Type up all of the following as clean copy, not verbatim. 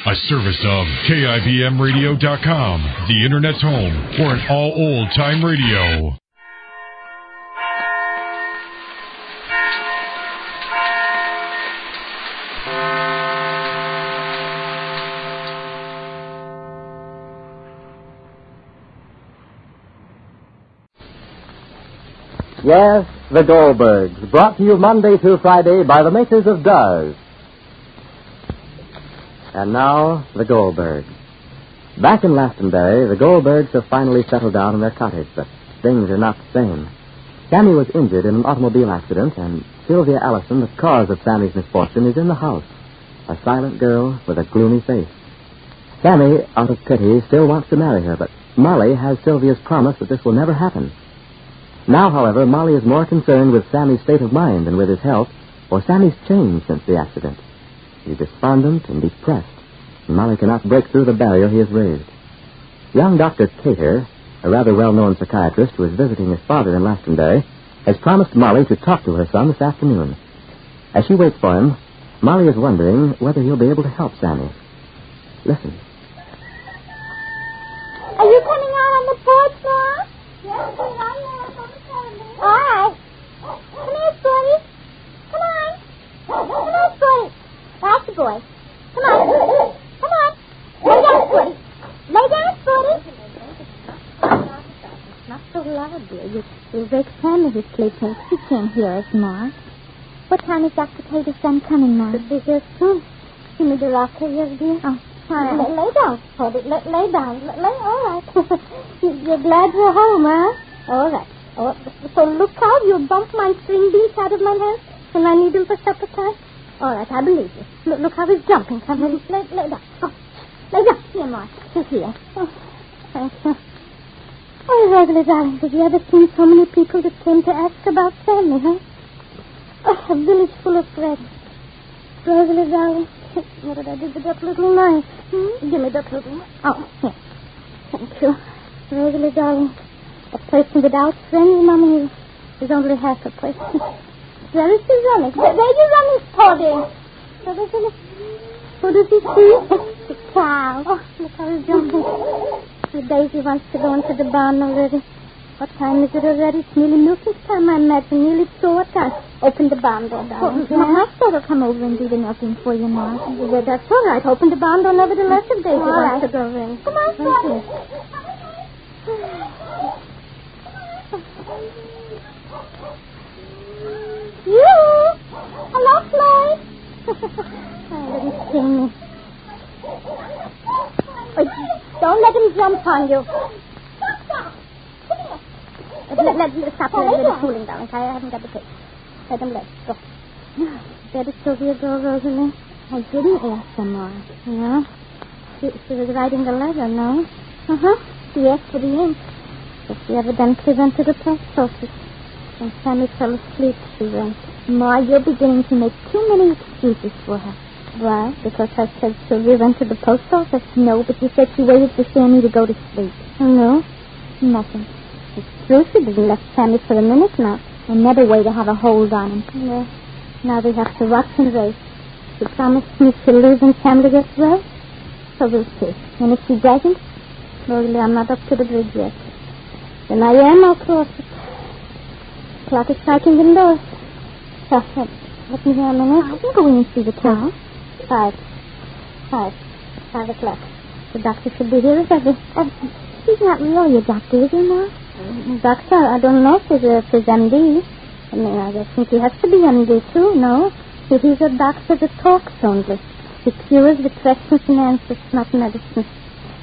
A service of KIBMradio.com, the Internet's home for an all old-time radio. Yes, the Goldbergs, brought to you Monday through Friday by the makers of Duz. And now, the Goldbergs. Back in Glastonbury, the Goldbergs have finally settled down in their cottage, but things are not the same. Sammy was injured in an automobile accident, and Sylvia Allison, the cause of Sammy's misfortune, is in the house, a silent girl with a gloomy face. Sammy, out of pity, still wants to marry her, but Molly has Sylvia's promise that this will never happen. Now, however, Molly is more concerned with Sammy's state of mind than with his health, for Sammy's changed since the accident. He's despondent and depressed, and Molly cannot break through the barrier he has raised. Young Dr. Cater, a rather well-known psychiatrist who is visiting his father in Glastonbury, has promised Molly to talk to her son this afternoon. As she waits for him, Molly is wondering whether he'll be able to help Sammy. Listen. Are you coming out on the porch now? Yes, I'm out on the porch. All right. Come here, Sporty. Come on. Come on, Sporty. That's the boy. Come on. Come on. Lay down, Sporty. Lay down, Sporty. Not so loud, dear. You'll wake Sammy who's sleeping. He can't hear us, Ma. What time is Dr. Cater's son coming, Ma? He'll be here soon. Give me the rocker, yes, dear. Oh, all right. Lay down, Sporty. Lay down. All right. You're glad we're home, huh? All right. Oh, so look out. You'll bump my string beans out of my hand when I need them for supper time. All right, I believe you. Look how he's jumping. Come here. Lay down. Oh, lay down. Here, Ma. He's here. Oh, thank you. Oh, Rosalie, darling, have you ever seen so many people that came to ask about Sammy, huh? Oh, a village full of friends. Rosalie, darling, what did I do with that little knife? Give me that little knife. Oh, here. Thank you. Rosalie, darling, a person without friends, Mommy, is only half a person. Where is he running? Where are you running, Sporty? Who does he see? The cow. Oh, look how he's jumping. The Daisy wants to go into the barn already. What time is it already? It's nearly milking time, I imagine. Nearly 4 times. Open the barn door, darling. Ma, I'll come over and do the milking for you, Ma. Yeah, that's all right. Open the barn door nevertheless if Daisy wants to go in. Come on, Sporty. You! Hello, Floyd. I didn't see me. Oh, don't let him jump on you. Stop here. Let cooling down. I haven't got the cake. Let him go. Where did Sylvia go, Rosalie? I didn't ask her, Ma. Yeah? She was writing the letter, no? Uh-huh. She asked for the ink. But she evidently went to the post office. When Sammy fell asleep, she went. Ma, you're beginning to make too many excuses for her. Why? Because I said Sylvia went to the post office? No, but you said she waited for Sammy to go to sleep. Oh, no? Nothing. It's true she didn't let Sammy for a minute now. Another way to have a hold on him. Yeah. Now they have to watch and race. She promised me she'll leave when Sammy gets well. So we'll see. And if she doesn't? Rosalie, I'm not up to the bridge yet. When I am, I'll cross it. The clock is striking indoors. So, let me hear a minute. I can go in and see the town. 5 o'clock. The doctor should be here already. He's not really a doctor, is he, Ma? Doctor, I don't know if he's MD. I mean, I think he has to be MD, too, no? He's a doctor that talks only. He cures with questions and answers, not medicine.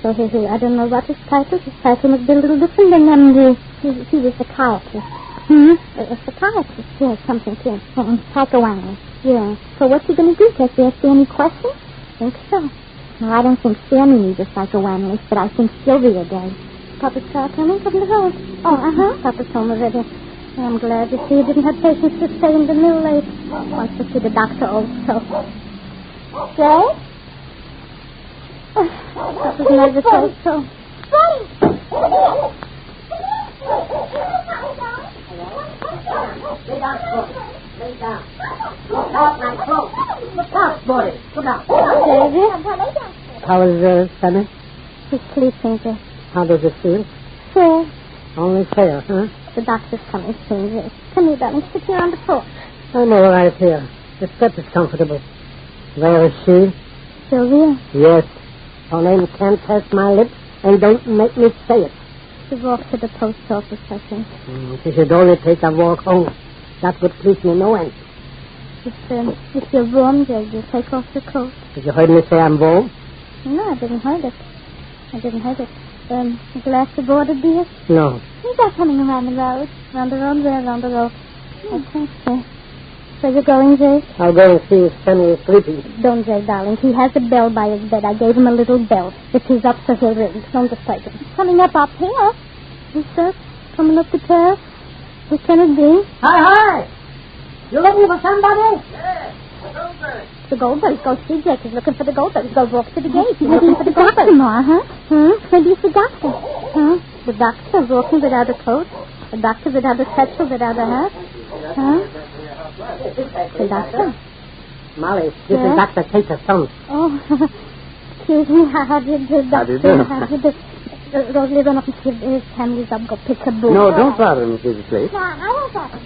So I don't know what his title is. His title must be a little different than MD. He's a psychiatrist. A psychiatrist? Yes, something, too. And psychoanalyst. Yeah. So what's he going to do? Does he ask you any questions? I think so. No, I don't think Sammy needs a psychoanalyst, but I think Sylvia does. Papa's car coming from the road. Oh, Papa's home already. I'm glad. You see, he didn't have patience to stay in the mill late. Wants to see the doctor also. Jay? Papa's nervous also. Lay down. Look out, my clothes. Look out, Sporty. Look out. David? How is Sammy? He's sleeping there. How does it feel? Fair. Only fair, huh? The doctor's coming soon. Yes. Come here, darling. Sit here on the porch. I'm all right here. The step is comfortable. Where is she? Sylvia? Yes. Her name can't pass my lips, and don't make me say it. She walked to the post office, I think. She should only take a walk home. That would please me no end. If you're warm, you take off your coat. Did you heard me say I'm warm? No, I didn't heard it. A glass of water, dear? No. Is that coming around the road? Round the road. I think so. So you're going, Jay? I'll go and see if Sammy is sleeping. Don't, Jay, darling. He has a bell by his bed. I gave him a little bell. If he's up, so he'll ring. Don't disturb him. Coming up here. Yes, sir. Coming up the terrace. Who can it be? Hi! You looking for somebody? Yes, the Goldbergs. The Goldbergs. Go see Jake. He's looking for the Goldbergs. Go walk to the gate. He's looking for the Goldbergs. Ma, huh? Maybe it's the doctor. Huh? The doctor walking without a coat. The doctor without a satchel, without a hat. Huh? The doctor. Molly, this is Dr. Cater's son. Oh, excuse me. How do you do, doctor? How do you do? Rosalie, run up and see if his family's up. Go pick a book. No, don't bother him if he's asleep. No, I won't bother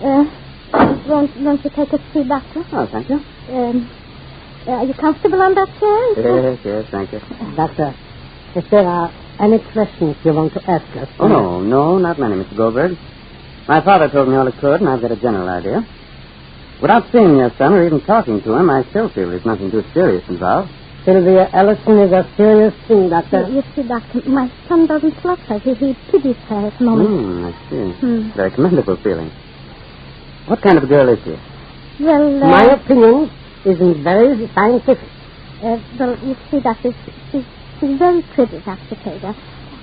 him. Won't you take a seat, doctor? Oh, thank you. Are you comfortable on that chair? Yes, thank you. Doctor, if there are any questions you want to ask us... Oh, no, not many, Mr. Goldberg. My father told me all he could, and I've got a general idea. Without seeing your son or even talking to him, I still feel there's nothing too serious involved. Sylvia Ellison is a serious thing, Doctor. You see, Doctor, my son doesn't love her. He pities her at the moment. I see. Very commendable feeling. What kind of a girl is she? Well, my opinion isn't very scientific. Well, you see, Doctor, she's very pretty, Dr. Taylor.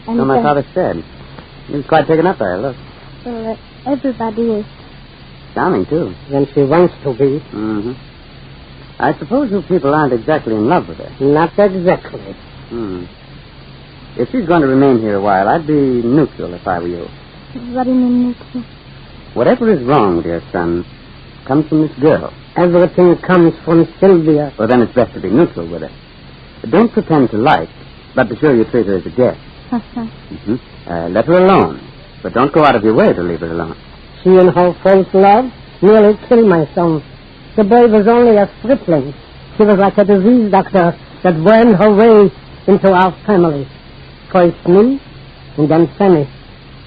And, So my father said. He was quite taken up by her, look. Well, everybody is. Charming, too. When she wants to be. Mm-hmm. I suppose you people aren't exactly in love with her. Not exactly. If she's going to remain here a while, I'd be neutral if I were you. What do you mean, neutral? Whatever is wrong with your son comes from this girl. Everything comes from Sylvia. Well, then it's best to be neutral with her. Don't pretend to like, but be sure you treat her as a guest. Let her alone, but don't go out of your way to leave her alone. She and her false love nearly killed my son. The boy was only a stripling. She was like a disease doctor that wormed her way into our family. First me, and then Sammy.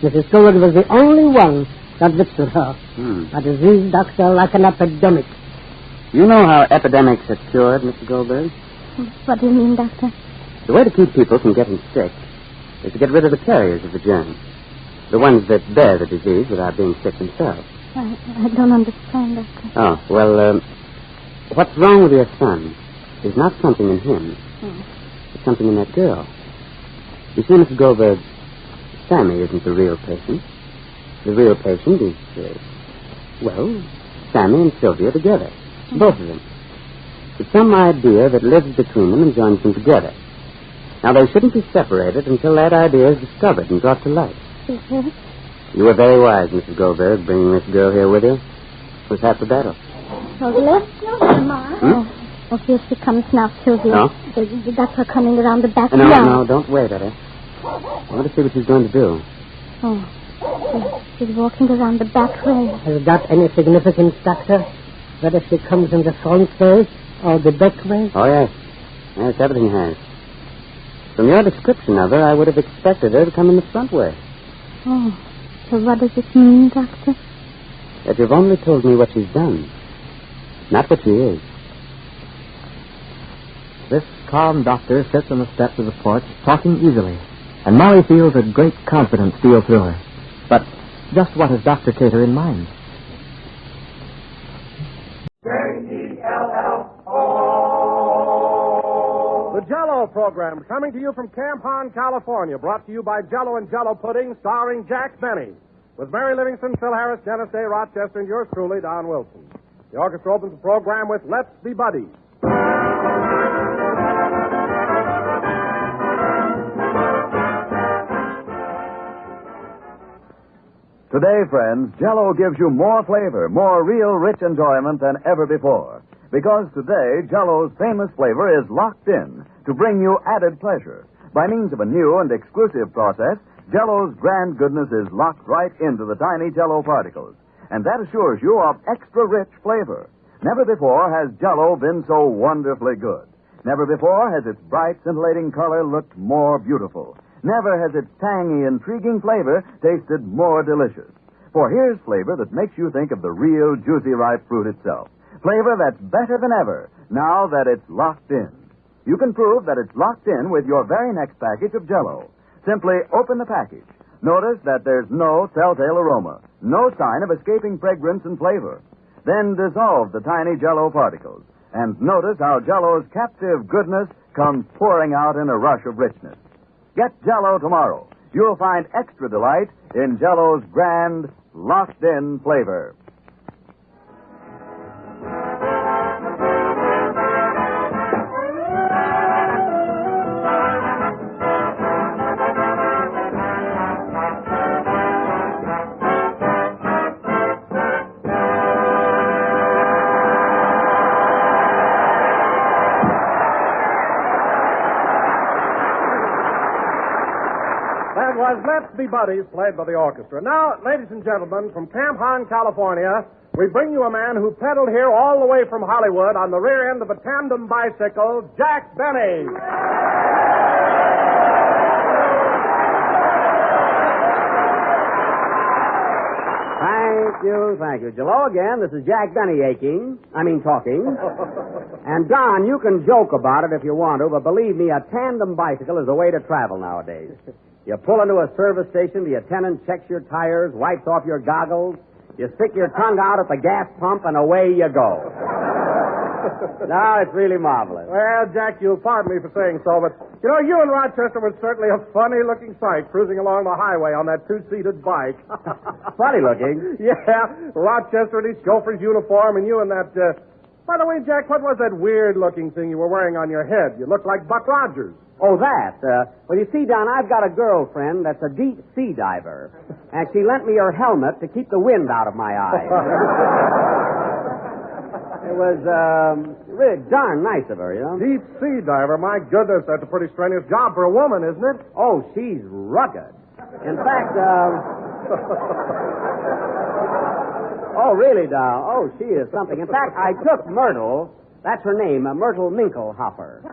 Mrs. Goldberg was the only one that withstood her. A disease doctor like an epidemic. You know how epidemics are cured, Mr. Goldberg? What do you mean, Doctor? The way to keep people from getting sick is to get rid of the carriers of the germ. The ones that bear the disease without being sick themselves. I don't understand, Doctor. Oh, well, what's wrong with your son is not something in him. It's something in that girl. You see, Mrs. Goldberg, Sammy isn't the real patient. The real patient is, Sammy and Sylvia together. Both of them. It's some idea that lives between them and joins them together. Now, they shouldn't be separated until that idea is discovered and brought to light. You were very wise, Mrs. Goldberg, bringing this girl here with you. It was half the battle. Oh, here she comes now, Sylvia. No? The doctor coming around the back. No, don't wait at her. I want to see what she's going to do. Oh, she's walking around the back way. Has that any significance, Doctor? Whether she comes in the front way or the back way? Oh, yes. Yes, everything has. From your description of her, I would have expected her to come in the front way. Oh, so what does it mean, Doctor? That you've only told me what she's done, not what she is. This calm doctor sits on the steps of the porch, talking easily, and Molly feels a great confidence steal through her. But just what has Dr. Cater in mind? The Jell-O program, coming to you from Camp Hahn, California, brought to you by Jell-O and Jell-O Pudding, starring Jack Benny, with Mary Livingston, Phil Harris, Dennis Day, Rochester, and yours truly, Don Wilson. The orchestra opens the program with Let's Be Buddies. Today, friends, Jell-O gives you more flavor, more real rich enjoyment than ever before. Because today, Jell-O's famous flavor is locked in, to bring you added pleasure. By means of a new and exclusive process, Jell-O's grand goodness is locked right into the tiny Jell-O particles, and that assures you of extra rich flavor. Never before has Jell-O been so wonderfully good. Never before has its bright, scintillating color looked more beautiful. Never has its tangy, intriguing flavor tasted more delicious. For here's flavor that makes you think of the real juicy ripe fruit itself. Flavor that's better than ever now that it's locked in. You can prove that it's locked in with your very next package of Jell-O. Simply open the package. Notice that there's no telltale aroma, no sign of escaping fragrance and flavor. Then dissolve the tiny Jell-O particles. And notice how Jell-O's captive goodness comes pouring out in a rush of richness. Get Jell-O tomorrow. You'll find extra delight in Jell-O's grand, locked-in flavor. Was Let's Be Buddies, played by the orchestra. Now, ladies and gentlemen, from Camp Hahn, California, we bring you a man who pedaled here all the way from Hollywood on the rear end of a tandem bicycle, Jack Benny. Thank you. Hello again. This is Jack Benny talking. And, Don, you can joke about it if you want to, but believe me, a tandem bicycle is the way to travel nowadays. You pull into a service station, the attendant checks your tires, wipes off your goggles, you stick your tongue out at the gas pump, and away you go. No, it's really marvelous. Well, Jack, you'll pardon me for saying so, but, you in Rochester was certainly a funny-looking sight cruising along the highway on that two-seated bike. Funny-looking? Yeah, Rochester in his chauffeur's uniform, and you in that... By the way, Jack, what was that weird-looking thing you were wearing on your head? You looked like Buck Rogers. Oh, that. Well, you see, Don, I've got a girlfriend that's a deep sea diver, and she lent me her helmet to keep the wind out of my eyes. It was really darn nice of her, Deep sea diver? My goodness, that's a pretty strenuous job for a woman, isn't it? Oh, she's rugged. In fact, oh, really, Don? Oh, she is something. In fact, I took Myrtle, that's her name, Myrtle Minklehopper.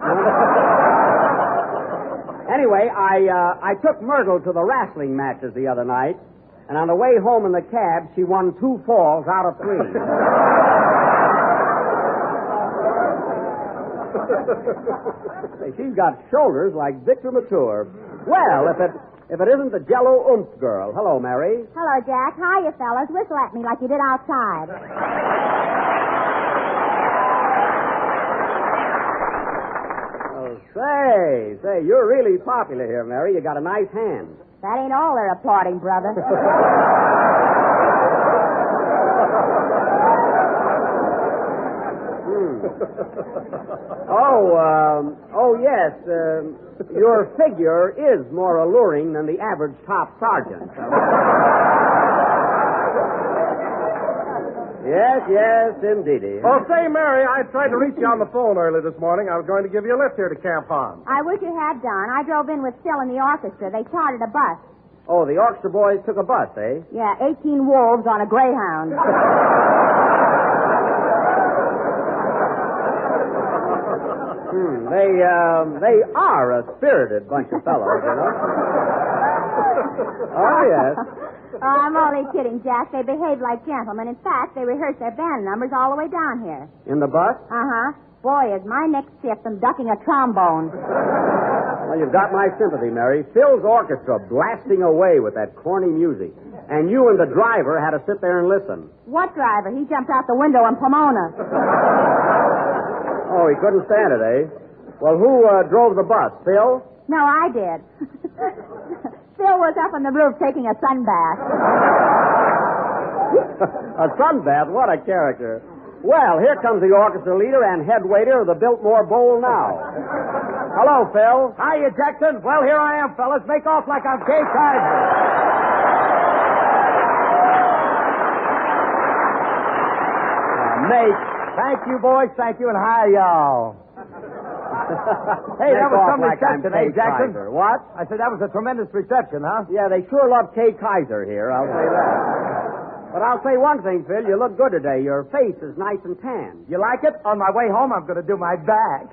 Anyway, I took Myrtle to the wrestling matches the other night, and on the way home in the cab, she won 2 falls out of 3. She's got shoulders like Victor Mature. Well, if it isn't the Jell-O Oomph girl. Hello, Mary. Hello, Jack. Hiya, fellas. Whistle at me like you did outside. Say, you're really popular here, Mary. You got a nice hand. That ain't all they're applauding, brother. Yes. Your figure is more alluring than the average top sergeant. Yes, indeedy. Oh, say, Mary, I tried to reach you on the phone early this morning. I was going to give you a lift here to Camp Hahn. I wish you had, Don. I drove in with Phil and the orchestra. They chartered a bus. Oh, the orchestra boys took a bus, eh? Yeah, 18 wolves on a Greyhound. They are a spirited bunch of fellows, Oh, yes. Oh, I'm only kidding, Jack. They behave like gentlemen. In fact, they rehearse their band numbers all the way down here. In the bus? Uh-huh. Boy, is my next shift I'm ducking a trombone. Well, you've got my sympathy, Mary. Phil's orchestra blasting away with that corny music. And you and the driver had to sit there and listen. What driver? He jumped out the window in Pomona. Oh, he couldn't stand it, eh? Well, who drove the bus? Phil? No, I did. Phil was up on the roof taking a sunbath. A sunbath? What a character. Well, here comes the orchestra leader and head waiter of the Biltmore Bowl now. Hello, Phil. Hiya, Jackson. Well, here I am, fellas. Make off like I'm gay tiger. Mate. Thank you, boys. Thank you, and hi, y'all. Hey, that was some like reception, I'm eh, Kay Jackson? Kaiser. What? I said that was a tremendous reception, huh? Yeah, they sure love Kay Kaiser here, I'll say that. But I'll say one thing, Phil. You look good today. Your face is nice and tan. You like it? On my way home, I'm going to do my back.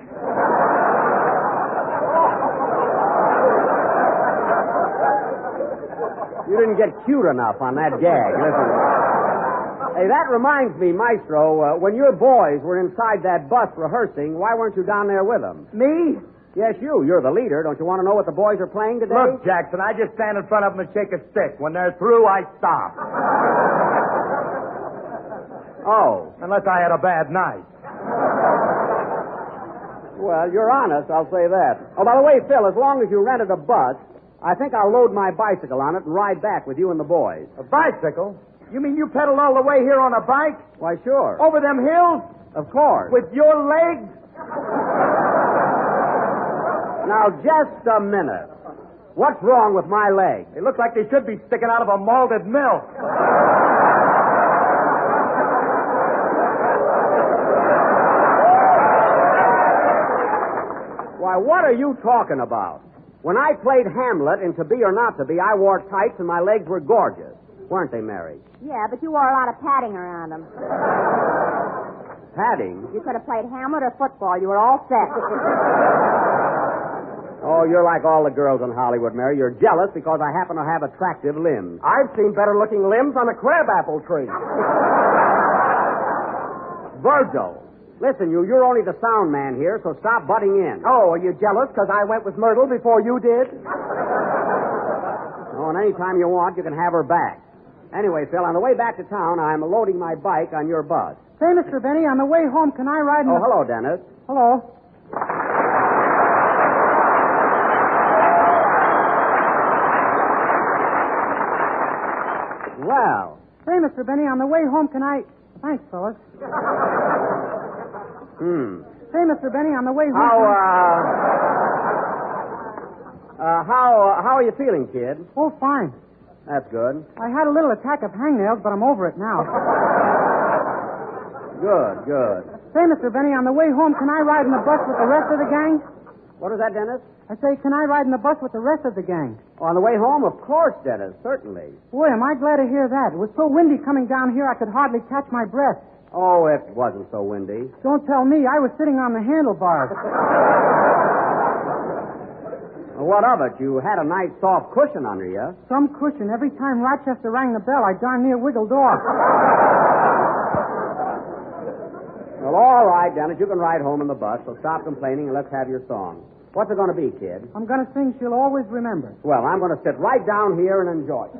You didn't get cute enough on that gag. Listen. Hey, that reminds me, Maestro, when your boys were inside that bus rehearsing, why weren't you down there with them? Me? Yes, you. You're the leader. Don't you want to know what the boys are playing today? Look, Jackson, I just stand in front of them and shake a stick. When they're through, I stop. Oh. Unless I had a bad night. Well, you're honest, I'll say that. Oh, by the way, Phil, as long as you rented a bus, I think I'll load my bicycle on it and ride back with you and the boys. A bicycle? You mean you pedaled all the way here on a bike? Why, sure. Over them hills? Of course. With your legs? Now, just a minute. What's wrong with my legs? They look like they should be sticking out of a malted milk. Why, what are you talking about? When I played Hamlet in To Be or Not to Be, I wore tights and my legs were gorgeous. Weren't they, Mary? Yeah, but you wore a lot of padding around them. Padding? You could have played Hamlet or football. You were all set. Oh, you're like all the girls in Hollywood, Mary. You're jealous because I happen to have attractive limbs. I've seen better-looking limbs on a crabapple tree. Virgil, listen, you're only the sound man here, so stop butting in. Oh, are you jealous because I went with Myrtle before you did? Oh, and any time you want, you can have her back. Anyway, Phil, on the way back to town, I'm loading my bike on your bus. Say, Mr. Benny, on the way home, can I ride in Oh, the... hello, Dennis. Hello. Well. Say, Mr. Benny, on the way home, can I... Thanks, fellas. Say, Mr. Benny, on the way home... How are you feeling, kid? Oh, fine. That's good. I had a little attack of hangnails, but I'm over it now. Good, good. Say, Mr. Benny, on the way home, can I ride in the bus with the rest of the gang? What is that, Dennis? I say, can I ride in the bus with the rest of the gang? On the way home, of course, Dennis, certainly. Boy, am I glad to hear that. It was so windy coming down here, I could hardly catch my breath. Oh, it wasn't so windy. Don't tell me. I was sitting on the handlebars. Well, what of it? You had a nice soft cushion under you. Some cushion. Every time Rochester rang the bell, I darn near wiggled off. Well, all right, Dennis, you can ride home in the bus, so stop complaining and let's have your song. What's it going to be, kid? I'm going to sing She'll Always Remember. Well, I'm going to sit right down here and enjoy it.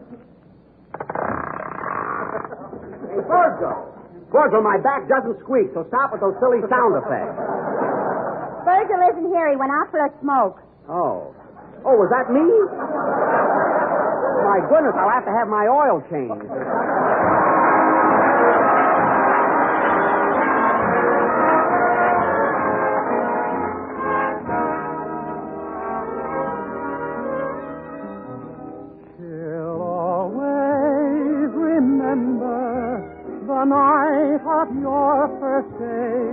Hey, Virgil! Virgil, my back doesn't squeak, so stop with those silly sound effects. Virgil isn't here. He went out for a smoke. Oh. Oh, was that me? My goodness, I'll have to have my oil changed. She'll always remember the night of your first day.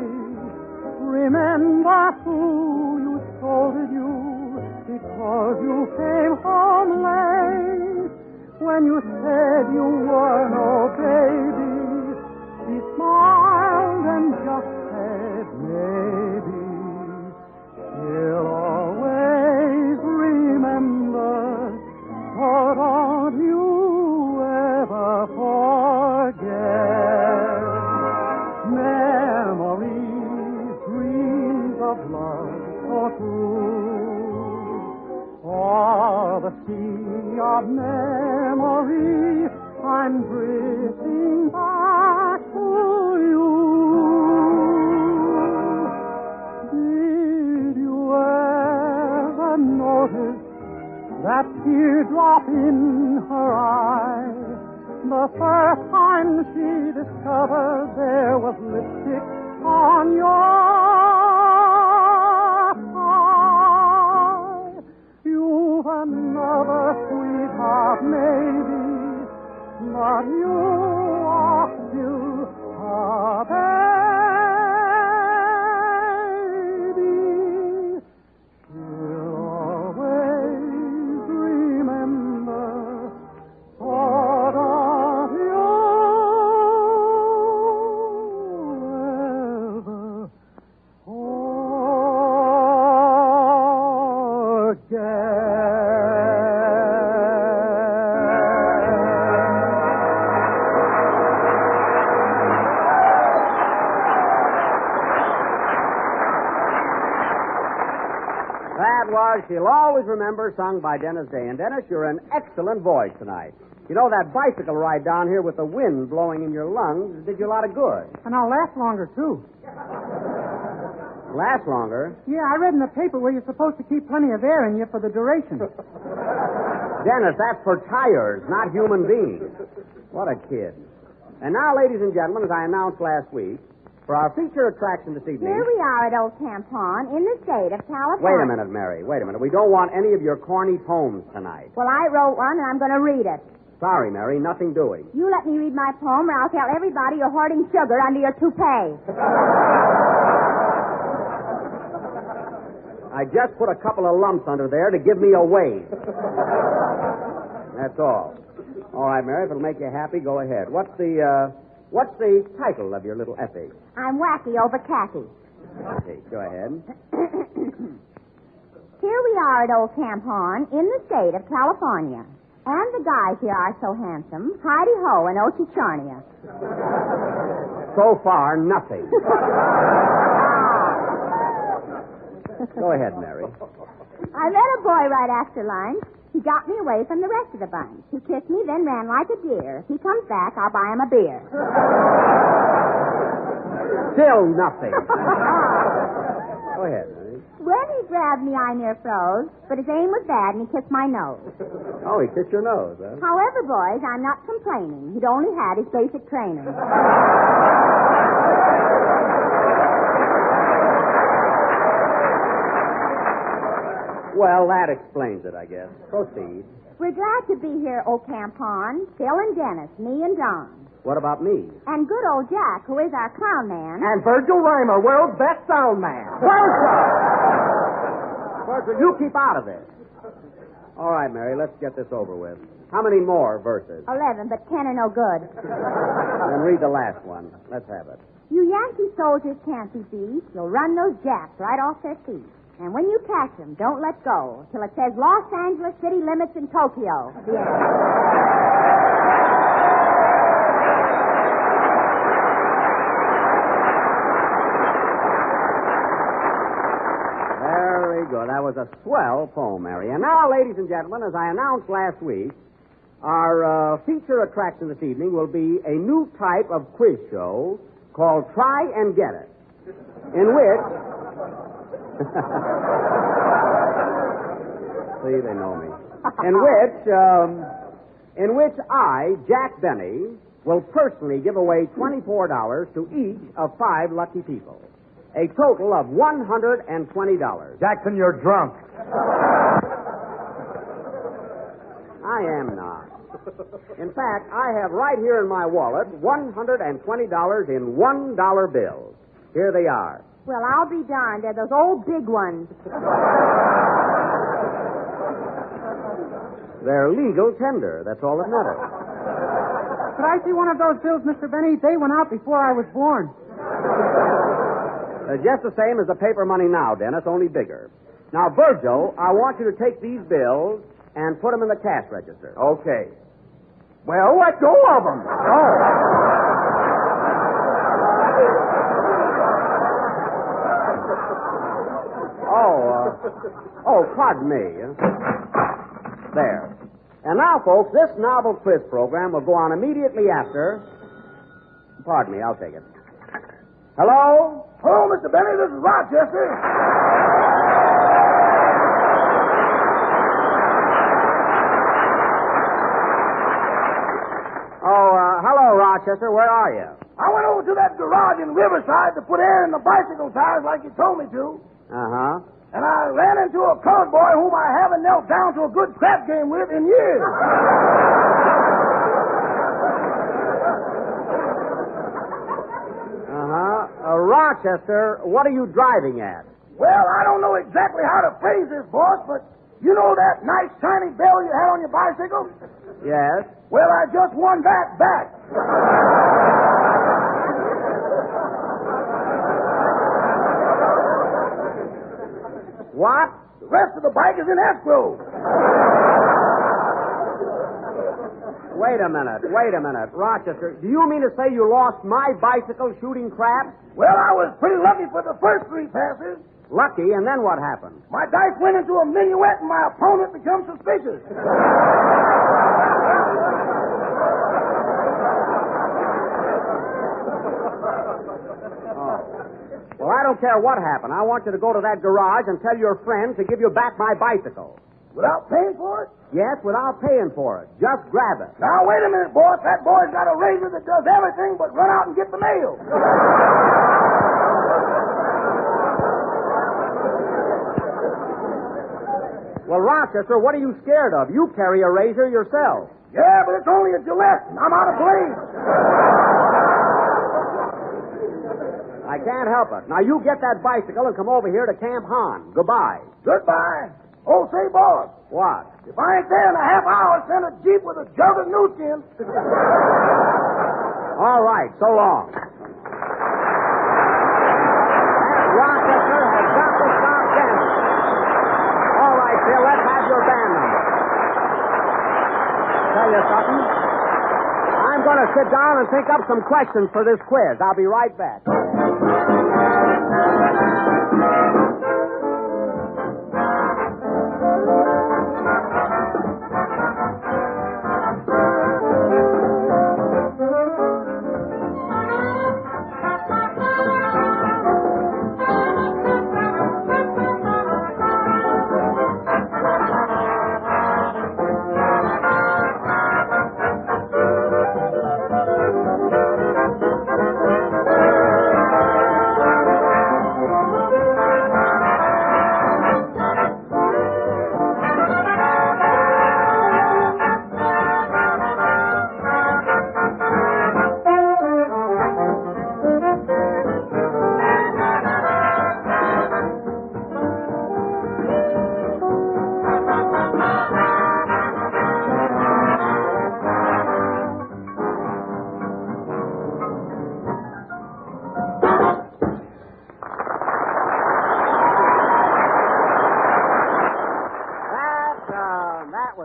Remember who you scolded you because you came home late. When you said you were no baby, she smiled and just said maybe. She'll always remember, so don't you ever forget. Memories, dreams of love so true. O'er the sea of memory, I'm drifting back to you. Did you ever notice that teardrop in her eye? The first time she discovered there was lipstick on your another sweetheart, maybe, but you are still a baby. That was She'll Always Remember, sung by Dennis Day. And, Dennis, you're an excellent voice tonight. You know, that bicycle ride down here with the wind blowing in your lungs did you a lot of good. And I'll last longer, too. Last longer? Yeah, I read in the paper where you're supposed to keep plenty of air in you for the duration. Dennis, that's for tires, not human beings. What a kid. And now, ladies and gentlemen, as I announced last week, for our feature attraction this evening... Here we are at Old Tampon in the state of California. Wait a minute, Mary. Wait a minute. We don't want any of your corny poems tonight. Well, I wrote one, and I'm going to read it. Sorry, Mary. Nothing doing. You let me read my poem, or I'll tell everybody you're hoarding sugar under your toupee. I just put a couple of lumps under there to give me a wave. That's all. All right, Mary, if it'll make you happy, go ahead. What's the title of your little epic? I'm wacky over khaki. Okay, go ahead. Here we are at Old Tampon in the state of California. And the guys here are so handsome. Heidi-ho and Ochicharnia. So far, nothing. Go ahead, Mary. I met a boy right after lunch. He got me away from the rest of the bunch. He kissed me, then ran like a deer. If he comes back, I'll buy him a beer. Still nothing. Go ahead, Mary. When he grabbed me, I near froze, but his aim was bad, and he kissed my nose. Oh, he kissed your nose, huh? However, boys, I'm not complaining. He'd only had his basic training. Well, that explains it, I guess. Proceed. We're glad to be here, Old Tampon. Phil and Dennis, me and John. What about me? And good old Jack, who is our clown man. And Virgil Reimer, world's best sound man. Virgil, you keep out of this. All right, Mary, let's get this over with. How many more verses? 11, but 10 are no good. Then read the last one. Let's have it. You Yankee soldiers can't be beat. You'll run those Japs right off their feet. And when you catch them, don't let go till it says Los Angeles city limits in Tokyo. The end. Very good. That was a swell poem, Mary. And now, ladies and gentlemen, as I announced last week, our feature attraction this evening will be a new type of quiz show called Try and Get It, in which... See, they know me. In which I, Jack Benny, will personally give away $24 to each of 5 lucky people. A total of $120. Jackson, you're drunk. I am not. In fact, I have right here in my wallet $120 in $1 bills. Here they are. Well, I'll be darned. They're those old big ones. They're legal tender. That's all that matters. Could I see one of those bills, Mr. Benny? They went out before I was born. Just the same as the paper money now, Dennis, only bigger. Now, Virgil, I want you to take these bills and put them in the cash register. Okay. Well, let go of them. Oh, pardon me. There. And now, folks, this novel quiz program will go on immediately after... Pardon me, I'll take it. Hello? Oh, Mr. Benny, this is Rochester. Hello, Rochester. Where are you? I went over to that garage in Riverside to put air in the bicycle tires like you told me to. Uh-huh. And I ran into a colored boy whom I haven't knelt down to a good crap game with in years. Rochester, what are you driving at? Well, I don't know exactly how to phrase this, boss, but you know that nice shiny bell you had on your bicycle? Yes. Well, I just won that back. What? The rest of the bike is in escrow. Wait a minute. Rochester, do you mean to say you lost my bicycle shooting craps? Well, I was pretty lucky for the first 3 passes. Lucky, and then what happened? My dice went into a minuet and my opponent became suspicious. Well, I don't care what happened. I want you to go to that garage and tell your friend to give you back my bicycle. Without paying for it? Yes, without paying for it. Just grab it. Now, wait a minute, boss. That boy's got a razor that does everything but run out and get the mail. Well, Rochester, what are you scared of? You carry a razor yourself. Yeah, but it's only a Gillette, and I'm out of blade. I can't help it. Now, you get that bicycle and come over here to Camp Han. Goodbye. Goodbye. Oh, say, boss. What? If I ain't there in a half hour, send a Jeep with a jug of new skin. All right, so long. Rochester has got to stop dancing. All right, Phil, let's have your band number. Tell you something. I'm going to sit down and think up some questions for this quiz. I'll be right back.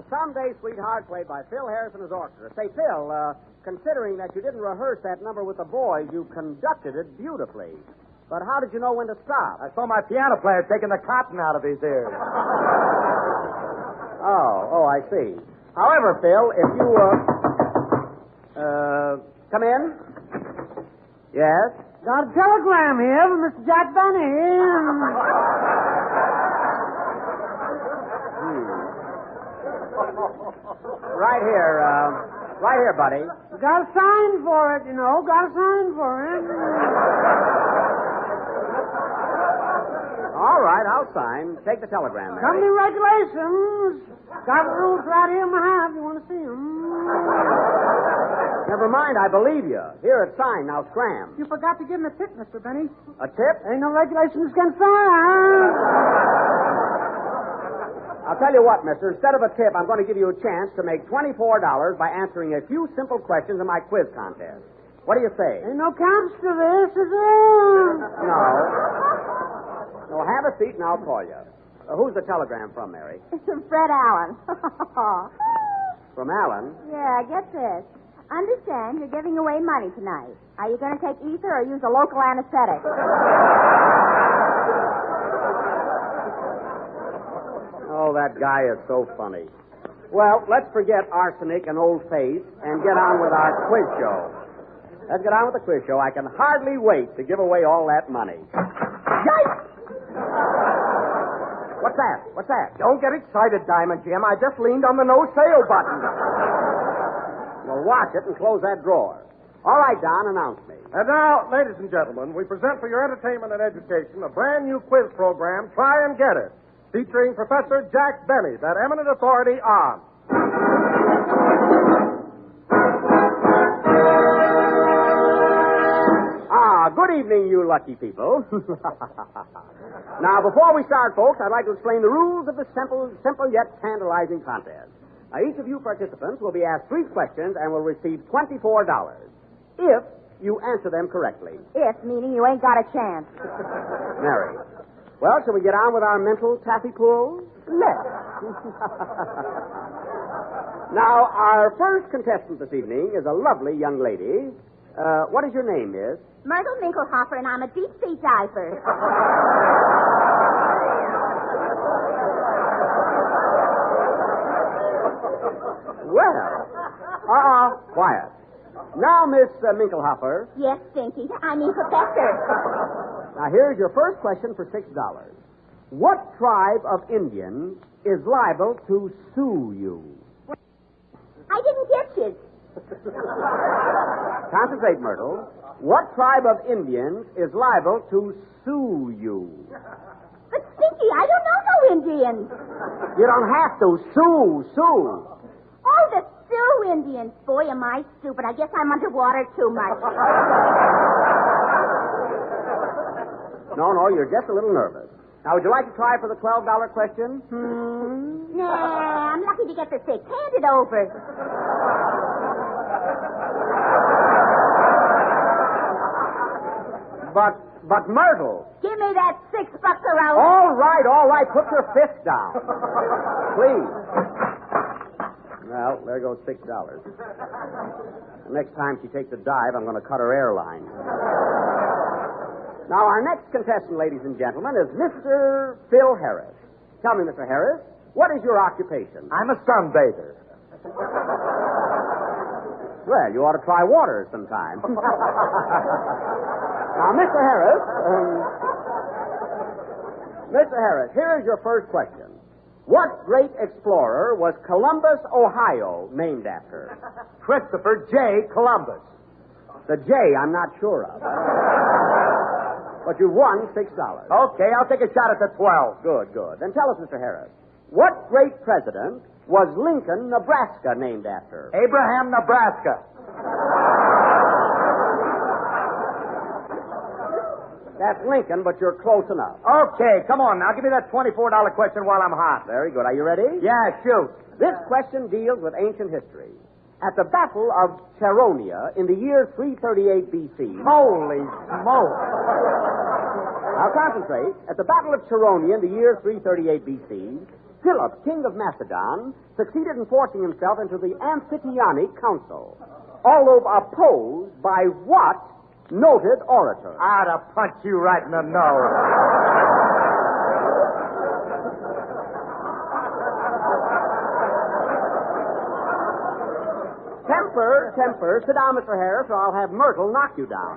Someday, Sweetheart, played by Phil Harris and his orchestra. Say, Phil, considering that you didn't rehearse that number with the boys, you conducted it beautifully. But how did you know when to stop? I saw my piano player taking the cotton out of his ears. Oh, I see. However, Phil, if you, come in? Yes? Got a telegram here from Mr. Jack Benny. Right here, buddy. You got a sign for it, you know. Got a sign for it. All right, I'll sign. Take the telegram, Mary. Company regulations. Got the rules right here in my hand if you want to see them. Never mind, I believe you. Here, it's signed. Now scram. You forgot to give him a tip, Mr. Benny. A tip? Ain't no regulations against sign. I'll tell you what, mister. Instead of a tip, I'm going to give you a chance to make $24 by answering a few simple questions in my quiz contest. What do you say? Ain't no counts to this, is there? No, have a seat and I'll call you. Who's the telegram from, Mary? It's from Fred Allen. From Allen? Yeah, get this. Understand you're giving away money tonight. Are you going to take ether or use a local anesthetic? Oh, that guy is so funny. Well, let's forget arsenic and old face and get on with our quiz show. Let's get on with the quiz show. I can hardly wait to give away all that money. Yikes! What's that? What's that? Don't get excited, Diamond Jim. I just leaned on the no sale button. Well, watch it and close that drawer. All right, Don, announce me. And now, ladies and gentlemen, we present for your entertainment and education a brand new quiz program, Try and Get It, featuring Professor Jack Benny, that eminent authority on... Good evening, you lucky people. Now, before we start, folks, I'd like to explain the rules of the simple yet tantalizing contest. Now, each of you participants will be asked 3 questions and will receive $24 if you answer them correctly. If, meaning you ain't got a chance. Mary. Well, shall we get on with our mental taffy pull? Let's. Now, our first contestant this evening is a lovely young lady. What is your name, miss? Myrtle Minklehoffer, and I'm a deep sea diver. Well, quiet. Now, Miss Minklehoffer. Yes, Stinky. I mean, Professor. Now, here's your first question for $6. What tribe of Indians is liable to sue you? I didn't get you. Concentrate, Myrtle. What tribe of Indians is liable to sue you? But, Stinky, I don't know no Indians. You don't have to. Sue. Oh, the Sioux Indians. Boy, am I stupid. I guess I'm underwater too much. No, you're just a little nervous. Now, would you like to try for the $12 question? Nah, I'm lucky to get the $6. Hand it over. But Myrtle. Give me that $6 around. All right. Put your fist down. Please. Well, there goes $6. The next time she takes a dive, I'm going to cut her airline. Now, our next contestant, ladies and gentlemen, is Mr. Phil Harris. Tell me, Mr. Harris, what is your occupation? I'm a sunbather. Well, you ought to try water sometime. Now, Mr. Harris, here is your first question. What great explorer was Columbus, Ohio, named after? Christopher J. Columbus. The J, I'm not sure of. But you won $6. Okay, I'll take a shot at the 12. Good. Then tell us, Mr. Harris, what great president was Lincoln, Nebraska, named after? Abraham, Nebraska. That's Lincoln, but you're close enough. Okay, come on now. Give me that $24 question while I'm hot. Very good. Are you ready? Yeah, shoot. This question deals with ancient history. At the Battle of Charonia in the year 338 B.C. Holy smoke. Now concentrate. At the Battle of Charonia in the year 338 B.C., Philip, king of Macedon, succeeded in forcing himself into the Amphictyonic Council, although opposed by what noted orator? I'd have punched you right in the nose. Temper. Sit down, Mr. Harris, or I'll have Myrtle knock you down.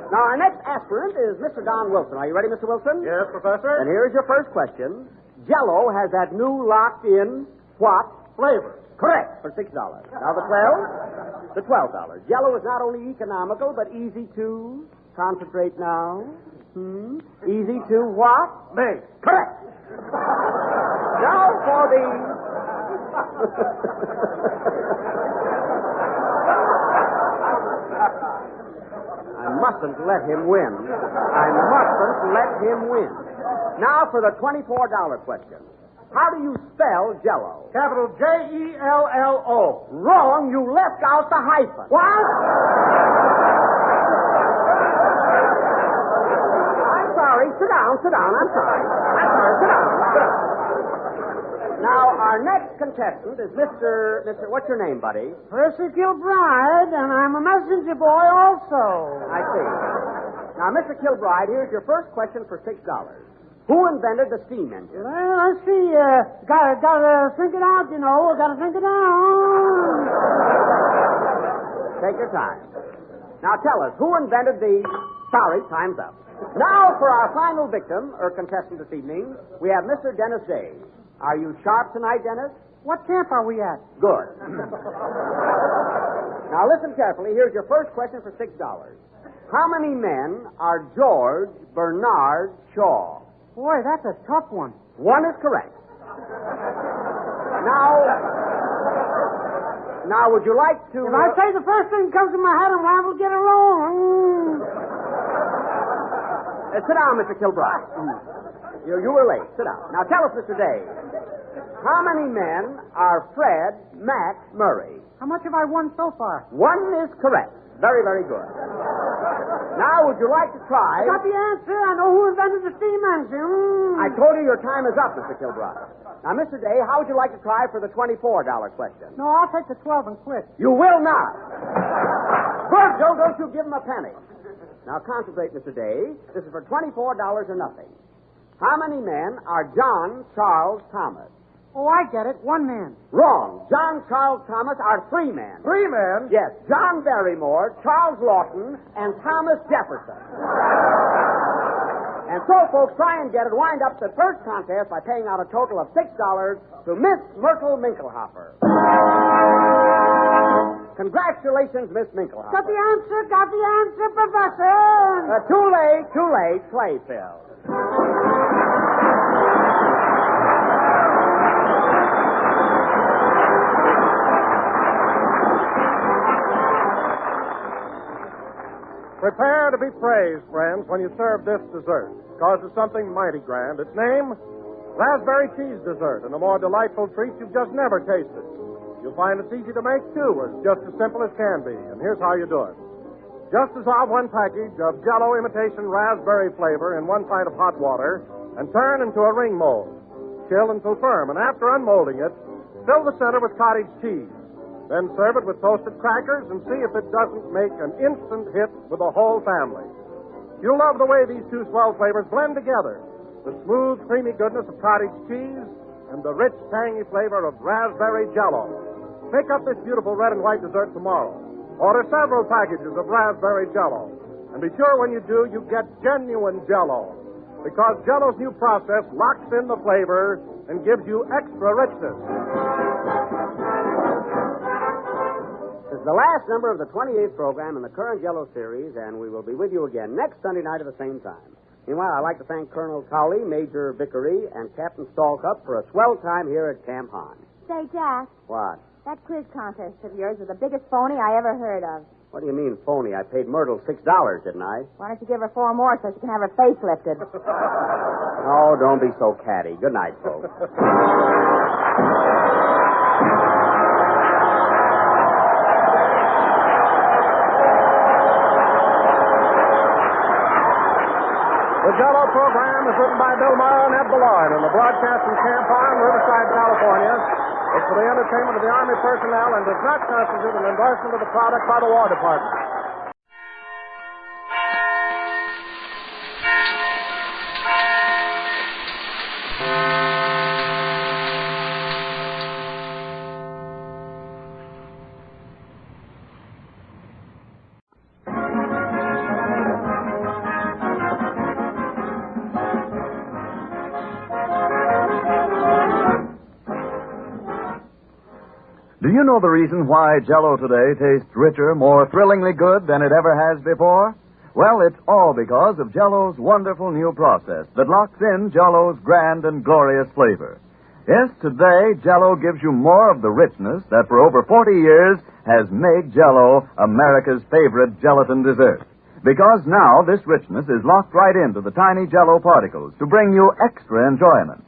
Now, our next aspirant is Mr. Don Wilson. Are you ready, Mr. Wilson? Yes, Professor? And here's your first question. Jell-O has that new locked-in what flavor? Correct, for $6. Now, the $12? The $12. Jell-O is not only economical, but easy to concentrate now. Easy to what? Me. Correct. Now for the... I mustn't let him win. Now for the $24 question. How do you spell Jell-O? Capital J-E-L-L-O. Wrong. You left out the hyphen. What? I'm sorry. Sit down. I'm sorry. Sit down. Now, our next contestant is Mr. What's your name, buddy? Percy Kilbride, and I'm a messenger boy also. I see. Now, Mr. Kilbride, here's your first question for $6. Who invented the steam engine? Well, let's see. Gotta think it out, you know. Gotta think it out. Take your time. Now, tell us, who invented the... Sorry, time's up. Now, for our final victim, or contestant this evening, we have Mr. Dennis Day. Are you sharp tonight, Dennis? What camp are we at? Good. Now, listen carefully. Here's your first question for $6. How many men are George Bernard Shaw? Boy, that's a tough one. One is correct. Now, would you like to... If I say the first thing that comes to my head, I'm liable to get it wrong. Sit down, Mr. Kilbride. You were late. Sit down. Now, tell us, Mr. Day, how many men are Fred Mac Murray? How much have I won so far? One is correct. Very, very good. Now, would you like to try... I got the answer. I know who invented the steam engine. I told you your time is up, Mr. Kilbride. Now, Mr. Day, how would you like to try for the $24 question? No, I'll take the 12 and quit. You will not. Virgil, don't you give him a penny. Now, concentrate, Mr. Day. This is for $24 or nothing. How many men are John Charles Thomas? Oh, I get it. One man. Wrong. John Charles Thomas are 3 men. 3 men? Yes, John Barrymore, Charles Lawton, and Thomas Jefferson. And so, folks, try and get it. Wind up the first contest by paying out a total of $6 to Miss Myrtle Minklehopper. Congratulations, Miss Minklehopper. Got the answer, Professor. Too late. Play, Phil. Prepare to be praised, friends, when you serve this dessert, because it's something mighty grand. Its name, raspberry cheese dessert, and a more delightful treat you've just never tasted. You'll find it's easy to make, too. It's just as simple as can be, and here's how you do it. Just dissolve 1 package of Jell-O imitation raspberry flavor in 1 pint of hot water and turn into a ring mold. Chill until firm, and after unmolding it, fill the center with cottage cheese. Then serve it with toasted crackers and see if it doesn't make an instant hit with the whole family. You'll love the way these 2 swell flavors blend together. The smooth, creamy goodness of cottage cheese and the rich, tangy flavor of raspberry Jell-O. Pick up this beautiful red and white dessert tomorrow. Order several packages of raspberry Jell-O. And be sure when you do, you get genuine Jell-O. Because Jell-O's new process locks in the flavor and gives you extra richness. This is the last number of the 28th program in the current Jell-O series, and we will be with you again next Sunday night at the same time. Meanwhile, I'd like to thank Colonel Cowley, Major Vickery, and Captain Stallcup for a swell time here at Camp Hahn. Say, Jack, What? that quiz contest of yours was the biggest phony I ever heard of. What do you mean, phony? I paid Myrtle $6, didn't I? Why don't you give her 4 more so she can have her face lifted? Oh, don't be so catty. Good night, folks. The Jell-O program is written by Bill Morrow and Ed Beloin, and the broadcast from Camp Hahn, Riverside, California. It's for the entertainment of the Army personnel and does not constitute an endorsement of the product by the War Department. Do you know the reason why Jell-O today tastes richer, more thrillingly good than it ever has before? Well, it's all because of Jell-O's wonderful new process that locks in Jell-O's grand and glorious flavor. Yes, today, Jell-O gives you more of the richness that for over 40 years has made Jell-O America's favorite gelatin dessert. Because now this richness is locked right into the tiny Jell-O particles to bring you extra enjoyment.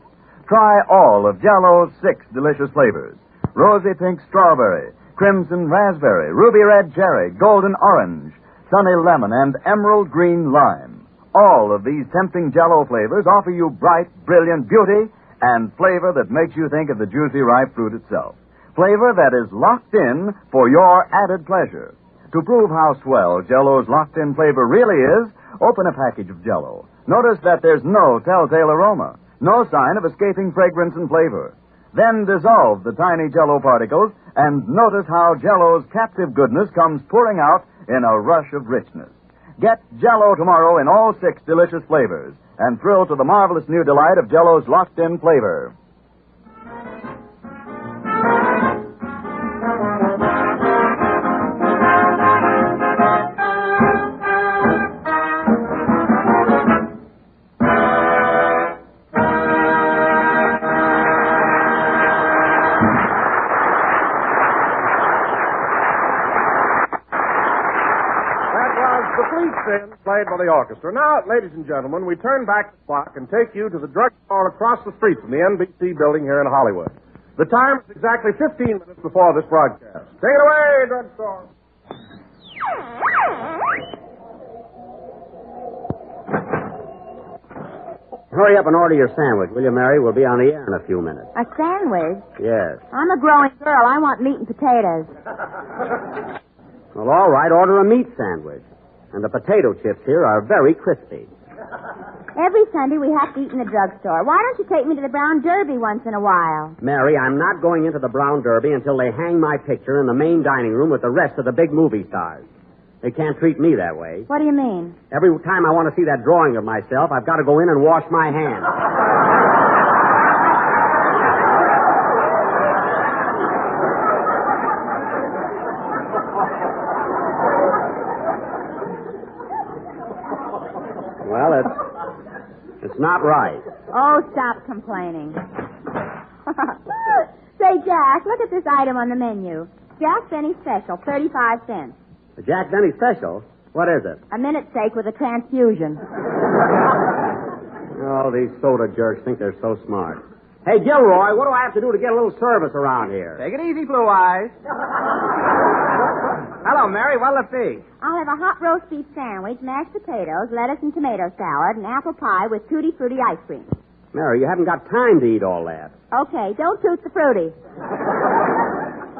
Try all of Jell-O's 6 delicious flavors. Rosy pink strawberry, crimson raspberry, ruby red cherry, golden orange, sunny lemon, and emerald green lime. All of these tempting Jell-O flavors offer you bright, brilliant beauty and flavor that makes you think of the juicy ripe fruit itself. Flavor that is locked in for your added pleasure. To prove how swell Jell-O's locked-in flavor really is, open a package of Jell-O. Notice that there's no telltale aroma, no sign of escaping fragrance and flavor. Then dissolve the tiny Jell-O particles and notice how Jell-O's captive goodness comes pouring out in a rush of richness. Get Jell-O tomorrow in all 6 delicious flavors and thrill to the marvelous new delight of Jell-O's locked-in flavor. Played by the orchestra. Now, ladies and gentlemen, we turn back the clock and take you to the drugstore across the street from the NBC building here in Hollywood. The time is exactly 15 minutes before this broadcast. Take it away, drugstore. Hurry up and order your sandwich, will you, Mary? We'll be on the air in a few minutes. A sandwich? Yes. I'm a growing girl. I want meat and potatoes. Well, all right, order a meat sandwich. And the potato chips here are very crispy. Every Sunday we have to eat in the drugstore. Why don't you take me to the Brown Derby once in a while? Mary, I'm not going into the Brown Derby until they hang my picture in the main dining room with the rest of the big movie stars. They can't treat me that way. What do you mean? Every time I want to see that drawing of myself, I've got to go in and wash my hands. Well, it's not right. Oh, stop complaining. Say, Jack, look at this item on the menu. Jack Benny Special, 35 cents. The Jack Benny Special? What is it? A minute steak with a transfusion. Oh, these soda jerks think they're so smart. Hey, Gilroy, what do I have to do to get a little service around here? Take it easy, Blue Eyes. Hello, Mary. What'll it be? I'll have a hot roast beef sandwich, mashed potatoes, lettuce and tomato salad, and apple pie with tutti frutti ice cream. Mary, you haven't got time to eat all that. Okay, don't toot the fruity.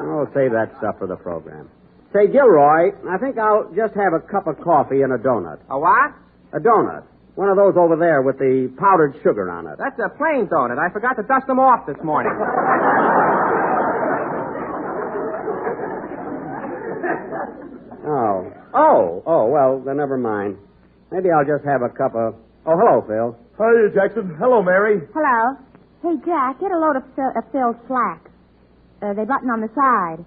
Oh, save that stuff for the program. Say, Gilroy, I think I'll just have a cup of coffee and a donut. A what? A donut. One of those over there with the powdered sugar on it. That's a plain donut. I forgot to dust them off this morning. Oh, well, then never mind. Maybe I'll just have a cup of... Oh, hello, Phil. Hi, Jackson. Hello, Mary. Hello. Hey, Jack, get a load of Phil's slacks. They button on the side.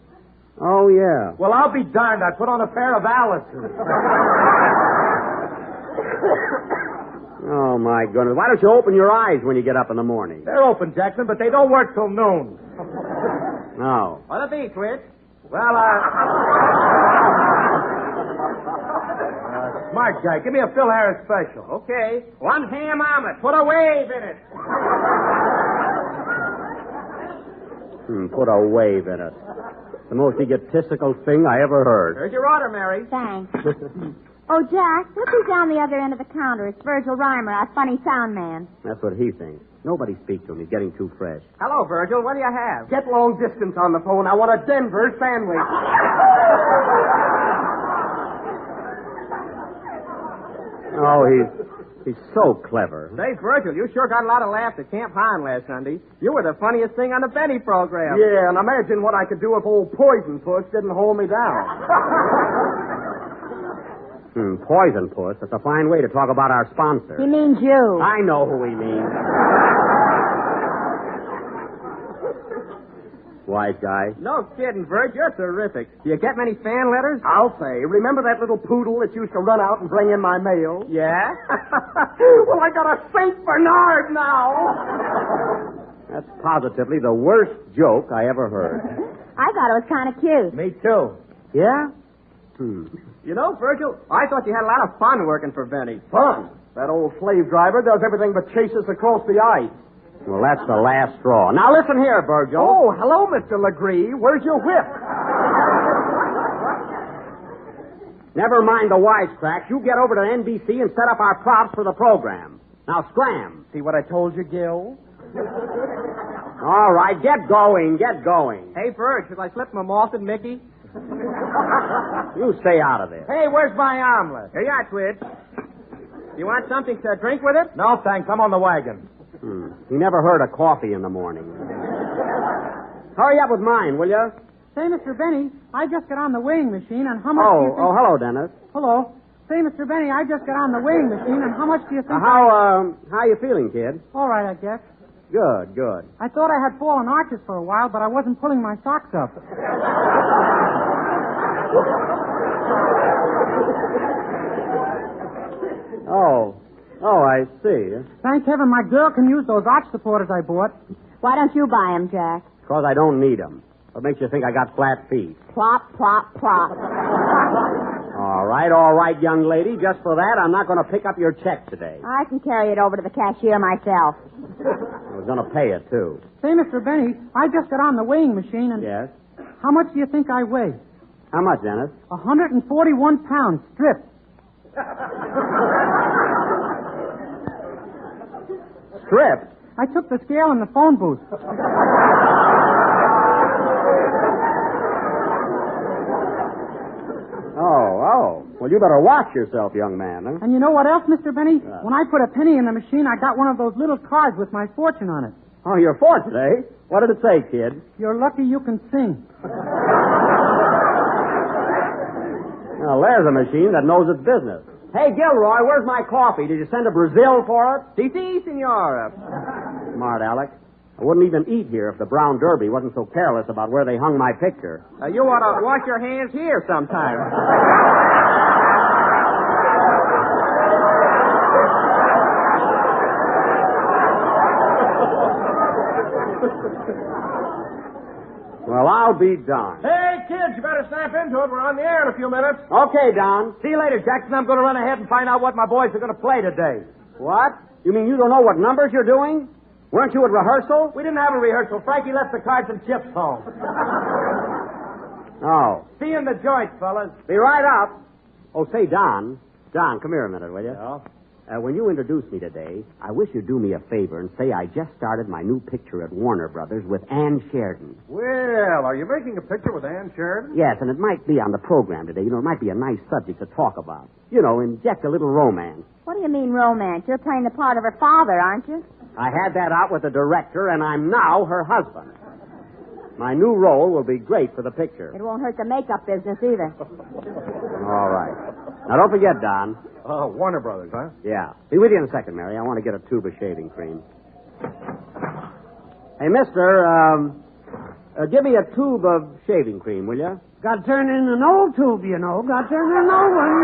Oh, yeah. Well, I'll be darned. I put on a pair of Alice's. Oh, my goodness. Why don't you open your eyes when you get up in the morning? They're open, Jackson, but they don't work till noon. No. What'll it be, Twitch? Well, Smart guy. Give me a Phil Harris special. Okay. One ham omelet. Put a wave in it. Put a wave in it. The most egotistical thing I ever heard. Here's your order, Mary. Thanks. Oh, Jack, look who's down the other end of the counter. It's Virgil Reimer, our funny sound man. That's what he thinks. Nobody speaks to him. He's getting too fresh. Hello, Virgil. What do you have? Get long distance on the phone. I want a Denver sandwich. Oh, he's so clever. Say, Virgil, you sure got a lot of laughs at Camp Hahn last Sunday. You were the funniest thing on the Benny program. Yeah, and imagine what I could do if old Poison Puss didn't hold me down. Poison Puss. That's a fine way to talk about our sponsor. He means you. I know who he means. Wise guy. No kidding, Virg. You're terrific. Do you get many fan letters? I'll say. Remember that little poodle that used to run out and bring in my mail? Yeah? Well, I got a St. Bernard now. That's positively the worst joke I ever heard. I thought it was kind of cute. Me too. Yeah? You know, Virgil, I thought you had a lot of fun working for Benny. Fun. That old slave driver does everything but chase us across the ice. Well, that's the last straw. Now, listen here, Virgil. Oh, hello, Mr. Legree. Where's your whip? Never mind the wisecracks. You get over to NBC and set up our props for the program. Now, scram. See what I told you, Gil? All right, get going, get going. Hey, Virg, should I slip my malted Mickey? You stay out of this. Hey, where's my omelet? Here you are, Twitch. You want something to drink with it? No, thanks. I'm on the wagon. He never heard of coffee in the morning. Hurry up with mine, will you? Say, Mr. Benny, I just got on the weighing machine, and how much do you think... Oh, hello, Dennis. Hello. Say, Mr. Benny, I just got on the weighing machine, and how much do you think How you feeling, kid? All right, I guess. Good, good. I thought I had fallen arches for a while, but I wasn't pulling my socks up. Oh, I see. Thank heaven my girl can use those arch supporters I bought. Why don't you buy them, Jack? Because I don't need them. What makes you think I got flat feet? Plop, plop, plop. All right, young lady. Just for that, I'm not going to pick up your check today. I can carry it over to the cashier myself. I was going to pay it, too. Say, Mr. Benny, I just got on the weighing machine, and... Yes? How much do you think I weigh? How much, Dennis? 141 pounds, stripped. Tripped? I took the scale in the phone booth. Oh. Well, you better watch yourself, young man, huh? And you know what else, Mr. Benny? When I put a penny in the machine, I got one of those little cards with my fortune on it. Oh, your fortune, eh? What did it say, kid? You're lucky you can sing. Well, there's a machine that knows its business. Hey, Gilroy, where's my coffee? Did you send to Brazil for it? Si, senora. Smart, Alex. I wouldn't even eat here if the Brown Derby wasn't so careless about where they hung my picture. You ought to wash your hands here sometime. Well, I'll be darned. Hey, kids, you better snap into it. We're on the air in a few minutes. Okay, Don. See you later, Jackson. I'm going to run ahead and find out what my boys are going to play today. What? You mean you don't know what numbers you're doing? Weren't you at rehearsal? We didn't have a rehearsal. Frankie left the cards and chips home. Oh. See you in the joint, fellas. Be right up. Oh, say, Don. Don, come here a minute, will you? Yeah? When you introduce me today, I wish you'd do me a favor and say I just started my new picture at Warner Brothers with Ann Sheridan. Well, are you making a picture with Ann Sheridan? Yes, and it might be on the program today. You know, it might be a nice subject to talk about. You know, inject a little romance. What do you mean romance? You're playing the part of her father, aren't you? I had that out with the director, and I'm now her husband. My new role will be great for the picture. It won't hurt the makeup business either. All right. Now, don't forget, Don. Oh, Warner Brothers, huh? Yeah. Be with you in a second, Mary. I want to get a tube of shaving cream. Hey, mister, give me a tube of shaving cream, will you? Got to turn in an old tube, you know. Got to turn in an old one.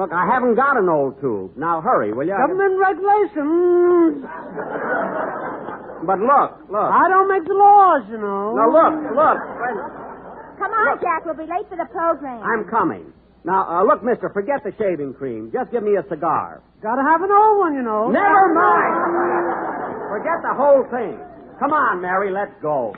Look, I haven't got an old tube. Now, hurry, will you? Government regulations. But look. I don't make the laws, you know. Now, look. Come on, Jack. We'll be late for the program. I'm coming. Now, look, mister, forget the shaving cream. Just give me a cigar. Got to have an old one, you know. Never mind. Forget the whole thing. Come on, Mary, let's go.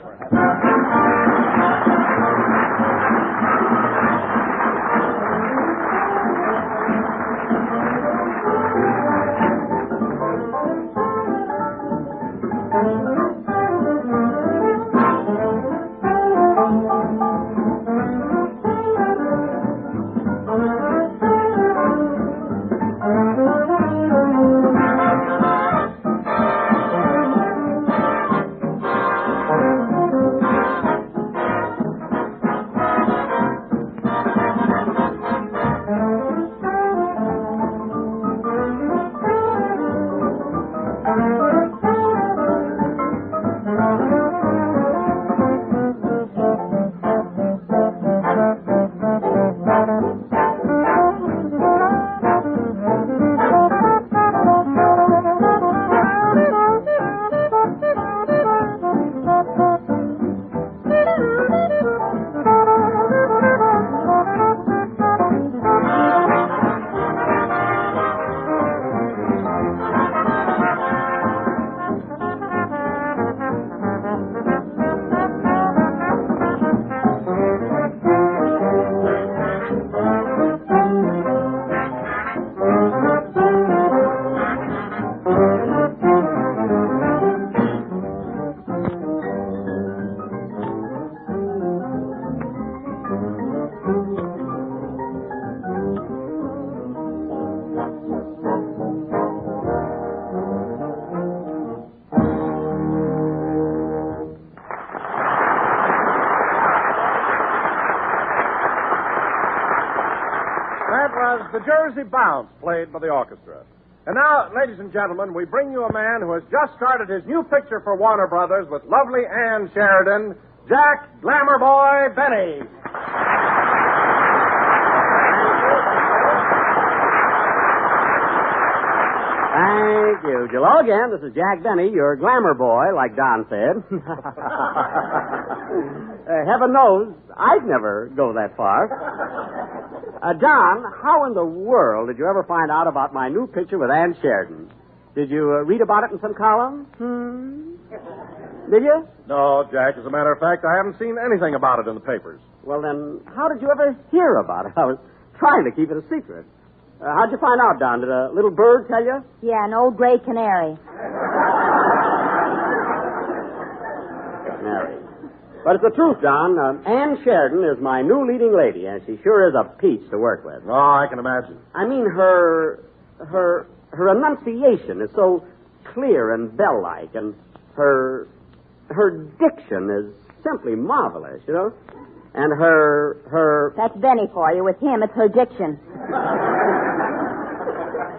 The Jersey Bounce, played by the orchestra. And now, ladies and gentlemen, we bring you a man who has just started his new picture for Warner Brothers with lovely Ann Sheridan, Jack Glamour Boy Benny. Thank you. Hello again. This is Jack Benny, your glamour boy, like Don said. Heaven knows I'd never go that far. Don, how in the world did you ever find out about my new picture with Ann Sheridan? Did you read about it in some column? Did you? No, Jack. As a matter of fact, I haven't seen anything about it in the papers. Well, then, how did you ever hear about it? I was trying to keep it a secret. How'd you find out, Don? Did a little bird tell you? Yeah, an old gray canary. Canary. But it's the truth, Don. Ann Sheridan is my new leading lady, and she sure is a peach to work with. Oh, I can imagine. I mean, her enunciation is so clear and bell-like, and her diction is simply marvelous, you know? And her... That's Benny for you. With him, it's her diction.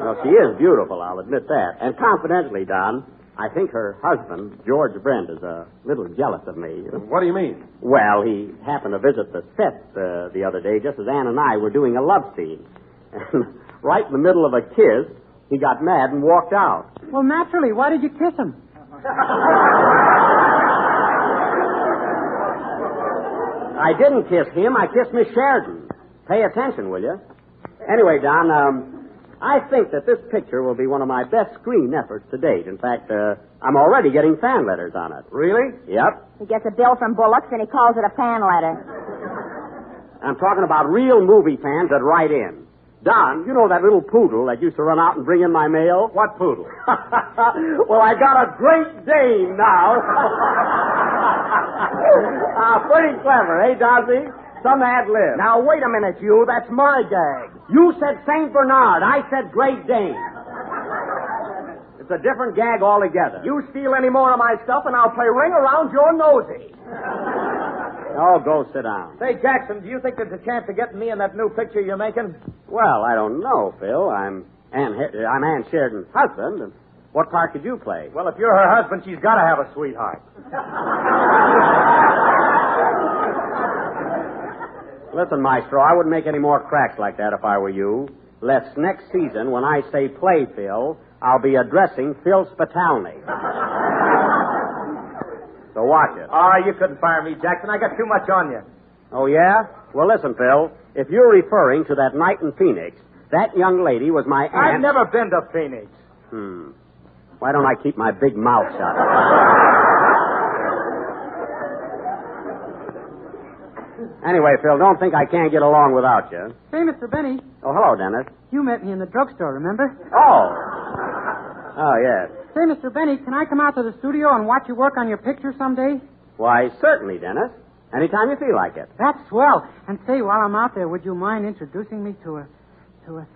Well, she is beautiful, I'll admit that. And confidentially, Don, I think her husband, George Brent, is a little jealous of me. You know? What do you mean? Well, he happened to visit the set the other day just as Ann and I were doing a love scene. And right in the middle of a kiss, he got mad and walked out. Well, naturally. Why did you kiss him? I didn't kiss him. I kissed Miss Sheridan. Pay attention, will you? Anyway, Don, I think that this picture will be one of my best screen efforts to date. In fact, I'm already getting fan letters on it. Really? Yep. He gets a bill from Bullock's and he calls it a fan letter. I'm talking about real movie fans that write in. Don, you know that little poodle that used to run out and bring in my mail? What poodle? Well, I got a Great Dane now. Pretty clever, eh, Dossie? Some ad lib. Now, wait a minute, you. That's my gag. You said St. Bernard. I said Great Dane. It's a different gag altogether. You steal any more of my stuff, and I'll play ring around your nosy. Oh, go sit down. Say, Jackson, do you think there's a chance of getting me in that new picture you're making? Well, I don't know, Phil. I'm Ann Sheridan's husband, and what part could you play? Well, if you're her husband, she's got to have a sweetheart. Listen, Maestro, I wouldn't make any more cracks like that if I were you. Lest next season, when I say play Phil, I'll be addressing Phil Spitalny. So watch it. Oh, you couldn't fire me, Jackson. I got too much on you. Oh, yeah? Well, listen, Phil. If you're referring to that night in Phoenix, that young lady was my aunt. I've never been to Phoenix. Why don't I keep my big mouth shut? Anyway, Phil, don't think I can't get along without you. Say, Mr. Benny, Oh, hello, Dennis. you met me in the drugstore, remember? Oh, yes. Say, Mr. Benny, can I come out to the studio and watch you work on your picture someday? Why, certainly, Dennis. Anytime you feel like it. That's swell. And say, while I'm out there, would you mind introducing me to a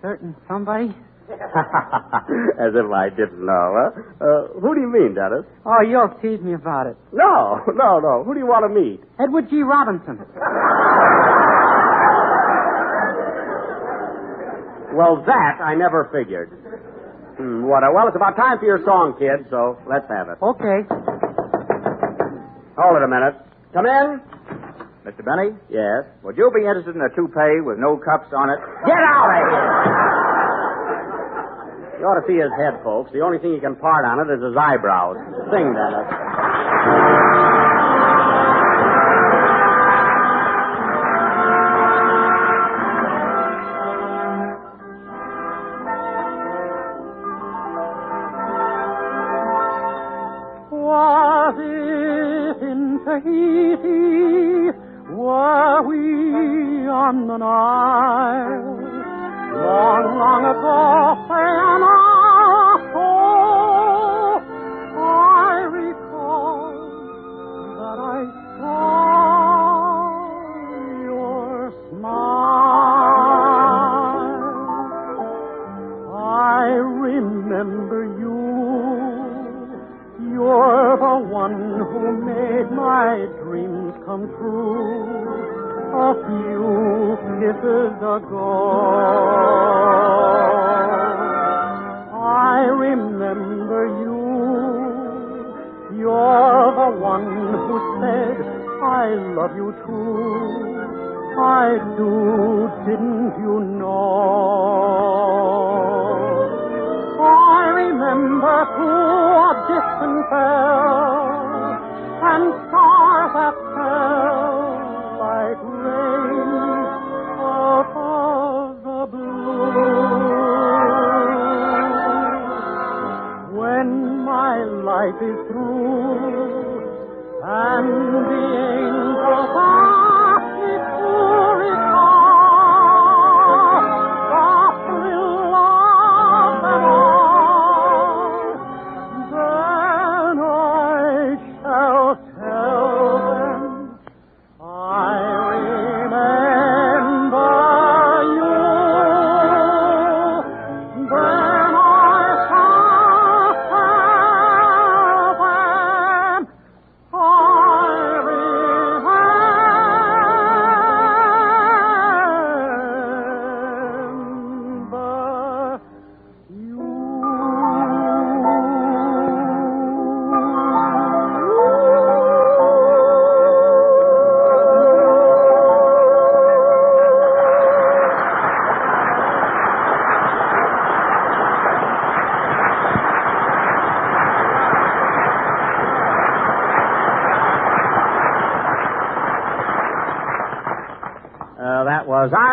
certain somebody? As if I didn't know, huh? Who do you mean, Dennis? Oh, you'll tease me about it. No. Who do you want to meet? Edward G. Robinson. Well, that I never figured. Well, it's about time for your song, kid, so let's have it. Okay. Hold it a minute. Come in. Mr. Benny, Yes. would you be interested in a toupee with no cups on it? Get out of here! You ought to see his head, folks. The only thing he can part on it is his eyebrows. Sing, Dennis. Was it in Tahiti were we on the Nile? Long, long ago, when our soul, I recall that I saw your smile. I remember you. You're the one who made my dreams come true. A few kisses ago. I remember you. You're the one who said, I love you too. I do, didn't you know? I remember through a distant bell and stars that fell like rain out of the blue. When my life is through and the angels ask me to recall the thrill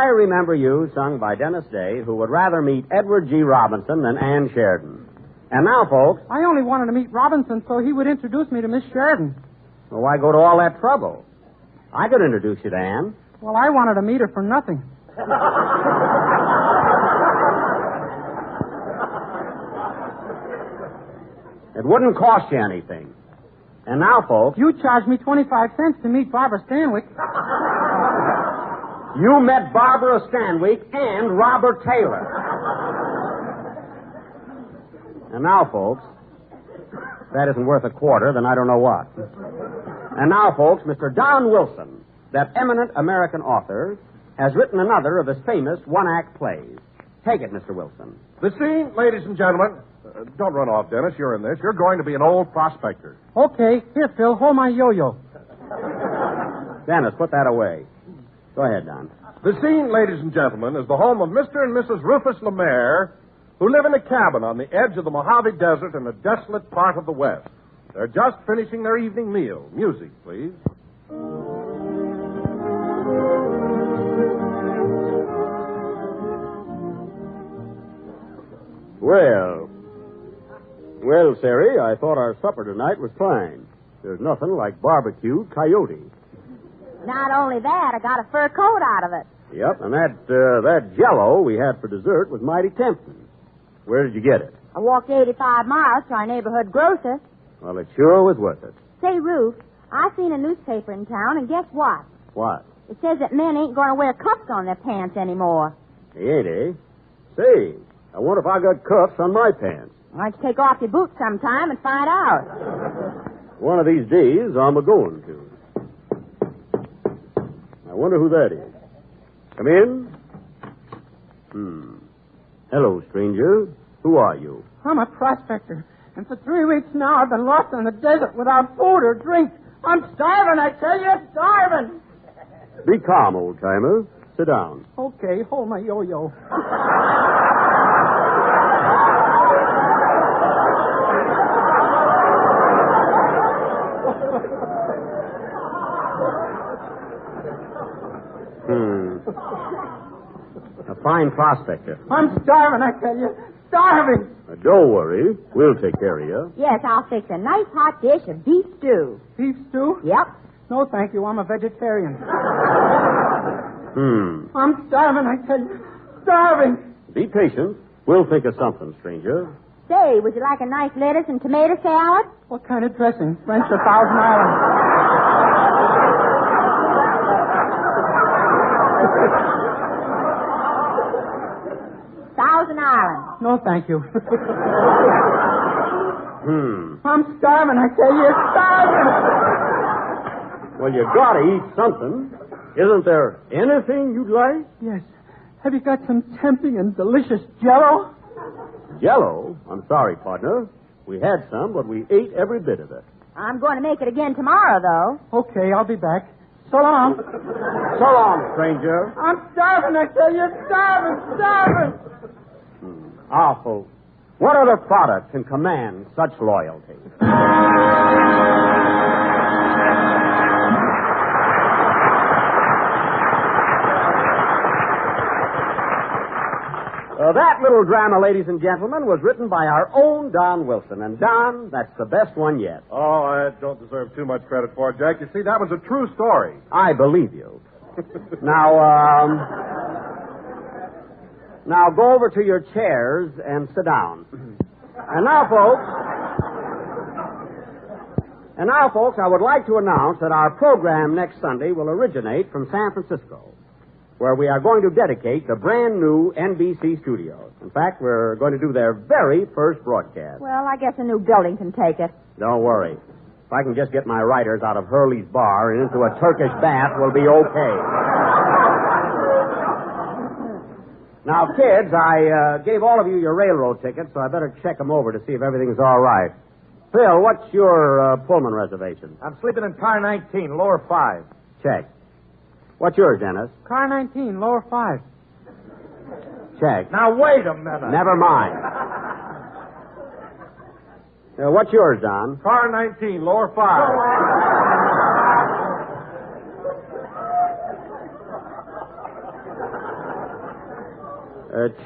I Remember You, sung by Dennis Day, who would rather meet Edward G. Robinson than Ann Sheridan. And now, folks... I only wanted to meet Robinson so he would introduce me to Miss Sheridan. Well, why go to all that trouble? I could introduce you to Ann. Well, I wanted to meet her for nothing. It wouldn't cost you anything. And now, folks... You charged me 25 cents to meet Barbara Stanwyck. You met Barbara Stanwyck and Robert Taylor. And now, folks... If that isn't worth a quarter, then I don't know what. And now, folks, Mr. Don Wilson, that eminent American author, has written another of his famous one-act plays. Take it, Mr. Wilson. The scene, ladies and gentlemen... don't run off, Dennis. You're in this. You're going to be an old prospector. Okay. Here, Phil, hold my yo-yo. Dennis, put that away. Go ahead, Don. The scene, ladies and gentlemen, is the home of Mr. and Mrs. Rufus Lemaire, who live in a cabin on the edge of the Mojave Desert in a desolate part of the West. They're just finishing their evening meal. Music, please. Well, Sari, I thought our supper tonight was fine. There's nothing like barbecued coyote. Not only that, I got a fur coat out of it. Yep, and that Jell-O we had for dessert was mighty tempting. Where did you get it? I walked 85 miles to our neighborhood grocer. Well, it sure was worth it. Say, Ruth, I seen a newspaper in town, and guess what? What? It says that men ain't going to wear cuffs on their pants anymore. He ain't, eh? Say, I wonder if I got cuffs on my pants. Why don't you take off your boots sometime and find out? One of these days, I'm a-going to. I wonder who that is. Come in. Hello, stranger. Who are you? I'm a prospector. And for 3 weeks now, I've been lost in the desert without food or drink. I'm starving, I tell you, starving. Be calm, old-timer. Sit down. Okay, hold my yo-yo. A fine prospector. I'm starving, I tell you. Starving. Don't worry. We'll take care of you. Yes, I'll fix a nice hot dish of beef stew. Beef stew? Yep. No, thank you. I'm a vegetarian. I'm starving, I tell you. Starving. Be patient. We'll think of something, stranger. Say, would you like a nice lettuce and tomato salad? What kind of dressing? French or Thousand Island? Thousand Island. No, thank you. I'm starving, I tell you. Starving. Well, you gotta eat something. Isn't there anything you'd like? Yes. Have you got some tempting and delicious Jell-O? Jell-O? I'm sorry, partner. We had some, but we ate every bit of it. I'm going to make it again tomorrow, though. Okay, I'll be back. So long. So long, stranger. I'm starving, I tell you. Starving, starving. Ah, folks. What other product can command such loyalty? That little drama, ladies and gentlemen, was written by our own Don Wilson. And, Don, that's the best one yet. Oh, I don't deserve too much credit for it, Jack. You see, that was a true story. I believe you. Now go over to your chairs and sit down. And now, folks, I would like to announce that our program next Sunday will originate from San Francisco, where we are going to dedicate the brand new NBC studios. In fact, we're going to do their very first broadcast. Well, I guess a new building can take it. Don't worry. If I can just get my writers out of Hurley's bar and into a Turkish bath, we'll be okay. Now, kids, I gave all of you your railroad tickets, so I better check them over to see if everything's all right. Phil, what's your Pullman reservation? I'm sleeping in car 19, lower 5. Check. What's yours, Dennis? Car 19, lower 5. Check. Now, wait a minute. Never mind. What's yours, Don? Car 19, lower 5.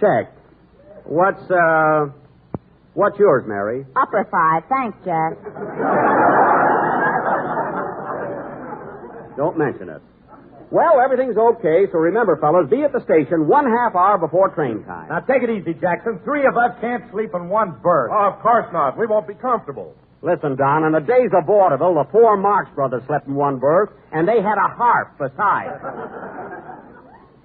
Check. What's yours, Mary? Upper 5. Thanks, Jack. Don't mention it. Well, everything's okay, so remember, fellas, be at the station 1/2 hour before train time. Now, take it easy, Jackson. 3 of us can't sleep in one berth. Oh, of course not. We won't be comfortable. Listen, Don, in the days of vaudeville, the 4 Marx brothers slept in one berth, and they had a harp besides.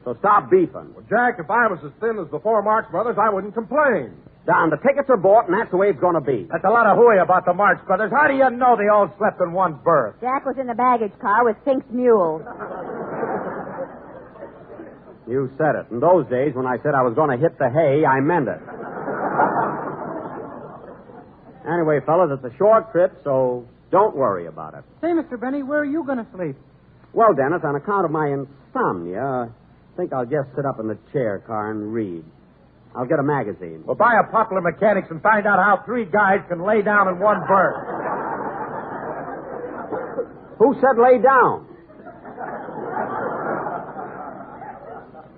So stop beefing. Well, Jack, if I was as thin as the 4 Marx brothers, I wouldn't complain. Don, the tickets are bought, and that's the way it's going to be. That's a lot of hooey about the Marx brothers. How do you know they all slept in one berth? Jack was in the baggage car with Fink's mule. You said it. In those days, when I said I was going to hit the hay, I meant it. Anyway, fellas, it's a short trip, so don't worry about it. Say, Mr. Benny, where are you going to sleep? Well, Dennis, on account of my insomnia, I think I'll just sit up in the chair car and read. I'll get a magazine. Well, buy a Popular Mechanics and find out how 3 guys can lay down in one berth. Who said lay down?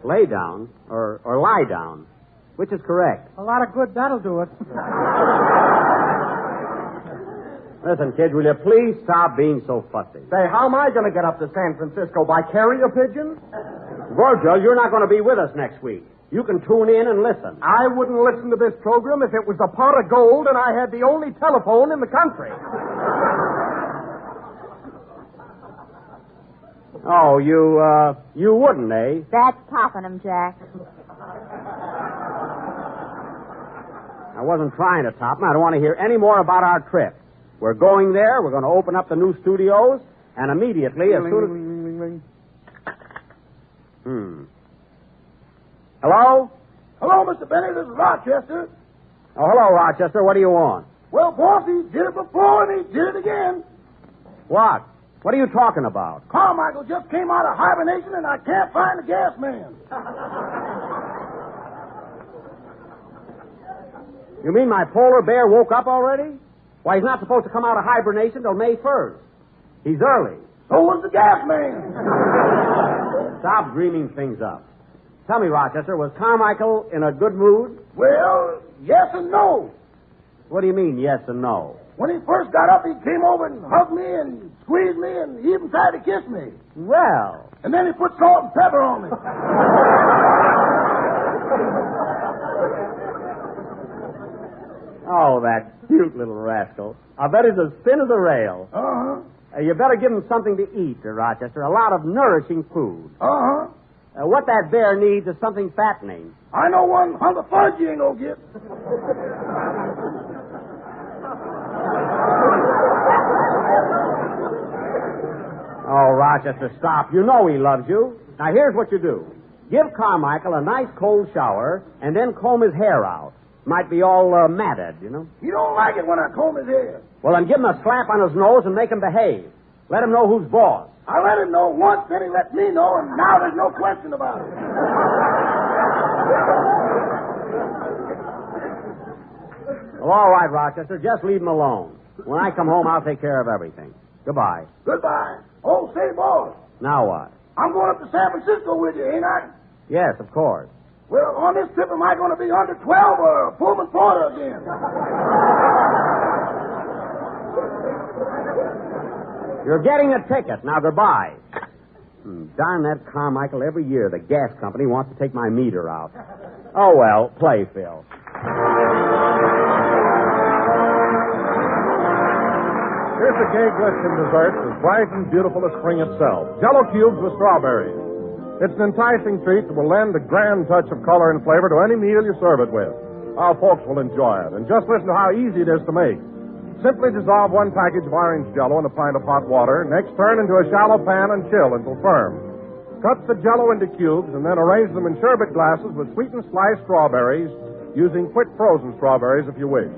Lay down or lie down? Which is correct? A lot of good that'll do it. Listen, kids, will you please stop being so fussy? Say, how am I going to get up to San Francisco? By carrier pigeon? Virgil, you're not going to be with us next week. You can tune in and listen. I wouldn't listen to this program if it was a pot of gold and I had the only telephone in the country. Oh, you wouldn't, eh? That's topping him, Jack. I wasn't trying to top him. I don't want to hear any more about our trip. We're going there. We're going to open up the new studios, and immediately, as soon as... Hello? Hello, Mr. Benny. This is Rochester. Oh, hello, Rochester. What do you want? Well, boss, he did it before and he did it again. What? What are you talking about? Carmichael just came out of hibernation and I can't find the gas man. You mean my polar bear woke up already? Why, he's not supposed to come out of hibernation till May 1st. He's early. So was the gas man. Stop dreaming things up. Tell me, Rochester, was Carmichael in a good mood? Well, yes and no. What do you mean, yes and no? When he first got up, he came over and hugged me and squeezed me and he even tried to kiss me. Well. And then he put salt and pepper on me. Oh, that cute little rascal. I bet he's as thin as a rail. Uh-huh. You better give him something to eat, Rochester. A lot of nourishing food. Uh-huh. What that bear needs is something fattening. I know one hunk of fudge you ain't gonna get. Oh, Rochester, stop. You know he loves you. Now, here's what you do. Give Carmichael a nice cold shower and then comb his hair out. Might be all matted, you know. He don't like it when I comb his hair. Well, then give him a slap on his nose and make him behave. Let him know who's boss. I let him know once, then he let me know, and now there's no question about it. Well, all right, Rochester. Just leave him alone. When I come home, I'll take care of everything. Goodbye. Goodbye. Oh, say, boss. Now what? I'm going up to San Francisco with you, ain't I? Yes, of course. Well, on this trip, am I going to be under 12 or Pullman Porter again? You're getting a ticket. Now, goodbye. Darn that Carmichael. Every year, the gas company wants to take my meter out. Oh, well, play, Phil. Here's the gay Gliskin dessert, as bright and beautiful as spring itself. Jello cubes with strawberries. It's an enticing treat that will lend a grand touch of color and flavor to any meal you serve it with. Our folks will enjoy it. And just listen to how easy it is to make. Simply dissolve 1 package of orange Jello in a pint of hot water. Next, turn into a shallow pan and chill until firm. Cut the Jello into cubes and then arrange them in sherbet glasses with sweetened sliced strawberries, using quick frozen strawberries if you wish.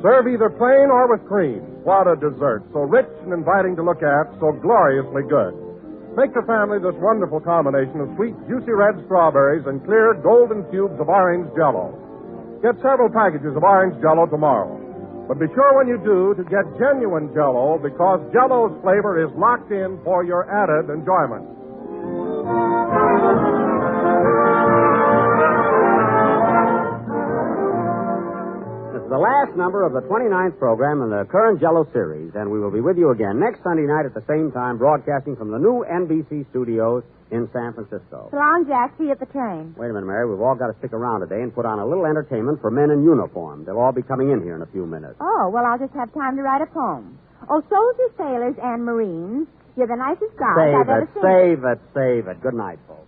Serve either plain or with cream. What a dessert. So rich and inviting to look at, so gloriously good. Make the family this wonderful combination of sweet, juicy red strawberries and clear, golden cubes of orange Jello. Get several packages of orange Jello tomorrow. But be sure when you do to get genuine Jello, because Jello's flavor is locked in for your added enjoyment. the last number of the 29th program in the current Jell-O series, and we will be with you again next Sunday night at the same time, broadcasting from the new NBC studios in San Francisco. So long, Jack. See you at the train. Wait a minute, Mary. We've all got to stick around today and put on a little entertainment for men in uniform. They'll all be coming in here in a few minutes. Oh, well, I'll just have time to write a poem. Oh, soldiers, sailors, and Marines, you're the nicest guys I've ever seen. Save it. Good night, folks.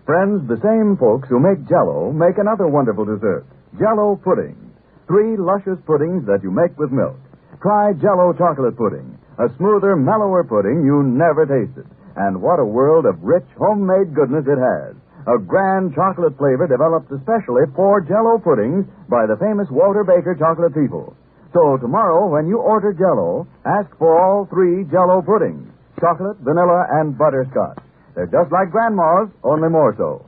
Friends, the same folks who make Jell-O make another wonderful dessert, Jell-O pudding. 3 luscious puddings that you make with milk. Try Jell-O chocolate pudding, a smoother, mellower pudding you never tasted. And what a world of rich, homemade goodness it has. A grand chocolate flavor developed especially for Jell-O puddings by the famous Walter Baker chocolate people. So tomorrow, when you order Jell-O, ask for all 3 Jell-O puddings, chocolate, vanilla, and butterscotch. They're just like Grandma's, only more so.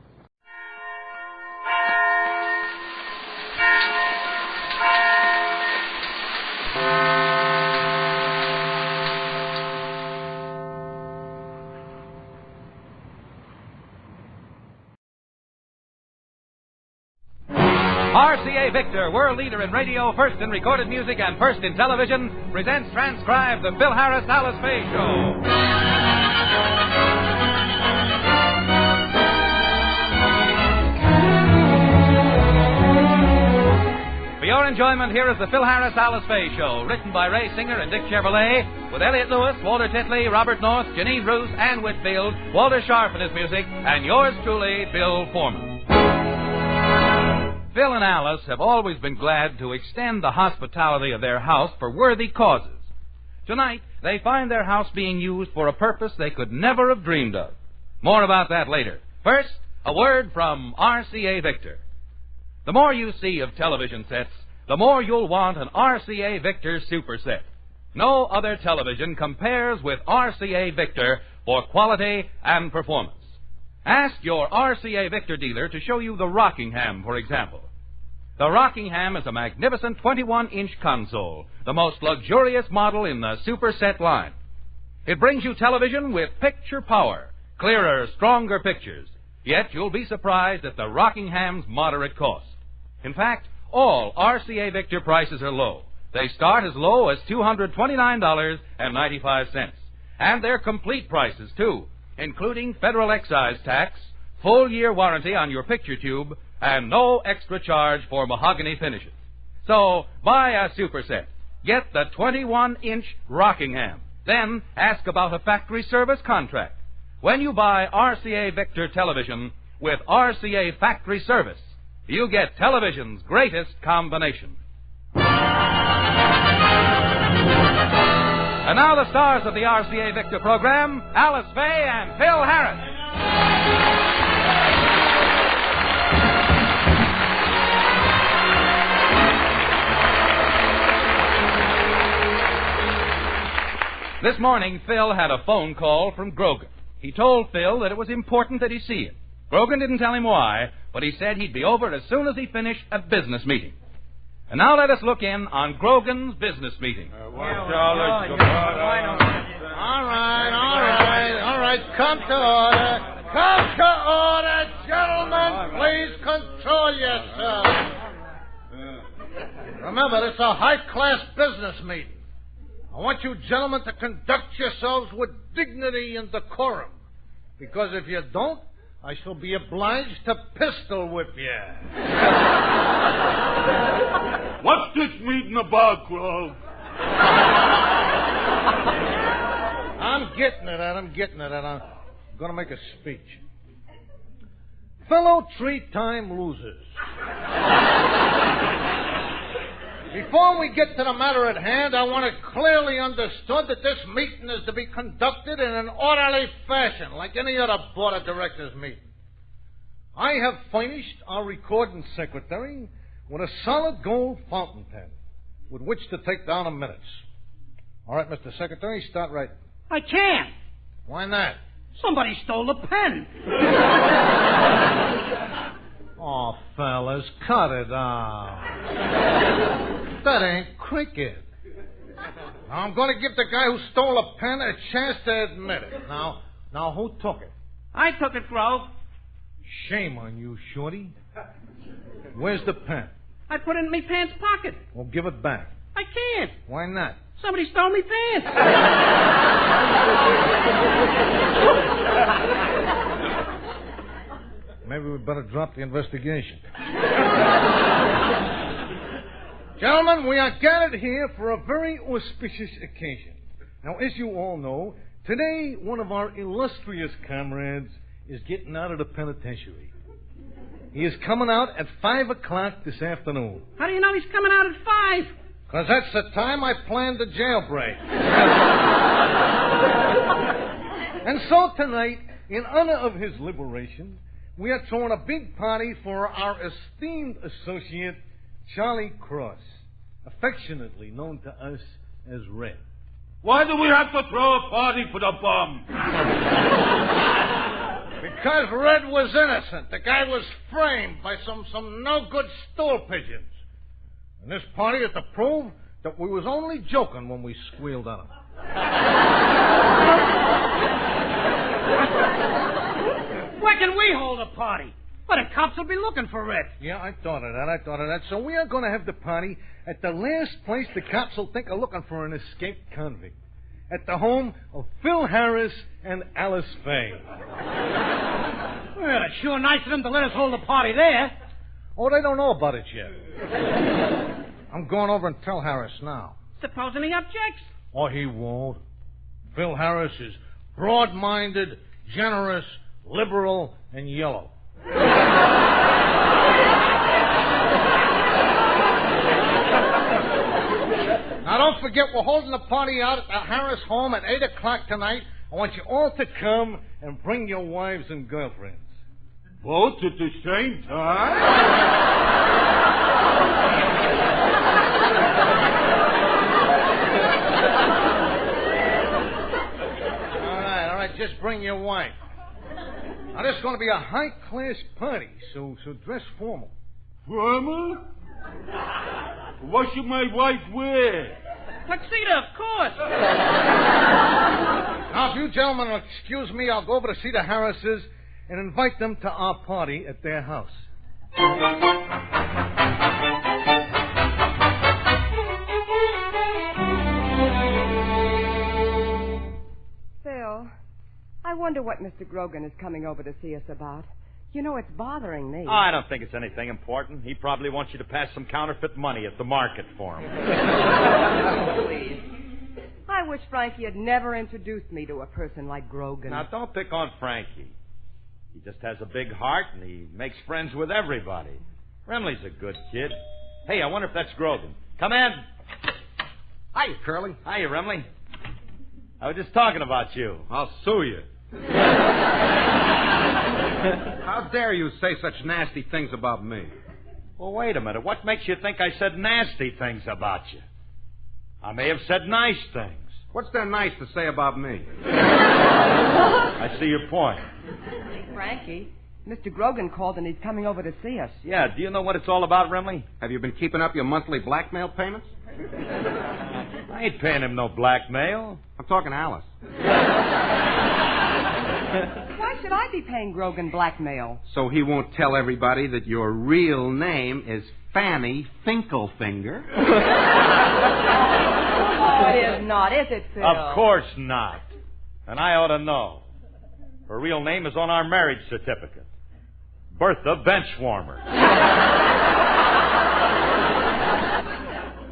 RCA Victor, world leader in radio, first in recorded music, and first in television, presents transcribed the Phil Harris Alice Faye Show. For your enjoyment, here is the Phil Harris Alice Faye Show, written by Ray Singer and Dick Chevrolet, with Elliot Lewis, Walter Titley, Robert North, Janine Bruce, Ann Whitfield, Walter Sharp in his music, and yours truly, Bill Foreman. Phil and Alice have always been glad to extend the hospitality of their house for worthy causes. Tonight, they find their house being used for a purpose they could never have dreamed of. More about that later. First, a word from RCA Victor. The more you see of television sets, the more you'll want an RCA Victor Super Set. No other television compares with RCA Victor for quality and performance. Ask your RCA Victor dealer to show you the Rockingham, for example. The Rockingham is a magnificent 21-inch console, the most luxurious model in the Super Set line. It brings you television with picture power, clearer, stronger pictures. Yet you'll be surprised at the Rockingham's moderate cost. In fact, all RCA Victor prices are low. They start as low as $229.95. And they're complete prices, too, including federal excise tax, full-year warranty on your picture tube, and no extra charge for mahogany finishes. So, buy a Super Set. Get the 21-inch Rockingham. Then ask about a factory service contract. When you buy RCA Victor television with RCA factory service, you get television's greatest combination. And now the stars of the RCA Victor program, Alice Faye and Phil Harris. This morning, Phil had a phone call from Grogen. He told Phil that it was important that he see him. Grogen didn't tell him why, but he said he'd be over as soon as he finished a business meeting. And now let us look in on Grogen's business meeting. All right. Come to order. Come to order, gentlemen. Please control yourselves. Remember, this is a high-class business meeting. I want you gentlemen to conduct yourselves with dignity and decorum. Because if you don't, I shall be obliged to pistol whip you. What's this meeting about, Crow? I'm getting it. I'm going to make a speech. Fellow three-time losers. Before we get to the matter at hand, I want it clearly understood that this meeting is to be conducted in an orderly fashion, like any other board of directors meeting. I have furnished our recording secretary with a solid gold fountain pen with which to take down the minutes. All right, Mr. Secretary, start writing. I can't. Why not? Somebody stole the pen. Oh, fellas, cut it out. That ain't cricket. Now, I'm going to give the guy who stole a pen a chance to admit it. Now, who took it? I took it, Grove. Shame on you, Shorty. Where's the pen? I put it in me pants pocket. Well, give it back. I can't. Why not? Somebody stole me pants. Maybe we better drop the investigation. Gentlemen, we are gathered here for a very auspicious occasion. Now, as you all know, today one of our illustrious comrades is getting out of the penitentiary. He is coming out at 5 o'clock this afternoon. How do you know he's coming out at 5? Because that's the time I planned the jailbreak. And so tonight, in honor of his liberation, we are throwing a big party for our esteemed associate, Charlie Cross, affectionately known to us as Red. Why do we have to throw a party for the bum? Because Red was innocent. The guy was framed by some no-good stool pigeons. And this party is to prove that we was only joking when we squealed on him. Where can we hold a party? Well, the cops will be looking for Red. Yeah, I thought of that. So we are going to have the party at the last place the cops will think are looking for an escaped convict. At the home of Phil Harris and Alice Faye. Well, it's sure nice of them to let us hold a party there. Oh, they don't know about it yet. I'm going over and tell Harris now. Supposing he objects? Oh, he won't. Phil Harris is broad-minded, generous, liberal, and yellow. Now, don't forget, we're holding the party out at the Harris home at 8 o'clock tonight. I want you all to come and bring your wives and girlfriends. Both at the same time? All right, just bring your wife. Now, this is going to be a high-class party, so dress formal. Formal? What should my wife wear? Tuxedo, of course. Now, if you gentlemen will excuse me, I'll go over to see the Harrises and invite them to our party at their house. Phil, I wonder what Mr. Grogen is coming over to see us about. You know, it's bothering me. Oh, I don't think it's anything important. He probably wants you to pass some counterfeit money at the market for him. Please. I wish Frankie had never introduced me to a person like Grogen. Now, don't pick on Frankie. He just has a big heart, and he makes friends with everybody. Remley's a good kid. Hey, I wonder if that's Grogen. Come in. Hiya, Curly. Hiya, Remley. I was just talking about you. I'll sue you. How dare you say such nasty things about me? Well, wait a minute. What makes you think I said nasty things about you? I may have said nice things. What's there nice to say about me? I see your point. Frankie, Mr. Grogen called and he's coming over to see us. Yeah, do you know what it's all about, Remley? Have you been keeping up your monthly blackmail payments? I ain't paying him no blackmail. I'm talking to Alice. Why should I be paying Grogen blackmail? So he won't tell everybody that your real name is Fanny Finkelfinger. Oh, it is not, is it, Phil? Of course not. And I ought to know. Her real name is on our marriage certificate. Bertha Benchwarmer.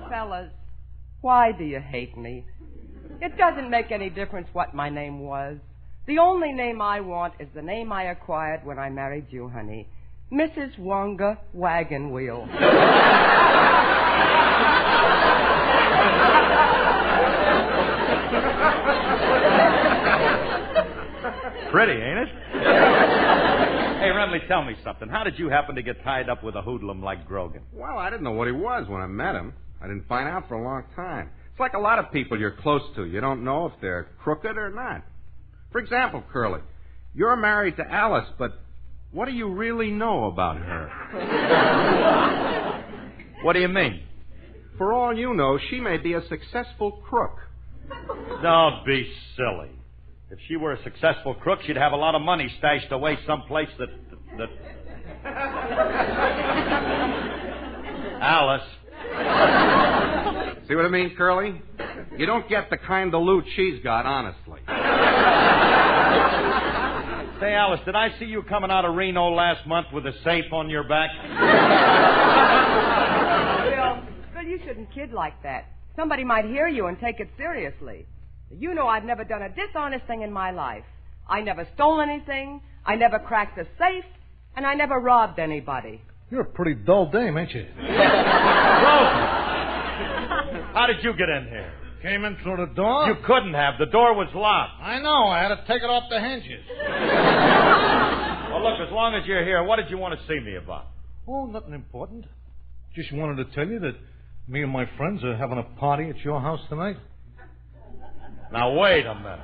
Fellas, why do you hate me? It doesn't make any difference what my name was. The only name I want is the name I acquired when I married you, honey. Mrs. Wonga Wagon Wheel. Pretty, ain't it? Hey, Remley, tell me something. How did you happen to get tied up with a hoodlum like Grogen? Well, I didn't know what he was when I met him. I didn't find out for a long time. It's like a lot of people you're close to. You don't know if they're crooked or not. For example, Curly, you're married to Alice, but what do you really know about her? What do you mean? For all you know, she may be a successful crook. Don't be silly. If she were a successful crook, she'd have a lot of money stashed away someplace that... Alice. See what I mean, Curly? You don't get the kind of loot she's got, honestly. Say, Alice, did I see you coming out of Reno last month with a safe on your back? Bill, you shouldn't kid like that. Somebody might hear you and take it seriously. You know I've never done a dishonest thing in my life. I never stole anything, I never cracked a safe, and I never robbed anybody. You're a pretty dull dame, ain't you? How did you get in here? Came in through the door? You couldn't have. The door was locked. I know. I had to take it off the hinges. Well, look, as long as you're here, what did you want to see me about? Oh, nothing important. Just wanted to tell you that me and my friends are having a party at your house tonight. Now, wait a minute.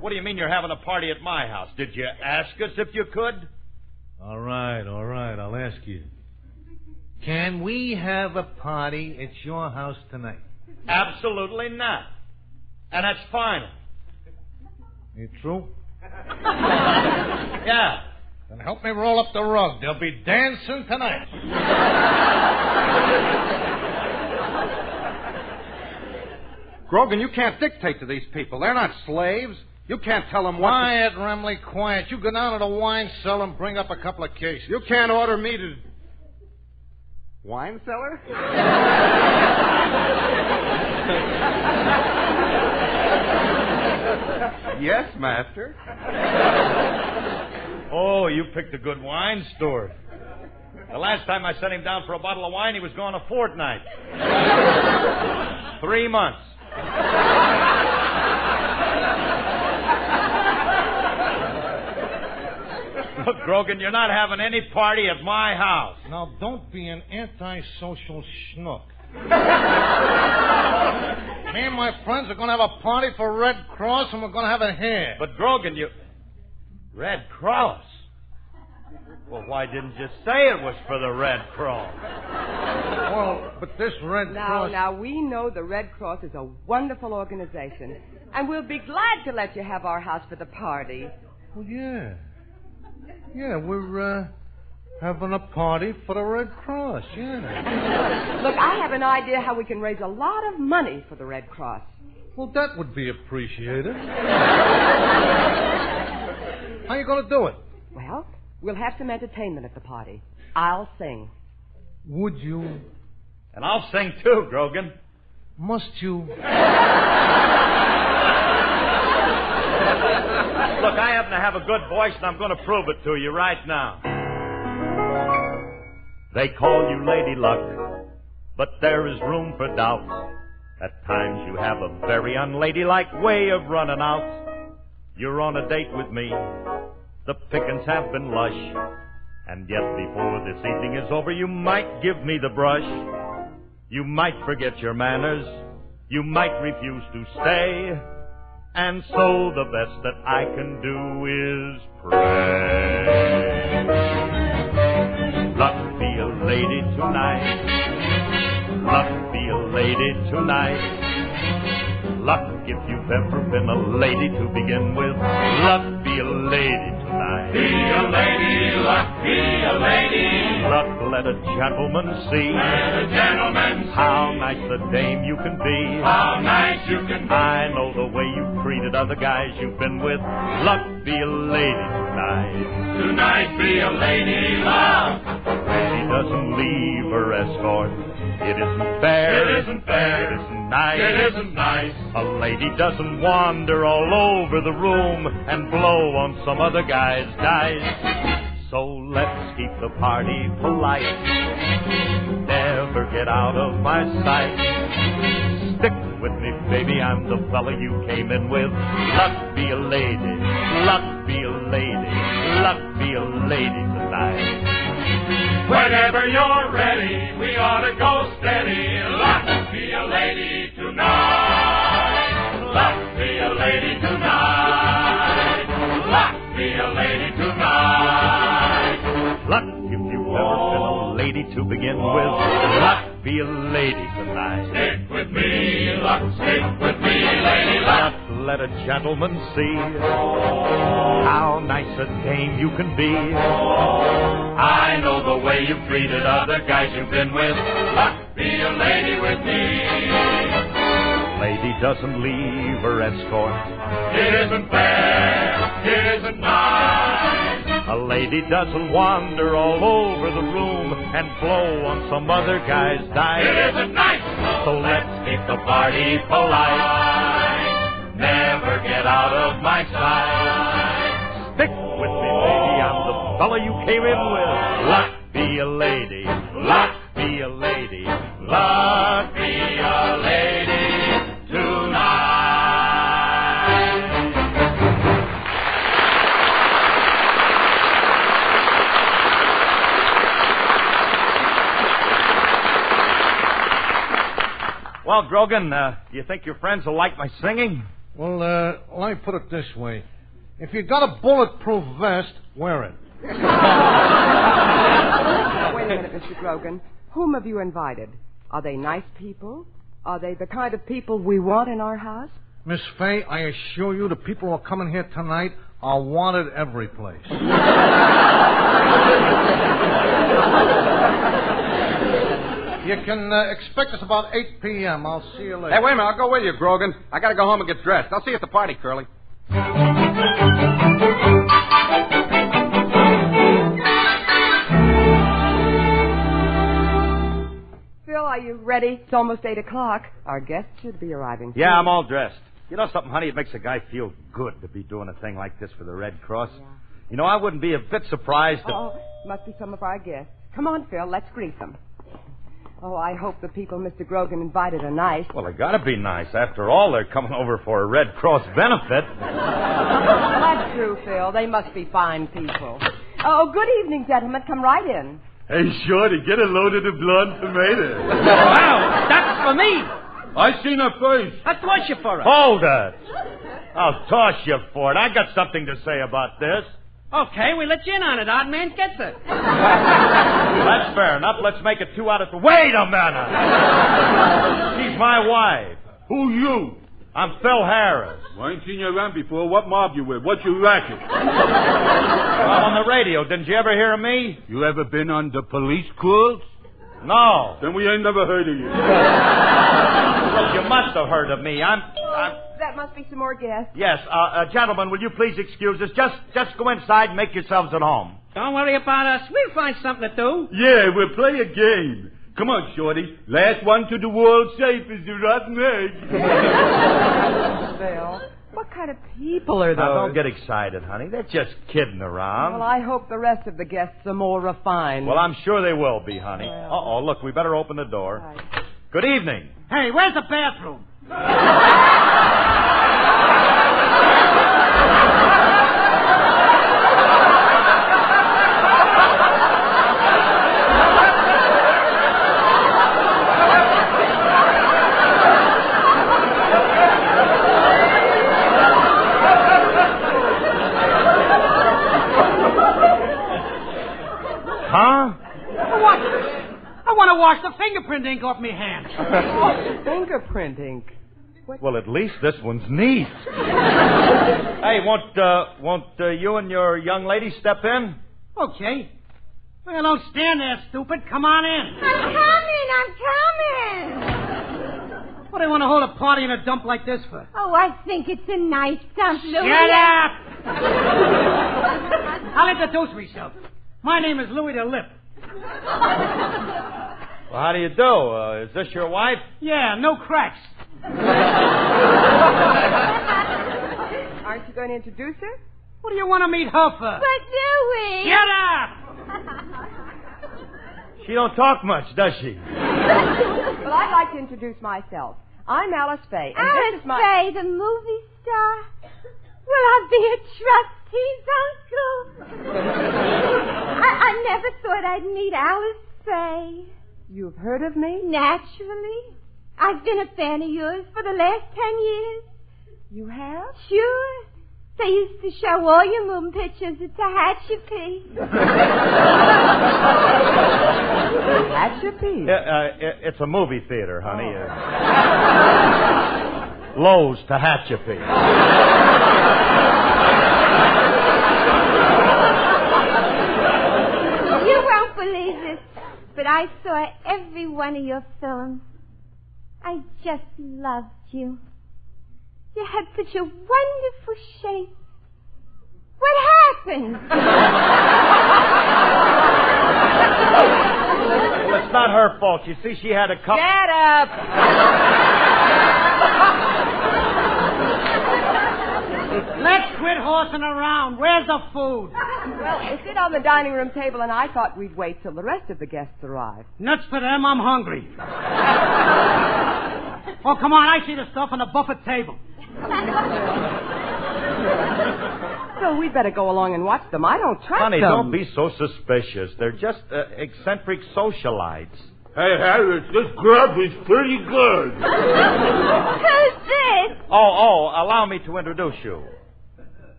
What do you mean you're having a party at my house? Did you ask us if you could? All right. I'll ask you. Can we have a party at your house tonight? Absolutely not. And that's final. You true? Yeah. Then help me roll up the rug. They'll be dancing tonight. Grogen, you can't dictate to these people. They're not slaves. You can't tell them what... Quiet, Remley, quiet. You go down to the wine cellar and bring up a couple of cases. You can't order me to... Wine cellar? Yes, master. Oh, you picked a good wine steward. The last time I sent him down for a bottle of wine, he was gone a fortnight. 3 months. Look, Grogen, you're not having any party at my house. Now, don't be an antisocial schnook. Me and my friends are going to have a party for Red Cross, and we're going to have a hair. But, Grogen, you... Red Cross? Well, why didn't you say it was for the Red Cross? Well, but this Red Cross... Now, we know the Red Cross is a wonderful organization, and we'll be glad to let you have our house for the party. Well, yeah. Yeah, we're having a party for the Red Cross, yeah. Look, I have an idea how we can raise a lot of money for the Red Cross. Well, that would be appreciated. How you going to do it? Well, we'll have some entertainment at the party. I'll sing. Would you? And I'll sing too, Grogen. Must you? Look, I happen to have a good voice, and I'm going to prove it to you right now. They call you Lady Luck, but there is room for doubt. At times you have a very unladylike way of running out. You're on a date with me. The pickings have been lush. And yet before this evening is over, you might give me the brush. You might forget your manners. You might refuse to stay. And so the best that I can do is pray. Luck, be a lady tonight. Luck, be a lady tonight. Luck, if you've ever been a lady to begin with. Luck, be a lady tonight. Be a lady, luck, be a lady. Luck, let a gentleman see. Let a gentleman see. How nice a dame you can be. How nice you can be. I know the way you've treated other guys you've been with. Luck, be a lady tonight. Tonight, be a lady, luck. She doesn't leave her escort. It isn't fair. It isn't fair. It isn't nice. It isn't nice. A lady doesn't wander all over the room and blow on some other guy's dice. So let's keep the party polite. Never get out of my sight. Stick with me, baby. I'm the fella you came in with. Luck, be a lady. Luck, be a lady. Luck, be a lady tonight. Whenever you're ready, we ought to go steady. Luck, be a lady tonight. Luck, be a lady tonight. Luck, be a lady tonight. Luck, if you've ever been a lady to begin with. Luck, be a lady tonight. Stick with me, luck. Stick with me, lady luck. Let a gentleman see how nice a dame you can be. I know the way you've treated other guys you've been with. Luck, be a lady with me. Lady doesn't leave her escort. It isn't fair, it isn't nice. A lady doesn't wander all over the room and blow on some other guy's dime. It isn't nice. So let's keep the party polite. Never get out of my sight. Stick with me, lady. I'm the fella you came in with. Luck, be a lady. Luck, be a lady. Luck, be a lady tonight. Well, Grogen, do you think your friends will like my singing? Well, let me put it this way. If you got a bulletproof vest, wear it. Now, wait a minute, Mr. Grogen. Whom have you invited? Are they nice people? Are they the kind of people we want in our house? Miss Faye, I assure you the people who are coming here tonight are wanted every place. You can expect us about 8 p.m. I'll see you later. Hey, wait a minute. I'll go with you, Grogen. I got to go home and get dressed. I'll see you at the party, Curly. Phil, are you ready? It's almost 8 o'clock. Our guests should be arriving soon. Yeah, I'm all dressed. You know something, honey? It makes a guy feel good to be doing a thing like this for the Red Cross. Yeah. You know, I wouldn't be a bit surprised if... Oh, must be some of our guests. Come on, Phil. Let's greet them. Oh, I hope the people Mr. Grogen invited are nice. Well, they gotta be nice. After all, they're coming over for a Red Cross benefit. That's true, Phil. They must be fine people. Oh, good evening, gentlemen. Come right in. Hey, Shorty, get a load of the blonde tomato. Wow, that's for me. I seen her face. I'll toss you for it. Hold it. I'll toss you for it. I got something to say about this. Okay, we let you in on it. Odd man gets it. That's fair enough. Let's make it 2 out of 3. Wait a minute. She's my wife. Who you? I'm Phil Harris. Well, I ain't seen you around before. What mob you with? What's your racket? Well, on the radio. Didn't you ever hear of me? You ever been on the police course? No. Then we ain't never heard of you. Well, you must have heard of me. I'm... That must be some more guests. Yes, gentlemen, will you please excuse us? Just go inside and make yourselves at home. Don't worry about us. We'll find something to do. Yeah, we'll play a game. Come on, Shorty. Last one to the world safe is the rotten egg. Phil, what kind of people are those? Now, don't get excited, honey. They're just kidding around. Well, I hope the rest of the guests are more refined. Well, I'm sure they will be, honey. Well. Uh-oh, look, we better open the door. Right. Good evening. Hey, where's the bathroom? Huh? I want to wash the fingerprint ink off me hand. Oh, fingerprint ink. What? Well, at least this one's neat. Hey, won't you and your young lady step in? Okay. Well, don't stand there, stupid. Come on in. I'm coming. What do you want to hold a party in a dump like this for? Oh, I think it's a nice dump, Louis. Shut up! I'll introduce myself. My name is Louis the Lip. Well, how do you do? Is this your wife? Yeah, no cracks. Aren't you going to introduce her? What do you want to meet her for? But Louis! Shut up! She don't talk much, does she? Well, I'd like to introduce myself. I'm Alice Faye. And Alice this is my... Faye, the movie star. Will I be a trustee's uncle? I never thought I'd meet Alice Faye. You've heard of me? Naturally. I've been a fan of yours for the last 10 years. You have? Sure. They used to show all your moon pictures at the Hatchapee. Tehachapi? It's a movie theater, honey. Lowe's Tehachapi. You won't believe this, but I saw every one of your films. I just loved you. You had such a wonderful shape. What happened? Well, it's not her fault. You see, she had a couple... Get up! Let's quit horsing around. Where's the food? Well, it's in on the dining room table, and I thought we'd wait till the rest of the guests arrive. Nuts for them, I'm hungry. Oh, come on, I see the stuff on the buffet table. So we'd better go along and watch them. I don't trust Honey, them. don't be so suspicious. They're just eccentric socialites. Hey, Harris, this grub is pretty good. Who's this? Oh, allow me to introduce you.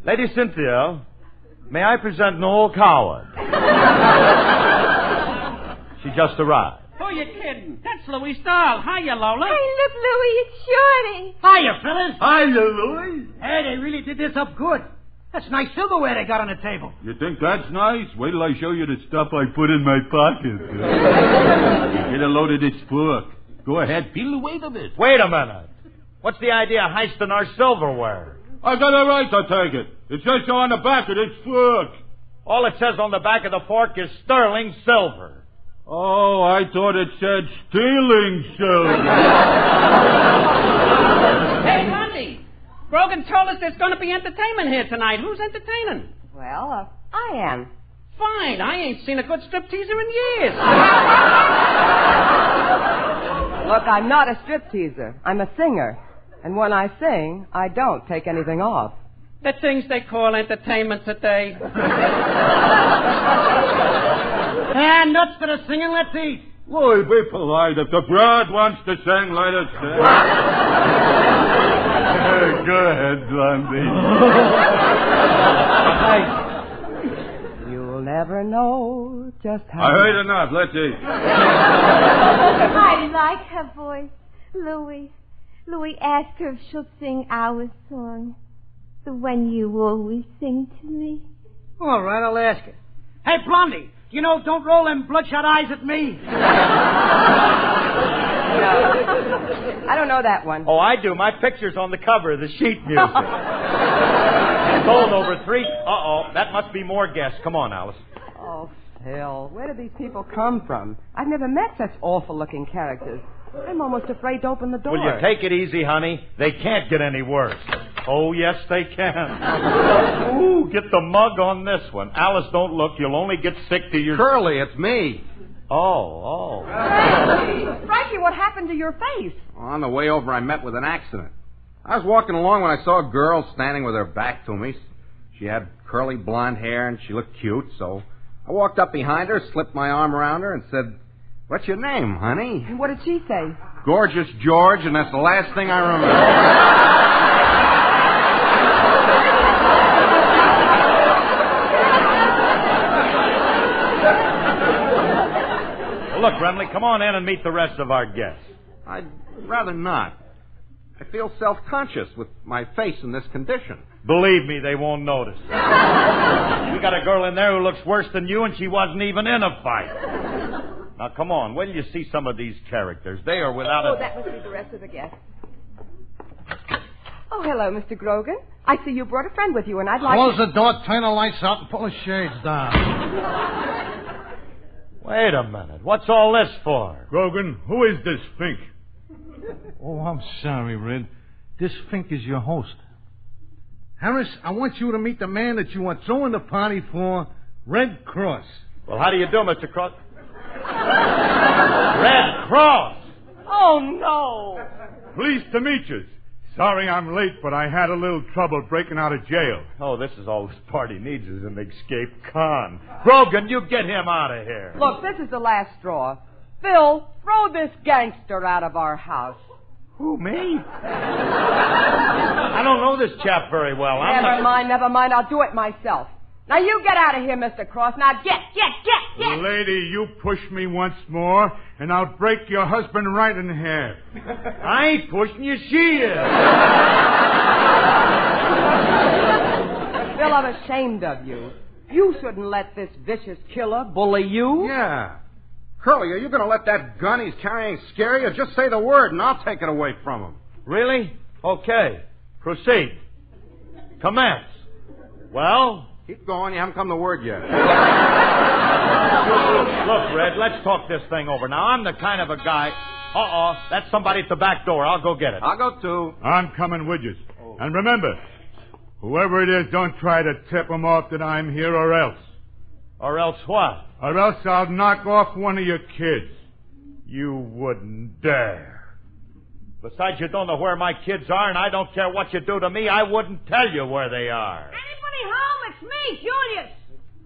Lady Cynthia, may I present Noel Coward? She just arrived. Who you kidding? That's Louis Stahl. Hiya, Lola. Hey, look, Louie, it's Shorty. Hiya, Phyllis. Hiya, Louis. Hey, they really did this up good. That's nice silverware they got on the table. You think that's nice? Wait till I show you the stuff I put in my pocket. Get a load of this fork. Go ahead, feel the weight of it. Wait a minute. What's the idea of heisting our silverware? I got a right to take it. It says so on the back of this fork. All it says on the back of the fork is sterling silver. Oh, I thought it said stealing silver. Hey, Blondie. Grogen told us there's going to be entertainment here tonight. Who's entertaining? Well, I am. Fine. I ain't seen a good stripteaser in years. Look, I'm not a stripteaser. I'm a singer. And when I sing, I don't take anything off. The things they call entertainment today. And nuts for the singing, let's eat. Boy, be polite. If the broad wants to sing, let it sing. Go ahead, Blondie. You'll never know just how... I heard enough. Let's eat. I like her voice, Louie. Louie, ask her if she'll sing our song. The one you always sing to me. All right, I'll ask her. Hey, Blondie, you know, don't roll them bloodshot eyes at me. I don't know that one. Oh, I do. My picture's on the cover of the sheet music. Sold over 3... Uh-oh, that must be more guests. Come on, Alice. Oh, Phil, where do these people come from? I've never met such awful-looking characters. I'm almost afraid to open the door. Will you take it easy, honey? They can't get any worse. Oh, yes, they can. Ooh, get the mug on this one. Alice, don't look. You'll only get sick to your... Curly, it's me. Oh. Frankie, what happened to your face? On the way over, I met with an accident. I was walking along when I saw a girl standing with her back to me. She had curly blonde hair, and she looked cute, so I walked up behind her, slipped my arm around her, and said, "What's your name, honey?" And what did she say? Gorgeous George, and that's the last thing I remember. Well, look, Remley, come on in and meet the rest of our guests. I'd rather not. I feel self-conscious with my face in this condition. Believe me, they won't notice. We got a girl in there who looks worse than you, and she wasn't even in a fight. Now, come on. Wait till you see some of these characters. They are without a... Oh, that must be the rest of the guests. Oh, hello, Mr. Grogen. I see you brought a friend with you, and I'd like Close the door, turn the lights out, and pull the shades down. Wait a minute. What's all this for? Grogen, who is this Fink? Oh, I'm sorry, Red. This Fink is your host. Harris, I want you to meet the man that you are throwing the party for, Red Cross. Well, how do you do, Mr. Cross? Red Cross! Oh, no! Pleased to meet you. Sorry I'm late, but I had a little trouble breaking out of jail. Oh, this is all this party needs is an escape con. Grogen, you get him out of here. Look, this is the last straw. Phil, throw this gangster out of our house. Who, me? I don't know this chap very well. Never mind. I'll do it myself. Now, you get out of here, Mr. Cross. Now, get! Lady, you push me once more, and I'll break your husband right in half. I ain't pushing you, she is. Bill, I'm ashamed of you. You shouldn't let this vicious killer bully you. Yeah. Curly, are you going to let that gun he's carrying scare you? Just say the word, and I'll take it away from him. Really? Okay. Proceed. Commence. Well? Keep going. You haven't come to word yet. Look, Red, let's talk this thing over. Now, I'm the kind of a guy... that's somebody at the back door. I'll go get it. I'll go, too. I'm coming with you. And remember, whoever it is, don't try to tip him off that I'm here or else. Or else what? Or else I'll knock off one of your kids. You wouldn't dare. Besides, you don't know where my kids are, and I don't care what you do to me. I wouldn't tell you where they are. Anybody home? It's me, Julius.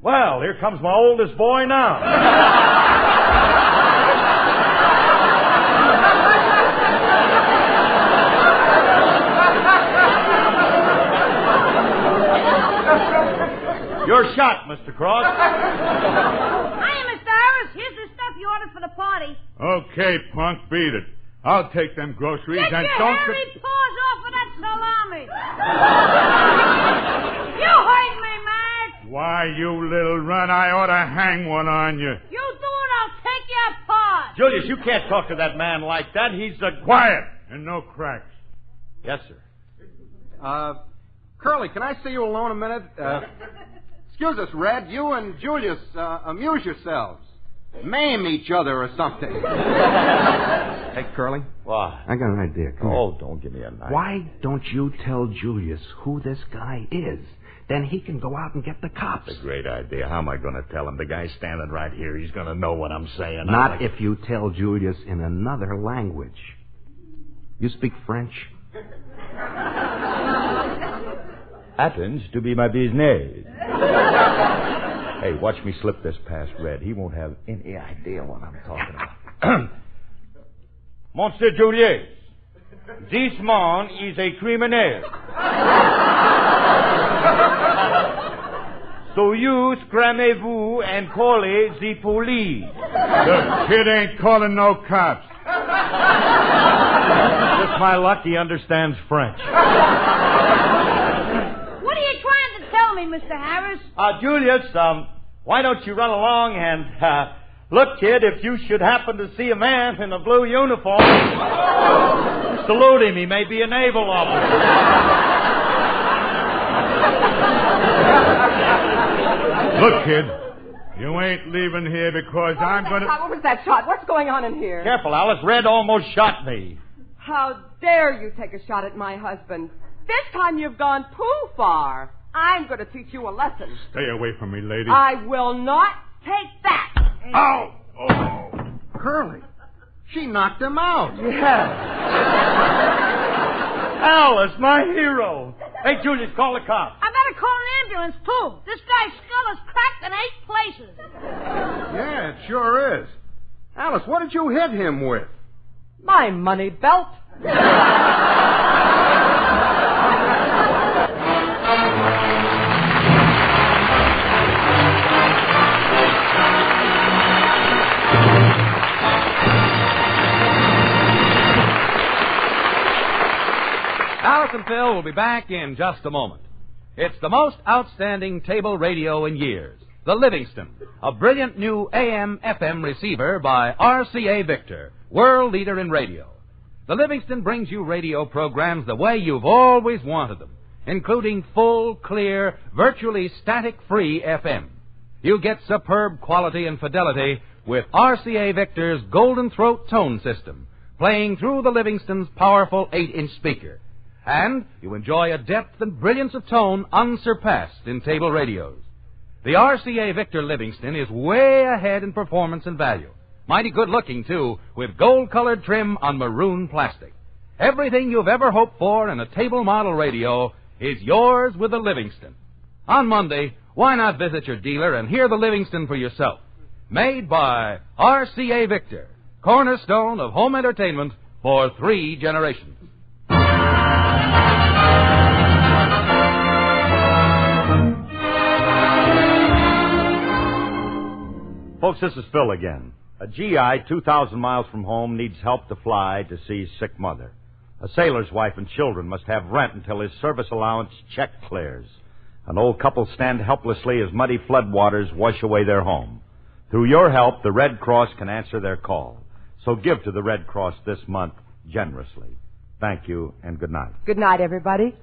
Well, here comes my oldest boy now. You're shot, Mr. Cross. Hiya, Mr. Harris. Here's the stuff you ordered for the party. Okay, punk, beat it. I'll take them groceries Get and your don't... hairy paws off of that salami. You hurt me, Mac. Why, you little run, I ought to hang one on you. You do it, I'll take your paws. Julius, you can't talk to that man like that. He's a... Quiet and no cracks. Yes, sir. Curly, can I see you alone a minute? Excuse us, Red. You and Julius, amuse yourselves. Maim each other or something. Hey, Curly. What? I got an idea. Come here. Don't give me a knife. Why don't you tell Julius who this guy is? Then he can go out and get the cops. That's a great idea. How am I going to tell him? The guy's standing right here. He's going to know what I'm saying. Not if you tell Julius in another language. You speak French? Happens to be my business. Hey, watch me slip this past Red. He won't have any idea what I'm talking about. Monsieur Julius, this man is a criminal. So you scramez-vous and call the police. The kid ain't calling no cops. Just my luck, he understands French. What are you trying to tell me, Mr. Harris? Julius, why don't you run along and, look, kid, if you should happen to see a man in a blue uniform, salute him. He may be a naval officer. Look, kid, you ain't leaving here because I'm going to... What was that shot? What's going on in here? Careful, Alice. Red almost shot me. How dare you take a shot at my husband? This time you've gone too far. I'm going to teach you a lesson. Stay away from me, lady. I will not take that. Ow! Oh! Curly, she knocked him out. Yeah. Alice, my hero. Hey, Julius, call the cops. I better call an ambulance, too. This guy's skull is cracked in 8 places. Yeah, it sure is. Alice, what did you hit him with? My money belt. Alice and Phil will be back in just a moment. It's the most outstanding table radio in years, the Livingston, a brilliant new AM/FM receiver by RCA Victor, world leader in radio. The Livingston brings you radio programs the way you've always wanted them, including full, clear, virtually static-free FM. You get superb quality and fidelity with RCA Victor's Golden Throat tone system, playing through the Livingston's powerful 8-inch speaker. And you enjoy a depth and brilliance of tone unsurpassed in table radios. The RCA Victor Livingston is way ahead in performance and value. Mighty good looking, too, with gold-colored trim on maroon plastic. Everything you've ever hoped for in a table model radio is yours with the Livingston. On Monday, why not visit your dealer and hear the Livingston for yourself? Made by RCA Victor, cornerstone of home entertainment for 3 generations. Folks, this is Phil again. A GI 2,000 miles from home needs help to fly to see his sick mother. A sailor's wife and children must have rent until his service allowance check clears. An old couple stand helplessly as muddy floodwaters wash away their home. Through your help, the Red Cross can answer their call. So give to the Red Cross this month generously. Thank you and good night. Good night, everybody.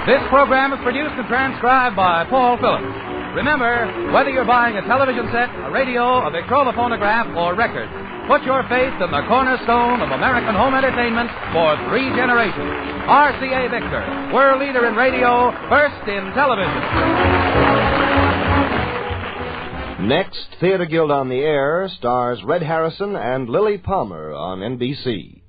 This program is produced and transcribed by Paul Phillips. Remember, whether you're buying a television set, a radio, a Victrola phonograph, or record, put your faith in the cornerstone of American home entertainment for 3 generations. RCA Victor, world leader in radio, first in television. Next, Theater Guild on the Air stars Red Harrison and Lily Palmer on NBC.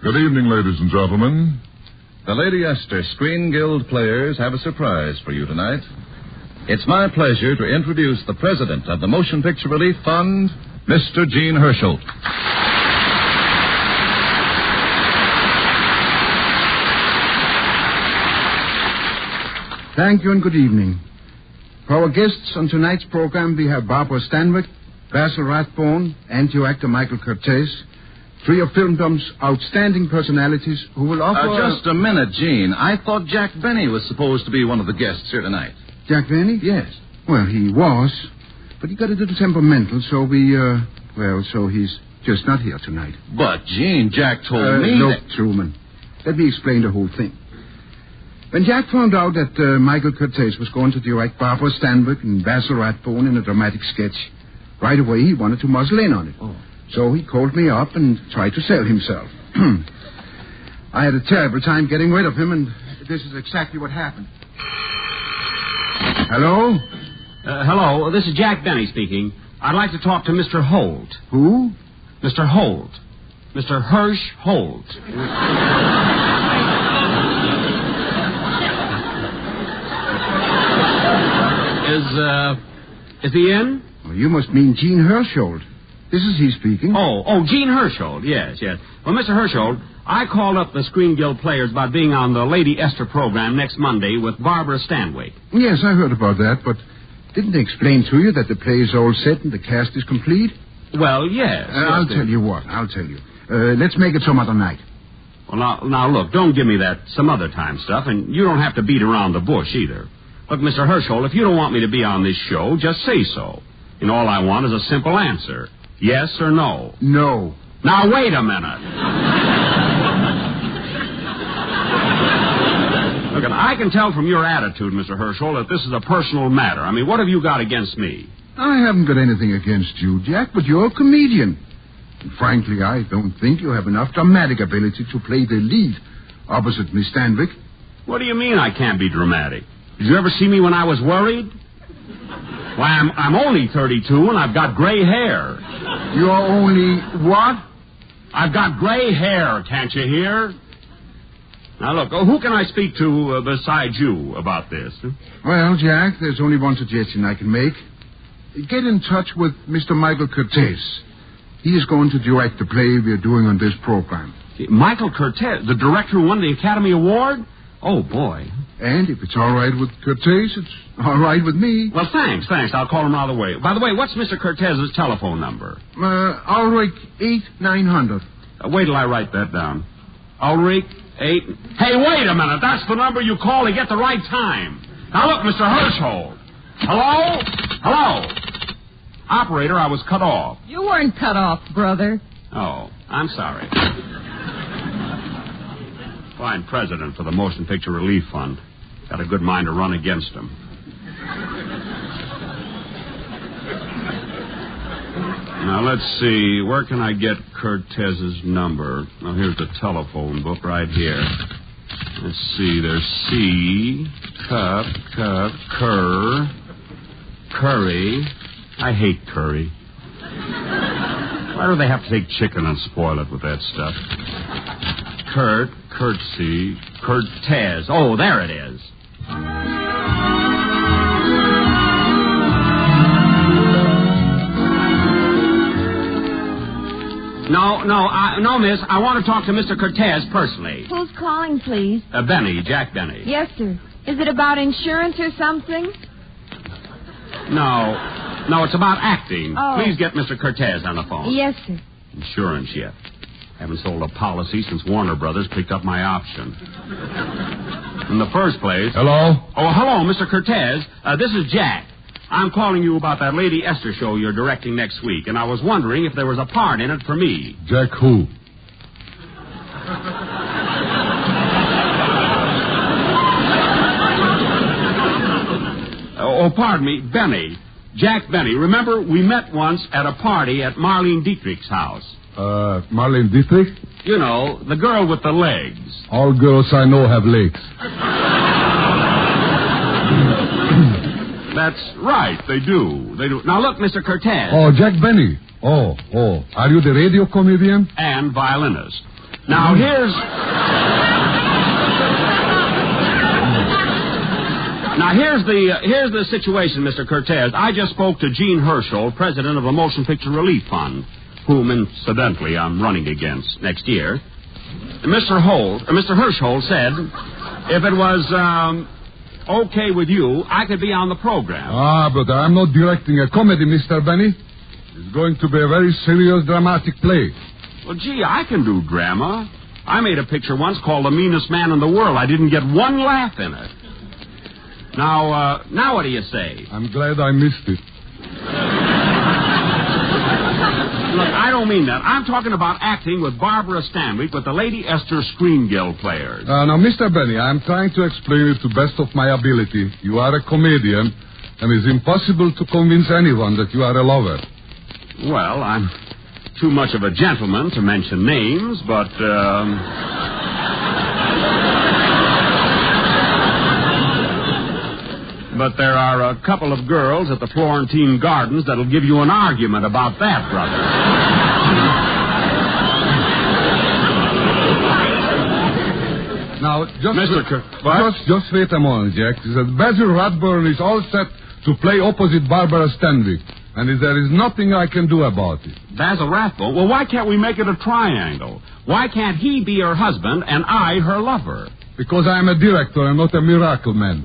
Good evening, ladies and gentlemen. The Lady Esther Screen Guild players have a surprise for you tonight. It's my pleasure to introduce the president of the Motion Picture Relief Fund, Mr. Gene Herschel. Thank you and good evening. For our guests on tonight's program, we have Barbara Stanwyck, Basil Rathbone, and your actor Michael Curtiz, 3 of Filmdom's outstanding personalities who will offer... Just a minute, Gene. I thought Jack Benny was supposed to be one of the guests here tonight. Jack Benny? Yes. Well, he was, but he got a little temperamental, so so he's just not here tonight. But, Gene, Jack told me Look, Truman, let me explain the whole thing. When Jack found out that Michael Curtiz was going to direct Barbara Stanwyck and Basil Rathbone in a dramatic sketch, right away he wanted to muzzle in on it. Oh. So he called me up and tried to sell himself. I had a terrible time getting rid of him, and this is exactly what happened. Hello? Hello, this is Jack Benny speaking. I'd like to talk to Mr. Holt. Who? Mr. Holt. Mr. Hirsch Holt. Is he in? Well, you must mean Gene Herschel. This is he speaking. Oh, Gene Herschel. Yes. Well, Mr. Herschel, I called up the Screen Guild players about being on the Lady Esther program next Monday with Barbara Stanwyck. Yes, I heard about that, but didn't they explain to you that the play is all set and the cast is complete? Well, yes. I'll tell you what. Let's make it some other night. Well, now, look, don't give me that some other time stuff, and you don't have to beat around the bush either. Look, Mr. Herschel, if you don't want me to be on this show, just say so. And all I want is a simple answer. Yes or no? No. Now, wait a minute. Look, I can tell from your attitude, Mr. Herschel, that this is a personal matter. I mean, what have you got against me? I haven't got anything against you, Jack, but you're a comedian. And frankly, I don't think you have enough dramatic ability to play the lead opposite Miss Stanwyck. What do you mean I can't be dramatic? Did you ever see me when I was worried? Why, I'm only 32 and I've got gray hair. You're only what? I've got gray hair, can't you hear? Now, look, who can I speak to besides you about this? Well, Jack, there's only one suggestion I can make. Get in touch with Mr. Michael Curtiz. He is going to direct the play we're doing on this program. Michael Curtiz, the director who won the Academy Award? Oh, boy. And if it's all right with Curtiz, it's all right with me. Well, thanks. I'll call him right away. By the way, what's Mr. Curtiz's telephone number? Ulrich 8900. Wait till I write that down. Ulrich 8... Hey, wait a minute. That's the number you call to get the right time. Now, look, Mr. Hirschhold. Hello? Operator, I was cut off. You weren't cut off, brother. Oh, I'm sorry. Fine president for the Motion Picture Relief Fund. Got a good mind to run against him. Now, let's see. Where can I get Curtiz's number? Oh, here's the telephone book right here. Let's see. There's C, cup, curry. I hate curry. Why do they have to take chicken and spoil it with that stuff? Curtsy, Cortez. Oh, there it is. No, miss. I want to talk to Mr. Cortez personally. Who's calling, please? Benny, Jack Benny. Yes, sir. Is it about insurance or something? No, it's about acting. Oh. Please get Mr. Cortez on the phone. Yes, sir. Insurance yet. Haven't sold a policy since Warner Brothers picked up my option. In the first place... Hello? Oh, hello, Mr. Cortez. This is Jack. I'm calling you about that Lady Esther show you're directing next week, and I was wondering if there was a part in it for me. Jack who? Oh, pardon me, Benny. Jack Benny. Remember, we met once at a party at Marlene Dietrich's house. Marlene Dietrich? You know, the girl with the legs. All girls I know have legs. That's right, they do. Now, look, Mr. Cortez. Oh, Jack Benny. Oh. Are you the radio comedian? And violinist. Now, here's the situation, Mr. Cortez. I just spoke to Gene Herschel, president of the Motion Picture Relief Fund, whom, incidentally, I'm running against next year. Mr. Herschel said if it was okay with you, I could be on the program. But I'm not directing a comedy, Mr. Benny. It's going to be a very serious, dramatic play. Well, gee, I can do drama. I made a picture once called The Meanest Man in the World. I didn't get one laugh in it. Now what do you say? I'm glad I missed it. Look, I don't mean that. I'm talking about acting with Barbara Stanwyck with the Lady Esther Screen Guild players. Now, Mr. Benny, I'm trying to explain it to best of my ability. You are a comedian, and it's impossible to convince anyone that you are a lover. Well, I'm too much of a gentleman to mention names, but, But there are a couple of girls at the Florentine Gardens that'll give you an argument about that, brother. Now, just wait a moment, Jack. Basil Rathbone is all set to play opposite Barbara Stanwyck, and there is nothing I can do about it. Basil Rathbone? Well, why can't we make it a triangle? Why can't he be her husband and I her lover? Because I am a director and not a miracle man.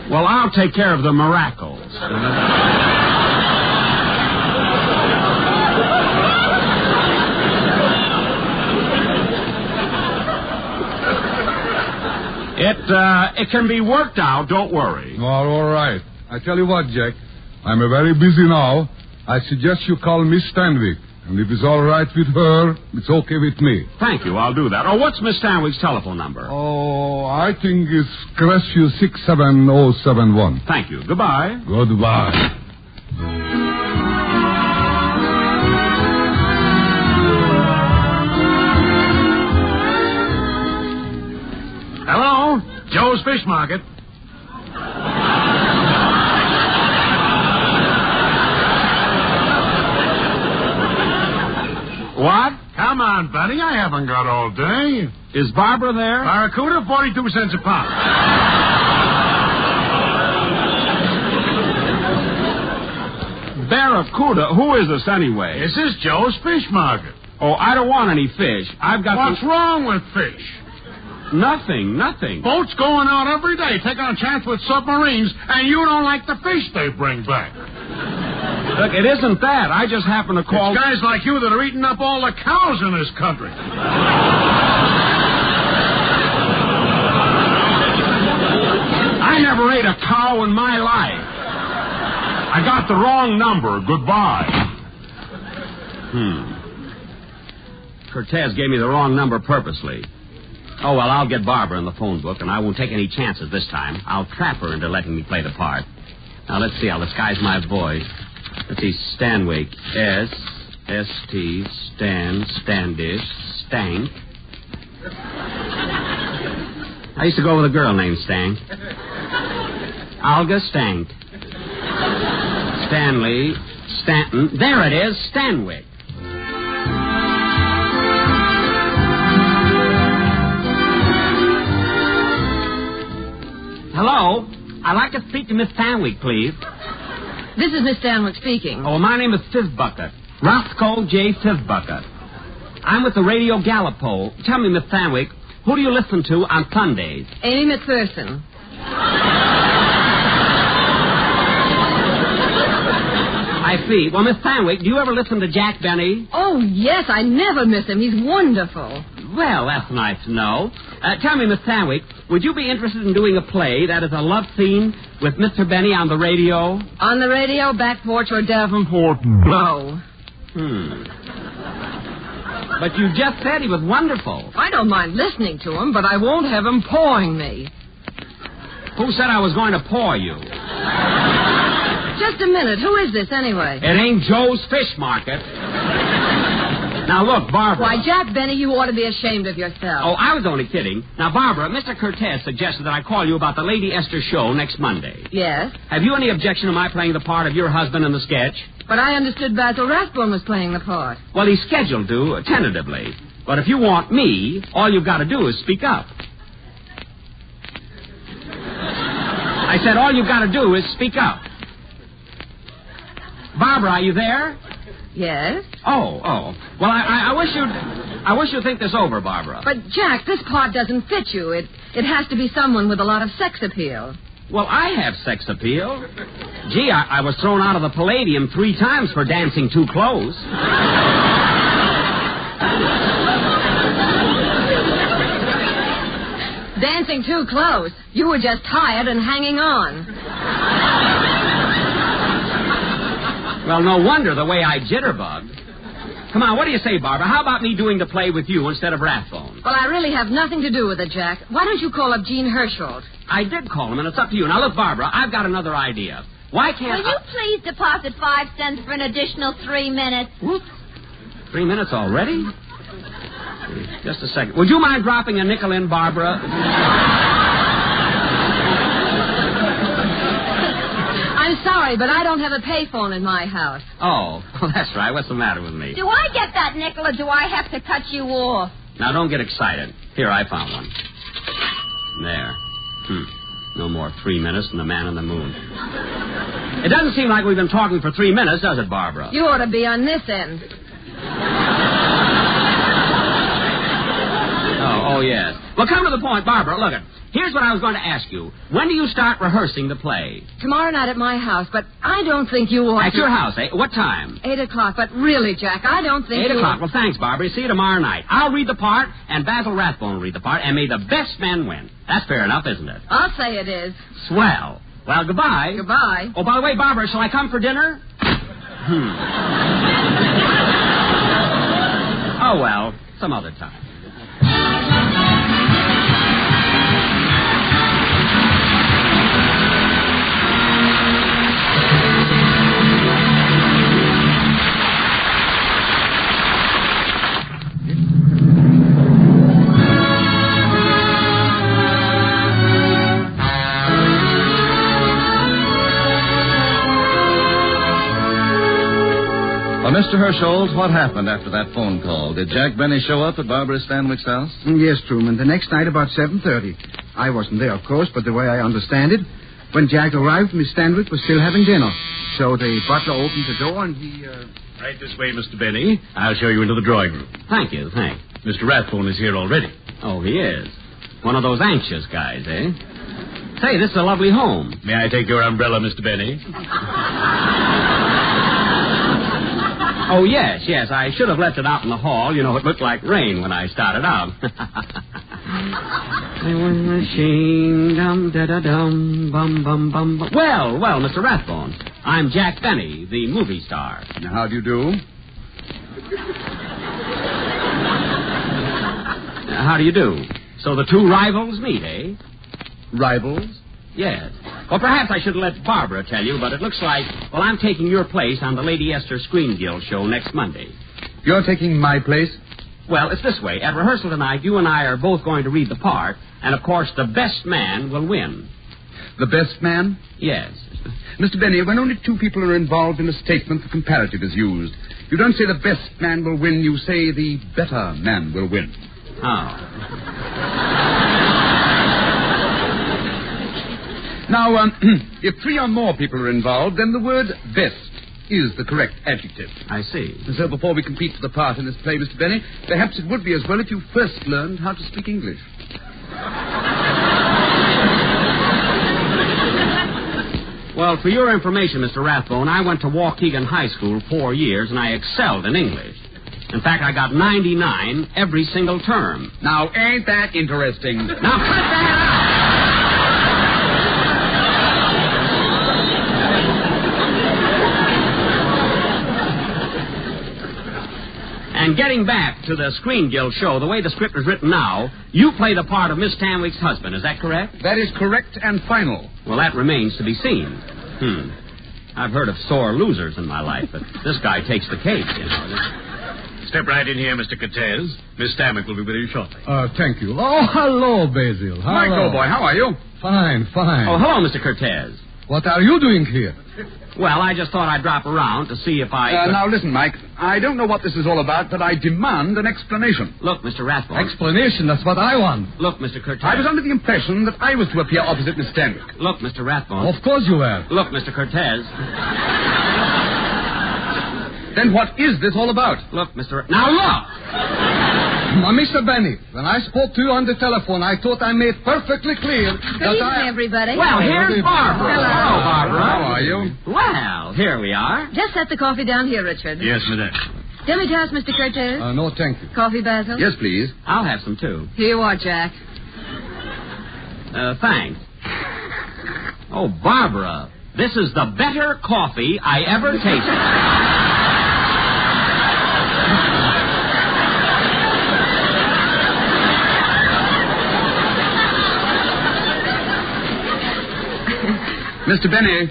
Well, I'll take care of the miracles. It can be worked out, don't worry. Oh, all right. I tell you what, Jack, I'm very busy now. I suggest you call Miss Stanwyck. And if it's all right with her, it's okay with me. Thank you, I'll do that. Oh, what's Miss Stanwyck's telephone number? Oh, I think it's Crescent 67071. Thank you. Goodbye. Goodbye. Hello? Joe's Fish Market. What? Come on, buddy. I haven't got all day. Is Barbara there? Barracuda, 42 cents a pound. Barracuda? Who is this anyway? This is Joe's Fish Market. Oh, I don't want any fish. I've got What's wrong with fish? Nothing. Boats going out every day, taking a chance with submarines, and you don't like the fish they bring back. Look, it isn't that. I just happen to call... It's guys like you that are eating up all the cows in this country. I never ate a cow in my life. I got the wrong number. Goodbye. Cortez gave me the wrong number purposely. Oh, well, I'll get Barbara in the phone book, and I won't take any chances this time. I'll trap her into letting me play the part. Now, let's see. I'll disguise my voice. Let's see. Stanwyck. S-S-T, Stan, Standish, Stank. I used to go with a girl named Stank. Olga Stank. Stanley. Stanton. There it is. Stanwyck. Hello? I'd like to speak to Miss Stanwyck, please. This is Miss Stanwyck speaking. Oh, my name is Fizzbucket. Roscoe J. Fizzbucket. I'm with the Radio Gallipo. Tell me, Miss Stanwyck, who do you listen to on Sundays? Amy McPherson. I see. Well, Miss Stanwyck, do you ever listen to Jack Benny? Oh, yes, I never miss him. He's wonderful. Well, that's nice to know. Tell me, Miss Stanwyck, would you be interested in doing a play that is a love scene with Mr. Benny on the radio? On the radio, back porch, or Davenport? No. But you just said he was wonderful. I don't mind listening to him, but I won't have him pawing me. Who said I was going to paw you? Just a minute. Who is this, anyway? It ain't Joe's Fish Market. Now, look, Barbara. Why, Jack Benny, you ought to be ashamed of yourself. Oh, I was only kidding. Now, Barbara, Mr. Cortez suggested that I call you about the Lady Esther show next Monday. Yes? Have you any objection to my playing the part of your husband in the sketch? But I understood Basil Rathbone was playing the part. Well, he's scheduled to, tentatively. But if you want me, all you've got to do is speak up. I said all you've got to do is speak up. Barbara, are you there? Yes? Oh. Well, I wish you'd think this over, Barbara. But, Jack, this part doesn't fit you. It has to be someone with a lot of sex appeal. Well, I have sex appeal. Gee, I was thrown out of the Palladium 3 times for dancing too close. Dancing too close? You were just tired and hanging on. Well, no wonder the way I jitterbug. Come on, what do you say, Barbara? How about me doing the play with you instead of Rathbone? Well, I really have nothing to do with it, Jack. Why don't you call up Gene Hirschholt? I did call him, and it's up to you. Now, look, Barbara, I've got another idea. Why can't Will you please deposit 5 cents for an additional 3 minutes? Whoop. 3 minutes already? Just a second. Would you mind dropping a nickel in, Barbara? I'm sorry, but I don't have a payphone in my house. Oh, well, that's right. What's the matter with me? Do I get that nickel or do I have to cut you off? Now, don't get excited. Here, I found one. There. No more 3 minutes than the man in the moon. It doesn't seem like we've been talking for 3 minutes, does it, Barbara? You ought to be on this end. Oh, yes. Well, come to the point, Barbara. Look, here's what I was going to ask you. When do you start rehearsing the play? Tomorrow night at my house, but I don't think you ought At your house, eh? What time? 8 o'clock, but really, Jack, I don't think 8 o'clock. Well, thanks, Barbara. See you tomorrow night. I'll read the part, and Basil Rathbone will read the part, and may the best man win. That's fair enough, isn't it? I'll say it is. Swell. Well, goodbye. Goodbye. Oh, by the way, Barbara, shall I come for dinner? Oh, well, some other time. Mr. Hirschholt, what happened after that phone call? Did Jack Benny show up at Barbara Stanwyck's house? Yes, Truman. The next night about 7:30. I wasn't there, of course, but the way I understand it, when Jack arrived, Miss Stanwyck was still having dinner. So the butler opened the door and he, Right this way, Mr. Benny. I'll show you into the drawing room. Thank you, thanks. Mr. Rathbone is here already. Oh, he is. One of those anxious guys, eh? Say, this is a lovely home. May I take your umbrella, Mr. Benny? Oh, yes. I should have left it out in the hall. You know, it looked like rain when I started out. I was machine, dum-da-da-dum, bum-bum-bum. Well, Mr. Rathbone, I'm Jack Benny, the movie star. Now, how do you do? How do you do? So the two rivals meet, eh? Rivals? Yes. Well, perhaps I should let Barbara tell you, but it looks like, I'm taking your place on the Lady Esther Screen Guild show next Monday. You're taking my place? Well, it's this way. At rehearsal tonight, you and I are both going to read the part, and, of course, the best man will win. The best man? Yes. Mr. Benny, when only two people are involved in a statement, the comparative is used. You don't say the best man will win, you say the better man will win. Oh. Now, if three or more people are involved, then the word best is the correct adjective. I see. And so before we compete for the part in this play, Mr. Benny, perhaps it would be as well if you first learned how to speak English. Well, for your information, Mr. Rathbone, I went to Waukegan High School 4 years, and I excelled in English. In fact, I got 99 every single term. Now, ain't that interesting? Now, cut that out! And getting back to the Screen Guild show, the way the script is written now, you play the part of Miss Tanwick's husband. Is that correct? That is correct and final. Well, that remains to be seen. I've heard of sore losers in my life, but this guy takes the cake, you know. Step right in here, Mr. Cortez. Miss Tanwick will be with you shortly. Thank you. Oh, hello, Basil. Hello. Mike, old boy, how are you? Fine. Oh, hello, Mr. Cortez. What are you doing here? Well, I just thought I'd drop around to see if I could... Now, listen, Mike. I don't know what this is all about, but I demand an explanation. Look, Mr. Rathbone. Explanation? That's what I want. Look, Mr. Cortez. I was under the impression that I was to appear opposite Miss Stanwick. Look, Mr. Rathbone. Of course you were. Look, Mr. Cortez. Then what is this all about? Look, Mr. Now, look! Now, Mr. Benny, when I spoke to you on the telephone, I thought I made perfectly clear Good evening, everybody. Well, here's Barbara. Hello, Barbara. How are you? Well, here we are. Just set the coffee down here, Richard. Yes, madame. Demi-tasse, Mr. Cortez. No, thank you. Coffee, Basil? Yes, please. I'll have some, too. Here you are, Jack. Thanks. Oh, Barbara, this is the better coffee I ever tasted. Mr. Benny,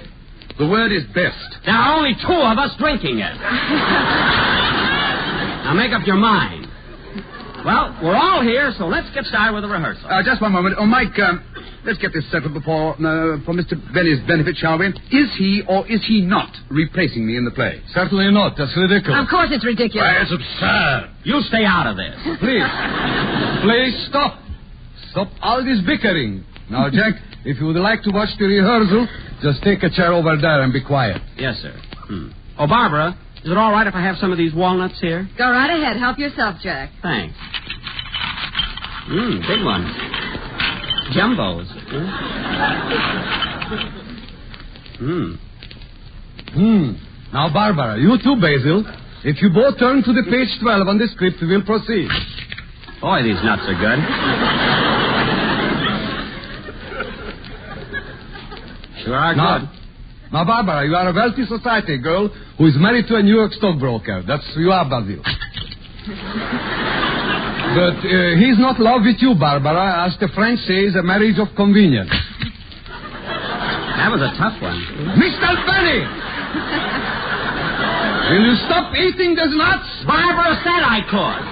the word is best. There are only two of us drinking it. Now make up your mind. Well, we're all here, so let's get started with the rehearsal. Just one moment. Oh, Mike, let's get this settled for Mr. Benny's benefit, shall we? Is he or is he not replacing me in the play? Certainly not. That's ridiculous. Of course it's ridiculous. Why, it's absurd. You stay out of this. Please, stop. Stop all this bickering. Now, Jack, if you would like to watch the rehearsal, just take a chair over there and be quiet. Yes, sir. Oh, Barbara, is it all right if I have some of these walnuts here? Go right ahead. Help yourself, Jack. Thanks. Big ones. Jumbos. Now, Barbara, you too, Basil. If you both turn to the page 12 on the script, we will proceed. Boy, these nuts are good. Sure are good. Now, Barbara, you are a wealthy society girl who is married to a New York stockbroker. That's you are, Basil. But he's not in love with you, Barbara. As the French say, it's a marriage of convenience. That was a tough one. Mr. Benny! Will you stop eating those nuts? Barbara said I could.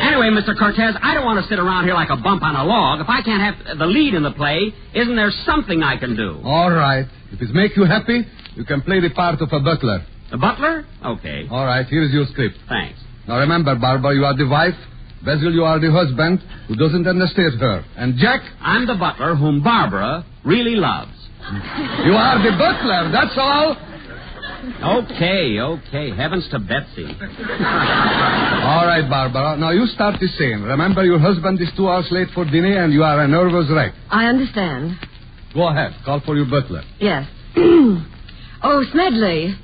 Anyway, Mr. Cortez, I don't want to sit around here like a bump on a log. If I can't have the lead in the play, isn't there something I can do? All right. If it makes you happy, you can play the part of a butler. A butler? Okay. All right, here's your script. Thanks. Now remember, Barbara, you are the wife. Basil, you are the husband who doesn't understand her. And Jack? I'm the butler whom Barbara really loves. You are the butler, that's all. Okay. Heavens to Betsy. All right, Barbara. Now you start the scene. Remember, your husband is 2 hours late for dinner and you are a nervous wreck. I understand. Go ahead. Call for your butler. Yes. Oh, Smedley.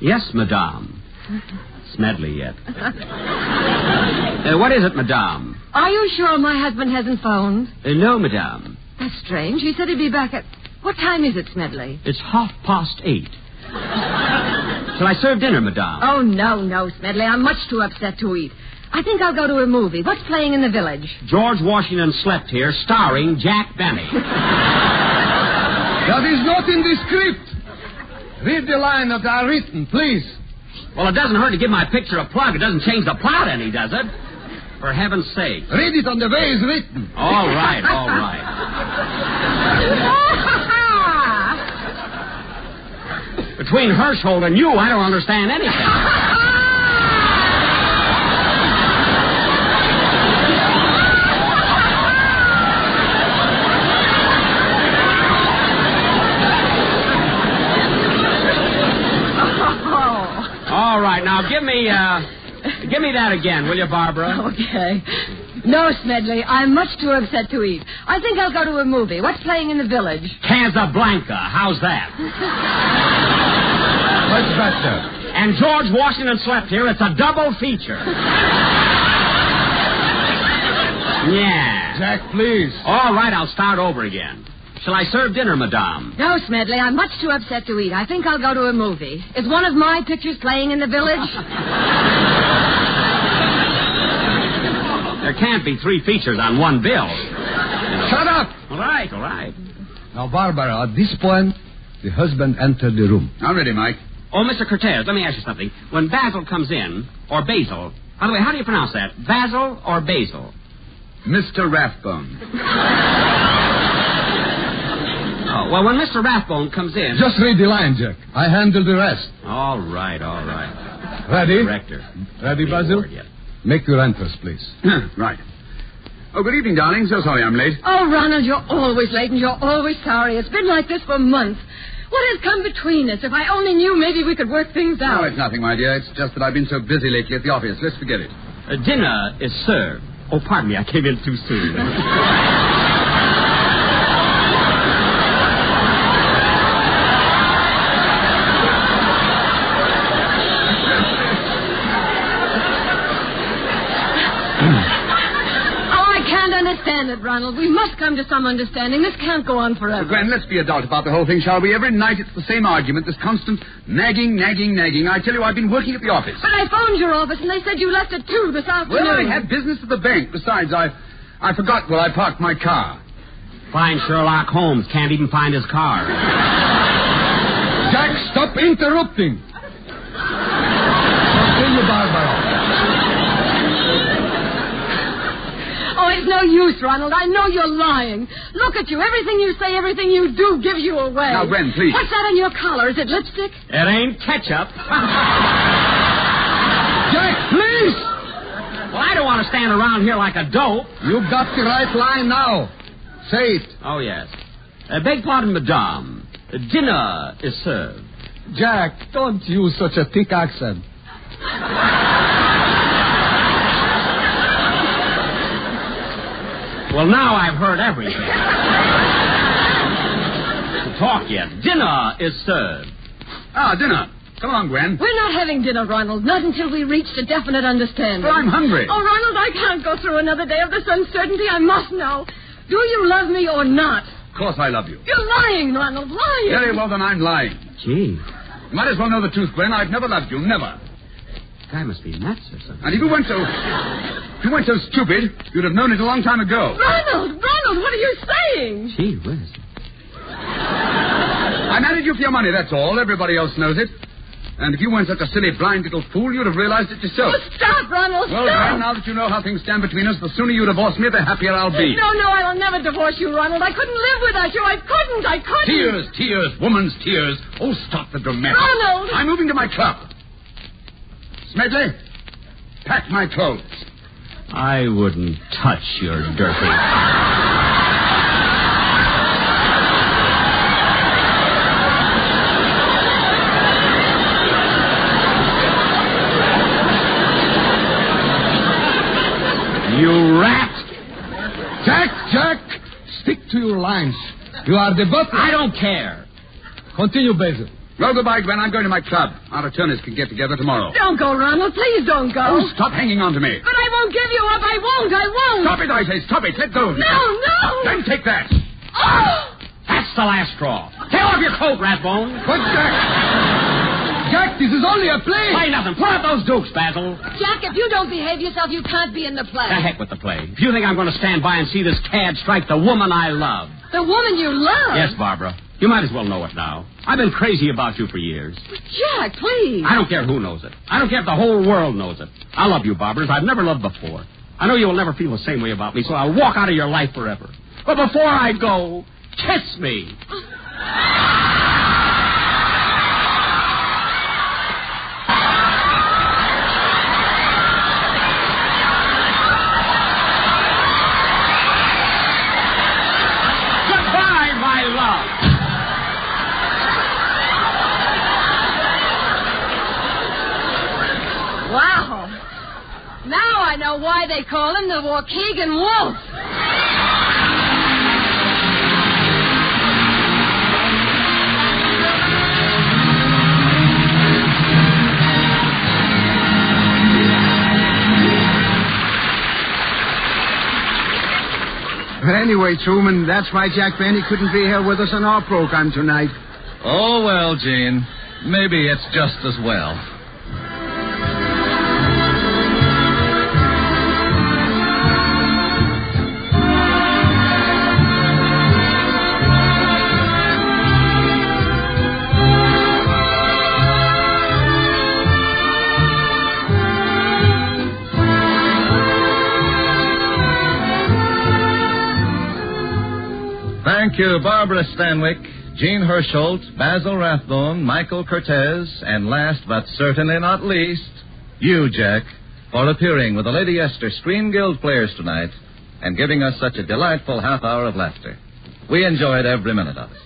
Yes, madame. Smedley yet. What is it, madame? Are you sure my husband hasn't phoned? No, madame. That's strange. He said he'd be back at... What time is it, Smedley? It's 8:30. Shall I serve dinner, madame? Oh, no, Smedley. I'm much too upset to eat. I think I'll go to a movie. What's playing in the village? George Washington Slept Here, starring Jack Benny. That is not in the script. Read the line that are written, please. Well, it doesn't hurt to give my picture a plug. It doesn't change the plot any, does it? For heaven's sake. Read it on the way it's written. All right, all right. Between Hirschhold and you, I don't understand anything. All right, now give me that again, will you, Barbara? Okay. No, Smedley, I'm much too upset to eat. I think I'll go to a movie. What's playing in the village? Casablanca. How's that? Much better. And George Washington Slept Here. It's a double feature. Yeah. Jack, please. All right, I'll start over again. Shall I serve dinner, madame? No, Smedley, I'm much too upset to eat. I think I'll go to a movie. Is one of my pictures playing in the village? There can't be 3 features on one bill. Shut up! All right, all right. Now, Barbara, at this point, the husband entered the room. I'm ready, Mike. Oh, Mr. Cortez, let me ask you something. When Basil comes in, or Basil, by the way, how do you pronounce that? Basil or Basil? Mr. Rathbone. Oh, well, when Mr. Rathbone comes in... Just read the line, Jack. I handle the rest. All right, all right. Ready? Director. Ready, Basil? Yes. Make your entrance, please. Right. Oh, good evening, darling. So sorry I'm late. Oh, Ronald, you're always late and you're always sorry. It's been like this for months. What has come between us? If I only knew, maybe we could work things out. No, it's nothing, my dear. It's just that I've been so busy lately at the office. Let's forget it. Dinner is served. Oh, pardon me. I came in too soon. Understand it, Ronald. We must come to some understanding. This can't go on forever. Gwen, let's be adult about the whole thing, shall we? Every night it's the same argument, this constant nagging. I tell you, I've been working at the office. But I phoned your office, and they said you left at 2 this afternoon. Well, I had business at the bank. Besides, I forgot where I parked my car. Fine Sherlock Holmes can't even find his car. Jack, stop interrupting. Continue, Barbara. Oh, it's no use, Ronald. I know you're lying. Look at you. Everything you say, everything you do gives you away. Now, Gwen, please. What's that on your collar? Is it lipstick? It ain't ketchup. Jack, please! Well, I don't want to stand around here like a dope. You've got the right line now. Say it. Oh, yes. Beg pardon, madame. Dinner is served. Jack, don't use such a thick accent. Well, now I've heard everything. Talk yet. Dinner is served. Ah, dinner. Come on, Gwen. We're not having dinner, Ronald. Not until we reached a definite understanding. But I'm hungry. Oh, Ronald, I can't go through another day of this uncertainty. I must know. Do you love me or not? Of course I love you. You're lying, Ronald. Lying. Very well, then I'm lying. Gee. You might as well know the truth, Gwen. I've never loved you. Never. Guy must be nuts or something. And if you weren't so stupid, you'd have known it a long time ago. Ronald, what are you saying? Gee whiz. I married you for your money, that's all. Everybody else knows it. And if you weren't such a silly, blind little fool, you'd have realized it yourself. Oh, stop, Ronald, well, stop. Well, now that you know how things stand between us, the sooner you divorce me, the happier I'll be. No, I'll never divorce you, Ronald. I couldn't live without you. I couldn't. Tears, woman's tears. Oh, stop the dramatic. Ronald! I'm moving to my club. Smedley, pack my clothes. I wouldn't touch your dirty... You rat! Jack, stick to your lines. You are the butler. I don't care. Continue, Basil. Well, goodbye, Gwen. I'm going to my club. Our attorneys can get together tomorrow. Don't go, Ronald. Please don't go. Oh, stop hanging on to me. But I won't give you up. I won't. Stop it, I say. Stop it. Let go of me. No. Then take that. Oh! That's the last straw. Tear off your coat, Rathbone. But, Jack, this is only a play. Play nothing. Put up those dukes, Basil. Jack, if you don't behave yourself, you can't be in the play. The heck with the play. If you think I'm going to stand by and see this cad strike the woman I love. The woman you love? Yes, Barbara. You might as well know it now. I've been crazy about you for years. But Jack, please. I don't care who knows it. I don't care if the whole world knows it. I love you, Barbara, as I've never loved before. I know you'll never feel the same way about me, so I'll walk out of your life forever. But before I go, kiss me. Goodbye, my love. Wow. Now I know why they call him the Waukegan Wolf. But anyway, Truman, that's why Jack Benny couldn't be here with us on our program tonight. Oh, well, Gene. Maybe it's just as well. Thank you, Barbara Stanwyck, Gene Hirschholt, Basil Rathbone, Michael Cortez, and last but certainly not least, you, Jack, for appearing with the Lady Esther Screen Guild players tonight and giving us such a delightful half hour of laughter. We enjoyed every minute of it.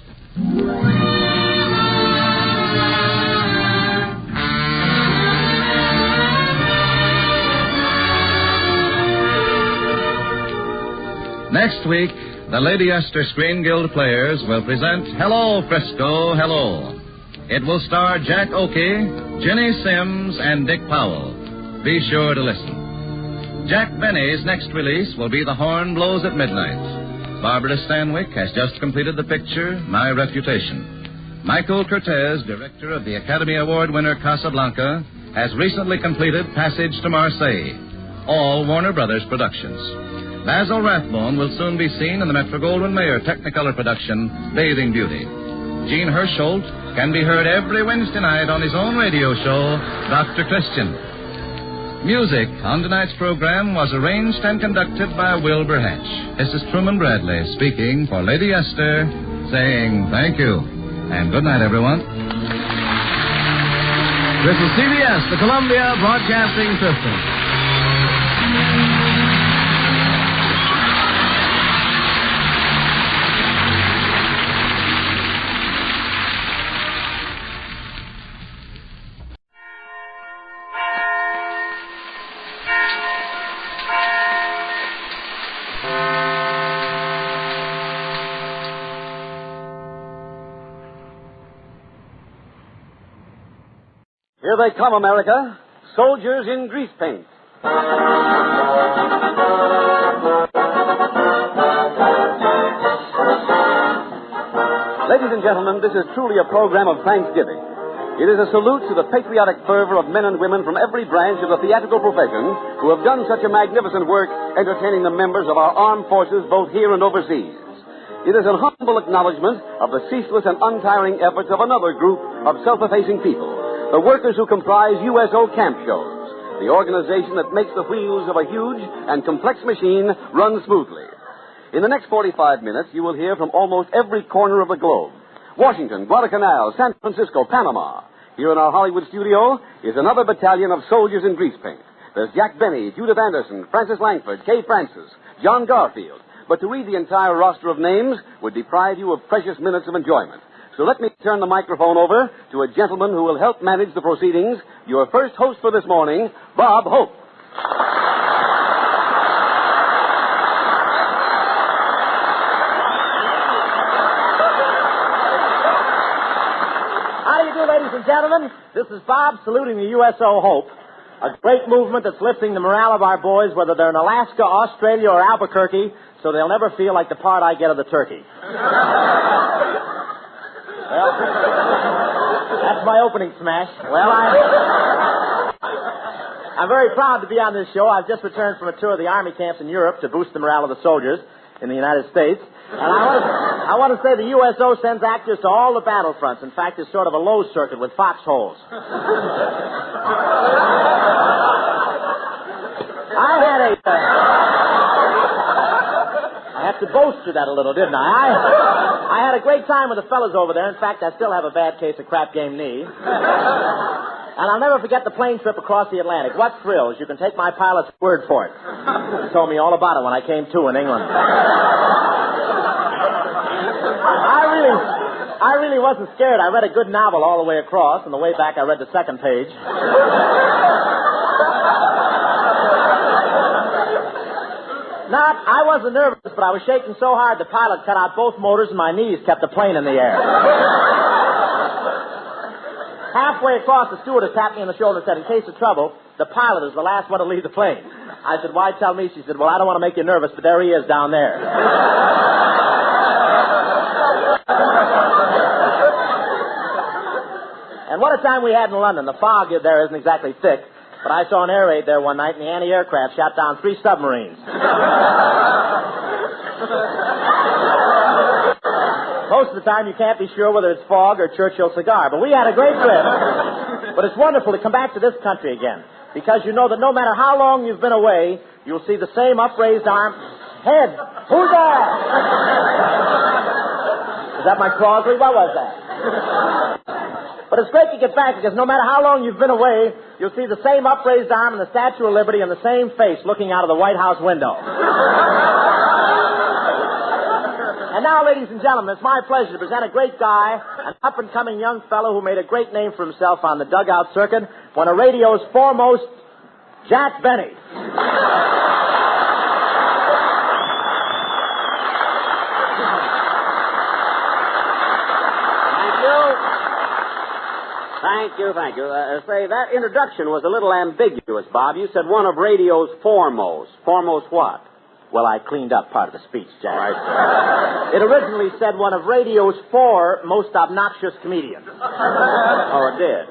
Next week, the Lady Esther Screen Guild players will present Hello, Frisco, Hello. It will star Jack Oakey, Jenny Sims, and Dick Powell. Be sure to listen. Jack Benny's next release will be The Horn Blows at Midnight. Barbara Stanwyck has just completed the picture, My Reputation. Michael Cortez, director of the Academy Award winner Casablanca, has recently completed Passage to Marseille. All Warner Brothers productions. Basil Rathbone will soon be seen in the Metro-Goldwyn-Mayer Technicolor production, Bathing Beauty. Gene Hirschholt can be heard every Wednesday night on his own radio show, Dr. Christian. Music on tonight's program was arranged and conducted by Wilbur Hatch. This is Truman Bradley speaking for Lady Esther, saying thank you. And good night, everyone. This is CBS, the Columbia Broadcasting System. Here they come, America. Soldiers in Greasepaint. Ladies and gentlemen, this is truly a program of Thanksgiving. It is a salute to the patriotic fervor of men and women from every branch of the theatrical profession who have done such a magnificent work entertaining the members of our armed forces both here and overseas. It is an humble acknowledgement of the ceaseless and untiring efforts of another group of self-effacing people, the workers who comprise USO Camp Shows, the organization that makes the wheels of a huge and complex machine run smoothly. In the next 45 minutes, you will hear from almost every corner of the globe. Washington, Guadalcanal, San Francisco, Panama. Here in our Hollywood studio is another battalion of soldiers in Greasepaint. There's Jack Benny, Judith Anderson, Francis Langford, Kay Francis, John Garfield. But to read the entire roster of names would deprive you of precious minutes of enjoyment. So let me turn the microphone over to a gentleman who will help manage the proceedings, your first host for this morning, Bob Hope. How do you do, ladies and gentlemen? This is Bob saluting the USO Hope, a great movement that's lifting the morale of our boys, whether they're in Alaska, Australia, or Albuquerque, so they'll never feel like the part I get of the turkey. Well, that's my opening smash. Well, I'm very proud to be on this show. I've just returned from a tour of the Army camps in Europe to boost the morale of the soldiers in the United States. And I want to say the USO sends actors to all the battlefronts. In fact, it's sort of a low circuit with foxholes. I had a... have to bolster that a little, didn't I? I had a great time with the fellas over there. In fact, I still have a bad case of crap game knee. And I'll never forget the plane trip across the Atlantic. What thrills. You can take my pilot's word for it. He told me all about it when I came to in England. I really wasn't scared. I read a good novel all the way across, and the way back I read the second page. I wasn't nervous, but I was shaking so hard the pilot cut out both motors and my knees kept the plane in the air. Halfway across, the stewardess tapped me on the shoulder and said, in case of trouble, the pilot is the last one to leave the plane. I said, why tell me? She said, well, I don't want to make you nervous, but there he is down there. And what a time we had in London. The fog there isn't exactly thick, but I saw an air raid there one night, and the anti-aircraft shot down 3 submarines. Most of the time, you can't be sure whether it's fog or Churchill cigar, but we had a great trip. But it's wonderful to come back to this country again, because you know that no matter how long you've been away, you'll see the same upraised arm. Head, who's that? Is that my Crosby? What was that? But it's great to get back, because no matter how long you've been away, you'll see the same upraised arm and the Statue of Liberty and the same face looking out of the White House window. And now, ladies and gentlemen, it's my pleasure to present a great guy, an up-and-coming young fellow who made a great name for himself on the dugout circuit, one of radio's foremost, Jack Benny. Thank you. Say, that introduction was a little ambiguous, Bob. You said one of radio's foremost. Foremost what? Well, I cleaned up part of the speech, Jack. All right. It originally said one of radio's 4 most obnoxious comedians. Oh, it did?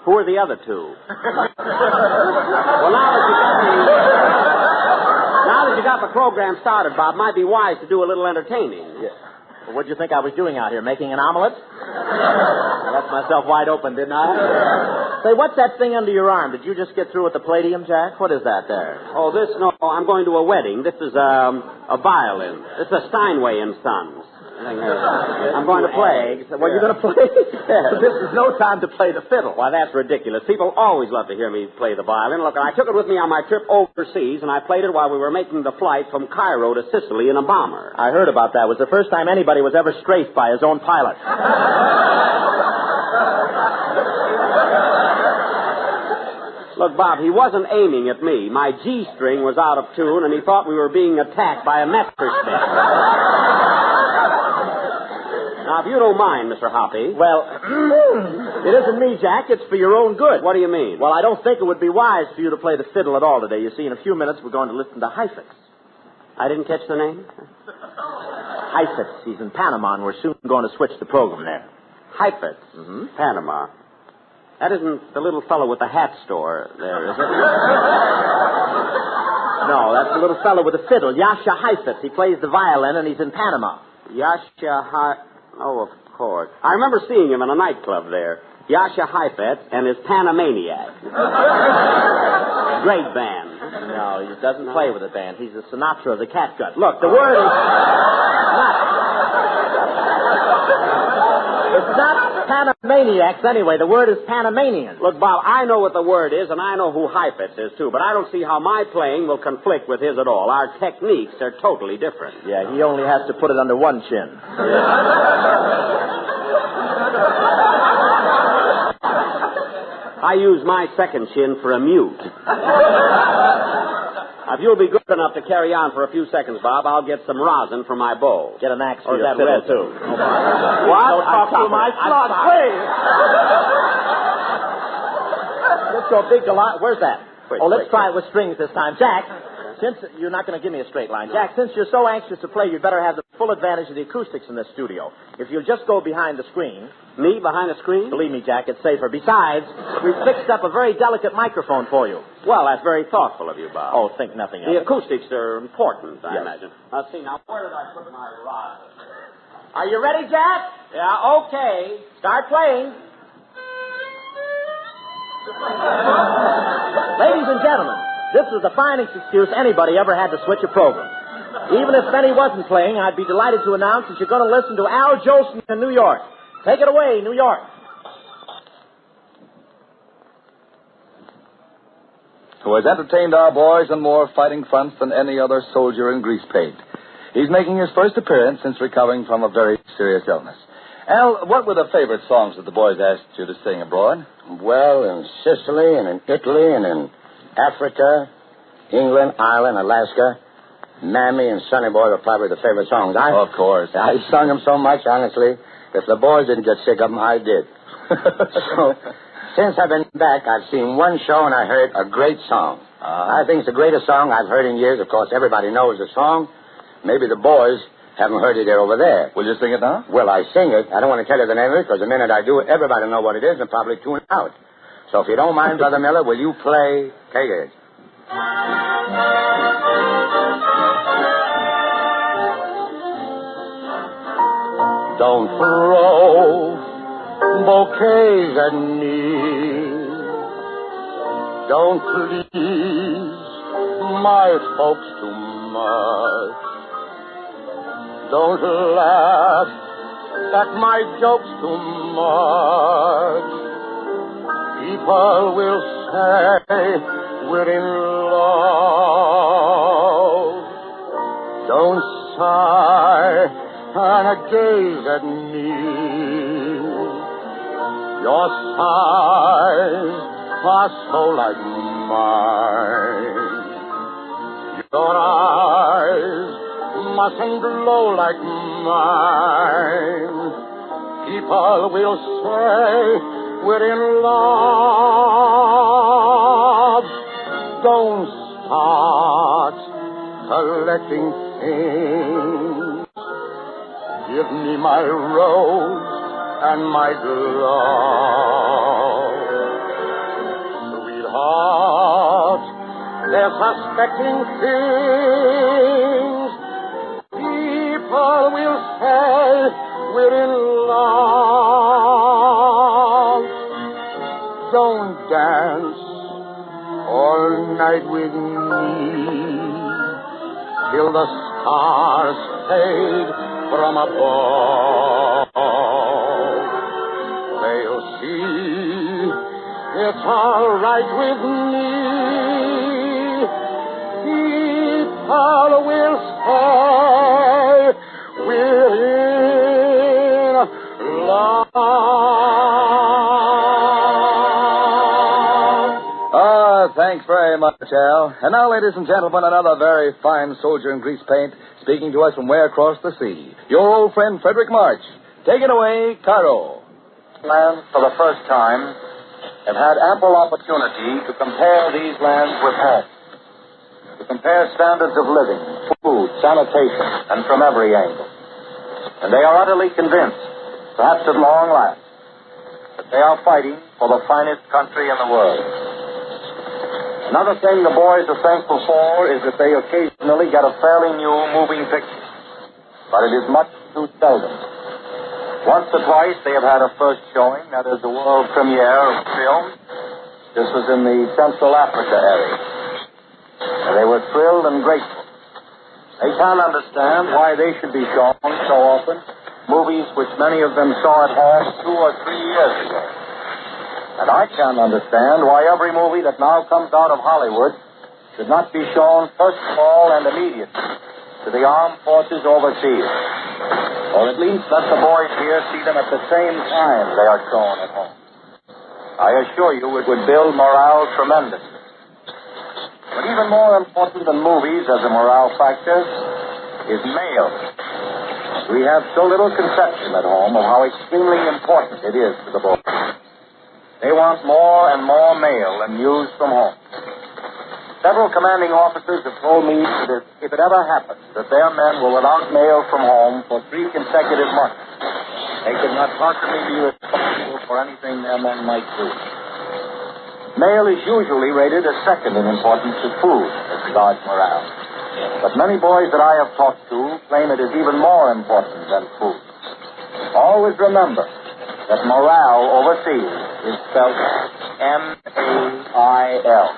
Who are the other 2? Well, now that you got the program started, Bob, might be wise to do a little entertaining. Yeah. Well, what did you think I was doing out here, making an omelet? I left myself wide open, didn't I? Say, what's that thing under your arm? Did you just get through with the Palladium, Jack? What is that there? Oh, no, I'm going to a wedding. This is a violin. It's a Steinway and Sons. I'm going to play. Well, you're going to play? This is no time to play the fiddle. Why, that's ridiculous. People always love to hear me play the violin. Look, I took it with me on my trip overseas, and I played it while we were making the flight from Cairo to Sicily in a bomber. I heard about that. It was the first time anybody was ever strafed by his own pilot. Look, Bob, he wasn't aiming at me. My G-string was out of tune, and he thought we were being attacked by a Messerschmitt. Now, if you don't mind, Mr. Hoppy. Well, it isn't me, Jack. It's for your own good. What do you mean? Well, I don't think it would be wise for you to play the fiddle at all today. You see, in a few minutes, we're going to listen to Heifetz. I didn't catch the name? Heifetz. He's in Panama, and we're soon going to switch the program there. Heifetz? Mm-hmm. Panama. That isn't the little fellow with the hat store there, is it? No, that's the little fellow with the fiddle, Yasha Heifetz. He plays the violin, and he's in Panama. Oh, of course. I remember seeing him in a nightclub there. Yasha Heifetz and his Panamaniac. Great band. No, he doesn't play with a band. He's the Sinatra of the catgut. Look, the word is... It's not Panamaniacs anyway. The word is Panamanian. Look, Bob, I know what the word is, and I know who Heifetz is, too, but I don't see how my playing will conflict with his at all. Our techniques are totally different. Yeah, he only has to put it under one chin. I use my second chin for a mute. If you'll be good enough to carry on for a few seconds, Bob, I'll get some rosin for my bow. Get an axe for your fiddle, red, too. What? Don't talk to my slot, please. Let's go big Goliath. Where's that? Let's try it with strings this time. Jack, since you're not going to give me a straight line. Jack, since you're so anxious to play, you'd better have the full advantage of the acoustics in this studio. If you'll just go behind the screen. Me behind the screen? Believe me, Jack, it's safer. Besides, we've fixed up a very delicate microphone for you. Well, that's very thoughtful of you, Bob. Oh, think nothing of it. The acoustics are important, I imagine. Let's see, now, where did I put my rod? Are you ready, Jack? Yeah, okay. Start playing. Ladies and gentlemen, this is the finest excuse anybody ever had to switch a program. Even if Benny wasn't playing, I'd be delighted to announce that you're going to listen to Al Jolson in New York. Take it away, New York. Who has entertained our boys on more fighting fronts than any other soldier in Greasepaint. He's making his first appearance since recovering from a very serious illness. Al, what were the favorite songs that the boys asked you to sing abroad? Well, in Sicily and in Italy and in Africa, England, Ireland, Alaska, Mammy and Sonny Boy were probably the favorite songs. Of course. I sung them so much, honestly. If the boys didn't get sick of them, I did. So, since I've been back, I've seen one show and I heard a great song. I think it's the greatest song I've heard in years. Of course, everybody knows the song. Maybe the boys haven't heard it over there. Will you sing it now? Well, I sing it. I don't want to tell you the name of it because the minute I do it, everybody will know what it is and probably tune out. So if you don't mind, Brother Miller, will you play K.I.B.M.? Don't throw bouquets at me. Don't please my folks too much. Don't laugh at my jokes too much. People will say we're in love. Don't sigh and gaze at me. Your sighs are so like mine. Your eyes mustn't glow like mine. People will say we're in love. Don't start collecting things. Give me my rose and my glove. Sweetheart, they're suspecting things. People will say we're in love. Don't dance all night with me till the stars fade from above. They'll see it's all right with me. People will say we're in love. Thanks very much, Al. And now, ladies and gentlemen, another very fine soldier in Greasepaint speaking to us from way across the sea. Your old friend, Frederick March. Take it away, Caro. Lands, for the first time, have had ample opportunity to compare these lands with home. To compare standards of living, food, sanitation, and from every angle. And they are utterly convinced, perhaps at long last, that they are fighting for the finest country in the world. Another thing the boys are thankful for is that they occasionally get a fairly new moving picture. But it is much too seldom. Once or twice they have had a first showing, that is the world premiere of film. This was in the Central Africa area. And they were thrilled and grateful. They can't understand why they should be shown so often movies which many of them saw at home 2 or 3 years ago. And I can't understand why every movie that now comes out of Hollywood should not be shown first of all and immediately to the armed forces overseas. Or at least let the boys here see them at the same time they are shown at home. I assure you it would build morale tremendously. But even more important than movies as a morale factor is mail. We have so little conception at home of how extremely important it is to the boys. They want more and more mail and news from home. Several commanding officers have told me that if it ever happens that their men were without mail from home for 3 consecutive months, they could not possibly be responsible for anything their men might do. Mail is usually rated as second in importance to food as regards morale. But many boys that I have talked to claim it is even more important than food. Always remember that morale overseas is spelled M-A-I-L.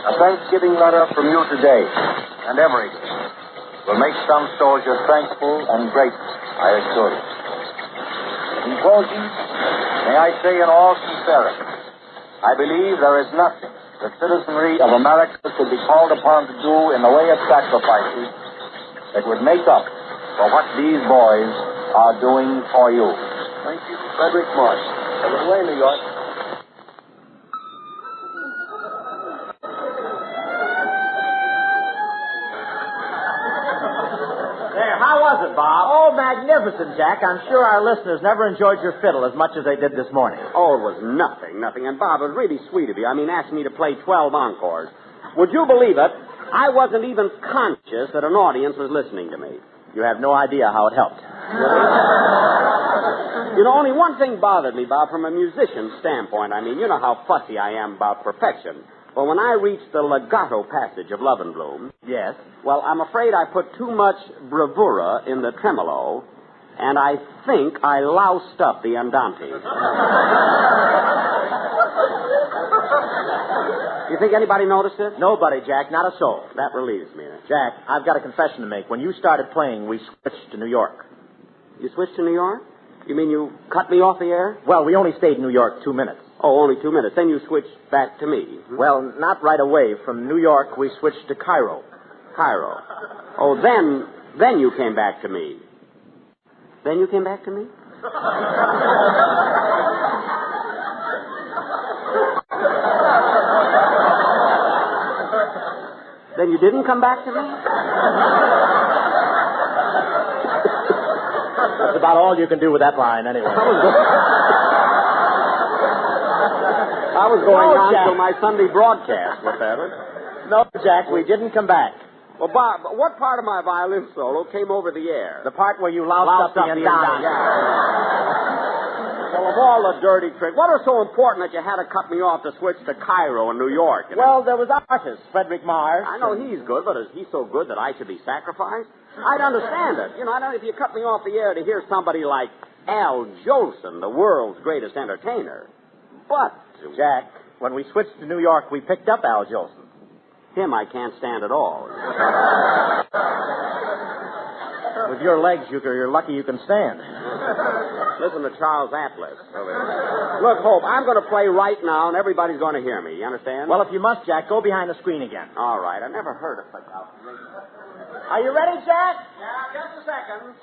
A Thanksgiving letter from you today and every day will make some soldier thankful and grateful, I assure you. In closing, may I say in all sincerity, I believe there is nothing the citizenry of America could be called upon to do in the way of sacrifices that would make up for what these boys are doing for you. Thank you, Frederick Marsh. Have it away, New York. There, how was it, Bob? Oh, magnificent, Jack. I'm sure our listeners never enjoyed your fiddle as much as they did this morning. Oh, it was nothing. And Bob, it was really sweet of you. I mean, asking me to play 12 encores. Would you believe it? I wasn't even conscious that an audience was listening to me. You have no idea how it helped. You know, only one thing bothered me, Bob, from a musician's standpoint. I mean, you know how fussy I am about perfection. Well, when I reached the legato passage of Love and Bloom... Yes? Well, I'm afraid I put too much bravura in the tremolo, and I think I loused up the andante. You think anybody noticed it? Nobody, Jack. Not a soul. That relieves me. Jack, I've got a confession to make. When you started playing, we switched to New York. You switched to New York? You mean you cut me off the air? Well, we only stayed in New York 2 minutes. Oh, only 2 minutes. Then you switched back to me. Well, not right away. From New York, we switched to Cairo. Cairo. Oh, then you came back to me. Then you came back to me? Then you didn't come back to me? That's about all you can do with that line, anyway. I was going on till my Sunday broadcast with that. No, Jack, we didn't come back. Well, Bob, what part of my violin solo came over the air? The part where you loused up the andante. Well, of all the dirty tricks, what was so important that you had to cut me off to switch to Cairo and New York? You know? Well, there was artist, Frederick Marsh. I know he's good, but is he so good that I should be sacrificed? I'd understand it. You know, I don't know if you cut me off the air to hear somebody like Al Jolson, the world's greatest entertainer. But... Jack, when we switched to New York, we picked up Al Jolson. Him I can't stand at all. With your legs, you're lucky you can stand. Listen to Charles Atlas. Look, Hope, I'm going to play right now, and everybody's going to hear me. You understand? Well, if you must, Jack, go behind the screen again. All right. I never heard of such out. Are you ready, Jack? Yeah, just a second.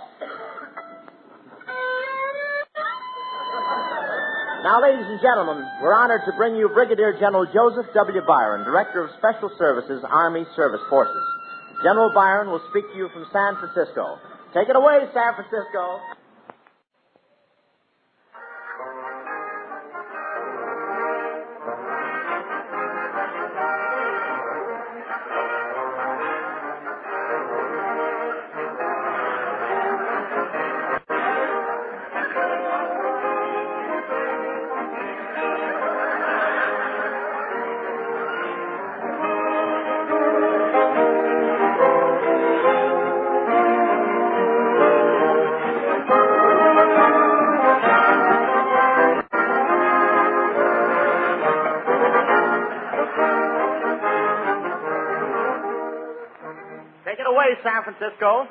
Now, ladies and gentlemen, we're honored to bring you Brigadier General Joseph W. Byron, Director of Special Services, Army Service Forces. General Byron will speak to you from San Francisco. Take it away, San Francisco. San Francisco.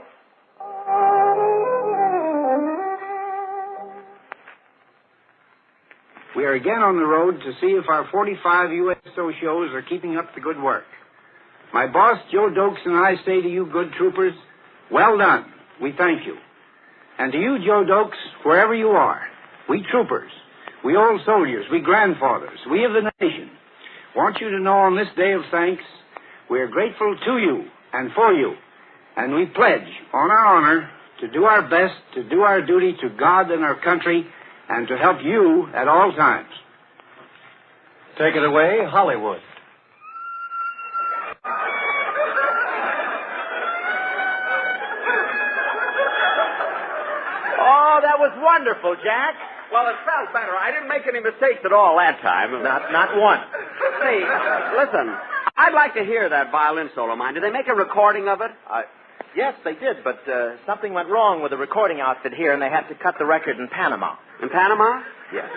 We are again on the road to see if our 45 USO shows are keeping up the good work. My boss, Joe Dokes, and I say to you, good troopers, well done. We thank you. And to you, Joe Dokes, wherever you are, we troopers, we old soldiers, we grandfathers, we of the nation, want you to know on this day of thanks, we are grateful to you and for you. And we pledge, on our honor, to do our best, to do our duty to God and our country, and to help you at all times. Take it away, Hollywood. Oh, that was wonderful, Jack. Well, it felt better. I didn't make any mistakes at all that time. Not one. Hey, listen. I'd like to hear that violin solo of mine. Did they make a recording of it? Yes, they did, but something went wrong with the recording outfit here, and they had to cut the record in Panama. In Panama? Yes.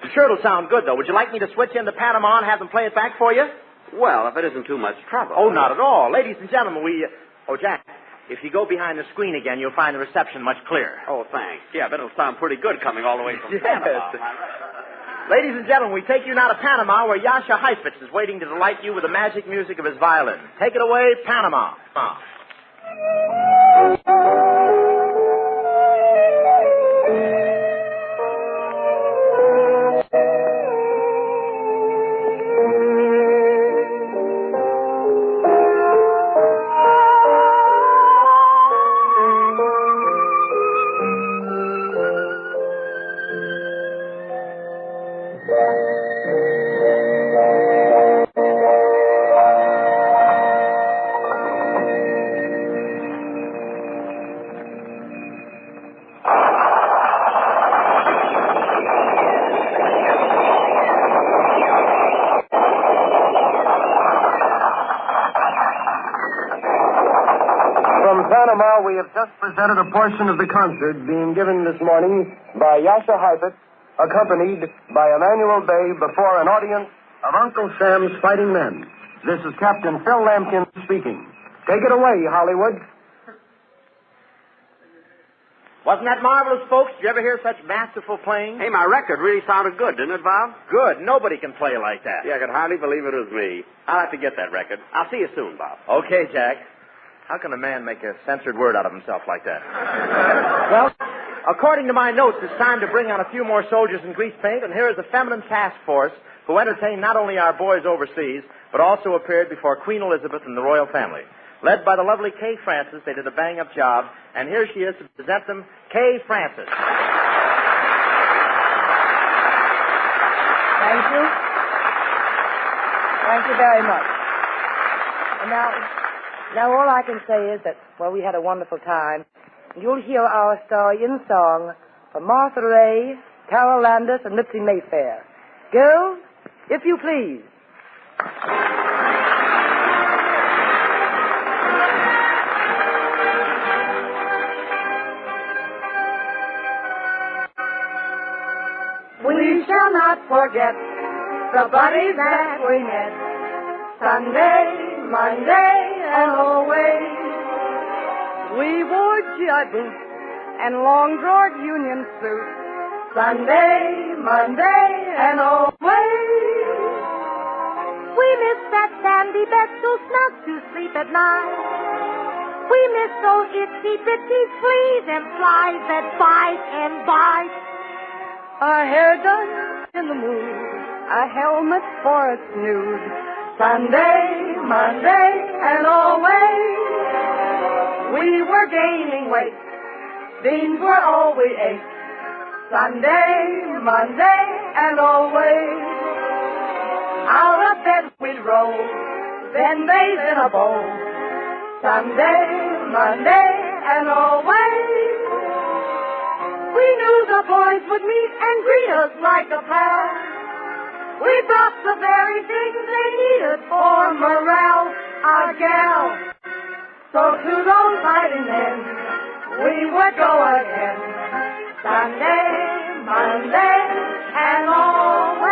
I'm sure it'll sound good, though. Would you like me to switch into Panama and have them play it back for you? Well, if it isn't too much trouble. Oh, not at all. Ladies and gentlemen, Oh, Jack, If you go behind the screen again, you'll find the reception much clearer. Oh, thanks. Yeah, I bet it'll sound pretty good coming all the way from Panama. Ladies and gentlemen, we take you now to Panama, where Yasha Heifetz is waiting to delight you with the magic music of his violin. Take it away, Panama. We have just presented a portion of the concert being given this morning by Yasha Heifetz, accompanied by Emmanuel Bay before an audience of Uncle Sam's Fighting Men. This is Captain Phil Lampkin speaking. Take it away, Hollywood. Wasn't that marvelous, folks? Did you ever hear such masterful playing? Hey, my record really sounded good, didn't it, Bob? Good. Nobody can play like that. Yeah, I could hardly believe it was me. I'll have to get that record. I'll see you soon, Bob. Okay, Jack. How can a man make a censored word out of himself like that? Well, according to my notes, it's time to bring on a few more soldiers in Greasepaint, and here is a feminine task force who entertained not only our boys overseas, but also appeared before Queen Elizabeth and the royal family. Led by the lovely Kay Francis, they did a bang-up job, and here she is to present them, Kay Francis. Thank you. Thank you very much. And now all I can say is that, well, we had a wonderful time. You'll hear our story in song from Martha Ray, Carol Landis, and Lipsy Mayfair. Girls, if you please. We shall not forget the buddies that we met Sunday, Monday, and always. We wore GI boots and long-drawered union suits Sunday, Monday, and always. We miss that sandy bed so snug to sleep at night. We miss those itsy-bitsy fleas and flies that bite and bite. Our hair done in the mood, a helmet for a snood. Sunday, Monday, and always. We were gaining weight. Beans were all we ate. Sunday, Monday, and always. Out of bed we'd roll, then bathe in a bowl. Sunday, Monday, and always. We knew the boys would meet and greet us like a pal. We brought the very things they needed for morale, our gal. So to those fighting men, we would go again. Sunday, Monday, and always.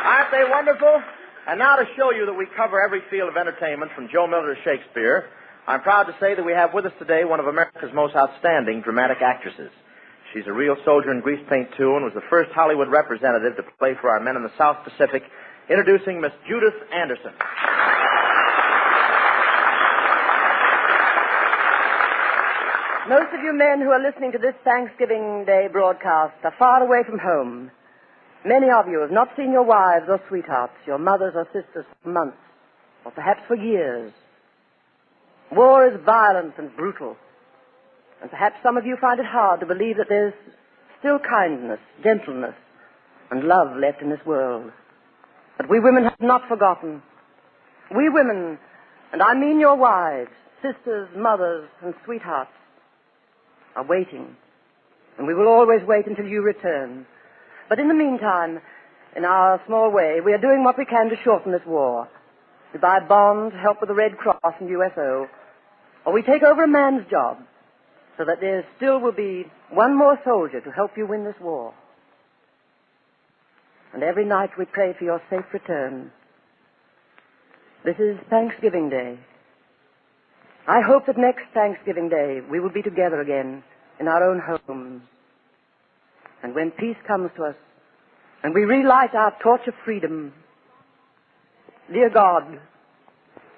Aren't they wonderful? And now to show you that we cover every field of entertainment from Joe Miller to Shakespeare, I'm proud to say that we have with us today one of America's most outstanding dramatic actresses. She's a real soldier in Greasepaint, too, and was the first Hollywood representative to play for our men in the South Pacific, introducing Miss Judith Anderson. Most of you men who are listening to this Thanksgiving Day broadcast are far away from home. Many of you have not seen your wives or sweethearts, your mothers or sisters for months, or perhaps for years. War is violent and brutal, and perhaps some of you find it hard to believe that there's still kindness, gentleness, and love left in this world. But we women have not forgotten. We women, and I mean your wives, sisters, mothers, and sweethearts, are waiting, and we will always wait until you return. But in the meantime, in our small way, we are doing what we can to shorten this war. We buy bonds, help with the Red Cross and USO, or we take over a man's job so so that there still will be one more soldier to help you win this war. And every night we pray for your safe return. This is Thanksgiving Day. I hope that next Thanksgiving Day we will be together again in our own homes. And when peace comes to us, and we relight our torch of freedom, dear God,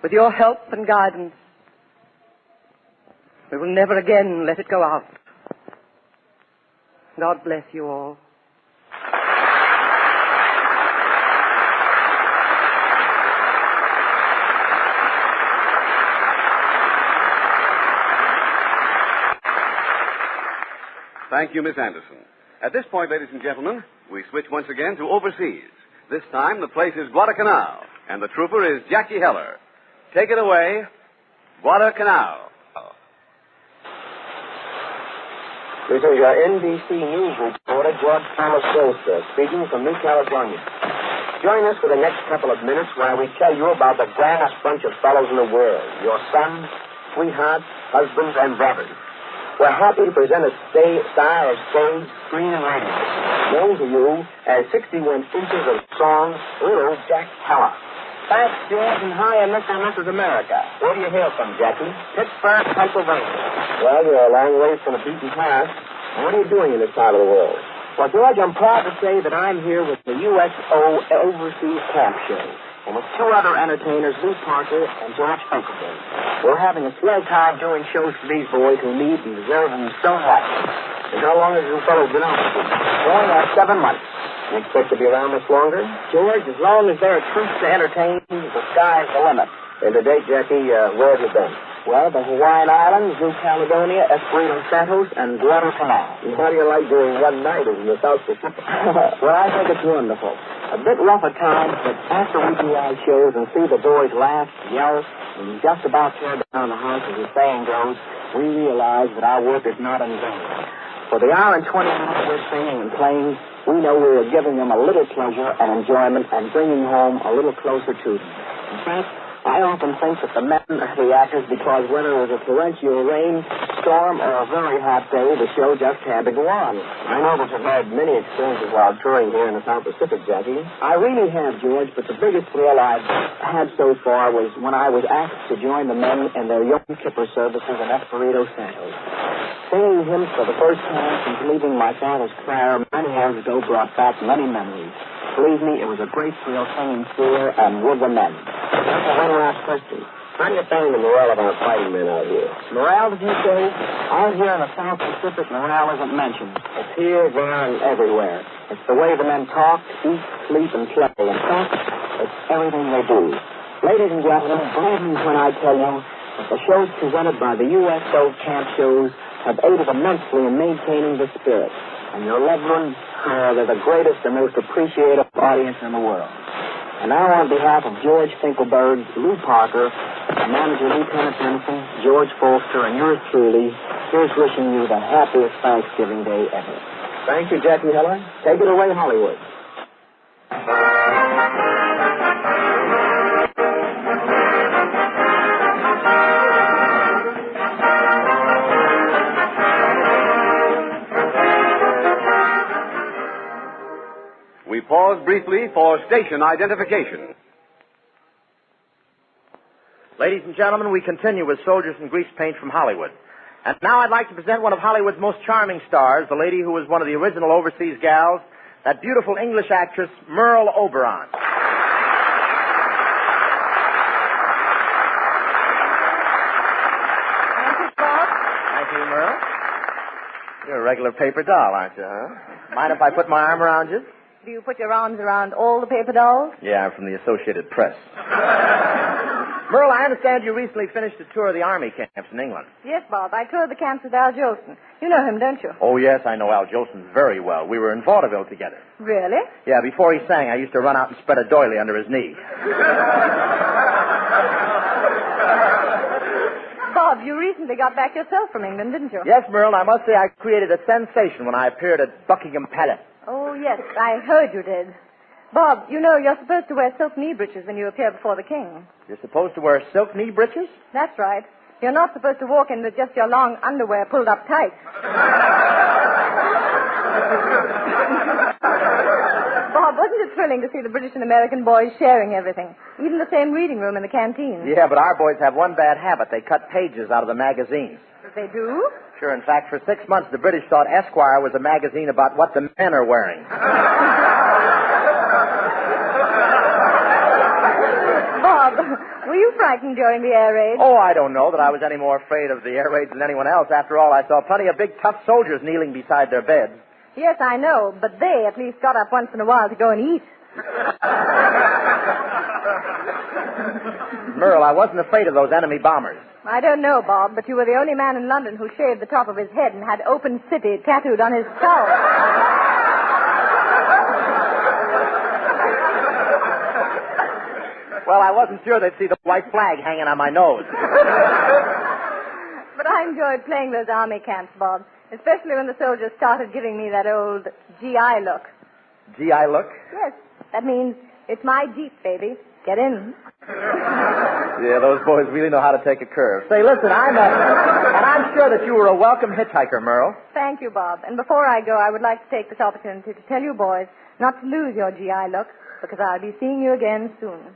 with your help and guidance, we will never again let it go out. God bless you all. Thank you, Miss Anderson. At this point, ladies and gentlemen, we switch once again to overseas. This time, the place is Guadalcanal, and the trooper is Jackie Heller. Take it away, Guadalcanal. This is your NBC News reporter, George Thomas Goldbergs, speaking from New Caledonia. Join us for the next couple of minutes while we tell you about the grandest bunch of fellows in the world, your sons, sweethearts, husbands, and brothers. We're happy to present a star of stage, screen, and radio, known to you as 61 inches of song, little Jack Heller. Thanks, George, and hi, Mr. and Mrs. America. Where do you hail from, Jackie? Pittsburgh, Pennsylvania. Well, you're a long ways from the beaten path. What are you doing in this part of the world? Well, George, I'm proud to say that I'm here with the USO Overseas Camp Show, and with two other entertainers, Lou Parker and George Finkelberg. We're having a swell time doing shows for these boys who need and deserve them so much. And how long has you fellows been out? Going on 7 months. You expect to be around much longer? George, as long as there are troops to entertain, the sky's the limit. And today, Jackie, where have you been? Well, the Hawaiian Islands, New Caledonia, Espiritu Santos, and Guadalcanal. And how do you like doing one night in the South Pacific? Well, I think it's wonderful. A bit rough at times, but after we do our shows and see the boys laugh, yell, and just about tear down the house, as the saying goes, we realize that our work is not in vain. For the hour and 20 minutes we're singing and playing, we know we are giving them a little pleasure and enjoyment and bringing home a little closer to them. In fact, I often think that the men are the actors because whether it was a torrential rain, storm, or a very hot day, the show just had to go on. I know that you've had many experiences while touring here in the South Pacific, Jackie. I really have, George, but the biggest thrill I've had so far was when I was asked to join the men in their Yom Kippur services in Espiritu Santos. Singing hymns for the first time since leaving my father's choir many years ago brought back many memories. Believe me, it was a great thrill singing for and with the men. That's one last question. How do you find the morale of our fighting men out here? Morale, did you say? Out here in the South Pacific, morale isn't mentioned. It's here, there, and everywhere. It's the way the men talk, eat, sleep, and play. In fact, it's everything they do. Ladies and gentlemen, believe me when I tell you that the shows presented by the USO camp shows have aided immensely in maintaining the spirit. And your loved ones, they're the greatest and most appreciative audience in the world. And now on behalf of George Finkelberg, Lou Parker, and manager Lieutenant Benson, George Folster, and yours truly, here's wishing you the happiest Thanksgiving Day ever. Thank you, Jackie Heller. Take it away, Hollywood. We pause briefly for station identification. Ladies and gentlemen, we continue with Soldiers in Greasepaint from Hollywood. And now I'd like to present one of Hollywood's most charming stars, the lady who was one of the original overseas gals, that beautiful English actress, Merle Oberon. Thank you, Merle. You're a regular paper doll, aren't you, huh? Mind if I put my arm around you? Do you put your arms around all the paper dolls? Yeah, I'm from the Associated Press. Merle, I understand you recently finished a tour of the Army camps in England. Yes, Bob. I toured the camps with Al Jolson. You know him, don't you? Oh, yes, I know Al Jolson very well. We were in vaudeville together. Really? Yeah, before he sang, I used to run out and spread a doily under his knee. Bob, you recently got back yourself from England, didn't you? Yes, Merle, and I must say I created a sensation when I appeared at Buckingham Palace. Oh, yes, I heard you did. Bob, you know you're supposed to wear silk knee breeches when you appear before the king. You're supposed to wear silk knee breeches? That's right. You're not supposed to walk in with just your long underwear pulled up tight. Bob, wasn't it thrilling to see the British and American boys sharing everything? Even the same reading room in the canteen. Yeah, but our boys have one bad habit. They cut pages out of the magazines. They do? Sure, in fact, for 6 months, the British thought Esquire was a magazine about what the men are wearing. Bob, were you frightened during the air raid? Oh, I don't know that I was any more afraid of the air raids than anyone else. After all, I saw plenty of big, tough soldiers kneeling beside their beds. Yes, I know, but they at least got up once in a while to go and eat. Merle, I wasn't afraid of those enemy bombers. I don't know, Bob, but you were the only man in London who shaved the top of his head and had Open City tattooed on his skull. Well, I wasn't sure they'd see the white flag hanging on my nose. But I enjoyed playing those army camps, Bob, especially when the soldiers started giving me that old GI look. GI look? Yes, that means it's my Jeep, baby. Get in. Yeah, those boys really know how to take a curve. Say, listen, I'm sure that you were a welcome hitchhiker, Merle. Thank you, Bob. And before I go, I would like to take this opportunity to tell you boys not to lose your GI look, because I'll be seeing you again soon.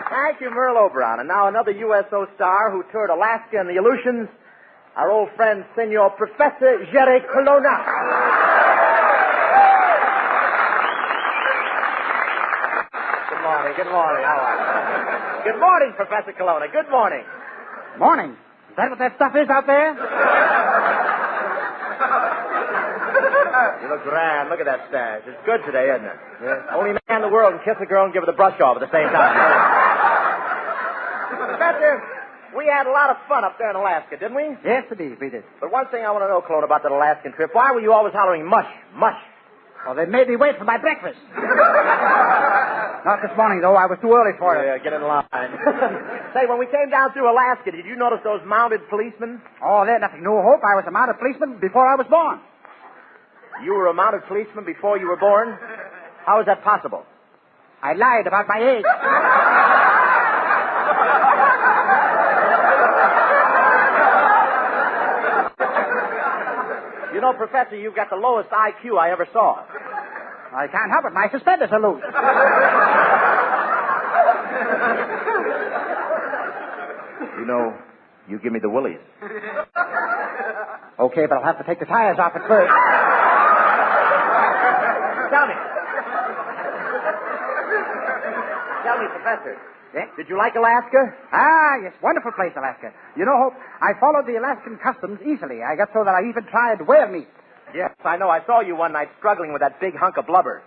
Thank you, Merle Oberon. And now another USO star who toured Alaska and the Aleutians, our old friend, Senor Professor Jerry Colonna. Good morning, good morning. How are you? Good morning, Professor Colonna. Good morning. Morning. Is that what that stuff is out there? You look grand. Look at that stash. It's good today, isn't it? Yeah. Only man in the world can kiss a girl and give her the brush off at the same time. Professor, we had a lot of fun up there in Alaska, didn't we? Yes, indeed, we did. But one thing I want to know, Clone, about that Alaskan trip. Why were you always hollering mush, mush? Well, they made me wait for my breakfast. Not this morning, though. I was too early for it. Yeah, get in line. Say, when we came down through Alaska, did you notice those mounted policemen? Oh, there's nothing. No hope. I was a mounted policeman before I was born. You were a mounted policeman before you were born? How is that possible? I lied about my age. You know, Professor, you've got the lowest IQ I ever saw. I can't help it. My suspenders are loose. You know, you give me the willies. Okay, but I'll have to take the tires off at first. Tell me, Professor. Yes? Did you like Alaska? Ah, yes. Wonderful place, Alaska. You know, Hope, I followed the Alaskan customs easily. I got so that I even tried whale meat. Yes, I know. I saw you one night struggling with that big hunk of blubber.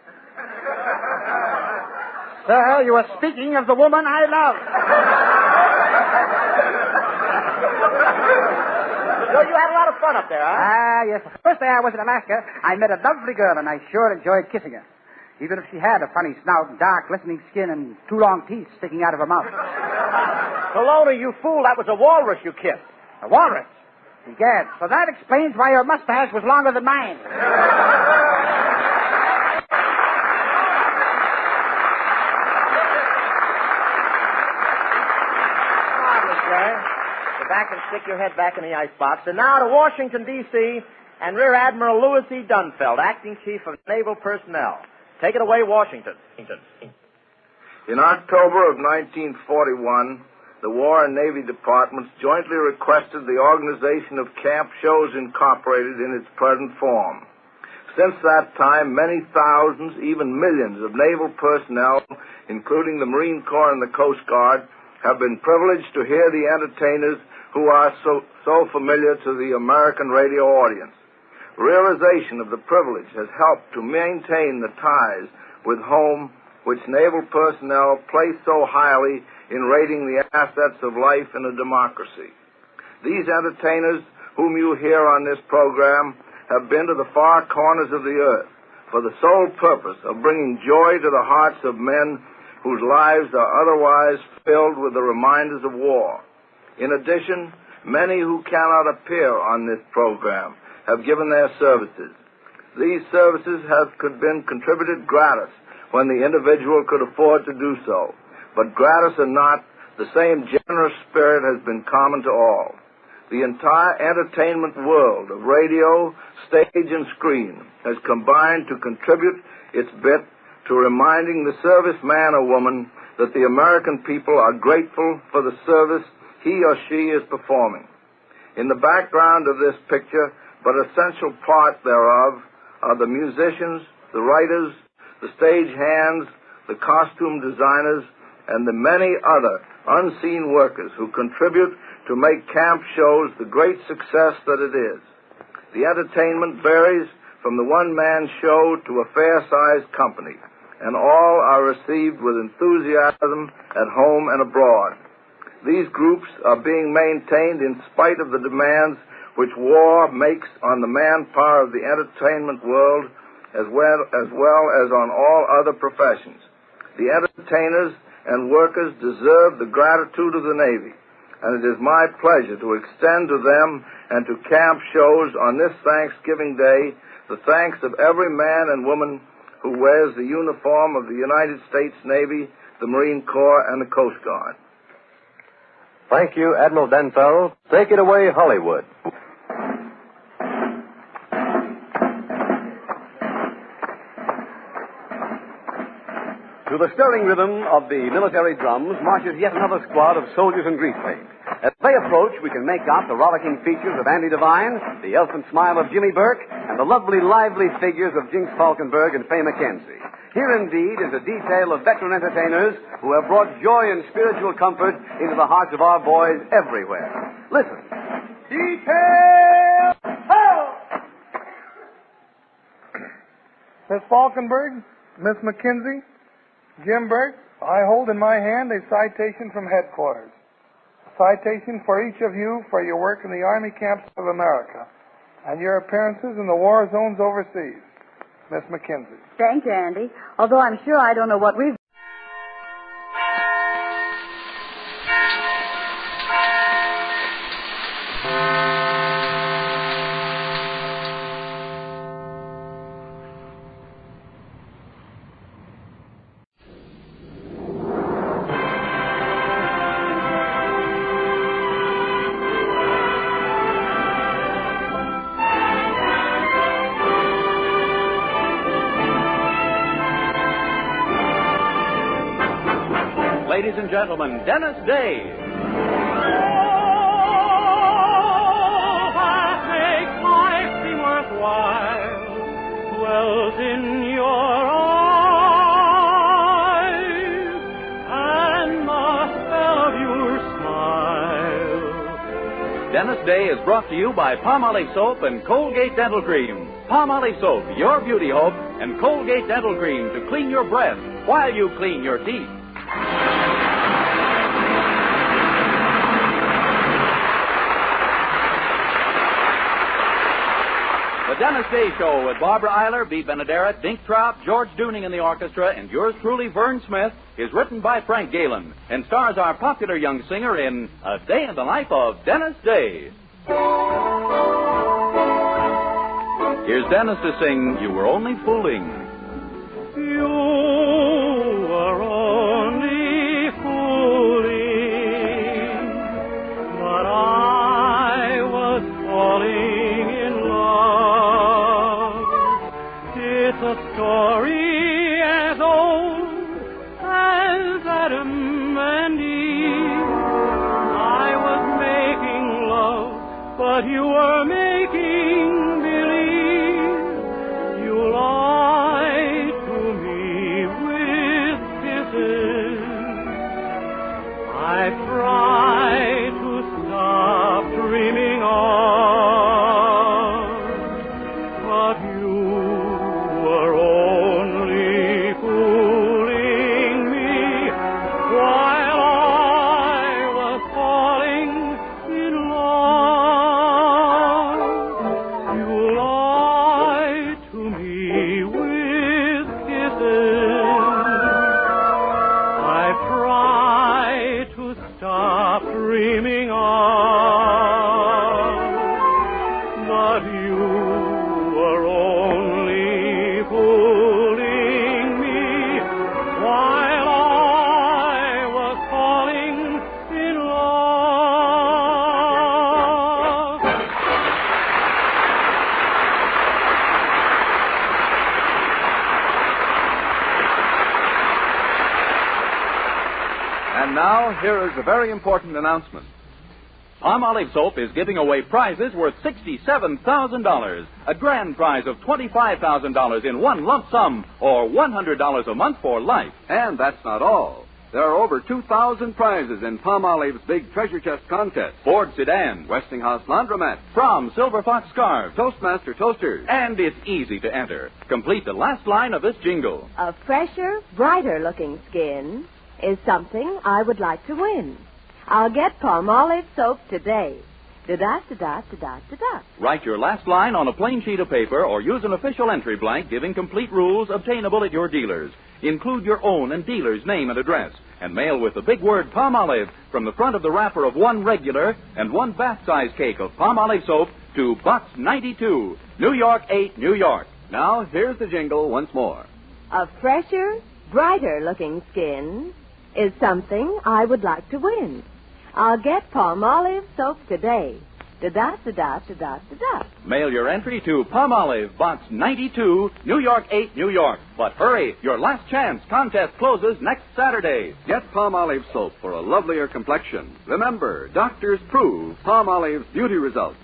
Sir, you are speaking of the woman I love. So you had a lot of fun up there, huh? Ah, yes. The first day I was in Alaska, I met a lovely girl, and I sure enjoyed kissing her. Even if she had a funny snout and dark, glistening skin and two long teeth sticking out of her mouth. Colonna, you fool. That was a walrus you kissed. A walrus? Egad. So that explains why your mustache was longer than mine. Go back and stick your head back in the icebox. And now to Washington, D.C., and Rear Admiral Louis E. Dunfeld, Acting Chief of Naval Personnel. Take it away, Washington. In October of 1941, the War and Navy Departments jointly requested the organization of Camp Shows Incorporated in its present form. Since that time, many thousands, even millions of naval personnel, including the Marine Corps and the Coast Guard, have been privileged to hear the entertainers who are so familiar to the American radio audience. Realization of the privilege has helped to maintain the ties with home which naval personnel place so highly in rating the assets of life in a democracy. These entertainers, whom you hear on this program, have been to the far corners of the earth for the sole purpose of bringing joy to the hearts of men whose lives are otherwise filled with the reminders of war. In addition, many who cannot appear on this program have given their services. These services have been contributed gratis when the individual could afford to do so. But gratis or not, the same generous spirit has been common to all. The entire entertainment world of radio, stage, and screen has combined to contribute its bit to reminding the serviceman or woman that the American people are grateful for the service he or she is performing. In the background of this picture, but essential part thereof, are the musicians, the writers, the stage hands, the costume designers, and the many other unseen workers who contribute to make camp shows the great success that it is. The entertainment varies from the one-man show to a fair-sized company, and all are received with enthusiasm at home and abroad. These groups are being maintained in spite of the demands which war makes on the manpower of the entertainment world as well as on all other professions. The entertainers and workers deserve the gratitude of the Navy, and it is my pleasure to extend to them and to camp shows on this Thanksgiving Day the thanks of every man and woman who wears the uniform of the United States Navy, the Marine Corps, and the Coast Guard. Thank you, Admiral Denfeld. Take it away, Hollywood. To the stirring rhythm of the military drums marches yet another squad of soldiers in greasepaint. As they approach, we can make out the rollicking features of Andy Devine, the elfin smile of Jimmy Burke, and the lovely, lively figures of Jinx Falkenberg and Faye McKenzie. Here, indeed, is a detail of veteran entertainers who have brought joy and spiritual comfort into the hearts of our boys everywhere. Listen. Detail! Ho! Miss Falkenberg, Miss McKenzie, Jim Burke, I hold in my hand a citation from headquarters. A citation for each of you for your work in the Army camps of America and your appearances in the war zones overseas. Miss McKenzie. Thank you, Andy. Although I'm sure I don't know what we've... Ladies and gentlemen, Dennis Day. That makes life seem worthwhile dwells in your eyes and the spell of your smile. Dennis Day is brought to you by Palmolive Soap and Colgate Dental Cream. Palmolive Soap, your beauty hope, and Colgate Dental Cream to clean your breath while you clean your teeth. The Dennis Day Show with Barbara Eiler, Bea Benaderet, Dink Trout, George Dooning in the orchestra, and yours truly, Vern Smith, is written by Frank Galen and stars our popular young singer in A Day in the Life of Dennis Day. Here's Dennis to sing You Were Only Fooling. You were only fooling, but I was falling in love. It's a story as old as Adam and Eve. I was making love, but you were making believe. You lied to me with kisses. I tried to stop dreaming on, but you were only fooling me while I was falling in love. And now, here is a very important announcement. Palmolive Soap is giving away prizes worth $67,000, a grand prize of $25,000 in one lump sum, or $100 a month for life. And that's not all. There are over 2,000 prizes in Palmolive's big treasure chest contest. Ford sedan, Westinghouse laundromat, From Silver Fox scarf, Toastmaster toasters, and it's easy to enter. Complete the last line of this jingle. A fresher, brighter-looking skin is something I would like to win. I'll get Palmolive soap today. Da-da-da-da-da-da-da. Write your last line on a plain sheet of paper or use an official entry blank giving complete rules obtainable at your dealers. Include your own and dealer's name and address, and mail with the big word Palmolive from the front of the wrapper of one regular and one bath-size cake of Palmolive soap to Box 92, New York 8, New York. Now, here's the jingle once more. A fresher, brighter-looking skin is something I would like to win. I'll get Palmolive soap today. Da-da-da-da-da-da-da. Mail your entry to Palmolive, Box 92, New York 8, New York. But hurry, your last chance. Contest closes next Saturday. Get Palmolive soap for a lovelier complexion. Remember, doctors prove Palmolive's beauty results.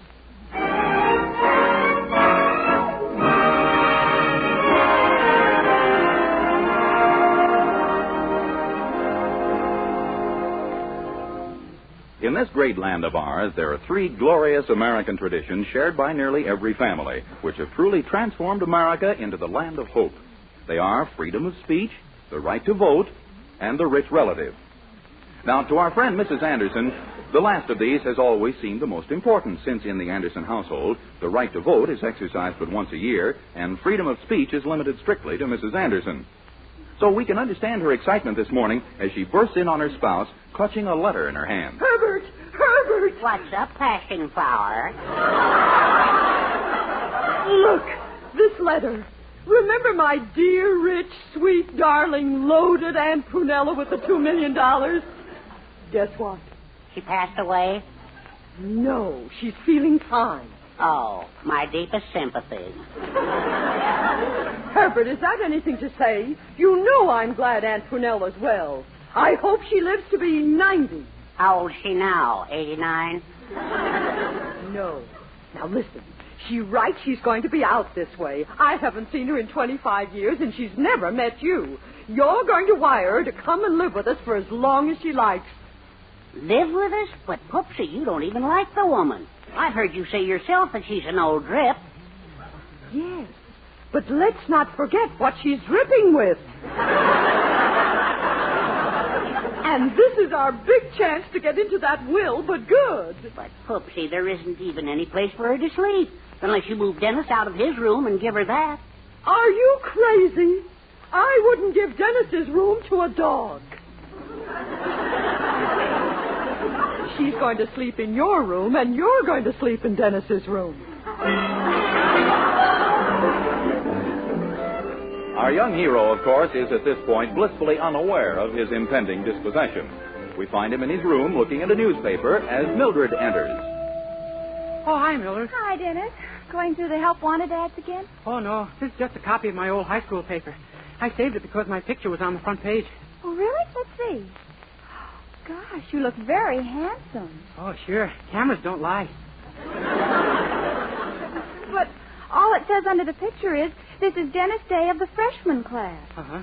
In this great land of ours, there are three glorious American traditions shared by nearly every family, which have truly transformed America into the land of hope. They are freedom of speech, the right to vote, and the rich relative. Now, to our friend Mrs. Anderson, the last of these has always seemed the most important, since in the Anderson household, the right to vote is exercised but once a year, and freedom of speech is limited strictly to Mrs. Anderson. So we can understand her excitement this morning as she bursts in on her spouse, clutching a letter in her hand. Herbert! What's up, passion flower? Look, this letter. Remember my dear, rich, sweet, darling, loaded Aunt Prunella with the $2 million? Guess what? She passed away? No, she's feeling fine. Oh, my deepest sympathies. Herbert, is that anything to say? You know I'm glad Aunt Punella's well. I hope she lives to be 90. How old is she now? 89? No. Now listen. She writes she's going to be out this way. I haven't seen her in 25 years, and she's never met you. You're going to wire her to come and live with us for as long as she likes. Live with us? But, Poopsie, you don't even like the woman. I've heard you say yourself that she's an old drip. Yes, but let's not forget what she's dripping with. And this is our big chance to get into that will, but good. But, Poopsie, there isn't even any place for her to sleep, unless you move Dennis out of his room and give her that. Are you crazy? I wouldn't give Dennis's room to a dog. She's going to sleep in your room, and you're going to sleep in Dennis's room. Our young hero, of course, is at this point blissfully unaware of his impending dispossession. We find him in his room looking at a newspaper as Mildred enters. Oh, hi, Mildred. Hi, Dennis. Going through the help wanted ads again? Oh, no. This is just a copy of my old high school paper. I saved it because my picture was on the front page. Oh, really? Let's see. Gosh, you look very handsome. Oh, sure. Cameras don't lie. But all it says under the picture is, this is Dennis Day of the freshman class. Uh-huh.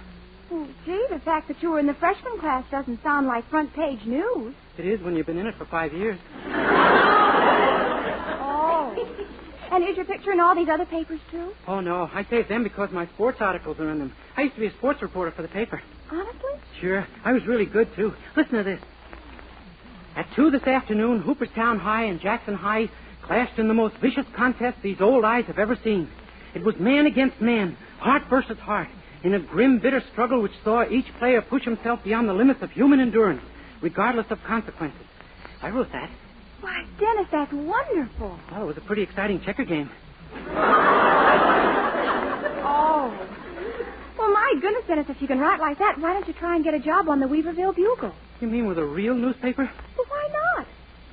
Oh, gee, the fact that you were in the freshman class doesn't sound like front page news. It is when you've been in it for 5 years. Oh. And is your picture in all these other papers, too? Oh, no. I saved them because my sports articles are in them. I used to be a sports reporter for the paper. Honestly? Sure. I was really good, too. Listen to this. At 2 this afternoon, Hooperstown High and Jackson High clashed in the most vicious contest these old eyes have ever seen. It was man against man, heart versus heart, in a grim, bitter struggle which saw each player push himself beyond the limits of human endurance, regardless of consequences. I wrote that. Why, Dennis, that's wonderful. Oh, it was a pretty exciting checker game. Oh. Well, my goodness, Dennis, if you can write like that, why don't you try and get a job on the Weaverville Bugle? You mean with a real newspaper? Well, why not?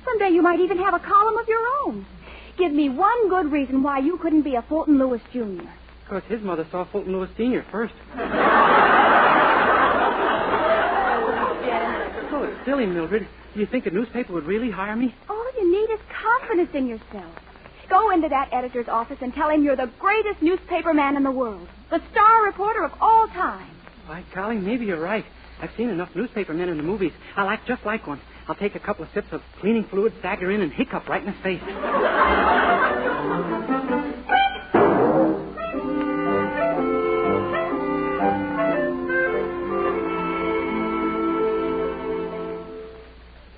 Someday you might even have a column of your own. Give me one good reason why you couldn't be a Fulton Lewis Jr. Because his mother saw Fulton Lewis Sr. first. Dennis. So silly, Mildred. Do you think a newspaper would really hire me? All you need is confidence in yourself. Go into that editor's office and tell him you're the greatest newspaper man in the world. The star reporter of all time. By golly, maybe you're right. I've seen enough newspaper men in the movies. I'll act just like one. I'll take a couple of sips of cleaning fluid, stagger in, and hiccup right in his face.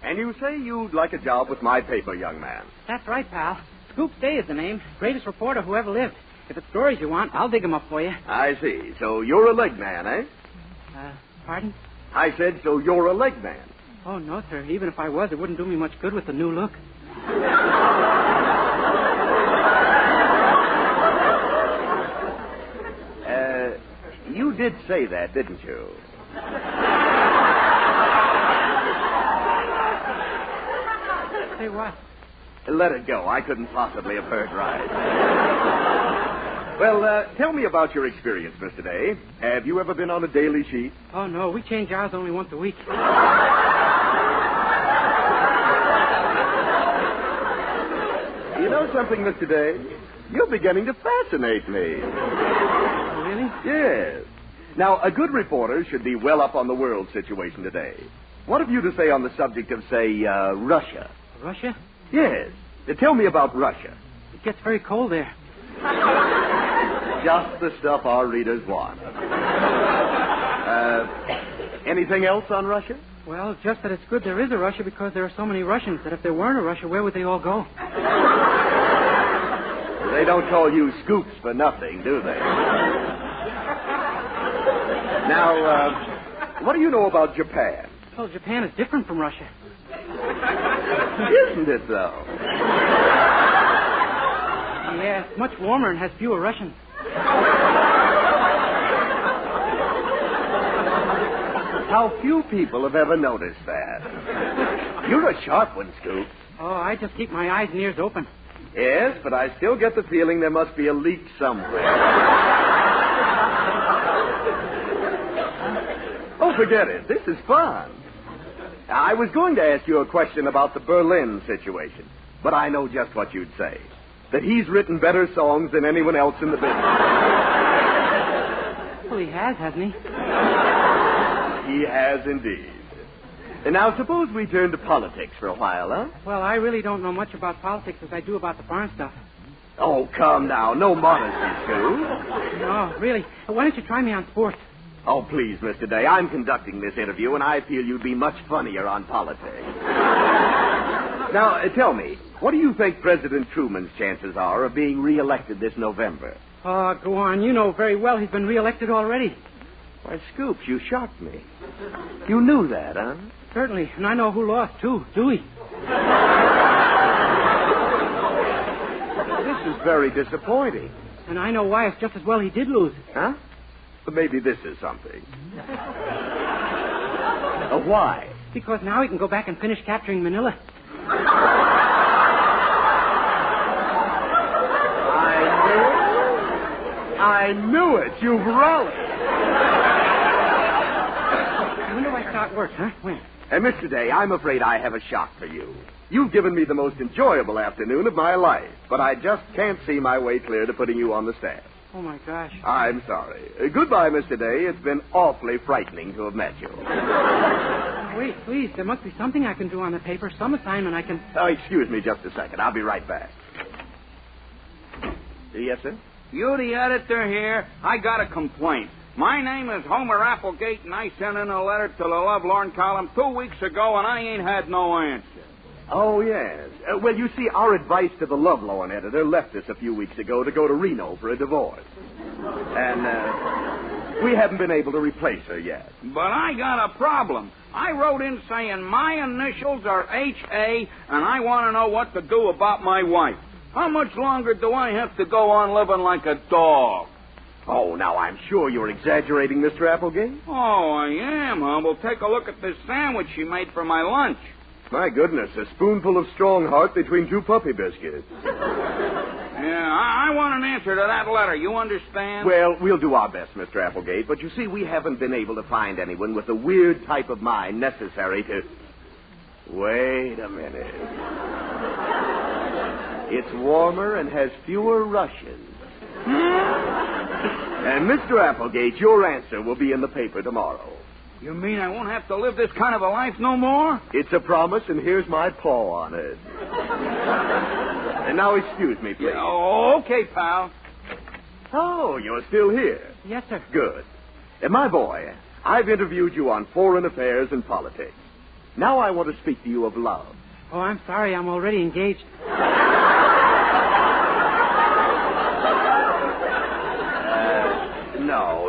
And you say you'd like a job with my paper, young man. That's right, pal. Scoops Day is the name. Greatest reporter who ever lived. If it's stories you want, I'll dig them up for you. I see. So you're a leg man, eh? Pardon? I said, so you're a leg man. Oh, no, sir. Even if I was, it wouldn't do me much good with the new look. You did say that, didn't you? Say what? Let it go. I couldn't possibly have heard right. Well, tell me about your experience, Mr. Day. Have you ever been on a daily sheet? Oh, no. We change ours only once a week. You know something, Mr. Day? You're beginning to fascinate me. Really? Yes. Now, a good reporter should be well up on the world situation today. What have you to say on the subject of, say, Russia? Russia? Yes. Tell me about Russia. It gets very cold there. Just the stuff our readers want. Anything else on Russia? Well, just that it's good there is a Russia because there are so many Russians that if there weren't a Russia, where would they all go? They don't call you Scoops for nothing, do they? Now, what do you know about Japan? Well, Japan is different from Russia. Isn't it, though? Yeah, it's much warmer and has fewer Russians. How few people have ever noticed that. You're a sharp one, Scoop. Oh, I just keep my eyes and ears open. Yes, but I still get the feeling there must be a leak somewhere. Oh, forget it. This is fun. I was going to ask you a question about the Berlin situation, but I know just what you'd say. That he's written better songs than anyone else in the business. Well, he has, hasn't he? He has indeed. And now suppose we turn to politics for a while, huh? Well, I really don't know much about politics as I do about the farm stuff. Oh, come now. No modesty, Sue. No, really. Why don't you try me on sports? Oh, please, Mr. Day. I'm conducting this interview, and I feel you'd be much funnier on politics. Now, tell me, what do you think President Truman's chances are of being reelected this November? Oh, go on. You know very well he's been reelected already. Why, Scoops, you shocked me. You knew that, huh? Certainly. And I know who lost, too. Dewey. This is very disappointing. And I know why. It's just as well he did lose. Huh? But maybe this is something. Why? Because now he can go back and finish capturing Manila. I knew it. You've rallied. When do I start work, huh? When? Mr. Day, I'm afraid I have a shock for you. You've given me the most enjoyable afternoon of my life, but I just can't see my way clear to putting you on the staff. Oh, my gosh. I'm sorry. Goodbye, Mr. Day. It's been awfully frightening to have met you. Wait, please. There must be something I can do on the paper, some assignment I can... Oh, excuse me just a second. I'll be right back. Yes, sir? You the editor here? I got a complaint. My name is Homer Applegate, and I sent in a letter to the Lovelorn column 2 weeks ago, and I ain't had no answer. Oh, yes. Well, you see, our advice to the Lovelorn editor left us a few weeks ago to go to Reno for a divorce. And, we haven't been able to replace her yet. But I got a problem. I wrote in saying my initials are H.A., and I want to know what to do about my wife. How much longer do I have to go on living like a dog? Oh, now, I'm sure you're exaggerating, Mr. Applegate. Oh, I am, huh? Well, take a look at this sandwich she made for my lunch. My goodness, a spoonful of strong heart between 2 puppy biscuits. Yeah, I want an answer to that letter. You understand? Well, we'll do our best, Mr. Applegate, but you see, we haven't been able to find anyone with the weird type of mind necessary to... Wait a minute. It's warmer and has fewer Russians. And Mr. Applegate, your answer will be in the paper tomorrow. You mean I won't have to live this kind of a life no more? It's a promise, and here's my paw on it. And now excuse me, please. Yeah, okay, pal. Oh, you're still here. Yes, sir. Good. And my boy, I've interviewed you on foreign affairs and politics. Now I want to speak to you of love. Oh, I'm sorry. I'm already engaged.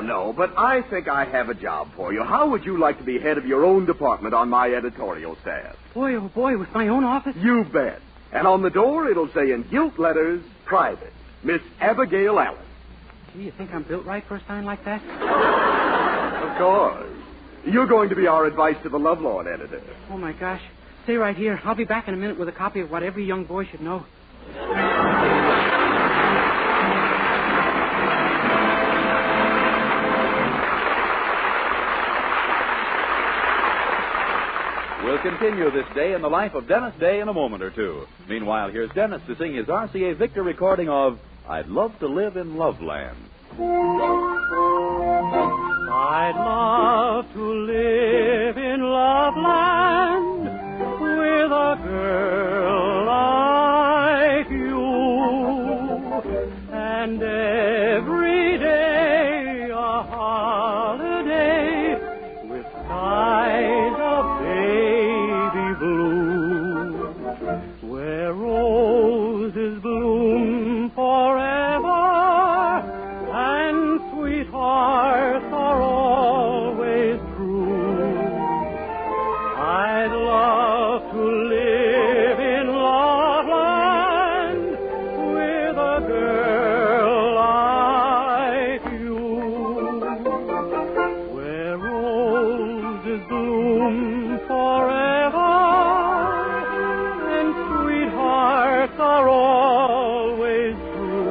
No, but I think I have a job for you. How would you like to be head of your own department on my editorial staff? Boy, oh boy, with my own office? You bet. And on the door, it'll say in gilt letters, private, Miss Abigail Allen. Gee, you think I'm built right for a sign like that? Of course. You're going to be our advice to the Lovelorn editor. Oh, my gosh. Stay right here. I'll be back in a minute with a copy of what every young boy should know. We'll continue this day in the life of Dennis Day in a moment or two. Meanwhile, here's Dennis to sing his RCA Victor recording of I'd Love to Live in Loveland. I'd love to live in Loveland with a girl like you, and every day a holiday with skies of baby blue, where roses bloom forever and sweethearts are always true. I'd love to live in Loveland with a girl like you, where roses bloom forever and sweethearts are always true.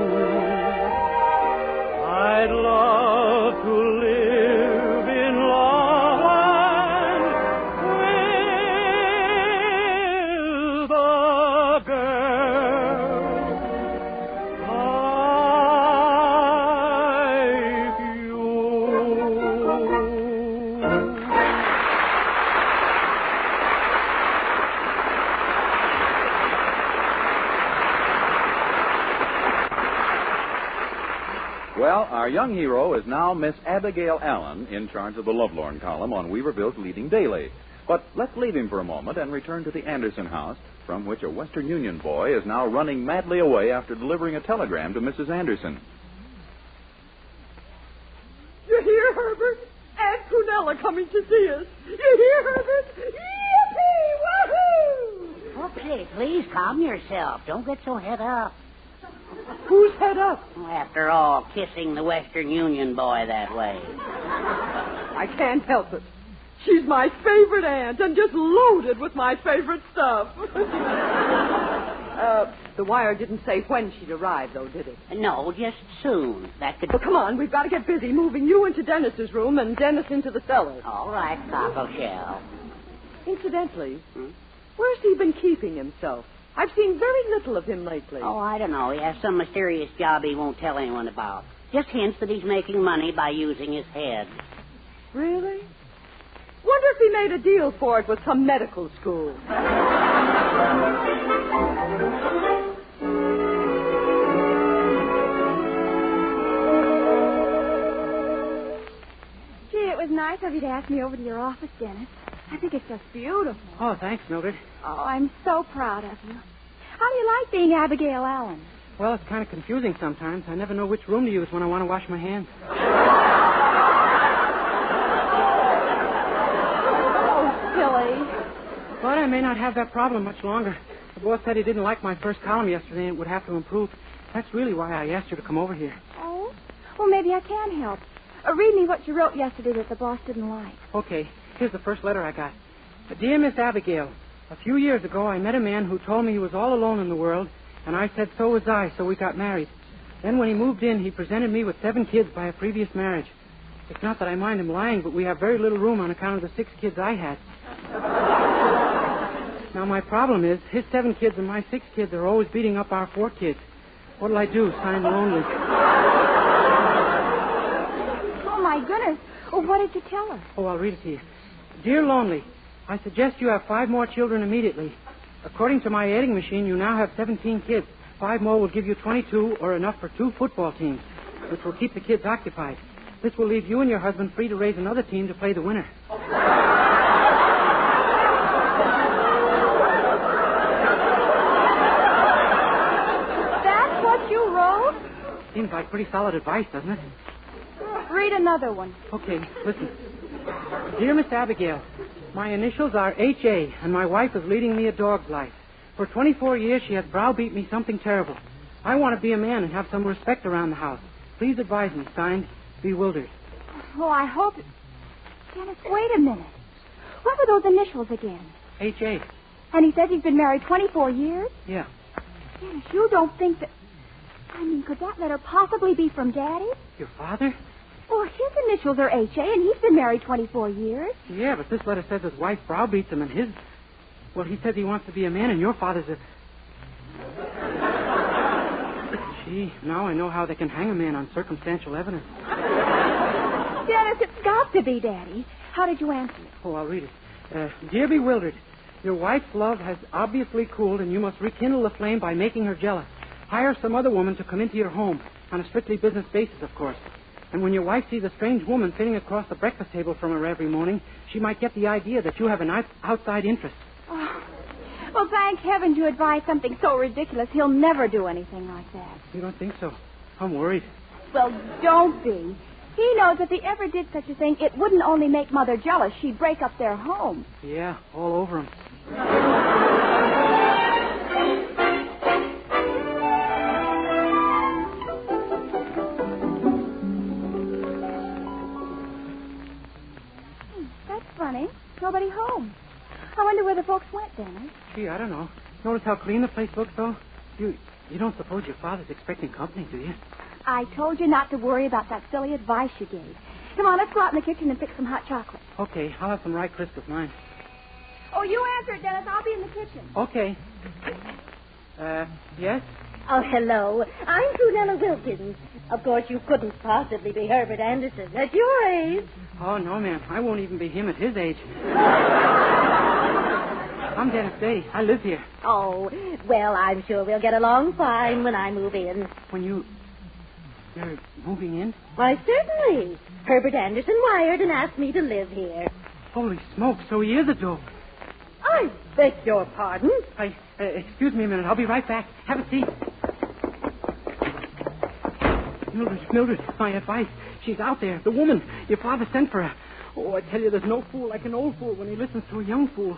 I'd love to live in Loveland with a girl like you. Well, our young hero is now Miss Abigail Allen, in charge of the Lovelorn column on Weaverville's leading daily. But let's leave him for a moment and return to the Anderson house, from which a Western Union boy is now running madly away after delivering a telegram to Mrs. Anderson. You hear, Herbert? Aunt Prunella coming to see us. You hear, Herbert? Yippee! Woohoo! Okay, please calm yourself. Don't get so head up. Who's head up? After all, kissing the Western Union boy that way. I can't help it. She's my favorite aunt and just loaded with my favorite stuff. The wire didn't say when she'd arrive, though, did it? No, just soon. That could... Well, come on. We've got to get busy moving you into Dennis's room and Dennis into the cellar. All right, Cockleshell. Incidentally, where's he been keeping himself? I've seen very little of him lately. Oh, I don't know. He has some mysterious job he won't tell anyone about. Just hints that he's making money by using his head. Really? Wonder if he made a deal for it with some medical school. Gee, it was nice of you to ask me over to your office, Dennis. I think it's just beautiful. Oh, thanks, Mildred. Oh, I'm so proud of you. How do you like being Abigail Allen? Well, it's kind of confusing sometimes. I never know which room to use when I want to wash my hands. Oh, silly. But I may not have that problem much longer. The boss said he didn't like my first column yesterday and it would have to improve. That's really why I asked you to come over here. Oh? Well, maybe I can help. Read me what you wrote yesterday that the boss didn't like. Okay. Here's the first letter I got. Dear Miss Abigail, a few years ago I met a man who told me he was all alone in the world, and I said so was I, so we got married. Then when he moved in, he presented me with 7 kids by a previous marriage. It's not that I mind him lying, but we have very little room on account of the 6 kids I had. Now, my problem is his 7 kids and my 6 kids are always beating up our 4 kids. What'll I do? Sign Lonely. Oh, my goodness. Well, what did you tell her? Oh, I'll read it to you. Dear Lonely, I suggest you have 5 more children immediately. According to my adding machine, you now have 17 kids. 5 more will give you 22, or enough for 2 football teams, which will keep the kids occupied. This will leave you and your husband free to raise another team to play the winner. That's what you wrote? Seems like pretty solid advice, doesn't it? Read another one. Okay, listen. Dear Miss Abigail, my initials are H.A., and my wife is leading me a dog's life. For 24 years, she has browbeat me something terrible. I want to be a man and have some respect around the house. Please advise me. Signed, Bewildered. Oh, I hope... Dennis, wait a minute. What were those initials again? H.A. And he says he's been married 24 years? Yeah. Dennis, you don't think that... I mean, could that letter possibly be from Daddy? Your father? Well, his initials are H.A., and he's been married 24 years. Yeah, but this letter says his wife browbeats him, and his... Well, he says he wants to be a man, and your father's a... Gee, now I know how they can hang a man on circumstantial evidence. Dennis, it's got to be Daddy. How did you answer it? Oh, I'll read it. Dear Bewildered, your wife's love has obviously cooled, and you must rekindle the flame by making her jealous. Hire some other woman to come into your home, on a strictly business basis, of course. And when your wife sees a strange woman sitting across the breakfast table from her every morning, she might get the idea that you have an outside interest. Oh. Well, thank heaven you advised something so ridiculous. He'll never do anything like that. You don't think so? I'm worried. Well, don't be. He knows if he ever did such a thing, it wouldn't only make Mother jealous. She'd break up their home. Yeah, all over him. That's funny. Nobody home. I wonder where the folks went, Dennis. Gee, I don't know. Notice how clean the place looks, though? You don't suppose your father's expecting company, do you? I told you not to worry about that silly advice you gave. Come on, let's go out in the kitchen and fix some hot chocolate. Okay, I'll have some rye crisp of mine. Oh, you answer it, Dennis. I'll be in the kitchen. Okay. Yes? Oh, hello. I'm Prunella Wilkins. Of course, you couldn't possibly be Herbert Anderson at your age. Oh, no, ma'am. I won't even be him at his age. I'm Dennis Day. I live here. Oh, well, I'm sure we'll get along fine when I move in. When you're moving in? Why, certainly. Herbert Anderson wired and asked me to live here. Holy smoke, so he is a dope. I beg your pardon? Excuse me a minute. I'll be right back. Have a seat. Mildred, my advice. She's out there. The woman. Your father sent for her. Oh, I tell you, there's no fool like an old fool when he listens to a young fool.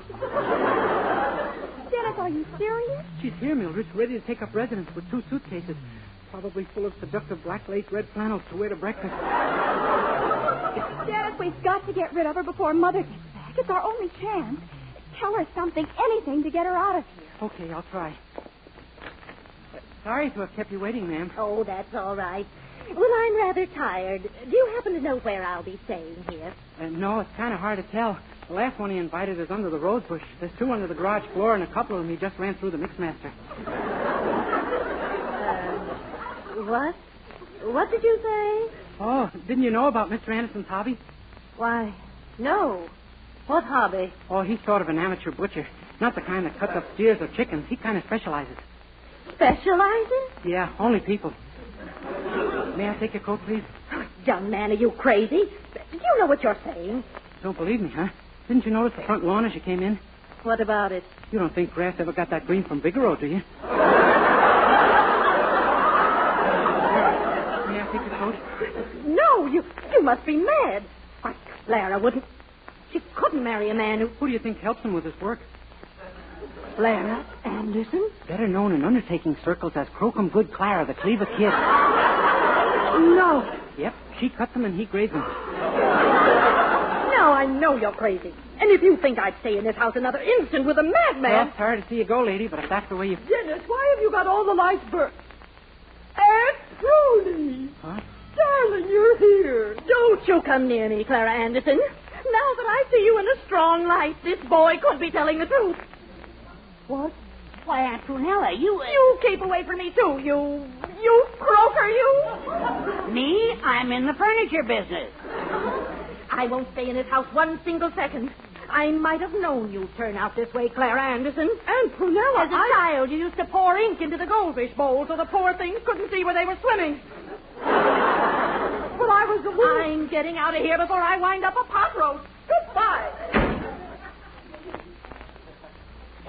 Dennis, are you serious? She's here, Mildred, ready to take up residence with 2 suitcases. Probably full of seductive black lace red flannels to wear to breakfast. Dennis, we've got to get rid of her before Mother gets back. It's our only chance. Tell her something, anything, to get her out of here. Okay, I'll try. Sorry to have kept you waiting, ma'am. Oh, that's all right. Well, I'm rather tired. Do you happen to know where I'll be staying here? No, it's kind of hard to tell. The last one he invited is under the rose bush. There's 2 under the garage floor, and a couple of them he just ran through the mixmaster. What? What did you say? Oh, didn't you know about Mr. Anderson's hobby? Why, no. What hobby? Oh, he's sort of an amateur butcher. Not the kind that cuts up steers or chickens. He kind of specializes. Specializes? Yeah, only people. May I take your coat, please? Young man, are you crazy? Do you know what you're saying? Don't believe me, huh? Didn't you notice the front lawn as you came in? What about it? You don't think grass ever got that green from Bigelow, do you? May I take your coat? No, you must be mad. Why, Clara wouldn't... She couldn't marry a man who... Who do you think helps him with his work? Clara Anderson? Better known in undertaking circles as Crocum Good Clara, the Cleaver Kid. No. Yep, she cuts them and he grades them. Now I know you're crazy. And if you think I'd stay in this house another instant with a madman... Well, sorry to see you go, lady, but if that's the way you... Dennis, why have you got all the lights burnt? Aunt Trudy! Huh? Darling, you're here. Don't you come near me, Clara Anderson. Now that I see you in a strong light, this boy could be telling the truth. What? Why, Aunt Prunella, you... You keep away from me, too, you croaker, you! Me? I'm in the furniture business. I won't stay in this house one single second. I might have known you'd turn out this way, Clara Anderson. And Prunella, as a child, you used to pour ink into the goldfish bowl so the poor things couldn't see where they were swimming. But I was the one. I'm getting out of here before I wind up a pot roast. Goodbye.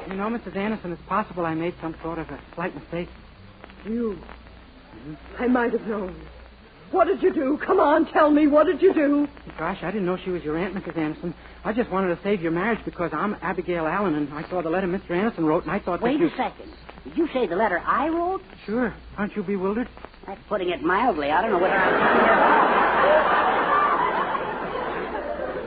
You know, Mrs. Anderson, it's possible I made some sort of a slight mistake. You. I might have known. What did you do? Come on, tell me, what did you do? Gosh, I didn't know she was your aunt, Mrs. Anderson. I just wanted to save your marriage because I'm Abigail Allen, and I saw the letter Mr. Anderson wrote, and I thought Wait a second. Did you say the letter I wrote? Sure. Aren't you bewildered? That's putting it mildly. I don't know whether I'm...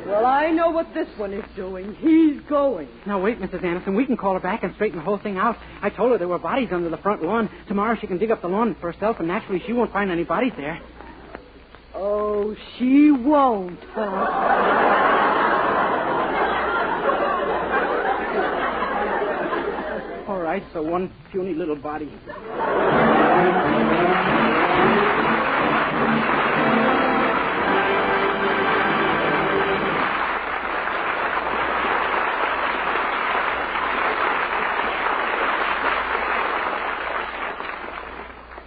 Well, I know what this one is doing. He's going. Now, wait, Mrs. Anderson. We can call her back and straighten the whole thing out. I told her there were bodies under the front lawn. Tomorrow she can dig up the lawn for herself, and naturally she won't find any bodies there. Oh, she won't, huh? All right, so one puny little body.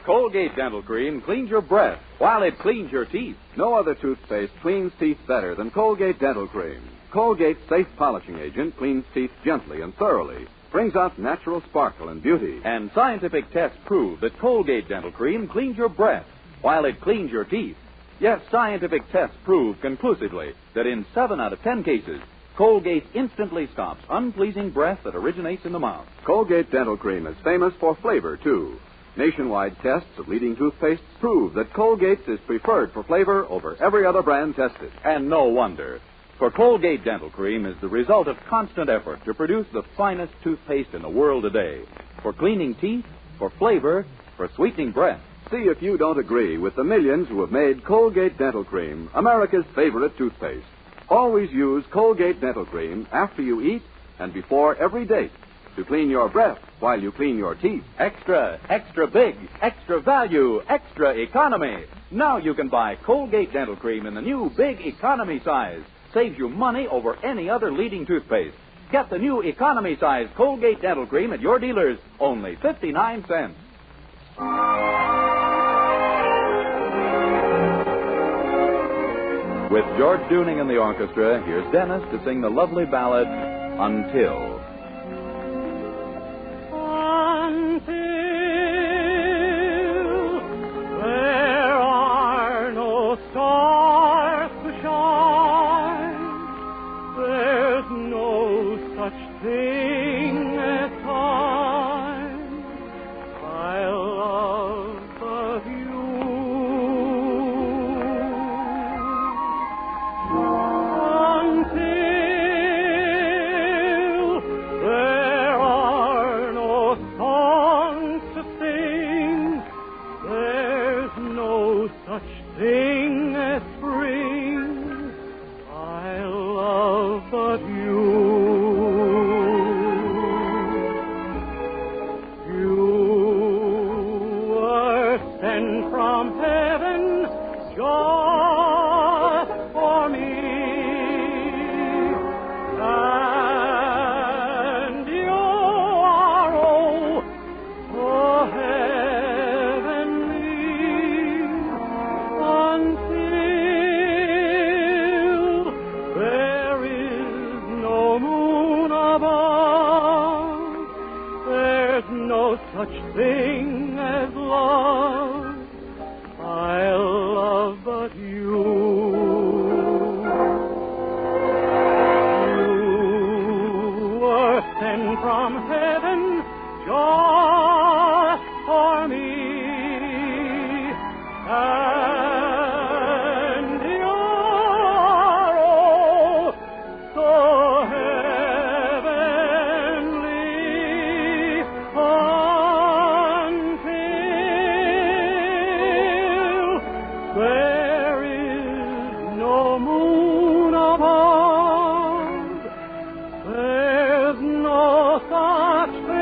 Colgate Dental Cream cleans your breath while it cleans your teeth. No other toothpaste cleans teeth better than Colgate Dental Cream. Colgate's safe polishing agent cleans teeth gently and thoroughly, brings out natural sparkle and beauty. And scientific tests prove that Colgate Dental Cream cleans your breath while it cleans your teeth. Yes, scientific tests prove conclusively that in 7 out of 10 cases, Colgate instantly stops unpleasing breath that originates in the mouth. Colgate Dental Cream is famous for flavor, too. Nationwide tests of leading toothpastes prove that Colgate's is preferred for flavor over every other brand tested. And no wonder. For Colgate Dental Cream is the result of constant effort to produce the finest toothpaste in the world today. For cleaning teeth, for flavor, for sweetening breath. See if you don't agree with the millions who have made Colgate Dental Cream America's favorite toothpaste. Always use Colgate Dental Cream after you eat and before every date to clean your breath while you clean your teeth. Extra, extra big, extra value, extra economy. Now you can buy Colgate Dental Cream in the new big economy size. Saves you money over any other leading toothpaste. Get the new economy size Colgate Dental Cream at your dealers, only 59 cents. With George Dooning in the orchestra, here's Dennis to sing the lovely ballad, Until. There are no stars to shine. There's no such thing as time. I love the view until there are no songs to sing. There's no such thing as spring. I love but you. You were sent from heaven just for me. And you are oh so heavenly until there is no moon above. There's no such thing as love. I love but you. You were sent from heaven just for me. And you are oh so heavenly until there is no moon above. There's no such thing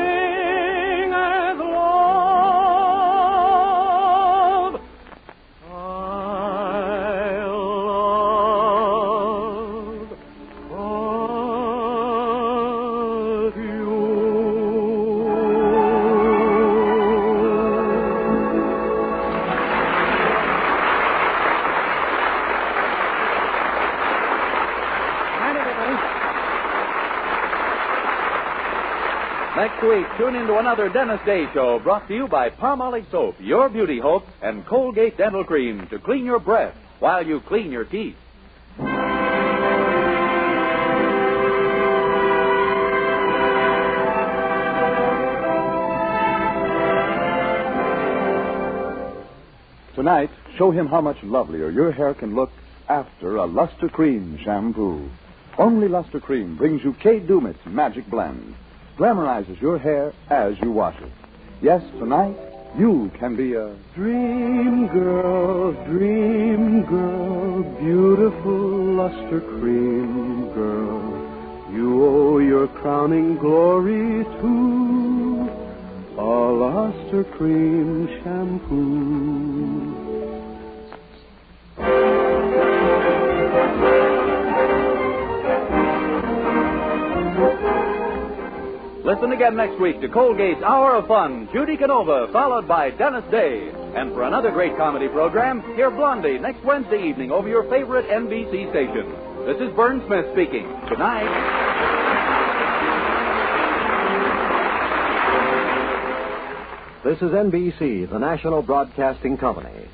Next week, tune into another Dennis Day Show brought to you by Palmolive Soap, your beauty hope, and Colgate Dental Cream to clean your breath while you clean your teeth. Tonight, show him how much lovelier your hair can look after a Luster Cream shampoo. Only Luster Cream brings you Kay Dumit's Magic Blend. Glamorizes your hair as you wash it. Yes, tonight, you can be a dream girl, beautiful Luster Cream girl. You owe your crowning glory to a Luster Cream shampoo. Listen again next week to Colgate's Hour of Fun, Judy Canova, followed by Dennis Day. And for another great comedy program, hear Blondie next Wednesday evening over your favorite NBC station. This is Vern Smith speaking. Good night. This is NBC, the National Broadcasting Company.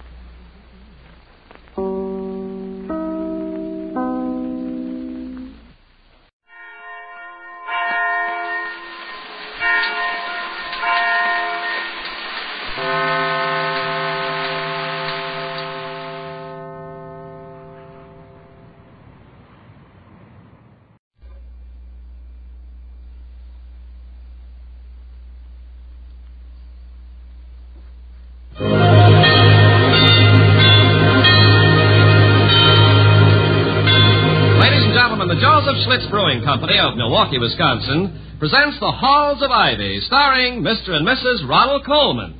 Schlitz Brewing Company of Milwaukee, Wisconsin, presents The Halls of Ivy, starring Mr. and Mrs. Ronald Coleman.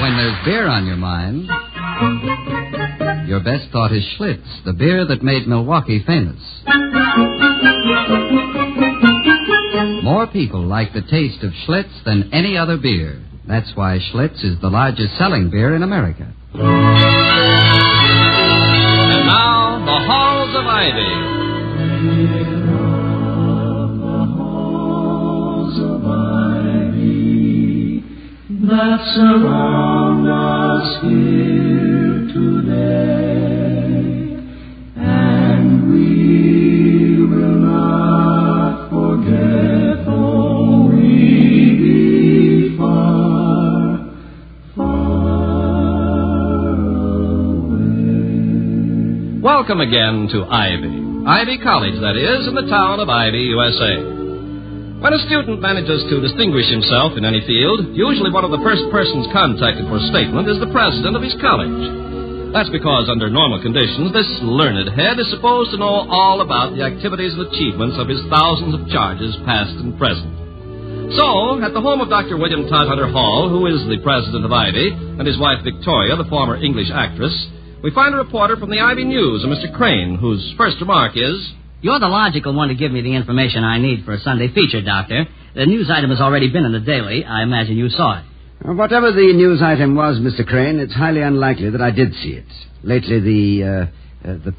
When there's beer on your mind, your best thought is Schlitz, the beer that made Milwaukee famous. More people like the taste of Schlitz than any other beer. That's why Schlitz is the largest selling beer in America. And now, The Halls of Ivy. That surround us here today, and we will not forget, though we be far, far away. Welcome again to Ivy College, that is, in the town of Ivy, USA. When a student manages to distinguish himself in any field, usually one of the first persons contacted for a statement is the president of his college. That's because under normal conditions, this learned head is supposed to know all about the activities and achievements of his thousands of charges, past and present. So, at the home of Dr. William Todhunter Hall, who is the president of Ivy, and his wife Victoria, the former English actress, we find a reporter from the Ivy News, a Mr. Crane, whose first remark is... You're the logical one to give me the information I need for a Sunday feature, Doctor. The news item has already been in the Daily. I imagine you saw it. Whatever the news item was, Mr. Crane, it's highly unlikely that I did see it. Lately, the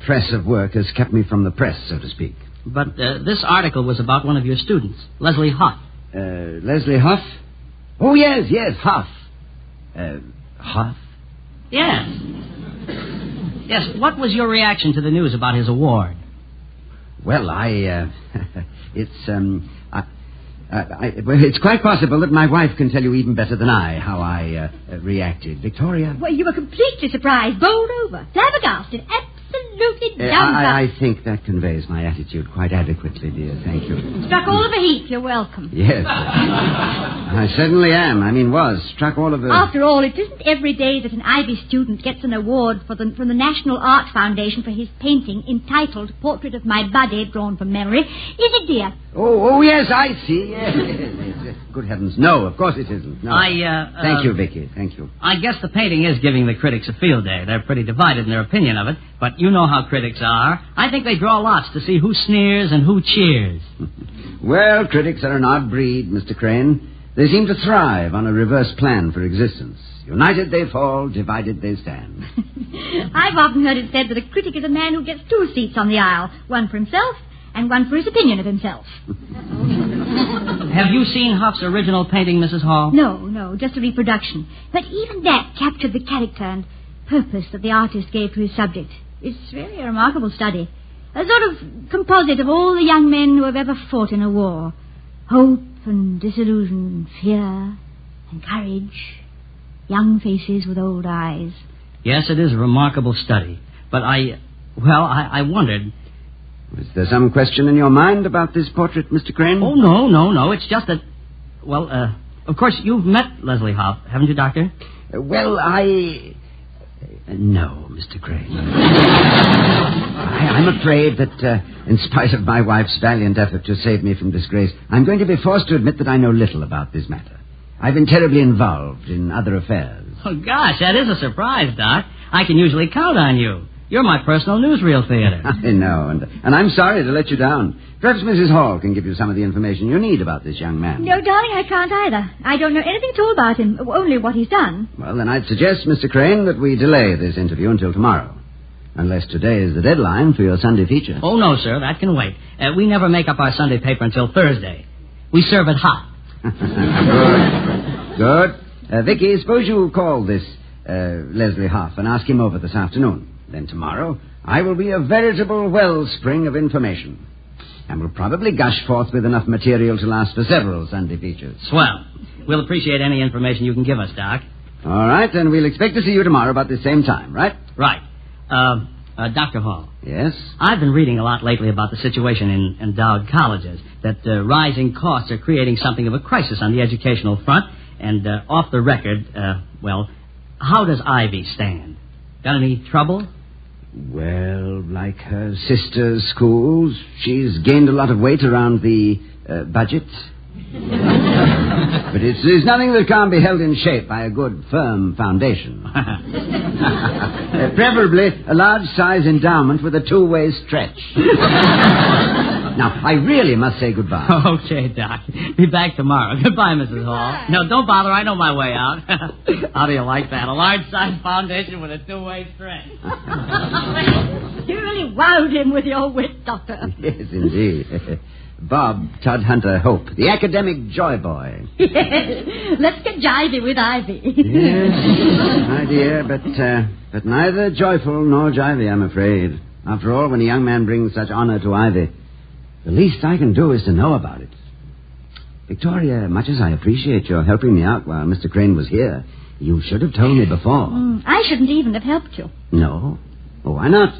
press of work has kept me from the press, so to speak. But this article was about one of your students, Lesliehof. Lesliehof? Oh, yes, Hoff. Hoff? Yes. Yes, what was your reaction to the news about his award? Well, it's quite possible that my wife can tell you even better than I how I reacted. Victoria? Well, you were completely surprised, bowled over, flabbergasted, absolutely dumbfounded. I think that conveys my attitude quite adequately, dear. Thank you. Struck all of a heap. You're welcome. Yes. I certainly am. Was struck all of a... After all, it isn't every day that an Ivy student gets an award from the National Art Foundation for his painting entitled Portrait of My Body, drawn from memory. Is it, dear? Oh, yes, I see. Yes. Good heavens, no, of course it isn't. No. Thank you, Vicky. Thank you. I guess the painting is giving the critics a field day. They're pretty divided in their opinion of it, but you know how critics are. I think they draw lots to see who sneers and who cheers. Well, critics are an odd breed, Mr. Crane. They seem to thrive on a reverse plan for existence. United they fall, divided they stand. I've often heard it said that a critic is a man who gets 2 seats on the aisle, one for himself and one for his opinion of himself. Have you seen Huff's original painting, Mrs. Hall? No, just a reproduction. But even that captured the character and purpose that the artist gave to his subject. It's really a remarkable study. A sort of composite of all the young men who have ever fought in a war. Hope and disillusion, fear and courage. Young faces with old eyes. Yes, it is a remarkable study. But I wondered... Is there some question in your mind about this portrait, Mr. Crane? Oh, no. It's just that... Well, of course, you've met Lesliehof, haven't you, Doctor? No, Mr. Crane. I'm afraid that, in spite of my wife's valiant effort to save me from disgrace, I'm going to be forced to admit that I know little about this matter. I've been terribly involved in other affairs. Oh, gosh, that is a surprise, Doc. I can usually count on you. You're my personal newsreel theater. I know, and I'm sorry to let you down. Perhaps Mrs. Hall can give you some of the information you need about this young man. No, darling, I can't either. I don't know anything at all about him, only what he's done. Well, then I'd suggest, Mr. Crane, that we delay this interview until tomorrow. Unless today is the deadline for your Sunday feature. Oh, no, sir, that can wait. We never make up our Sunday paper until Thursday. We serve it hot. Good. Vicky, suppose you call this Lesliehof and ask him over this afternoon. Then tomorrow, I will be a veritable wellspring of information. And will probably gush forth with enough material to last for several Sunday features. Swell. We'll appreciate any information you can give us, Doc. All right, and we'll expect to see you tomorrow about the same time, right? Right. Dr. Hall. Yes? I've been reading a lot lately about the situation in endowed colleges, that rising costs are creating something of a crisis on the educational front. And off the record, how does Ivy stand? Got any trouble? Well, like her sister's schools, she's gained a lot of weight around the budget. But it's nothing that can't be held in shape by a good, firm foundation. Preferably a large-size endowment with a 2-way stretch. Now, I really must say goodbye. Okay, Doc. Be back tomorrow. Goodbye, Mrs. Hall. No, don't bother. I know my way out. How do you like that? A large-size foundation with a 2-way stretch. You really wowed him with your wit, Doctor. Yes, indeed. Bob Todhunter Hope, the academic joy boy. Yes. Let's get jivey with Ivy. Yes, my dear, but neither joyful nor jivey, I'm afraid. After all, when a young man brings such honor to Ivy, the least I can do is to know about it. Victoria, much as I appreciate your helping me out while Mr. Crane was here, you should have told me before. I shouldn't even have helped you. No? Oh, why not?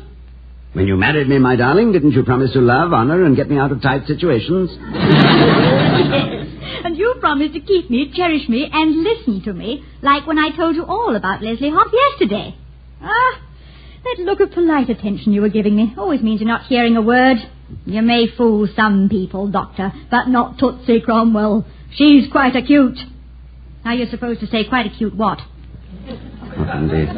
When you married me, my darling, didn't you promise to love, honor, and get me out of tight situations? Yes. And you promised to keep me, cherish me, and listen to me, like when I told you all about Lesliehof yesterday. That look of polite attention you were giving me always means you're not hearing a word. You may fool some people, Doctor, but not Tootsie Cromwell. She's quite acute. Now you're supposed to say quite acute what? Oh, indeed.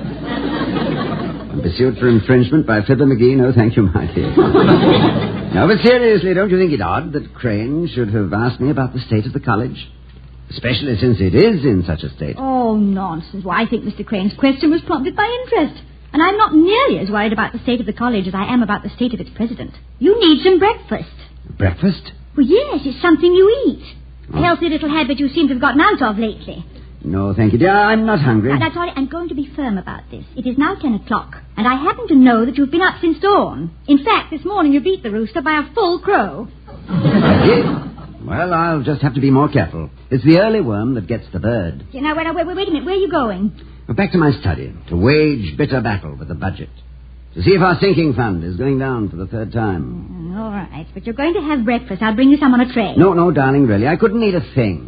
I'm pursued for infringement by Fibber McGee. No, thank you, my dear. No, but seriously, don't you think it odd that Crane should have asked me about the state of the college? Especially since it is in such a state. Oh, nonsense. Well, I think Mr. Crane's question was prompted by interest. And I'm not nearly as worried about the state of the college as I am about the state of its president. You need some breakfast. Breakfast? Well, yes, it's something you eat. A healthy little habit you seem to have gotten out of lately. No, thank you, dear. I'm not hungry. That's all right. I'm going to be firm about this. It is now 10 o'clock, and I happen to know that you've been up since dawn. In fact, this morning you beat the rooster by a full crow. I did? Well, I'll just have to be more careful. It's the early worm that gets the bird. Now, wait a minute. Where are you going? Well, back to my study, to wage bitter battle with the budget. To see if our sinking fund is going down for the third time. All right, but you're going to have breakfast. I'll bring you some on a tray. No, darling, really. I couldn't eat a thing.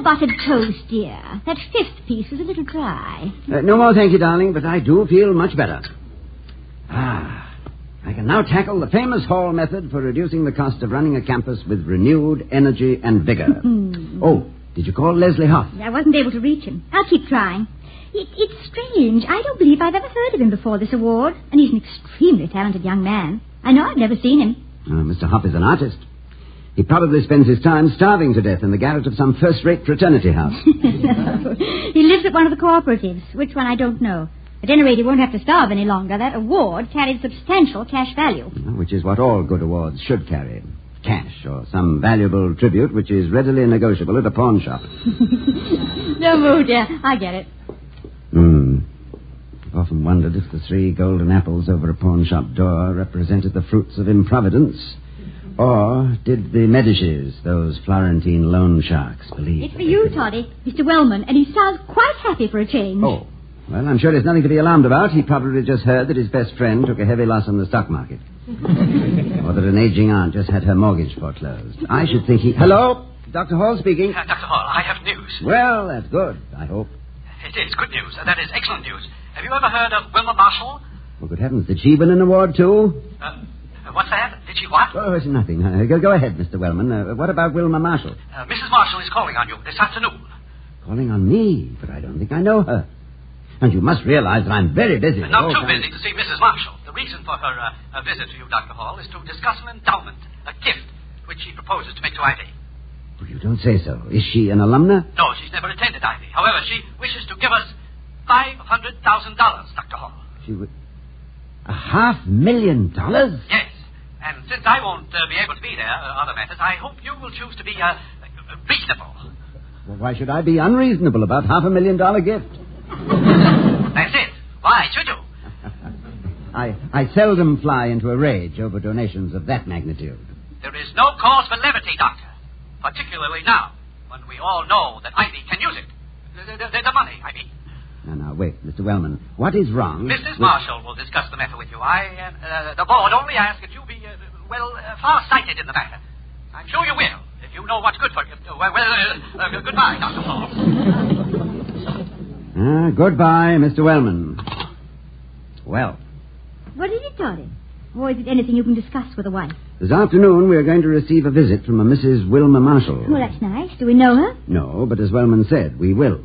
Buttered toast, dear. That 5th piece was a little dry. No more, thank you, darling, but I do feel much better. I can now tackle the famous Hall method for reducing the cost of running a campus with renewed energy and vigor. Oh, Did you call Lesliehof? I wasn't able to reach him. I'll keep trying. It's strange. I don't believe I've ever heard of him before this award. And he's an extremely talented young man. I know I've never seen him. Mr. Hoff is an artist. He probably spends his time starving to death in the garret of some first-rate fraternity house. No. He lives at one of the cooperatives. Which one, I don't know. At any rate, he won't have to starve any longer. That award carried substantial cash value. Which is what all good awards should carry. Cash, or some valuable tribute which is readily negotiable at a pawn shop. No mood, dear. I get it. I've often wondered if the 3 golden apples over a pawn shop door represented the fruits of improvidence. Or did the Medicis, those Florentine loan sharks, believe... It's for you, Toddy. Mr. Wellman, and he sounds quite happy for a change. Oh. Well, I'm sure there's nothing to be alarmed about. He probably just heard that his best friend took a heavy loss on the stock market. Or that an aging aunt just had her mortgage foreclosed. I should think he... Hello? Dr. Hall speaking. Dr. Hall, I have news. Well, that's good, I hope. It is good news. That is excellent news. Have you ever heard of Wilma Marshall? Well, good heavens, did she win an award, too? What's that? Did she what? Oh, it's nothing. Go ahead, Mr. Wellman. What about Wilma Marshall? Mrs. Marshall is calling on you this afternoon. Calling on me? But I don't think I know her. And you must realize that I'm very busy. Not too busy to see Mrs. Marshall. The reason for her visit to you, Dr. Hall, is to discuss an endowment, a gift, which she proposes to make to Ivy. Well, you don't say so. Is she an alumna? No, she's never attended Ivy. However, she wishes to give us $500,000, Dr. Hall. She would... $500,000? Yes. And since I won't be able to be there, other matters, I hope you will choose to be reasonable. Well, why should I be unreasonable about $500,000 gift? That's it. Why should you? I seldom fly into a rage over donations of that magnitude. There is no cause for levity, Doctor. Particularly now, when we all know that Ivy can use it. The money, I mean. Now, wait, Mr. Wellman. What is wrong? Mrs. Marshall will discuss the matter with you. The board only asks that you be, far-sighted in the matter. I'm sure you will, if you know what's good for you. Goodbye, Dr. Hall. Goodbye, Mr. Wellman. Well. What is it, Toddy? Or is it anything you can discuss with a wife? This afternoon, we are going to receive a visit from a Mrs. Wilma Marshall. Well, that's nice. Do we know her? No, but as Wellman said, we will.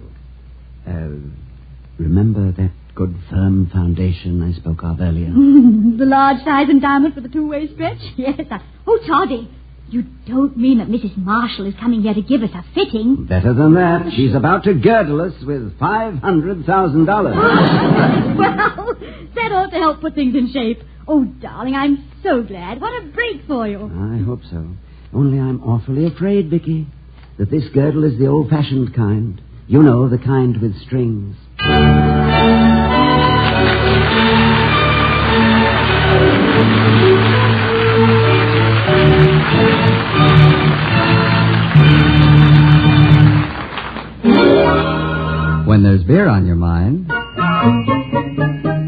Remember that good, firm foundation I spoke of earlier? The large size endowment for the two-way stretch? Yes. Oh, Toddy, you don't mean that Mrs. Marshall is coming here to give us a fitting? Better than that. She's about to girdle us with $500,000. Well, that ought to help put things in shape. Oh, darling, I'm so glad. What a break for you. I hope so. Only I'm awfully afraid, Vicky, that this girdle is the old-fashioned kind. You know, the kind with strings. When there's beer on your mind,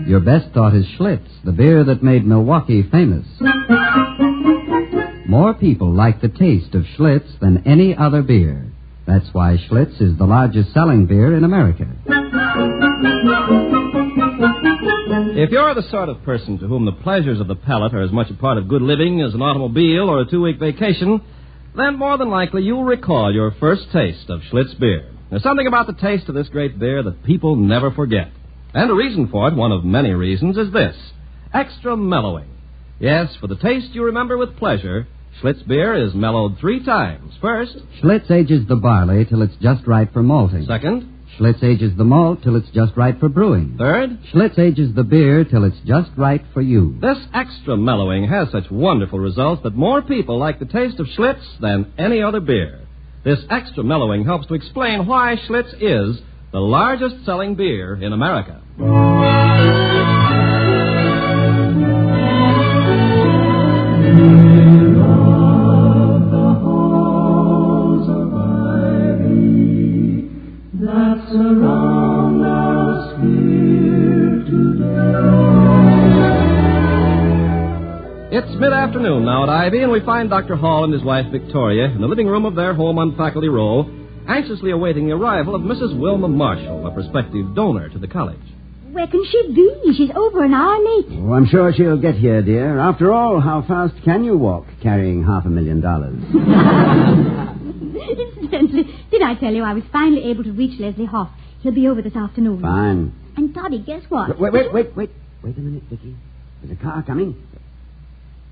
your best thought is Schlitz, the beer that made Milwaukee famous. More people like the taste of Schlitz than any other beer. That's why Schlitz is the largest selling beer in America. If you're the sort of person to whom the pleasures of the palate are as much a part of good living as an automobile or a 2-week vacation, then more than likely you'll recall your first taste of Schlitz beer. There's something about the taste of this great beer that people never forget. And a reason for it, one of many reasons, is this: extra mellowing. Yes, for the taste you remember with pleasure, Schlitz beer is mellowed 3 times. First, Schlitz ages the barley till it's just right for malting. Second, Schlitz ages the malt till it's just right for brewing. Third, Schlitz ages the beer till it's just right for you. This extra mellowing has such wonderful results that more people like the taste of Schlitz than any other beer. This extra mellowing helps to explain why Schlitz is the largest selling beer in America. Surround us here today. It's mid-afternoon now at Ivy, and we find Dr. Hall and his wife Victoria in the living room of their home on Faculty Row, anxiously awaiting the arrival of Mrs. Wilma Marshall, a prospective donor to the college. Where can she be? She's over an hour late. Oh, I'm sure she'll get here, dear. After all, how fast can you walk carrying $500,000? Incidentally, did I tell you I was finally able to reach Lesliehof? He'll be over this afternoon. Fine. And Toddy, guess what? Wait a minute, Vicky. There's a car coming.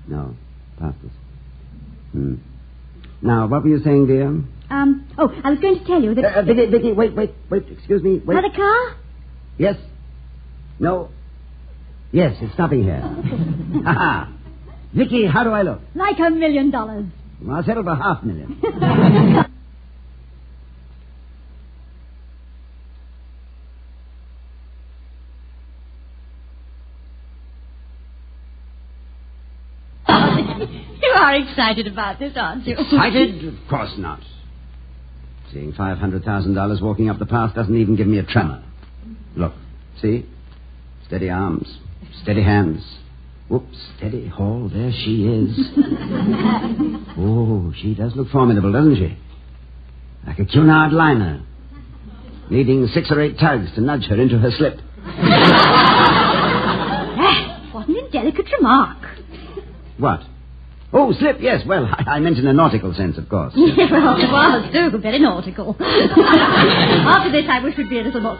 No, past us. Now, what were you saying, dear? I was going to tell you that... Vicky, wait, excuse me, wait. Another car? Yes. No. Yes, it's stopping here. Ha-ha. Vicky, how do I look? Like $1 million. Well, I'll settle for $500,000. You are excited about this, aren't you? Excited? Of course not. Seeing $500,000 walking up the path doesn't even give me a tremor. Look, see? Steady arms, steady hands. Whoops, steady. Hall, there she is. Oh, she does look formidable, doesn't she? Like a Cunard liner, needing 6 or 8 tugs to nudge her into her slip. What an indelicate remark. What? Oh, slip, yes. Well, I meant in a nautical sense, of course. Yeah, well, it was, too. Very nautical. After this, I wish we'd be a little more...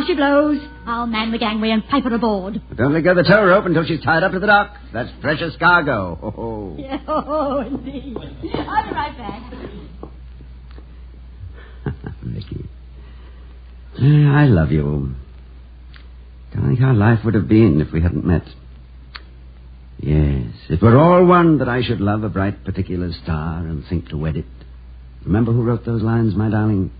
she blows. I'll man the gangway and pipe her aboard. But don't let go the tow rope until she's tied up to the dock. That's precious cargo. Oh. Yeah, indeed. I'll be right back. Mickey. I love you. Don't think how life would have been if we hadn't met. Yes, if we're all one, that I should love a bright particular star and think to wed it. Remember who wrote those lines, my darling?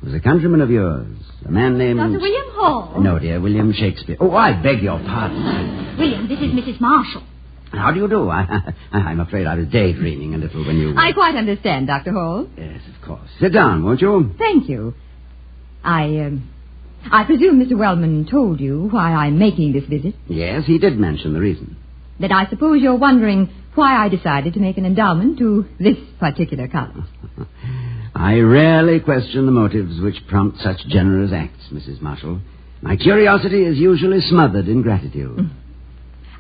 It was a countryman of yours, a man named... Dr. William Hall? No, dear, William Shakespeare. Oh, I beg your pardon. William, this is Mrs. Marshall. How do you do? I'm afraid I was daydreaming a little when you... I quite understand, Dr. Hall. Yes, of course. Sit down, won't you? Thank you. I presume Mr. Wellman told you why I'm making this visit? Yes, he did mention the reason. Then I suppose you're wondering why I decided to make an endowment to this particular college. I rarely question the motives which prompt such generous acts, Mrs. Marshall. My curiosity is usually smothered in gratitude.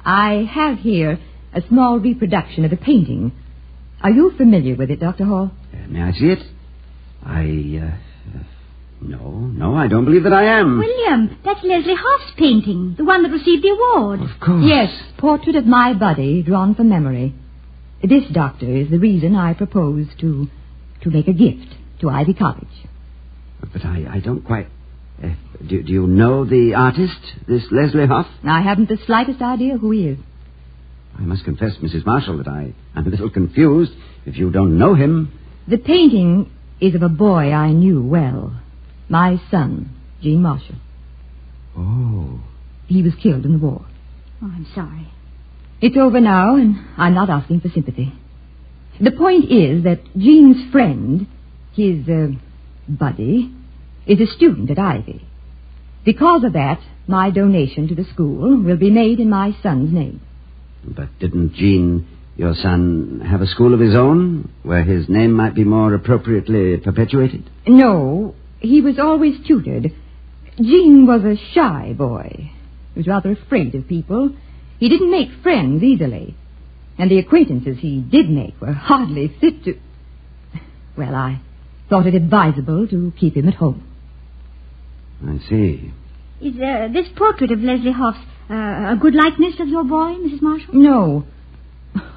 I have here a small reproduction of a painting. Are you familiar with it, Dr. Hall? May I see it? No, I don't believe that I am. William, that's Lesliehoff's painting, the one that received the award. Of course. Yes, portrait of my body drawn from memory. This, Doctor, is the reason I propose to make a gift to Ivy College. But I don't quite... do you know the artist, this Lesliehof? I haven't the slightest idea who he is. I must confess, Mrs. Marshall, that I'm a little confused. If you don't know him... The painting is of a boy I knew well. My son, Gene Marshall. Oh. He was killed in the war. Oh, I'm sorry. It's over now, and I'm not asking for sympathy. The point is that Gene's friend, his buddy, is a student at Ivy. Because of that, my donation to the school will be made in my son's name. But didn't Gene, your son, have a school of his own, where his name might be more appropriately perpetuated? No. He was always tutored. Gene was a shy boy. He was rather afraid of people. He didn't make friends easily. And the acquaintances he did make were hardly fit to... Well, I thought it advisable to keep him at home. I see. Is this portrait of Lesliehoff's a good likeness of your boy, Mrs. Marshall? No.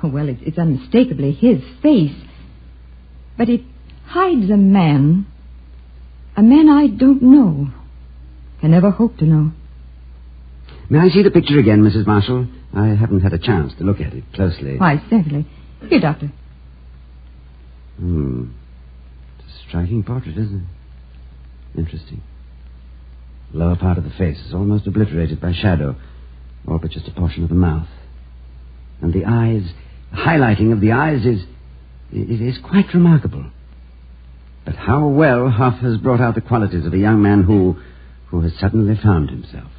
Well, it's unmistakably his face. But it hides a man... A man I don't know. I never hope to know. May I see the picture again, Mrs. Marshall? I haven't had a chance to look at it closely. Why, certainly. Here, Doctor. It's a striking portrait, isn't it? Interesting. The lower part of the face is almost obliterated by shadow, all but just a portion of the mouth. And the eyes, the highlighting of the eyes is quite remarkable. But how well Hoff has brought out the qualities of a young man who has suddenly found himself.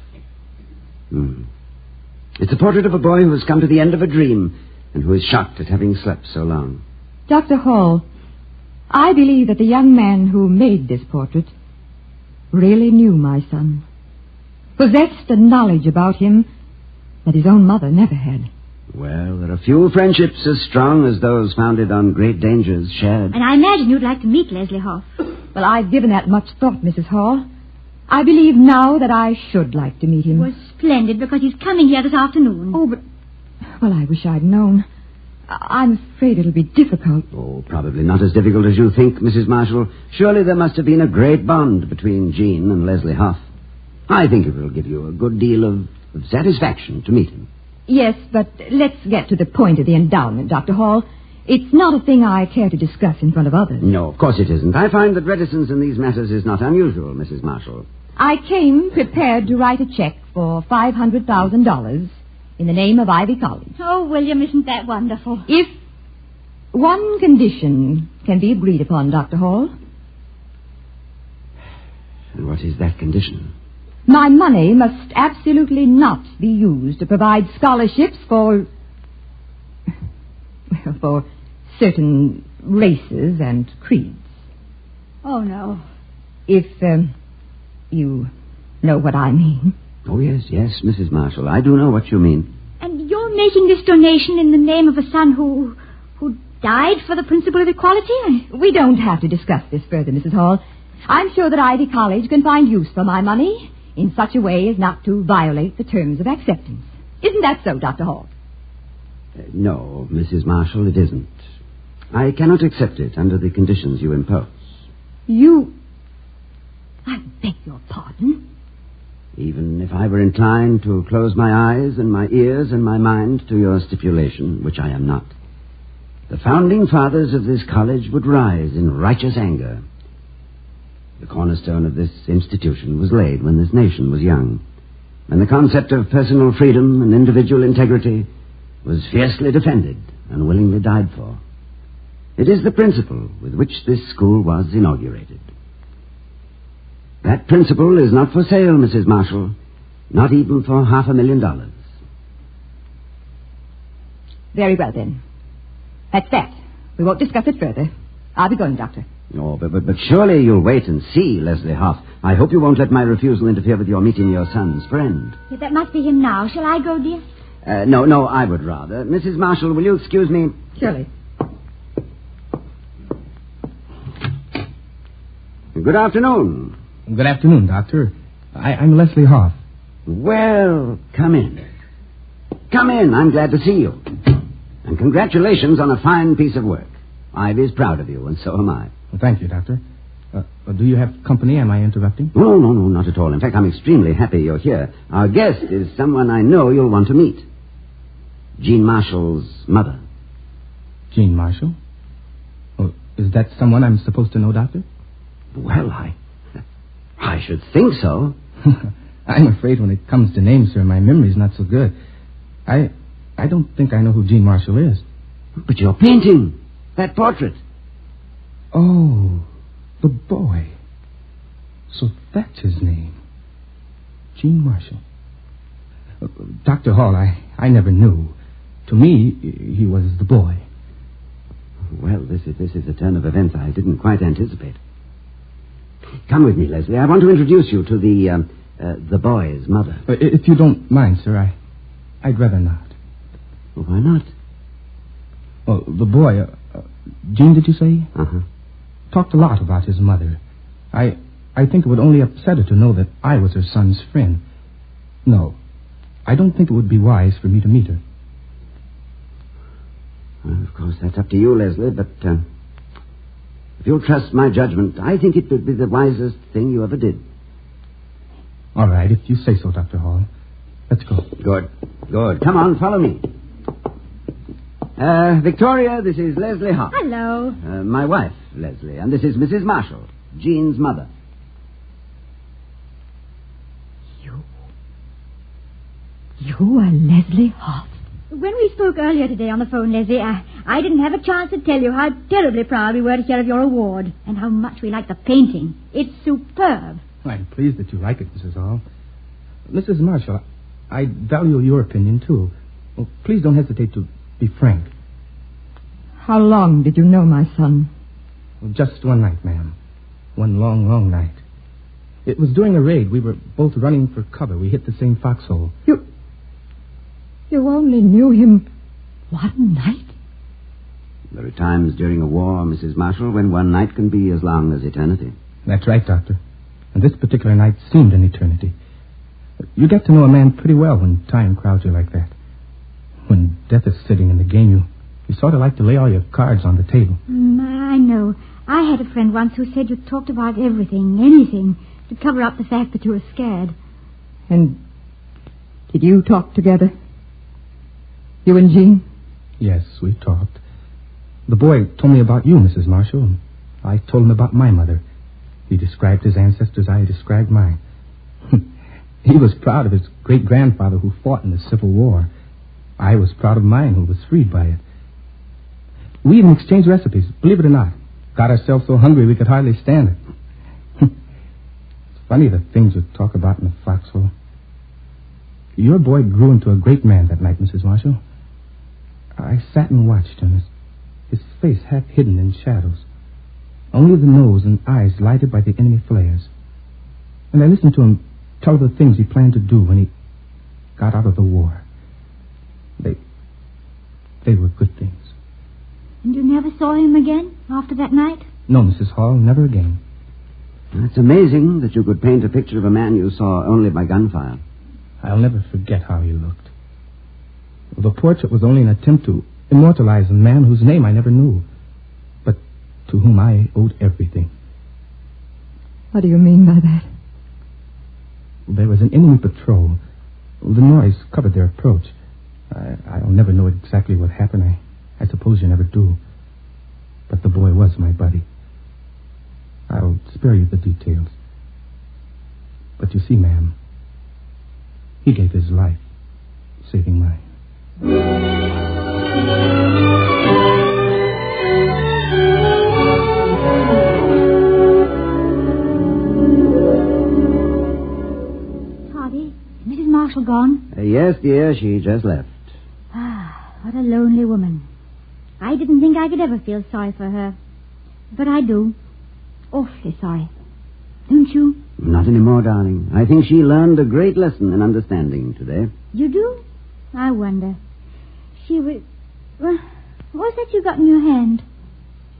It's a portrait of a boy who has come to the end of a dream and who is shocked at having slept so long. Dr. Hall, I believe that the young man who made this portrait really knew my son. Possessed a knowledge about him that his own mother never had. Well, there are few friendships as strong as those founded on great dangers shared. And I imagine you'd like to meet Lesliehof. Well, I've given that much thought, Mrs. Hall. I believe now that I should like to meet him. It was splendid because he's coming here this afternoon. Oh, but... Well, I wish I'd known. I'm afraid it'll be difficult. Oh, probably not as difficult as you think, Mrs. Marshall. Surely there must have been a great bond between Jean and Lesliehof. I think it will give you a good deal of satisfaction to meet him. Yes, but let's get to the point of the endowment, Dr. Hall. It's not a thing I care to discuss in front of others. No, of course it isn't. I find that reticence in these matters is not unusual, Mrs. Marshall. I came prepared to write a check for $500,000 in the name of Ivy College. Oh, William, isn't that wonderful? If one condition can be agreed upon, Dr. Hall. And what is that condition? My money must absolutely not be used to provide scholarships for certain races and creeds. Oh, no. If you know what I mean. Oh, yes, Mrs. Marshall. I do know what you mean. And you're making this donation in the name of a son who died for the principle of equality? We don't have to discuss this further, Mrs. Hall. I'm sure that Ivy College can find use for my money in such a way as not to violate the terms of acceptance. Isn't that so, Dr. Hall? No, Mrs. Marshall, it isn't. I cannot accept it under the conditions you impose. I beg your pardon? Even if I were inclined to close my eyes and my ears and my mind to your stipulation, which I am not, the founding fathers of this college would rise in righteous anger. The cornerstone of this institution was laid when this nation was young, and the concept of personal freedom and individual integrity was fiercely defended and willingly died for. It is the principle with which this school was inaugurated. That principle is not for sale, Mrs. Marshall, not even for $500,000. Very well, then. That's that. We won't discuss it further. I'll be going, Doctor. Oh, but surely you'll wait and see, Lesliehof. I hope you won't let my refusal interfere with your meeting your son's friend. Yeah, that must be him now. Shall I go, dear? No, I would rather. Mrs. Marshall, will you excuse me? Surely. Good afternoon. Good afternoon, Doctor. I'm Lesliehof. Well, come in. Come in. I'm glad to see you. And congratulations on a fine piece of work. Ivy's proud of you, and so am I. Well, thank you, Doctor. Do you have company? Am I interrupting? No, not at all. In fact, I'm extremely happy you're here. Our guest is someone I know you'll want to meet. Jean Marshall's mother. Jean Marshall? Oh, is that someone I'm supposed to know, Doctor? Well, I should think so. I'm afraid when it comes to names, sir, my memory's not so good. I don't think I know who Jean Marshall is. But you're painting that portrait. Oh, the boy. So that's his name. Jean Marshall. Dr. Hall, I never knew. To me, he was the boy. Well, this is a turn of events I didn't quite anticipate. Come with me, Leslie. I want to introduce you to the boy's mother. If you don't mind, sir, I'd rather not. Well, why not? Well, the boy, Jean, did you say? Uh-huh. Talked a lot about his mother. I think it would only upset her to know that I was her son's friend. No, I don't think it would be wise for me to meet her. Well, of course, that's up to you, Leslie, but if you'll trust my judgment, I think it would be the wisest thing you ever did. All right, if you say so, Dr. Hall. Let's go. Good. Come on, follow me. Victoria, this is Lesliehof. Hello. My wife, Leslie, and this is Mrs. Marshall, Jean's mother. You are Lesliehof. When we spoke earlier today on the phone, Leslie, I didn't have a chance to tell you how terribly proud we were to hear of your award and how much we like the painting. It's superb. I'm pleased that you like it, Mrs. Hall. Mrs. Marshall, I value your opinion, too. Well, please don't hesitate to be frank. How long did you know my son? Well, just one night, ma'am. One long, long night. It was during a raid. We were both running for cover. We hit the same foxhole. You only knew him What a night. There are times during a war, Mrs. Marshall, when one night can be as long as eternity. That's right, Doctor. And this particular night seemed an eternity. You get to know a man pretty well when time crowds you like that. When death is sitting in the game, you sort of like to lay all your cards on the table. I know. I had a friend once who said you talked about everything, anything, to cover up the fact that you were scared. And did you talk together? You and Jean? Yes, we talked. The boy told me about you, Mrs. Marshall, and I told him about my mother. He described his ancestors, I described mine. He was proud of his great-grandfather who fought in the Civil War. I was proud of mine who was freed by it. We even exchanged recipes, believe it or not. Got ourselves so hungry we could hardly stand it. It's funny the things we talk about in the foxhole. Your boy grew into a great man that night, Mrs. Marshall. I sat and watched him, his face half hidden in shadows. Only the nose and eyes lighted by the enemy flares. And I listened to him tell of the things he planned to do when he got out of the war. They were good things. And you never saw him again after that night? No, Mrs. Hall, never again. It's amazing that you could paint a picture of a man you saw only by gunfire. I'll never forget how he looked. The portrait was only an attempt to immortalize a man whose name I never knew, but to whom I owed everything. What do you mean by that? There was an enemy patrol. The noise covered their approach. I'll never know exactly what happened. I suppose you never do. But the boy was my buddy. I'll spare you the details. But you see, ma'am, he gave his life, saving mine. Toddy, is Mrs. Marshall gone? Yes, dear, she just left. What a lonely woman. I didn't think I could ever feel sorry for her. But I do. Awfully sorry. Don't you? Not anymore, darling. I think she learned a great lesson in understanding today. You do? I wonder. She was... What's that you got in your hand?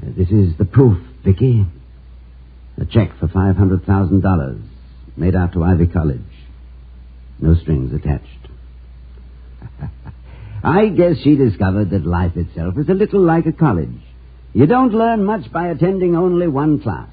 This is the proof, Vicky. A check for $500,000 made out to Ivy College. No strings attached. I guess she discovered that life itself is a little like a college. You don't learn much by attending only one class.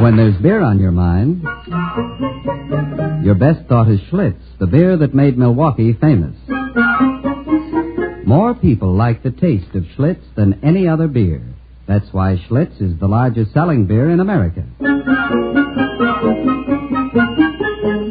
When there's beer on your mind, your best thought is Schlitz, the beer that made Milwaukee famous. More people like the taste of Schlitz than any other beer. That's why Schlitz is the largest selling beer in America.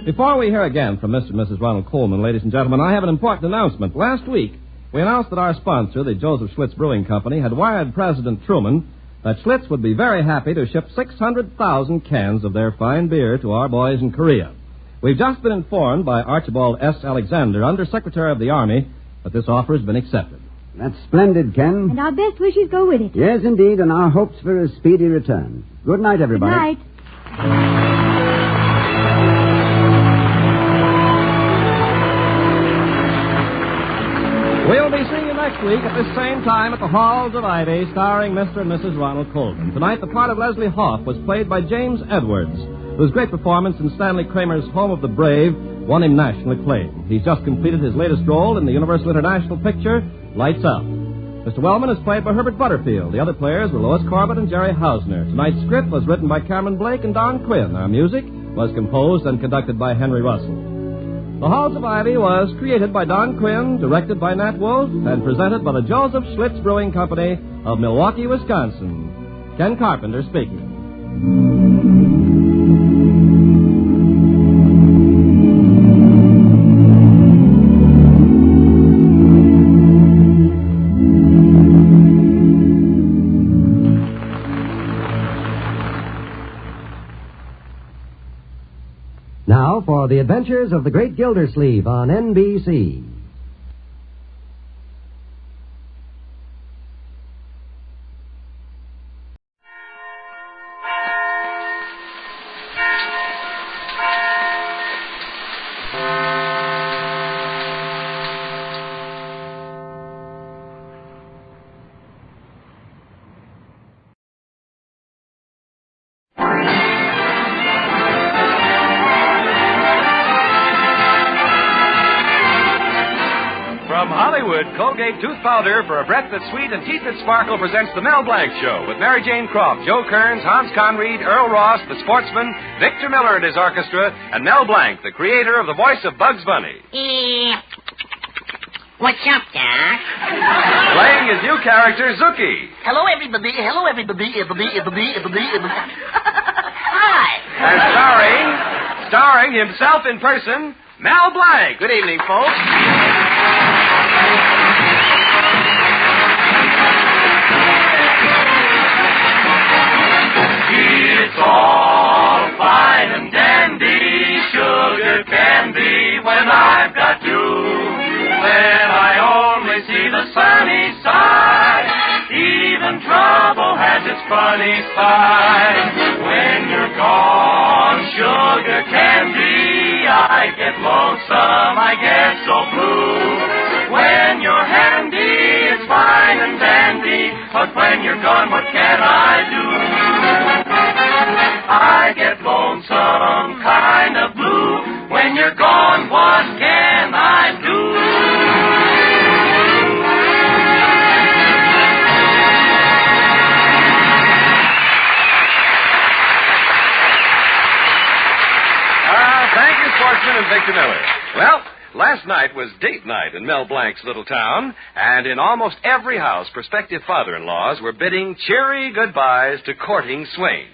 Before we hear again from Mr. and Mrs. Ronald Coleman, ladies and gentlemen, I have an important announcement. Last week, we announced that our sponsor, the Joseph Schlitz Brewing Company, had wired President Truman that Schlitz would be very happy to ship 600,000 cans of their fine beer to our boys in Korea. We've just been informed by Archibald S. Alexander, Under Secretary of the Army, that this offer has been accepted. That's splendid, Ken. And our best wishes go with it. Yes, indeed, and our hopes for a speedy return. Good night, everybody. Good night. We'll be seeing you next week at this same time at the Halls of Ivy, starring Mr. and Mrs. Ronald Colvin. Tonight, the part of Lesliehof was played by James Edwards, whose great performance in Stanley Kramer's Home of the Brave won him national acclaim. He's just completed his latest role in the Universal International picture, Lights Out. Mr. Wellman is played by Herbert Butterfield. The other players were Lois Corbett and Jerry Hausner. Tonight's script was written by Cameron Blake and Don Quinn. Our music was composed and conducted by Henry Russell. The Halls of Ivy was created by Don Quinn, directed by Nat Wolf, and presented by the Joseph Schlitz Brewing Company of Milwaukee, Wisconsin. Ken Carpenter speaking. Now for the adventures of the Great Gildersleeve on NBC. Liquid Colgate Tooth Powder for a breath that's sweet and teeth that sparkle presents the Mel Blanc Show with Mary Jane Croft, Joe Kearns, Hans Conried, Earl Ross, the sportsman, Victor Miller and his orchestra, and Mel Blanc, the creator of the voice of Bugs Bunny. What's up, Doc? Playing his new character, Zookie. Hello, everybody. Hello, everybody. Hi. And starring himself in person, Mel Blanc. Good evening, folks. It's all fine and dandy, sugar candy when I've got you. When I only see the sunny side, even trouble has its funny side. When you're gone, sugar candy, I get lonesome, I get so blue. When you're handy, it's fine and dandy, but when you're gone, what can I do? I get lonesome, kind of blue. When you're gone, what can I do? Thank you, Sportsman and Victor Miller. Well, last night was date night in Mel Blanc's little town, and in almost every house, prospective father-in-laws were bidding cheery goodbyes to courting swains.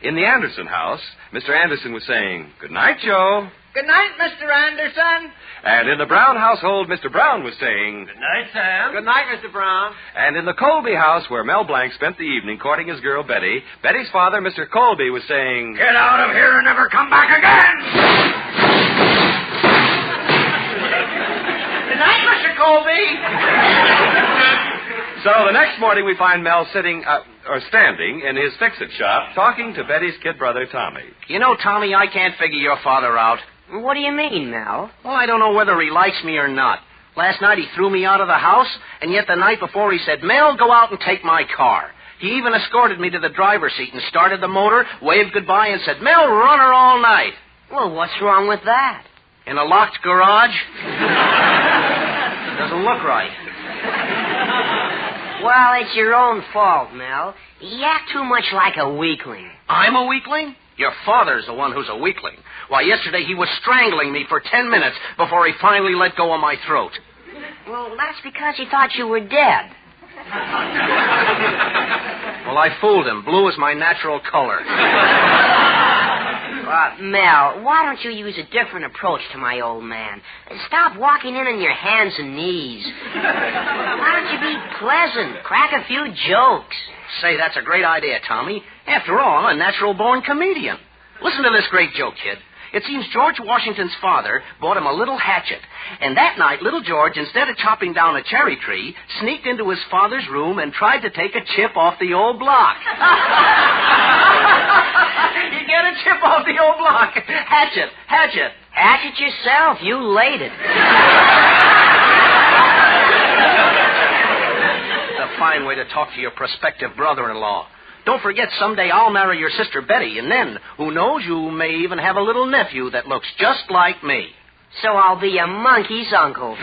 In the Anderson house, Mr. Anderson was saying, "Good night, Joe." Good night, Mr. Anderson. And in the Brown household, Mr. Brown was saying, Good night, Sam. Good night, Mr. Brown. And in the Colby house, where Mel Blanc spent the evening courting his girl Betty, Betty's father, Mr. Colby, was saying, Get out of here and never come back again! Good night, Mr. Colby. So the next morning we find Mel standing in his fix-it shop talking to Betty's kid brother, Tommy. You know, Tommy, I can't figure your father out. What do you mean, Mel? Well, I don't know whether he likes me or not. Last night he threw me out of the house, and yet the night before he said, Mel, go out and take my car. He even escorted me to the driver's seat and started the motor, waved goodbye, and said, Mel, run her all night. Well, what's wrong with that? In a locked garage? Doesn't look right. Well, it's your own fault, Mel. You act too much like a weakling. I'm a weakling? Your father's the one who's a weakling. Why, yesterday he was strangling me for 10 minutes before he finally let go of my throat. Well, that's because he thought you were dead. Well, I fooled him. Blue is my natural color. Mel, why don't you use a different approach to my old man? Stop walking in on your hands and knees. Why don't you be pleasant? Crack a few jokes. Say, that's a great idea, Tommy. After all, I'm a natural-born comedian. Listen to this great joke, kid. It seems George Washington's father bought him a little hatchet. And that night, little George, instead of chopping down a cherry tree, sneaked into his father's room and tried to take a chip off the old block. You get a chip off the old block. Hatchet. Hatchet yourself. You laid it. It's a fine way to talk to your prospective brother-in-law. Don't forget, someday I'll marry your sister Betty, and then, who knows, you may even have a little nephew that looks just like me. So I'll be a monkey's uncle. Oh,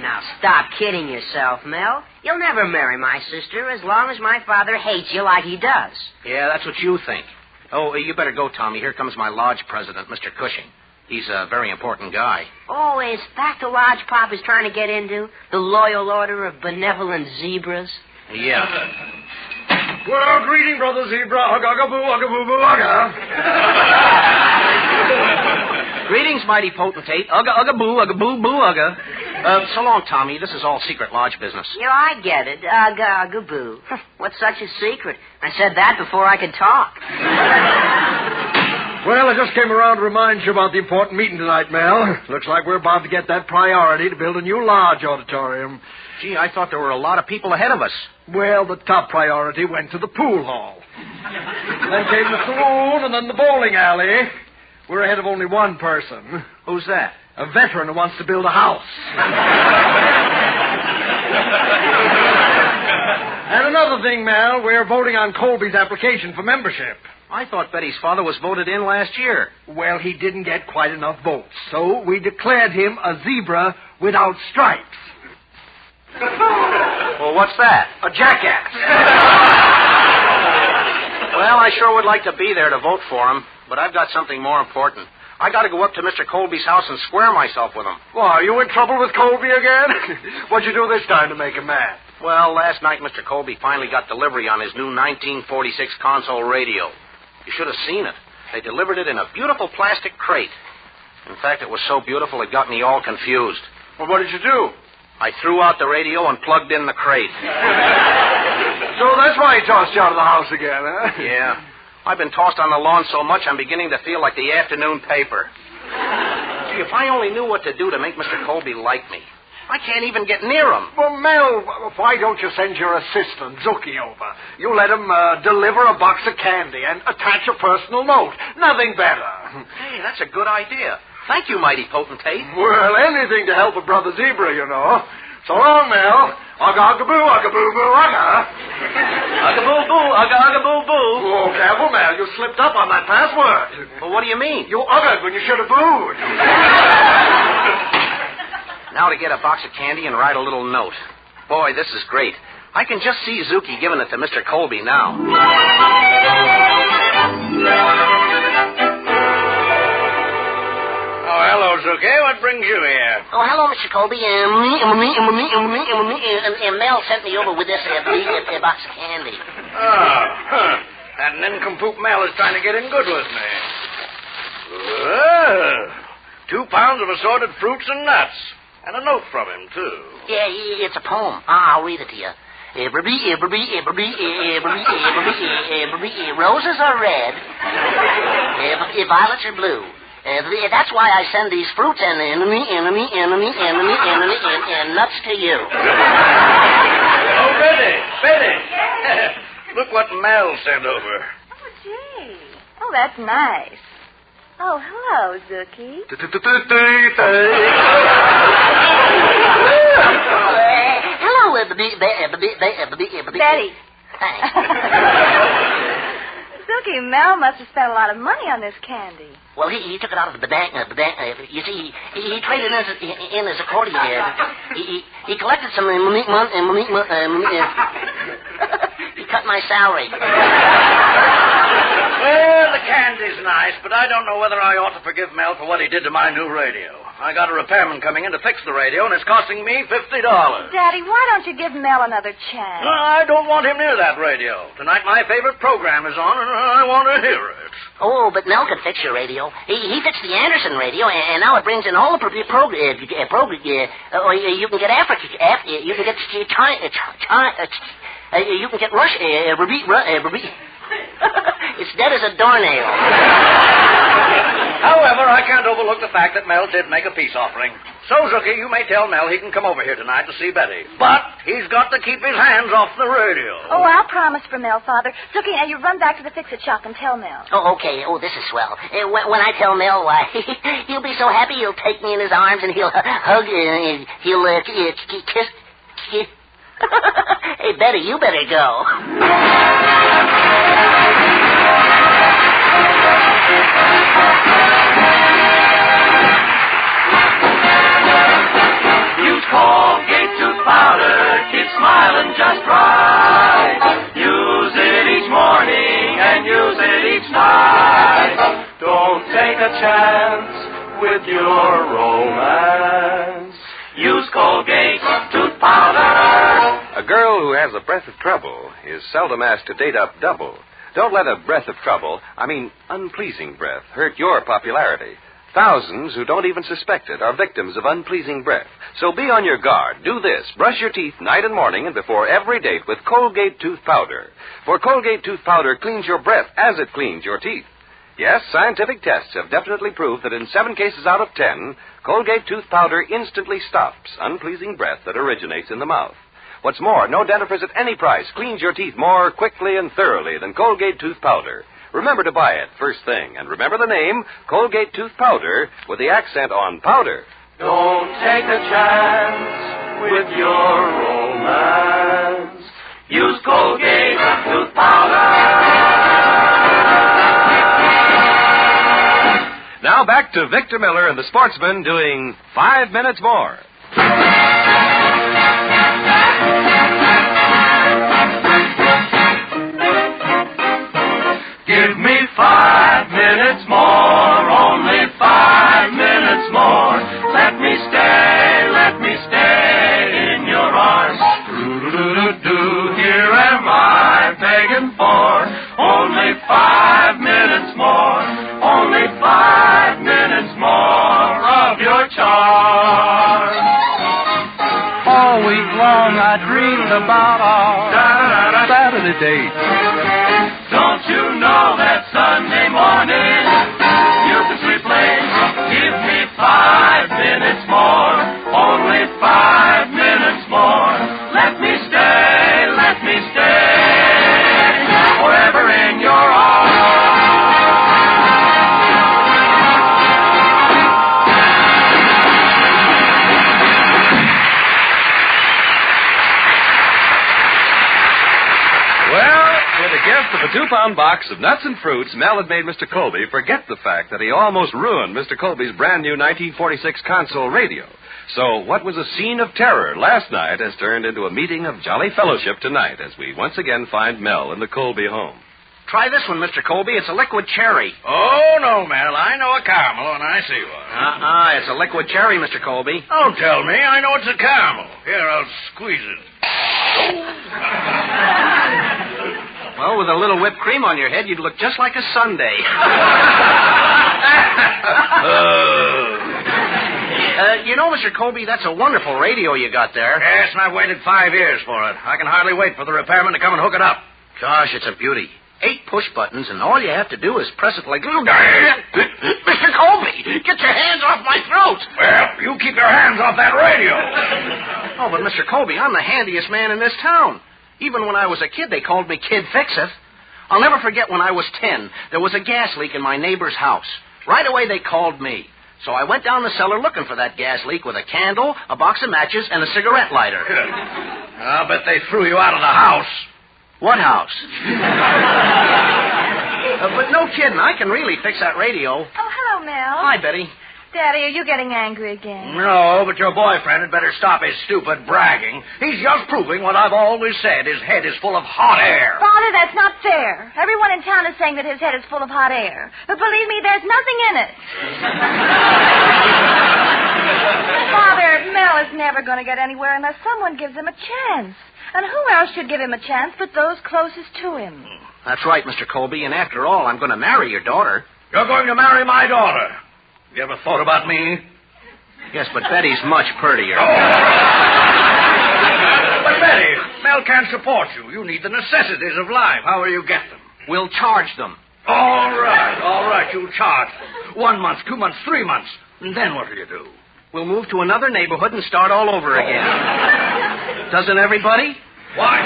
now stop kidding yourself, Mel. You'll never marry my sister as long as my father hates you like he does. Yeah, that's what you think. Oh, you better go, Tommy. Here comes my lodge president, Mr. Cushing. He's a very important guy. Oh, is that the lodge Pop is trying to get into? The Loyal Order of Benevolent Zebras? Yeah. Well, greeting, Brother Zebra. Ugga-boo-boo-boo-ugga. Greetings, mighty potentate. Ugga-ugga-boo, ugga-boo-boo-ugga. So long, Tommy. This is all secret lodge business. Yeah, I get it. Ugga-ugga-boo. What's such a secret? I said that before I could talk. Well, I just came around to remind you about the important meeting tonight, Mel. Looks like we're about to get that priority to build a new large auditorium. Gee, I thought there were a lot of people ahead of us. Well, the top priority went to the pool hall. Then came the saloon and then the bowling alley. We're ahead of only one person. Who's that? A veteran who wants to build a house. And another another thing, Mel. We're voting on Colby's application for membership. I thought Betty's father was voted in last year. Well, he didn't get quite enough votes, so we declared him a zebra without stripes. Well, what's that? A jackass. Well, I sure would like to be there to vote for him, but I've got something more important. I got to go up to Mr. Colby's house and square myself with him. Well, are you in trouble with Colby again? What'd you do this time to make him mad? Well, last night Mr. Colby finally got delivery on his new 1946 console radio. You should have seen it. They delivered it in a beautiful plastic crate. In fact, it was so beautiful it got me all confused. Well, what did you do? I threw out the radio and plugged in the crate. So that's why he tossed you out of the house again, huh? Yeah. I've been tossed on the lawn so much I'm beginning to feel like the afternoon paper. Gee, if I only knew what to do to make Mr. Colby like me. I can't even get near him. Well, Mel, why don't you send your assistant, Zuki, over? You let him deliver a box of candy and attach a personal note. Nothing better. Hey, that's a good idea. Thank you, mighty potentate. Well, anything to help a brother zebra, you know. So long, Mel. Ugga-ugga-boo, ugga-boo-boo, ugga. Ugga-boo-boo, ugga-ugga-boo-boo. Oh, careful, Mel. You slipped up on that password. Well, what do you mean? You uggaed when you should have booed. Now to get a box of candy and write a little note. Boy, this is great. I can just see Zuki giving it to Mr. Colby now. Oh, hello, Zuki. What brings you here? Oh, hello, Mr. Colby. Mel sent me over with this box of candy. Oh, huh. That nincompoop Mel is trying to get in good with me. Whoa. 2 pounds of assorted fruits and nuts. And a note from him, too. Yeah, it's a poem. I'll read it to you. Roses are red. Violets are blue. That's why I send these fruits and nuts to you. Oh, Betty. Look what Mel sent over. Oh, gee. Oh, that's nice. Oh, hello, Zuki. Hello, Betty. Thanks. Zuki, Mel must have spent a lot of money on this candy. Well, he took it out of the bank. You see, he traded in his accordion here. He collected some money. He cut my salary. Well, the candy's nice, but I don't know whether I ought to forgive Mel for what he did to my new radio. I got a repairman coming in to fix the radio, and it's costing me $50. Daddy, why don't you give Mel another chance? No, I don't want him near that radio. Tonight my favorite program is on, and I want to hear it. Oh, but Mel can fix your radio. He fixed the Anderson radio, and now it brings in all the you can get Africa. You can get you can get Russia. It's dead as a doornail. However, I can't overlook the fact that Mel did make a peace offering. So, Zuki, you may tell Mel he can come over here tonight to see Betty. But he's got to keep his hands off the radio. Oh, I'll promise for Mel, Father. Zuki, now you run back to the fix-it shop and tell Mel. Oh, okay. Oh, this is swell. When I tell Mel, why, he'll be so happy he'll take me in his arms and he'll hug, he'll kiss. Hey, Betty, you better go. Use Colgate tooth powder, keep smiling just right. Use it each morning and use it each night. Don't take a chance with your romance. Use Colgate tooth powder. A girl who has a breath of trouble is seldom asked to date up double. Don't let a breath of trouble, unpleasing breath, hurt your popularity. Thousands who don't even suspect it are victims of unpleasing breath. So be on your guard. Do this. Brush your teeth night and morning and before every date with Colgate tooth powder. For Colgate tooth powder cleans your breath as it cleans your teeth. Yes, scientific tests have definitely proved that in 7 cases out of 10, Colgate tooth powder instantly stops unpleasing breath that originates in the mouth. What's more, no dentifrice at any price cleans your teeth more quickly and thoroughly than Colgate tooth powder. Remember to buy it first thing, and remember the name, Colgate tooth powder, with the accent on powder. Don't take a chance with your romance. Use Colgate tooth powder. Now back to Victor Miller and the Sportsman doing 5 minutes more. Give me 5 minutes more, only 5 minutes more. Let me stay in your arms. Do-do-do-do, here am I begging for only 5 minutes more, only 5 minutes more of your charm. All week long I dreamed about our Saturday date. Don't you know that Sunday morning you can sleep late? Give me 5 minutes more, only 5 minutes more. Let me stay forever in your arms. With a gift of a 2-pound box of nuts and fruits, Mel had made Mr. Colby forget the fact that he almost ruined Mr. Colby's brand new 1946 console radio. So what was a scene of terror last night has turned into a meeting of jolly fellowship tonight as we once again find Mel in the Colby home. Try this one, Mr. Colby. It's a liquid cherry. Oh, no, Mel. I know a caramel, and I see one. It's a liquid cherry, Mr. Colby. Don't tell me. I know it's a caramel. Here, I'll squeeze it. Well, with a little whipped cream on your head, you'd look just like a sundae. You know, Mr. Colby, that's a wonderful radio you got there. Yes, and I've waited 5 years for it. I can hardly wait for the repairman to come and hook it up. Gosh, it's a beauty. 8 push buttons, and all you have to do is press it like... Mr. Colby, get your hands off my throat. Well, you keep your hands off that radio. Oh, but Mr. Colby, I'm the handiest man in this town. Even when I was a kid, they called me Kid Fix-It. I'll never forget when I was 10. There was a gas leak in my neighbor's house. Right away, they called me. So I went down the cellar looking for that gas leak with a candle, a box of matches, and a cigarette lighter. I'll bet they threw you out of the house. What house? But no kidding, I can really fix that radio. Oh, hello, Mel. Hi, Betty. Daddy, are you getting angry again? No, but your boyfriend had better stop his stupid bragging. He's just proving what I've always said. His head is full of hot air. Father, that's not fair. Everyone in town is saying that his head is full of hot air. But believe me, there's nothing in it. Father, Mel is never going to get anywhere unless someone gives him a chance. And who else should give him a chance but those closest to him? That's right, Mr. Colby, and after all, I'm going to marry your daughter. You're going to marry my daughter? You ever thought about me? Yes, but Betty's much prettier. Oh. But Betty, Mel can't support you. You need the necessities of life. How will you get them? We'll charge them. All right, you'll charge them. 1 month, 2 months, 3 months. And then what will you do? We'll move to another neighborhood and start all over again. Doesn't everybody? Why?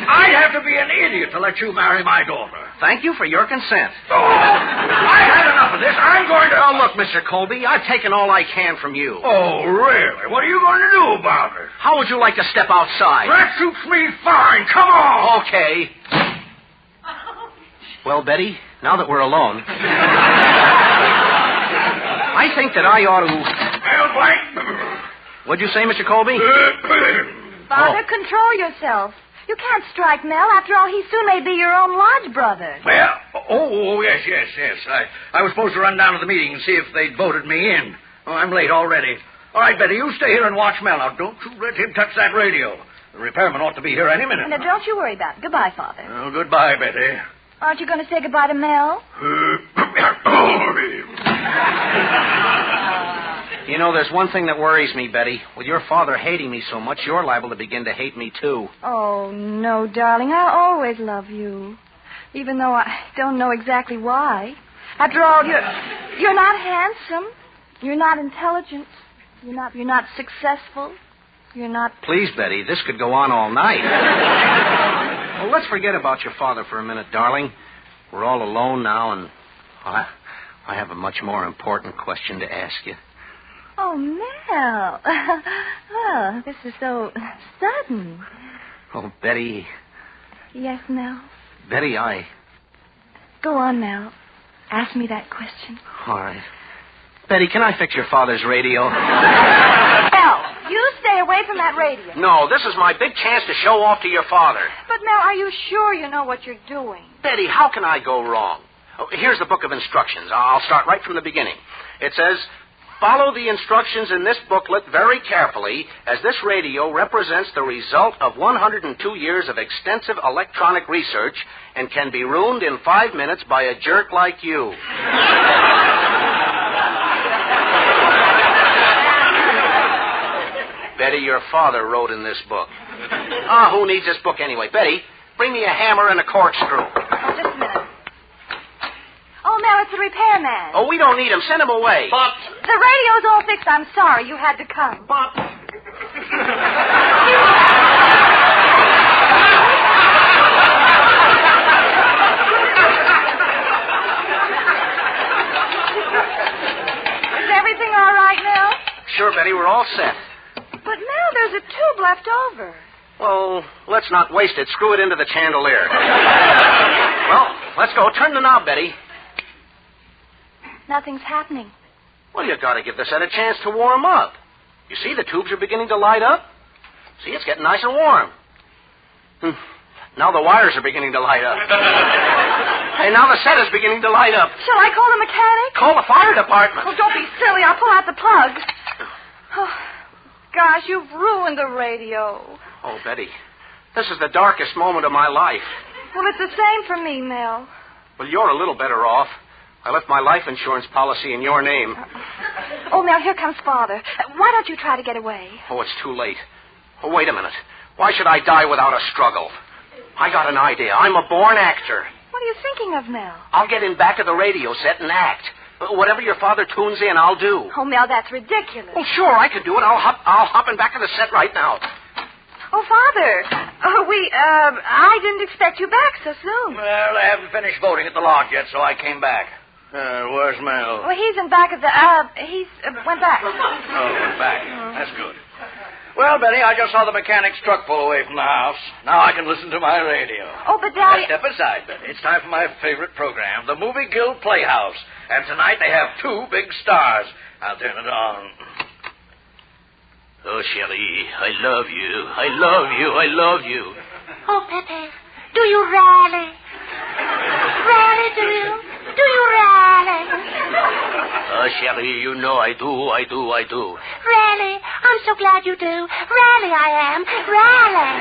I'd have to be an idiot to let you marry my daughter. Thank you for your consent. Oh, I've had enough of this. I'm going to... Oh, look, Mr. Colby, I've taken all I can from you. Oh, really? What are you going to do about it? How would you like to step outside? That suits me fine. Come on. Okay. Well, Betty, now that we're alone, I think that I ought to... Mel Blanc. What'd you say, Mr. Colby? Father, control yourself. You can't strike Mel. After all, he soon may be your own lodge brother. Well, yes. I was supposed to run down to the meeting and see if they'd voted me in. Oh, I'm late already. All right, Betty, you stay here and watch Mel. Now, don't you let him touch that radio. The repairman ought to be here any minute. Now, don't you worry about it. Goodbye, Father. Oh, goodbye, Betty. Aren't you going to say goodbye to Mel? You know, there's one thing that worries me, Betty. With your father hating me so much, you're liable to begin to hate me, too. Oh, no, darling. I'll always love you. Even though I don't know exactly why. After all, you're not handsome. You're not intelligent. You're not successful. You're not... Please, Betty, this could go on all night. Well, let's forget about your father for a minute, darling. We're all alone now, and I have a much more important question to ask you. Oh, Mel. Oh, this is so sudden. Oh, Betty. Yes, Mel? Betty, Go on, Mel. Ask me that question. All right. Betty, can I fix your father's radio? Mel, you stay away from that radio. No, this is my big chance to show off to your father. But, Mel, are you sure you know what you're doing? Betty, how can I go wrong? Oh, here's the book of instructions. I'll start right from the beginning. It says, follow the instructions in this booklet very carefully, as this radio represents the result of 102 years of extensive electronic research and can be ruined in 5 minutes by a jerk like you. Betty, your father wrote in this book. Who needs this book anyway? Betty, bring me a hammer and a corkscrew. Just a minute. Oh, Mel, it's the repairman. Oh, we don't need him. Send him away. But the radio's all fixed. I'm sorry you had to come. But Is everything all right, Mel? Sure, Betty, we're all set. But, Mel, there's a tube left over. Well, let's not waste it. Screw it into the chandelier. Well, let's go. Turn the knob, Betty. Nothing's happening. Well, you got to give the set a chance to warm up. You see, the tubes are beginning to light up. See, it's getting nice and warm. Now the wires are beginning to light up. Hey, now the set is beginning to light up. Shall I call the mechanic? Call the fire department. Oh, don't be silly. I'll pull out the plug. Oh, gosh, you've ruined the radio. Oh, Betty, this is the darkest moment of my life. Well, it's the same for me, Mel. Well, you're a little better off. I left my life insurance policy in your name. Oh, Mel, here comes Father. Why don't you try to get away? Oh, it's too late. Oh, wait a minute. Why should I die without a struggle? I got an idea. I'm a born actor. What are you thinking of, Mel? I'll get in back of the radio set and act. Whatever your father tunes in, I'll do. Oh, Mel, that's ridiculous. Well, sure, I could do it. I'll hop in back of the set right now. Oh, Father. I didn't expect you back so soon. Well, I haven't finished voting at the lodge yet, so I came back. Where's Mel? Well, he's in back of the, went back. Oh, went back. That's good. Well, Betty, I just saw the mechanic's truck pull away from the house. Now I can listen to my radio. Oh, but Daddy... Step aside, Betty. It's time for my favorite program, the Movie Guild Playhouse. And tonight they have 2 big stars. I'll turn it on. Oh, Sherry, I love you. I love you. I love you. Oh, Pepe, do you really? Really, do you? Do you really? Oh, Sherry, you know I do. I do. I do. Really? I'm so glad you do. Really, I am. Really.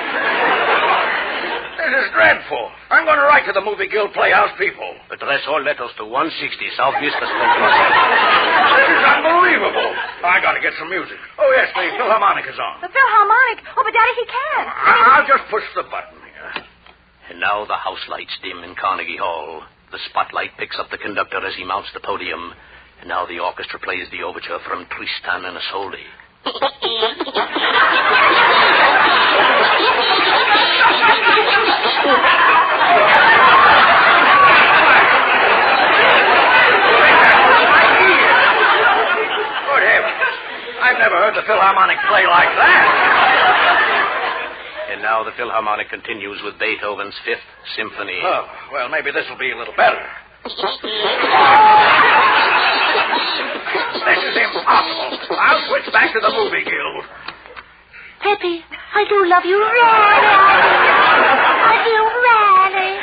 This is dreadful. I'm going to write to the Movie Guild Playhouse people. Address all letters to 160 South Vista Street. This is unbelievable. I got to get some music. Oh, yes, the Philharmonic is on. The Philharmonic? Oh, but Daddy, he can't. I'll just push the button here. And now the house lights dim in Carnegie Hall. The spotlight picks up the conductor as he mounts the podium. And now the orchestra plays the overture from Tristan and Isolde. Good heavens. I've never heard the Philharmonic play like that. And now the Philharmonic continues with Beethoven's 5th Symphony. Oh, well, maybe this will be a little better. This is impossible. I'll switch back to the Movie Guild. Pepe, I do love you, really. I do, really.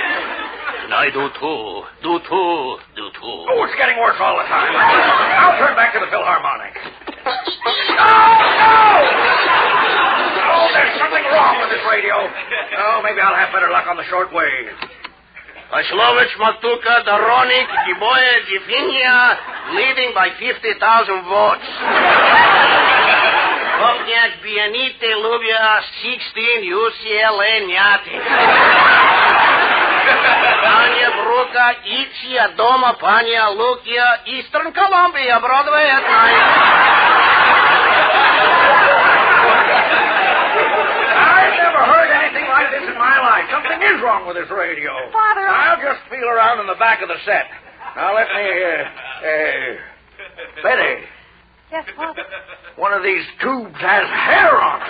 And I do too. Do too. Do too. Oh, it's getting worse all the time. I'll turn back to the Philharmonic. Oh, there's something wrong with this radio. Oh, maybe I'll have better luck on the shortwave. Ashlovich Matuka, Doronik, Giboye, Gifinia, leading by 50,000 votes. Kopniak, Bianite, Lubia, 16, UCLA, Nyati. Anya Bruka, Ichia, Doma, Pania, Lukia, Eastern Columbia, Broadway at I've never heard anything like this in my life. Something is wrong with this radio. Father, I'll just feel around in the back of the set. Now, let me, Betty. Yes, Father. One of these tubes has hair on it.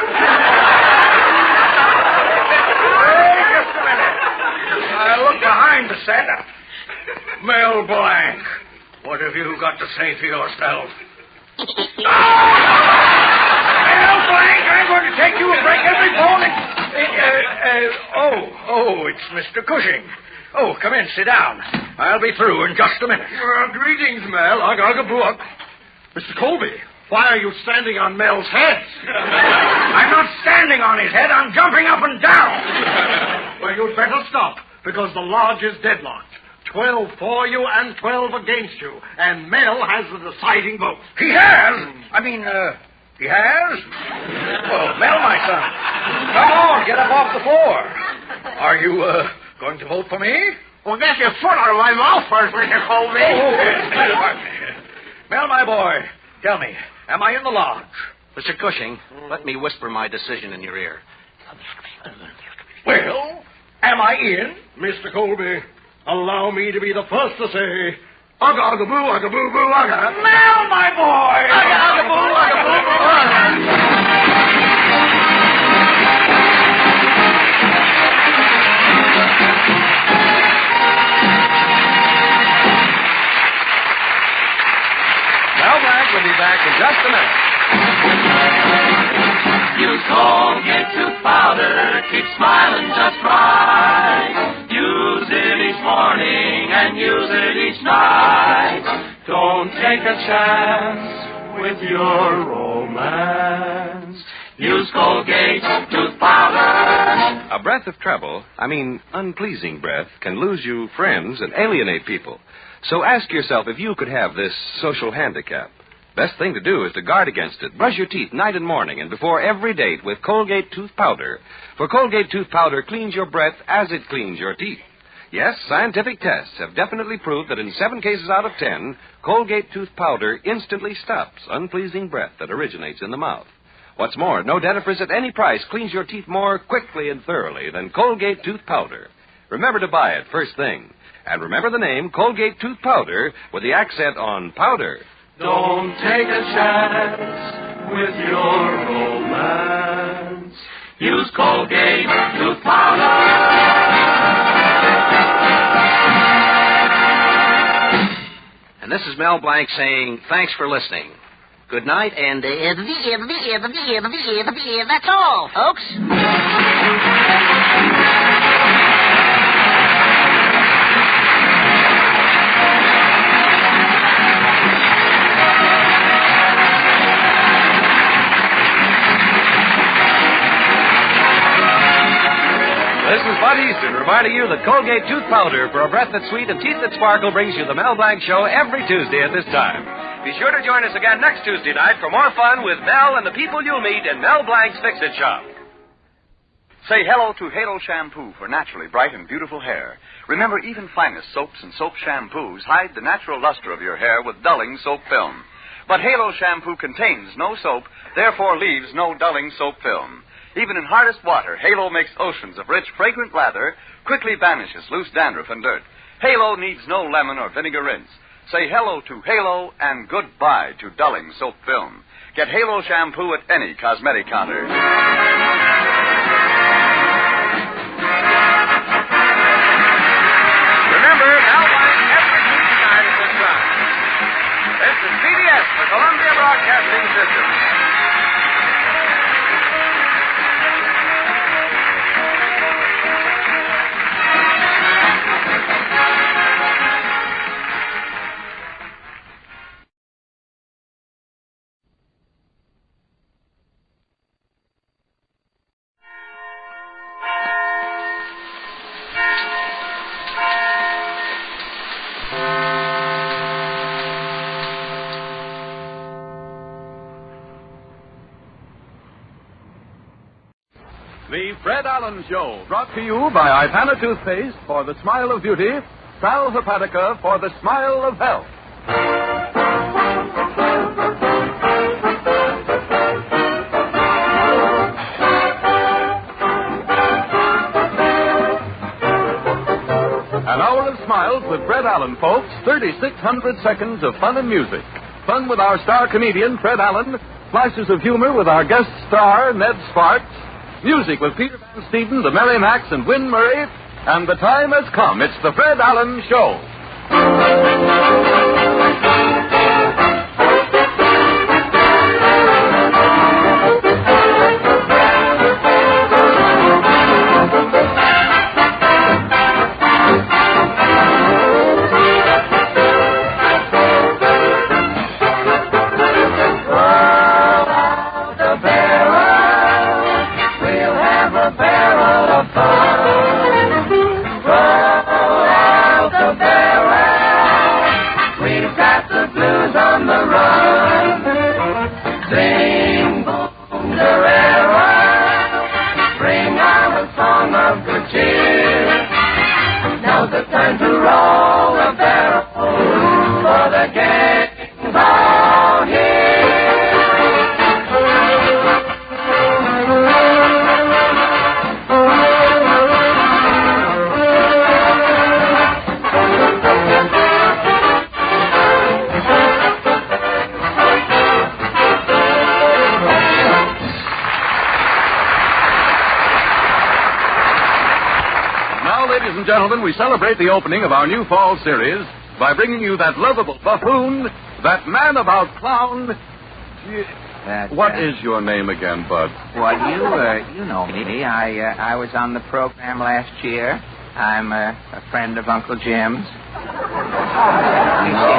stand up. Mel Blanc, what have you got to say for yourself? Mel Blanc, I'm going to take you and break every bone. It's Mr. Cushing. Oh, come in, sit down. I'll be through in just a minute. Greetings, Mel. Ugh. Mr. Colby, why are you standing on Mel's head? I'm not standing on his head. I'm jumping up and down. Well, you'd better stop, because the lodge is deadlocked. 12 for you and 12 against you. And Mel has the deciding vote. He has? He has? Well, Mel, my son, come on, get up off the floor. Are you, going to vote for me? Well, get your foot out of my mouth first, Mr. Colby. Mel, my boy, tell me, am I in the lodge? Mr. Cushing, let me whisper my decision in your ear. Well, am I in? Mr. Colby, allow me to be the first to say, ugga-ugga-boo, ugga-boo-boo, ugga. Mel, my boy! Ugga-ugga-boo, ugga-boo-boo, ugga. Mel Blanc will be back in just a minute. Use Colgate tooth powder, keep smiling just right. Use it each morning and use it each night. Don't take a chance with your romance. Use Colgate tooth powder. A breath of trouble, unpleasing breath, can lose you friends and alienate people. So ask yourself if you could have this social handicap. Best thing to do is to guard against it. Brush your teeth night and morning and before every date with Colgate tooth powder. For Colgate tooth powder cleans your breath as it cleans your teeth. Yes, scientific tests have definitely proved that in 7 cases out of 10, Colgate tooth powder instantly stops unpleasing breath that originates in the mouth. What's more, no dentifrice at any price cleans your teeth more quickly and thoroughly than Colgate tooth powder. Remember to buy it first thing. And remember the name Colgate tooth powder with the accent on powder. Don't take a chance with your romance. Use Colgate tooth powder. And this is Mel Blanc saying thanks for listening. Good night, and That's all, folks. This is Bud Easton reminding you that Colgate tooth powder for a breath that's sweet and teeth that sparkle brings you the Mel Blanc Show every Tuesday at this time. Be sure to join us again next Tuesday night for more fun with Mel and the people you'll meet in Mel Blanc's Fix-It Shop. Say hello to Halo Shampoo for naturally bright and beautiful hair. Remember, even finest soaps and soap shampoos hide the natural luster of your hair with dulling soap film. But Halo Shampoo contains no soap, therefore leaves no dulling soap film. Even in hardest water, Halo makes oceans of rich, fragrant lather, quickly banishes loose dandruff and dirt. Halo needs no lemon or vinegar rinse. Say hello to Halo and goodbye to dulling soap film. Get Halo Shampoo at any cosmetic counter. Remember, Mel Blanc every Tuesday night at this time. This is CBS, the Columbia Broadcasting System. The Fred Allen Show, brought to you by Ipana Toothpaste for the smile of beauty, Sal Hepatica for the smile of health. An hour of smiles with Fred Allen, folks. 3,600 seconds of fun and music. Fun with our star comedian, Fred Allen. Flashes of humor with our guest star, Ned Sparks. Music with Peter Van Steeden, the Merry Macs, and Win Murray. And the time has come. It's the Fred Allen Show. Gentlemen, we celebrate the opening of our new fall series by bringing you that lovable buffoon, that man-about clown. What is your name again, Bud? Well, you know me. I was on the program last year. I'm a friend of Uncle Jim's. You see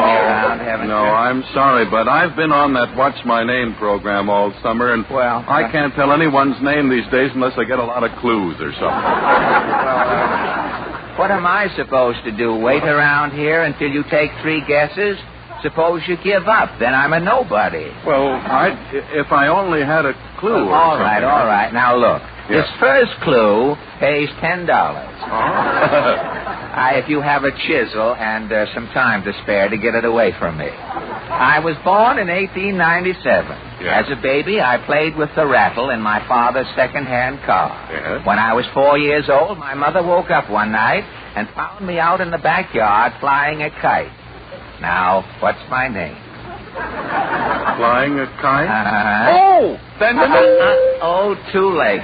me around, haven't you? No, I'm sorry, but I've been on that What's My Name program all summer, and I can't tell anyone's name these days unless I get a lot of clues or something. What am I supposed to do? Wait around here until you take 3 guesses? Suppose you give up, then I'm a nobody. Well, if I only had a clue. All right. Now look, this first clue pays $10. If you have a chisel and some time to spare to get it away from me. I was born in 1897. As a baby, I played with the rattle in my father's second-hand car. When I was 4 years old, my mother woke up one night and found me out in the backyard flying a kite. Now, what's my name? Flying a kite? Oh! Then too late.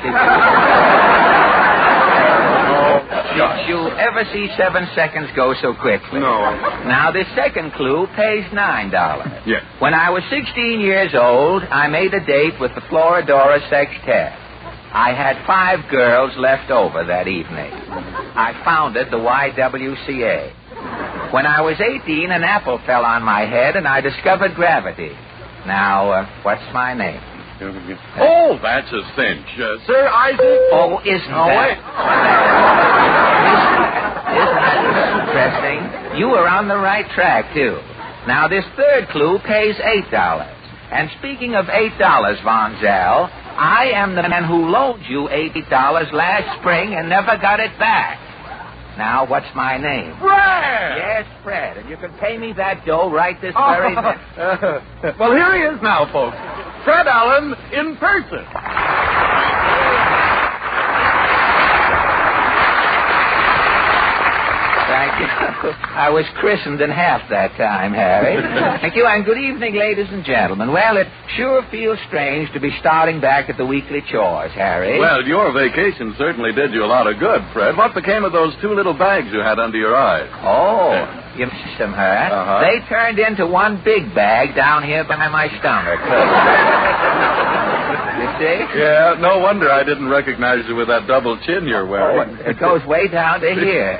Did you ever see 7 seconds go so quickly? No. Now, this second clue pays $9. Yes. When I was 16 years old, I made a date with the Floridora Sextet. I had 5 girls left over that evening. I founded the YWCA. When I was 18, an apple fell on my head, and I discovered gravity. Now, what's my name? Oh, that's a cinch. Sir Isaac. Oh, isn't that? Isn't that interesting? You were on the right track, too. Now, this third clue pays $8. And speaking of $8, Von Zell, I am the man who loaned you $80 last spring and never got it back. Now, what's my name? Fred! Yes, Fred. And you can pay me that dough right this very minute. Well, here he is now, folks. Fred Allen in person. Thank you. I was christened in half that time, Harry. Thank you, and good evening, ladies and gentlemen. Well, it sure feels strange to be starting back at the weekly chores, Harry. Well, your vacation certainly did you a lot of good, Fred. What became of those 2 little bags you had under your eyes? Oh, you missed them, huh? They turned into one big bag down here by my stomach. You see? Yeah, no wonder I didn't recognize you with that double chin you're wearing. It goes way down to here.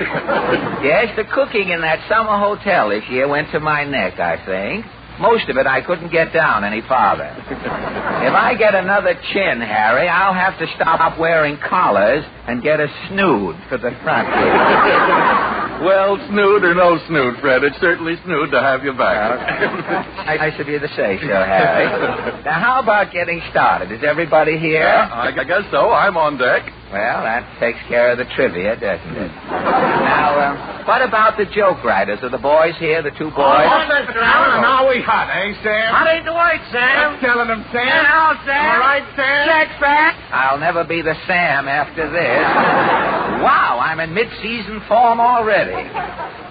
Yes, the cooking in that summer hotel this year went to my neck, I think. Most of it I couldn't get down any farther. If I get another chin, Harry, I'll have to stop wearing collars and get a snood for the front here. Well, snood or no snood, Fred, it's certainly snood to have you back. Nice of you to say so, Harry. Now, how about getting started? Is everybody here? Yeah, I guess so. I'm on deck. Well, that takes care of the trivia, doesn't it? Now, what about the joke writers? Are the boys here, the 2 boys? Oh, Mr. Allen, and are we hot, eh, Sam? Hot ain't the white, Sam. I'm telling them, Sam. Yeah, Sam. All right, Sam? Check back. I'll never be the Sam after this. Wow, I'm in mid-season form already.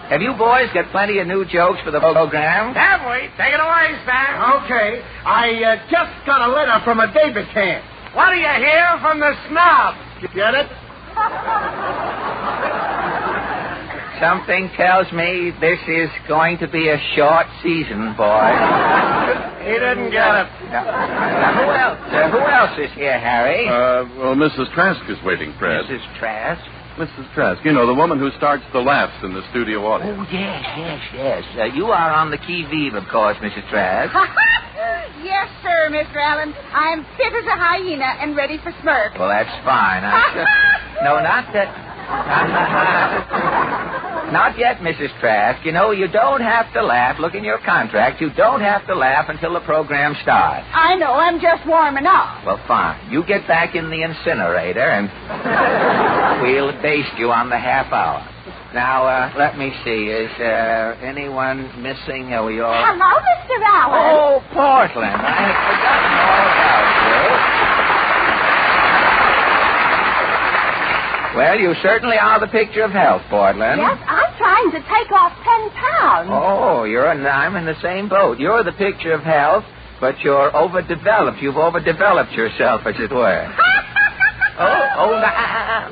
Have you boys got plenty of new jokes for the program? Have we? Take it away, Sam. Okay. I just got a letter from a debutante. What do you hear from the snob? You get it? Something tells me this is going to be a short season, boy. He didn't get it. Now, who else is here, Harry? Well, Mrs. Trask is waiting, Fred. Mrs. Trask? Mrs. Trask, you know, the woman who starts the laughs in the studio audience. Oh, yes. You are on the qui-vive, of course, Mrs. Trask. Yes, sir, Mr. Allen. I'm fit as a hyena and ready for Smurf. Well, that's fine. No, not that... Not yet, Mrs. Trask. You know, you don't have to laugh. Look in your contract. You don't have to laugh until the program starts. I know. I'm just warming up. Well, fine. You get back in the incinerator, and we'll baste you on the half hour. Now, let me see. Is anyone missing? Are we all... Hello, Mr. Allen. Oh, Portland. I had forgotten all about you. Well, you certainly are the picture of health, Portland. Yes, I'm trying to take off 10 pounds. Oh, I'm in the same boat. You're the picture of health, but you're overdeveloped. You've overdeveloped yourself, as it were.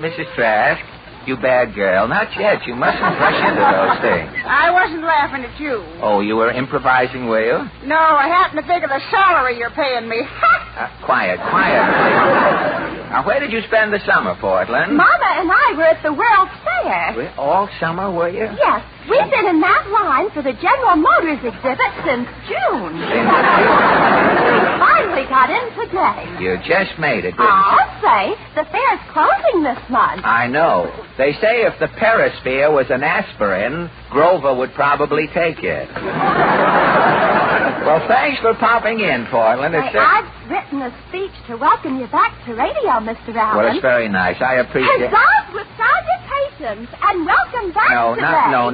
Mrs. Trask, you bad girl. Not yet. You mustn't rush into those things. I wasn't laughing at you. Oh, you were improvising, were you? No, I happened to think of the salary you're paying me. Quiet. Now, where did you spend the summer, Portland? Mama and I were at the World's Fair. All summer, were you? Yes. We've been in that line for the General Motors exhibit since June. Finally got in today. You just made it, didn't you? I'll say. The fair's closing this month. I know. They say if the perisphere was an aspirin, Grover would probably take it. Well, thanks for popping in, Portland. I've written a speech to welcome you back to radio, Mr. Allen. Well, it's very nice. I appreciate it. Huzzah with salutations and welcome back today.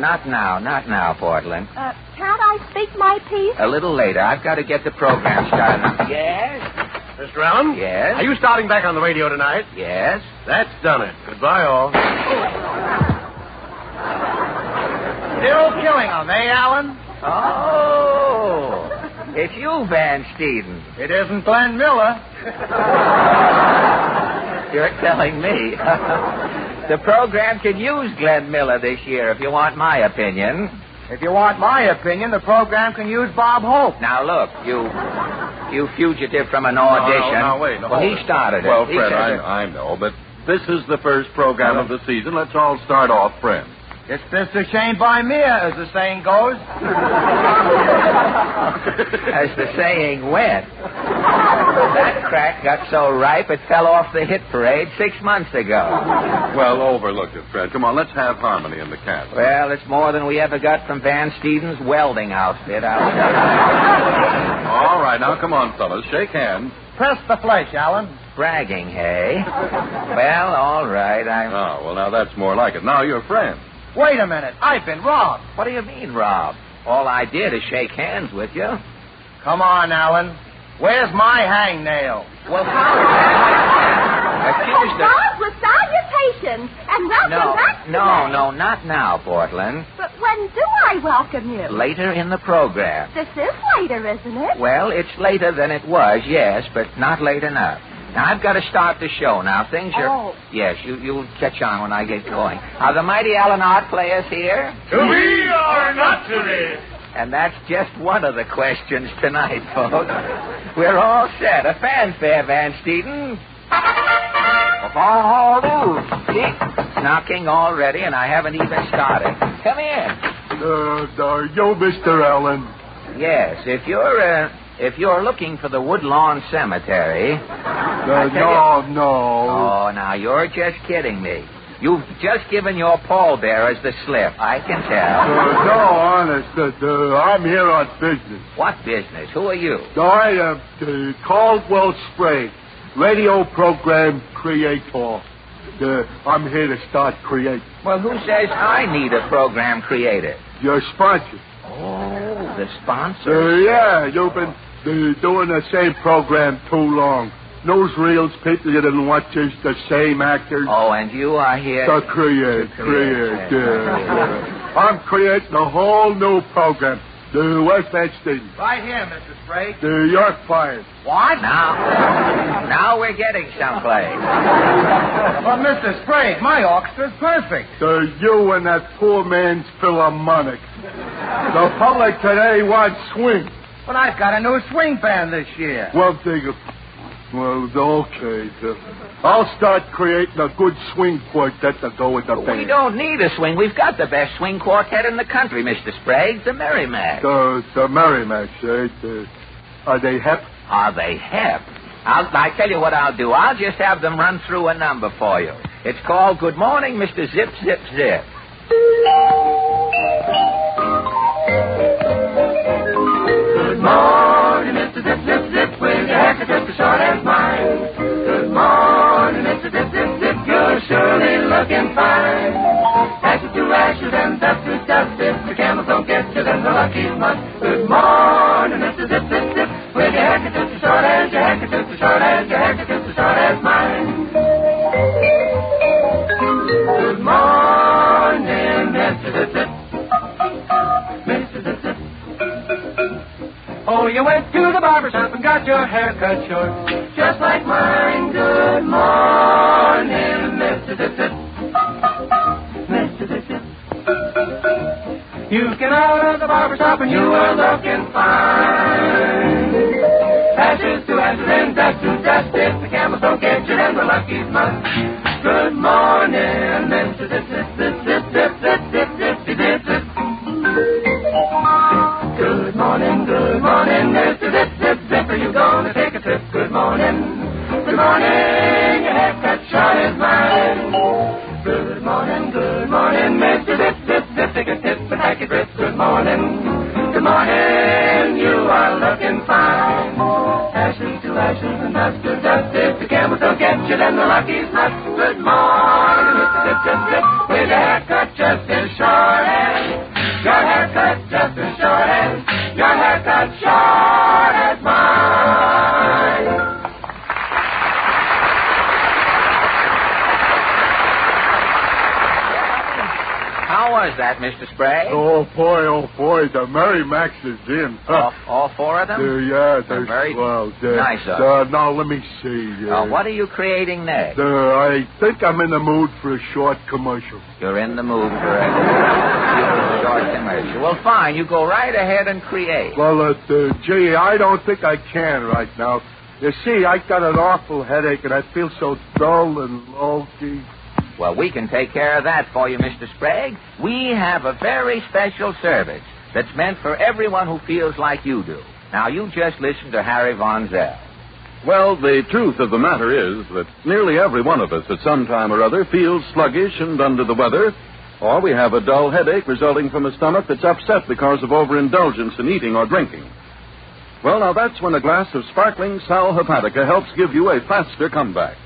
Not now, Portland. Can't I speak my piece? A little later. I've got to get the program started. Yes? Mr. Allen? Yes? Are you starting back on the radio tonight? Yes. That's done it. Goodbye, all. Still killing them, eh, Allen? Oh, it's you, Van Steeden. It isn't Glenn Miller. You're telling me. The program can use Glenn Miller this year, if you want my opinion. If you want my opinion, the program can use Bob Hope. Now, look, you fugitive from an audition. No, wait. Well, he started it. Well, Fred, I know, but this is the first program of the season. Let's all start off friends. It's this a shame by me, as the saying goes. As the saying went. That crack got so ripe it fell off the hit parade 6 months ago. Well, overlook it, Fred. Come on, let's have harmony in the cast. Well, it's more than we ever got from Van Steeden's welding outfit. All right, now come on, fellas. Shake hands. Press the flesh, Allen. Bragging, hey? Well, all right, Oh, well, now that's more like it. Now you're friends. Wait a minute. I've been robbed. What do you mean, robbed? All I did is shake hands with you. Come on, Allen. Where's my hangnail? Well, Huzzah with salutations and welcome back today. No, not now, Portland. But when do I welcome you? Later in the program. This is later, isn't it? Well, it's later than it was, yes, but not late enough. Now, I've got to start the show now. Things are... Oh. Yes, you'll catch on when I get going. Are the mighty Allen Art players here? To be or not to be? And that's just one of the questions tonight, folks. We're all set. A fanfare, Van Steeden. Knocking already, and I haven't even started. Come in. You, Mr. Allen. Yes, if you're looking for the Woodlawn Cemetery... No. Oh, now, you're just kidding me. You've just given your pallbearers the slip, I can tell. No, honest. I'm here on business. What business? Who are you? I am the Caldwell Sprague, radio program creator. I'm here to start creating. Well, who says I need a program created? Your sponsor. Oh, the sponsor? Yeah, you've been doing the same program too long. Newsreels, people that didn't watch us, the same actors. Oh, and you are here to create. I'm creating a whole new program. The West Van Steeden. Right here, Mr. Sprague. The York Fires. What? Now we're getting someplace. Mr. Sprague, my orchestra's perfect. You and that poor man's Philharmonic. The public today wants swing. But I've got a new swing band this year. Well, okay. I'll start creating a good swing quartet to go with the band. We don't need a swing. We've got the best swing quartet in the country, Mr. Sprague, the Merrimack. The Merrimack, eh? Are they hep? Are they hep? I tell you what I'll do. I'll just have them run through a number for you. It's called Good Morning, Mr. Zip, Zip, Zip. Good morning, Mr. Zip, Zip, Zip, with your haircut just as short as mine. Good morning, Mr. Zip, Zip, Zip, you're surely looking fine. Ashes to ashes and dust to dust, if the camels don't get you, then the lucky must. Good morning, Mr. Zip, Zip, Zip, with your haircut just as short as your haircut just as short as your haircut just as short as mine. Good morning, Mr. Zip, Zip. Mr. Zip, Zip. Oh, you went to the barber shop and got your hair cut short, just like mine. Good morning, Mr. Zip, Zip. Mr. Zip, Zip. You came out of the barber shop and you were looking fine. Ashes to ashes and dust to dust, if the camels don't get you, then the luckies must. Good morning, Mr. Zip, Zip, Zip, Zip, Zip, Zip, Zip, Zip, Zip, Zip. Good morning, Mr. Zip, Zip, Zip, are you gonna take a trip? Good morning, your haircut short as mine. Good morning, Mr. Zip, Zip, Zip, take a tip and hack your grip. Good morning, you are looking fine. Ashes to ashes and dust to dust, if the camels don't get you, then the lucky's not. Good morning, Mr. Zip, Zip, Zip, with your haircut just as short as, your haircut just as short as, your haircut short as mine. How was that, Mr. Sprague? Oh, boy, the Merrimacks is in. All four of them? Yeah, they're very well. nice. Now, let me see. What are you creating next? I think I'm in the mood for a short commercial. You're in the mood for a short commercial. Well, fine. You go right ahead and create. Well, gee, I don't think I can right now. You see, I got an awful headache, and I feel so dull and low-key. Well, we can take care of that for you, Mr. Sprague. We have a very special service that's meant for everyone who feels like you do. Now, you just listen to Harry Von Zell. Well, the truth of the matter is that nearly every one of us at some time or other feels sluggish and under the weather, or we have a dull headache resulting from a stomach that's upset because of overindulgence in eating or drinking. Well, now that's when a glass of sparkling Sal Hepatica helps give you a faster comeback.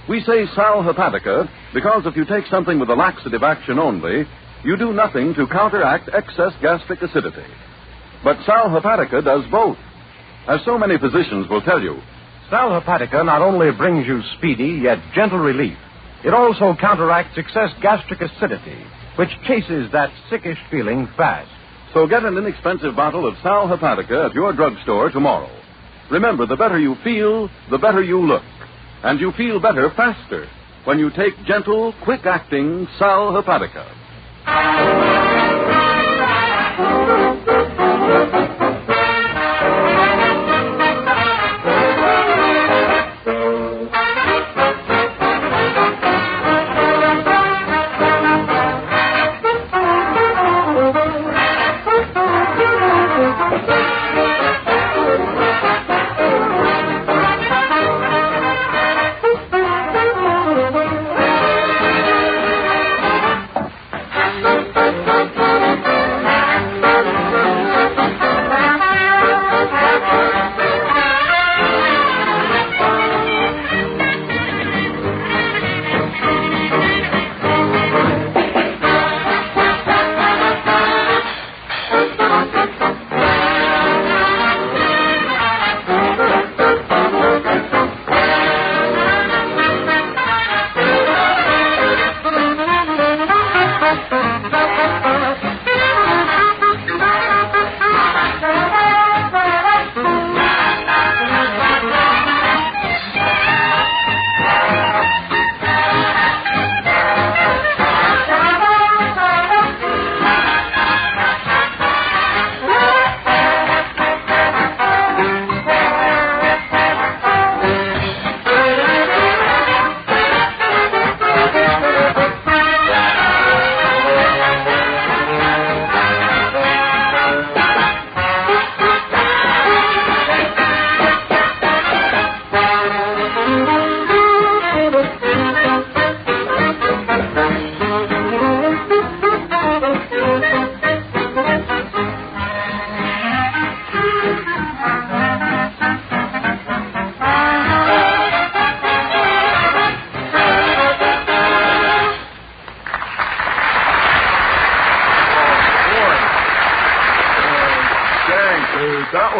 We say Sal Hepatica because if you take something with a laxative action only, you do nothing to counteract excess gastric acidity. But Sal Hepatica does both. As so many physicians will tell you, Sal Hepatica not only brings you speedy yet gentle relief, it also counteracts excess gastric acidity, which chases that sickish feeling fast. So get an inexpensive bottle of Sal Hepatica at your drugstore tomorrow. Remember, the better you feel, the better you look. And you feel better faster when you take gentle, quick-acting Sal Hepatica.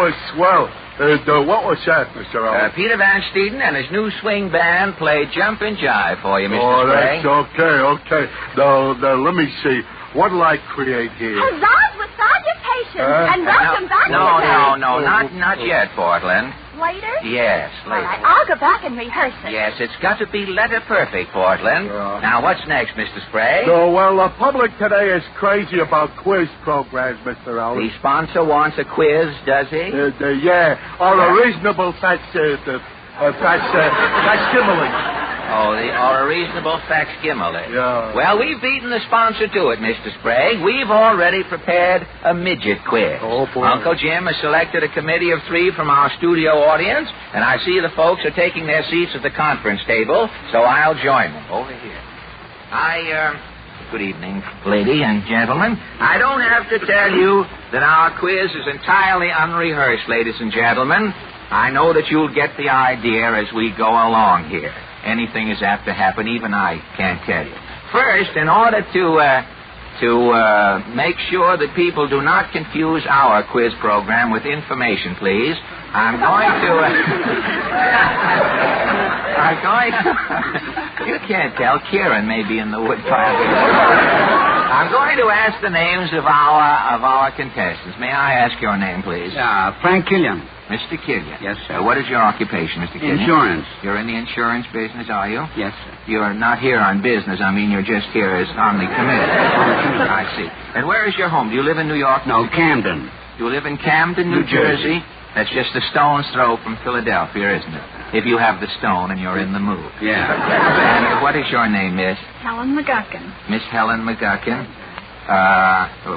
was swell. What was that, Mr. Allen? Peter Van Steeden and his new swing band played Jump and Jive for you, Mr. Sprague. That's okay. Now, let me see. What'll I create here? Huzzahs with salutation. And welcome back. No, not yet, Portland. Later? Yes, later. All right, I'll go back and rehearse it. Yes, it's got to be letter perfect, Portland. Now, what's next, Mr. Sprague? The public today is crazy about quiz programs, Mr. Allen. The sponsor wants a quiz, does he? Yeah, or a reasonable facsimile. Or a reasonable facsimile. Yeah. Well, we've beaten the sponsor to it, Mr. Sprague. We've already prepared a midget quiz. Oh, boy. Uncle Jim has selected a committee of 3 from our studio audience, and I see the folks are taking their seats at the conference table, so I'll join them over here. Good evening, lady and gentlemen. I don't have to tell you that our quiz is entirely unrehearsed, ladies and gentlemen. I know that you'll get the idea as we go along here. Anything is apt to happen, even I can't tell you. First, in order to make sure that people do not confuse our quiz program with information, please, I'm going to... You can't tell. Kieran may be in the woodpile. I'm going to ask the names of our contestants. May I ask your name, please? Frank Killian. Mr. Killian. Yes, sir. What is your occupation, Mr. Killian? Insurance. You're in the insurance business, are you? Yes, sir. You're not here on business. I mean, you're just here as on the committee. I see. And where is your home? Do you live in New York? No, Camden. You live in Camden, New Jersey? That's just a stone's throw from Philadelphia, isn't it? If you have the stone and you're in the mood. Yeah. And what is your name, miss? Helen McGuckin. Miss Helen McGuckin.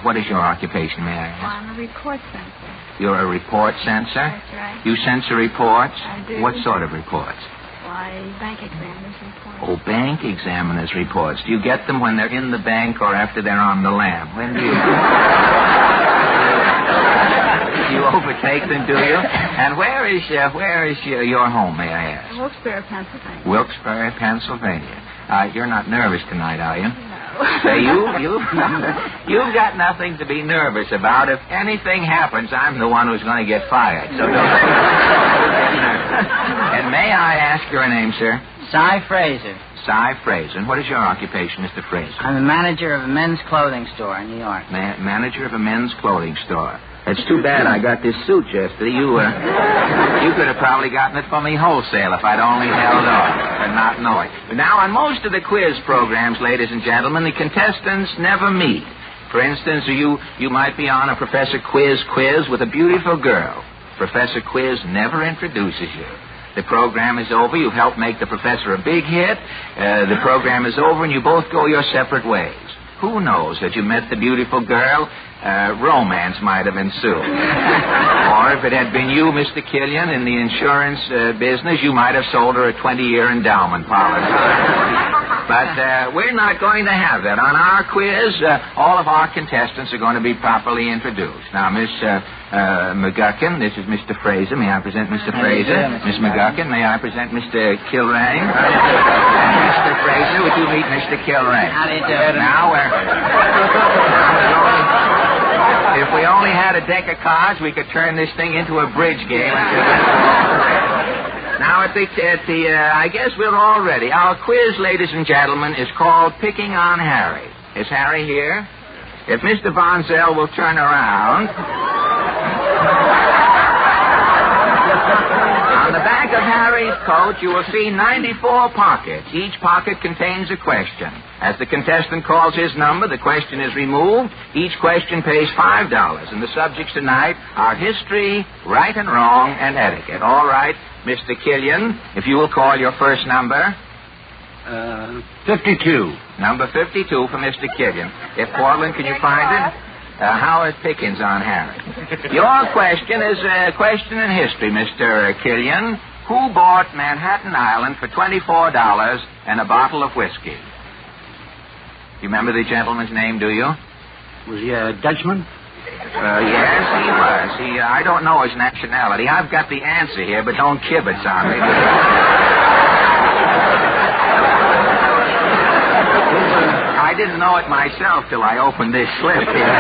What is your occupation, may I ask? Well, I'm a report censor. You're a report censor? That's right. You censor reports? I do. What sort of reports? Why, bank examiners reports. Oh, bank examiners reports. Do you get them when they're in the bank or after they're on the lam? When do you... You overtake them, do you? And where is your home, may I ask? Wilkes-Barre, Pennsylvania. Wilkes-Barre, Pennsylvania. You're not nervous tonight, are you? No. Say, you've got nothing to be nervous about. If anything happens, I'm the one who's going to get fired. So don't get nervous. And may I ask your name, sir? Cy Fraser. Cy Fraser. And what is your occupation, Mr. Fraser? I'm the manager of a men's clothing store in New York. Manager of a men's clothing store. It's too bad I got this suit yesterday. You could have probably gotten it for me wholesale if I'd only held off and not know it. But now, on most of the quiz programs, ladies and gentlemen, the contestants never meet. For instance, you might be on a Professor Quiz with a beautiful girl. Professor Quiz never introduces you. The program is over. You've helped make the professor a big hit. The program is over, and you both go your separate ways. Who knows that you met the beautiful girl? Romance might have ensued. Or if it had been you, Mr. Killian, in the insurance business, you might have sold her a 20-year endowment policy. But we're not going to have that. On our quiz, all of our contestants are going to be properly introduced. Now, Miss McGuckin, this is Mr. Fraser. May I present Mr. Fraser? Miss McGuckin, may I present Mr. Kilrain? Mr. Fraser, would you meet Mr. Kilrain? How do you do? Now, if we only had a deck of cards, we could turn this thing into a bridge game. Now, I guess we're all ready. Our quiz, ladies and gentlemen, is called Picking on Harry. Is Harry here? If Mr. Von Zell will turn around. On the back of Harry's coat, you will see 94 pockets. Each pocket contains a question. As the contestant calls his number, the question is removed. Each question pays $5. And the subjects tonight are history, right and wrong, and etiquette. All right, Mr. Killian, if you will call your first number. 52. Number 52 for Mr. Killian. If Portland, can you find it? Howard Pickens on Harry. Your question is a question in history, Mr. Killian. Who bought Manhattan Island for $24 and a bottle of whiskey? You remember the gentleman's name, do you? Was he a Dutchman? Yes, he was. I don't know his nationality. I've got the answer here, but don't kibitz on me. I didn't know it myself till I opened this slip here.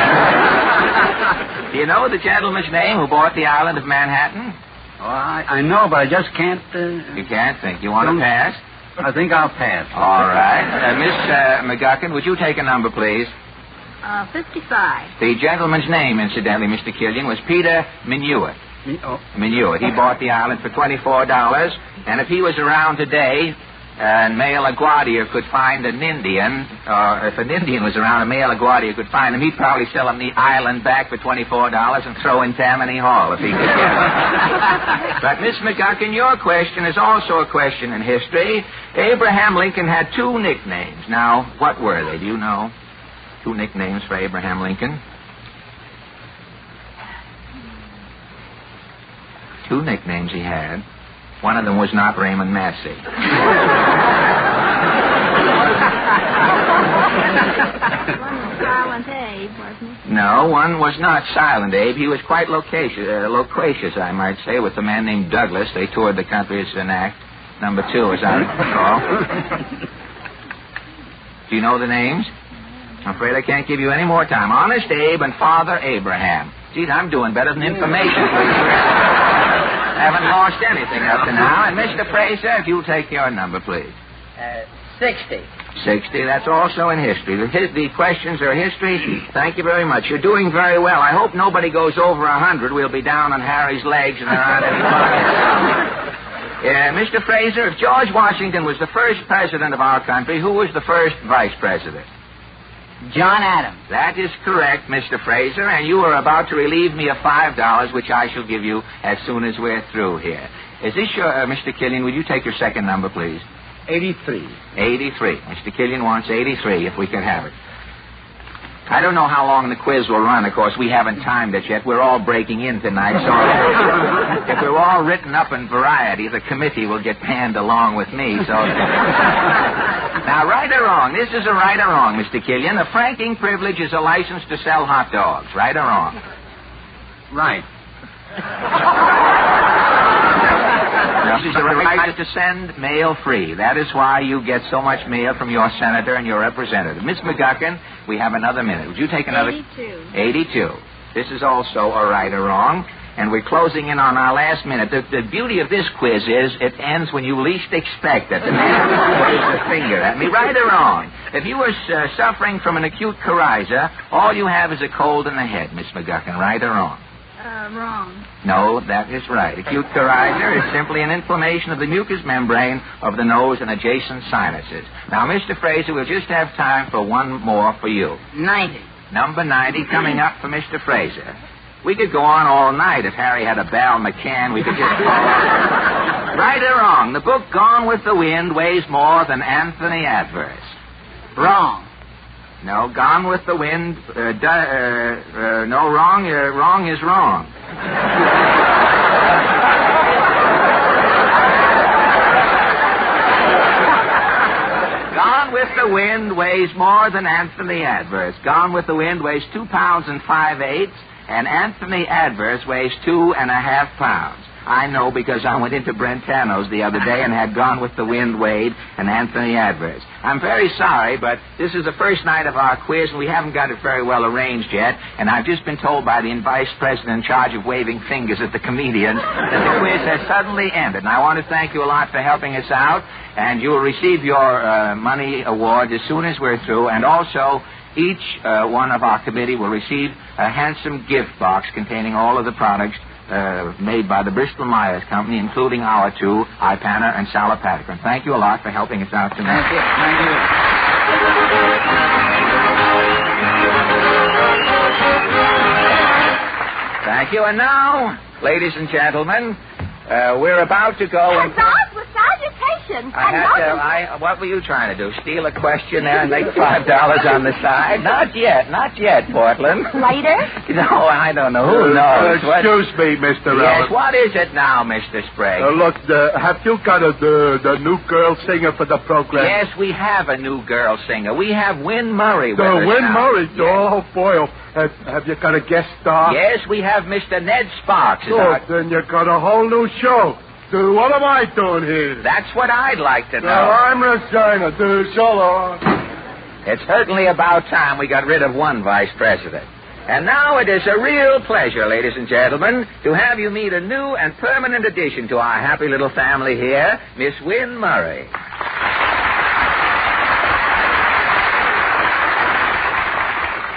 Do you know the gentleman's name who bought the island of Manhattan? Oh, I know, but I just can't... You can't think. You want to pass? I think I'll pass. All right. Miss McGuckin, would you take a number, please? 55. The gentleman's name, incidentally, Mr. Killian, was Peter Minuit. Minuit. He bought the island for $24, and if he was around today, and male LaGuardia could find an Indian, or if an Indian was around, a male LaGuardia could find him, he'd probably sell him the island back for $24 and throw in Tammany Hall if he could get it. But, Miss McGuckin, your question is also a question in history. Abraham Lincoln had two nicknames. Now, what were they? Do you know? Two nicknames for Abraham Lincoln. Two nicknames he had. One of them was not Raymond Massey. One was Silent Abe, wasn't it? No, one was not Silent Abe. He was quite loquacious, I might say, with a man named Douglas. They toured the country as an act. Number 2, as I recall. Do you know the names? I'm afraid I can't give you any more time. Honest Abe and Father Abraham. Geez, I'm doing better than information. Haven't lost anything up to now. And Mr. Fraser, if you'll take your number, please. 60. 60, that's also in history. The questions are history. Thank you very much. You're doing very well. I hope nobody goes over 100. We'll be down on Harry's legs and there aren't any pockets. Mr. Fraser, if George Washington was the first president of our country, who was the first vice president? John Adams. That is correct, Mr. Fraser, and you are about to relieve me of $5, which I shall give you as soon as we're through here. Is this your, Mr. Killian, would you take your second number, please? 83. 83. Mr. Killian wants 83, if we can have it. I don't know how long the quiz will run. Of course, we haven't timed it yet. We're all breaking in tonight, so if we're all written up in Variety, the committee will get panned along with me, so... Now, right or wrong, this is a right or wrong, Mr. Killian. A franking privilege is a license to sell hot dogs. Right or wrong? Right. This is a right to send mail free. That is why you get so much mail from your senator and your representative. Miss McGuckin, we have another minute. Would you take another? 82. 82. This is also a right or wrong. And we're closing in on our last minute. The beauty of this quiz is it ends when you least expect it. The man waves a finger at me. Right or wrong? If you were suffering from an acute coryza, all you have is a cold in the head, Miss McGuckin. Right or wrong? Wrong. No, that is right. Acute coryza is simply an inflammation of the mucous membrane of the nose and adjacent sinuses. Now, Mr. Fraser, we'll just have time for one more for you. 90. Number 90 coming up for Mr. Fraser. We could go on all night if Harry had a Bal McCann. We could just... Right or wrong? The book Gone with the Wind weighs more than Anthony Adverse. Wrong. No, Gone with the Wind... no, wrong. Wrong is wrong. Gone with the Wind weighs more than Anthony Adverse. Gone with the Wind weighs 2 pounds and 5/8, and Anthony Adverse weighs 2.5 pounds. I know because I went into Brentano's the other day and had Gone with the Wind weighed and Anthony Adverse. I'm very sorry, but this is the first night of our quiz, and we haven't got it very well arranged yet. And I've just been told by the vice president in charge of waving fingers at the comedians that the quiz has suddenly ended. And I want to thank you a lot for helping us out, and you will receive your money award as soon as we're through, and also... Each one of our committee will receive a handsome gift box containing all of the products made by the Bristol-Myers Company, including our two, Ipana and Salopatacrin. Thank you a lot for helping us out tonight. Thank you. Thank you. And now, ladies and gentlemen, we're about to go and... With salutation. What were you trying to do? Steal a question there and make $5 on the side? Not yet, Portland. Later? No, I don't know. Who knows? Excuse me, Mr. Yes, Allen. what is it now, Mr. Sprague? Look, have you got the new girl singer for the program? Yes, we have a new girl singer. We have Win Murray with us Win now. Murray? Yes. Oh, boy. Have you got a guest star? Yes, we have Mr. Ned Sparks. Then you got a whole new show. What am I doing here? That's what I'd like to know. Well, I'm Regina. So long. It's certainly about time we got rid of one vice president. And now it is a real pleasure, ladies and gentlemen, to have you meet a new and permanent addition to our happy little family here, Miss Wynne Murray.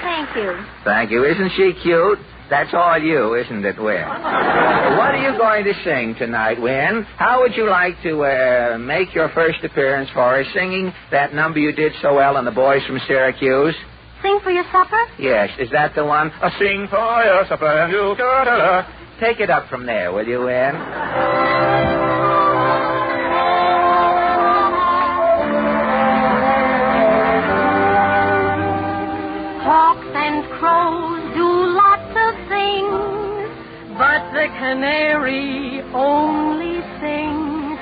Thank you. Thank you. Isn't she cute? That's all you, isn't it, Wynne? What are you going to sing tonight, Wynne? How would you like to make your first appearance for us, singing that number you did so well on The Boys from Syracuse? Sing for your supper? Yes. Is that the one? Sing for your supper and you... Take it up from there, will you, Wynne? Hawks and crows do lots of things, but the canary only sings.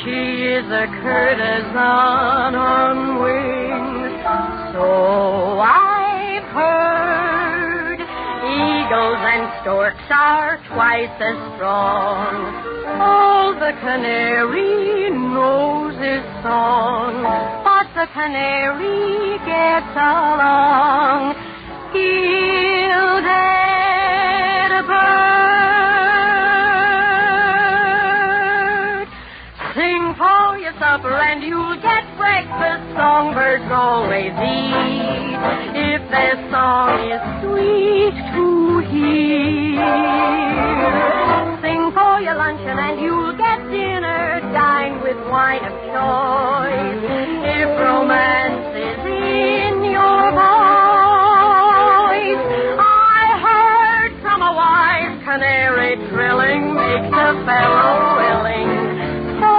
She is a courtesan on wings. So I've heard eagles and storks are twice as strong. All the canary knows is song, but the canary gets along. He'll dead a bird. Sing for your supper and you'll get breakfast. Songbirds always eat if their song is sweet to hear. Sing for your luncheon and you'll get dinner. Dine with wine of choice if romance is in your voice. I heard from a wise canary trilling makes a fellow willing. So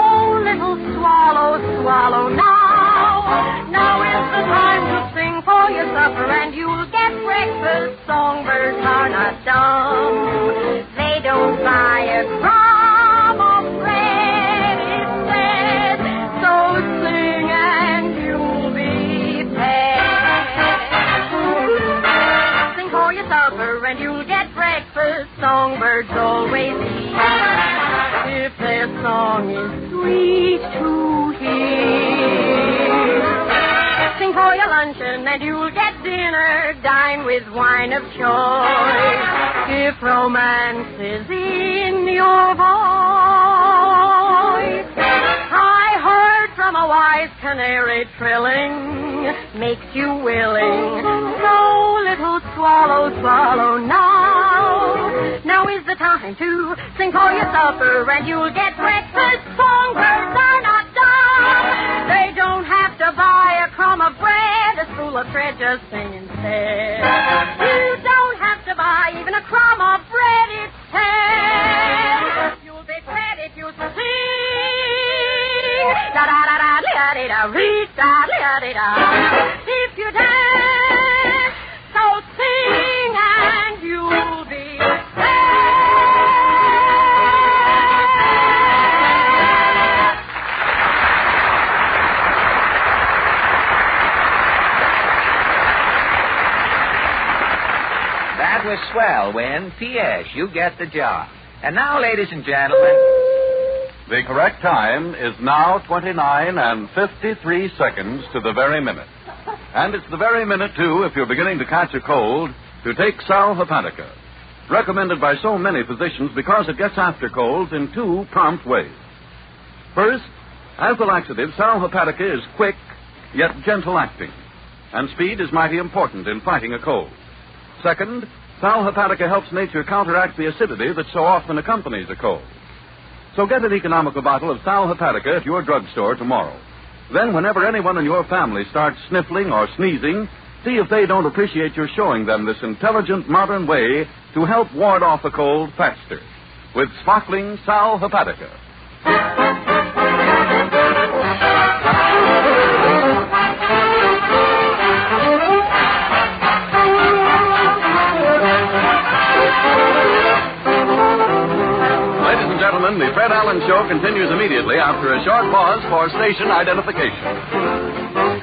little swallow, swallow now. Now is the time to sing for your supper and you'll get breakfast. Songbirds are not dumb. They don't buy a crumb of bread instead. So sing and you'll be fed. Sing for your supper and you'll get breakfast. Songbirds always eat if their song is sweet to hear. Sing for your luncheon and you'll get dinner. Dine with wine of choice if romance is in your voice. I heard from a wise canary trilling makes you willing. So little swallow, swallow now. Now is the time to sing for your supper and you'll get breakfast. Songbirds are not dumb. They don't have to buy a crumb of bread, a spool of thread, just sing instead. You don't have to buy even a crumb of bread instead. You'll be fed if you sing. Da da da da da da da da da da. If you dance, so sing and you'll be fed. That was swell, Wynne. P.S. You get the job. And now, ladies and gentlemen... The correct time is now 29 and 53 seconds to the very minute. And it's the very minute, too, if you're beginning to catch a cold, to take Sal Hepatica. Recommended by so many physicians because it gets after colds in two prompt ways. First, as a laxative, Sal Hepatica is quick, yet gentle acting. And speed is mighty important in fighting a cold. Second, Sal Hepatica helps nature counteract the acidity that so often accompanies a cold. So get an economical bottle of Sal Hepatica at your drugstore tomorrow. Then whenever anyone in your family starts sniffling or sneezing, see if they don't appreciate your showing them this intelligent, modern way to help ward off a cold faster. With sparkling Sal Hepatica. Gentlemen, the Fred Allen Show continues immediately after a short pause for station identification.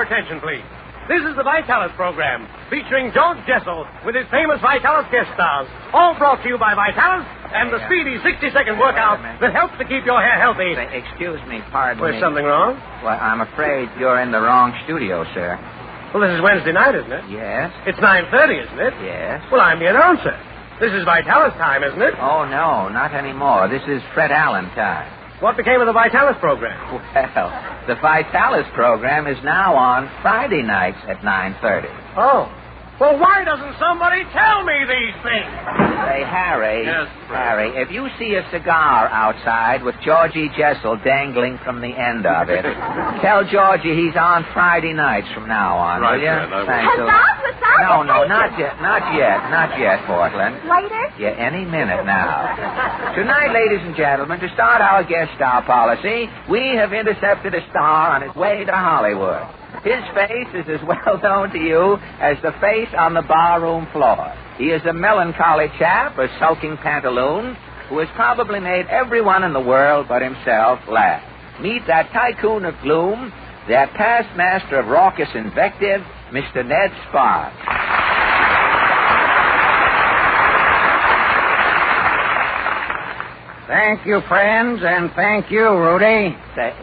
attention, please. This is the Vitalis program, featuring George Jessel with his famous Vitalis guest stars. All brought to you by Vitalis and the speedy 60-second workout that helps to keep your hair healthy. Excuse me, pardon me. Was something wrong? Well, I'm afraid you're in the wrong studio, sir. Well, this is Wednesday night, isn't it? Yes. It's 9:30, isn't it? Yes. Well, I'm the announcer. This is Vitalis time, isn't it? Oh, no, not anymore. This is Fred Allen time. What became of the Vitalis program? Well, the Vitalis program is now on Friday nights at 9:30. Oh. Well, why doesn't somebody tell me these things? Say, Harry. Yes, Fred. Harry, if you see a cigar outside with Georgie Jessel dangling from the end of it, tell Georgie he's on Friday nights from now on, Right, will you? Fred, I will. Thanks. No, not yet, Portland. Later? Yeah, any minute now. Tonight, ladies and gentlemen, to start our guest star policy, we have intercepted a star on his way to Hollywood. His face is as well known to you as the face on the barroom floor. He is a melancholy chap, a sulking pantaloon, who has probably made everyone in the world but himself laugh. Meet that tycoon of gloom, that past master of raucous invective, Mr. Ned Sparks. Thank you, friends, and thank you, Rudy. Wait.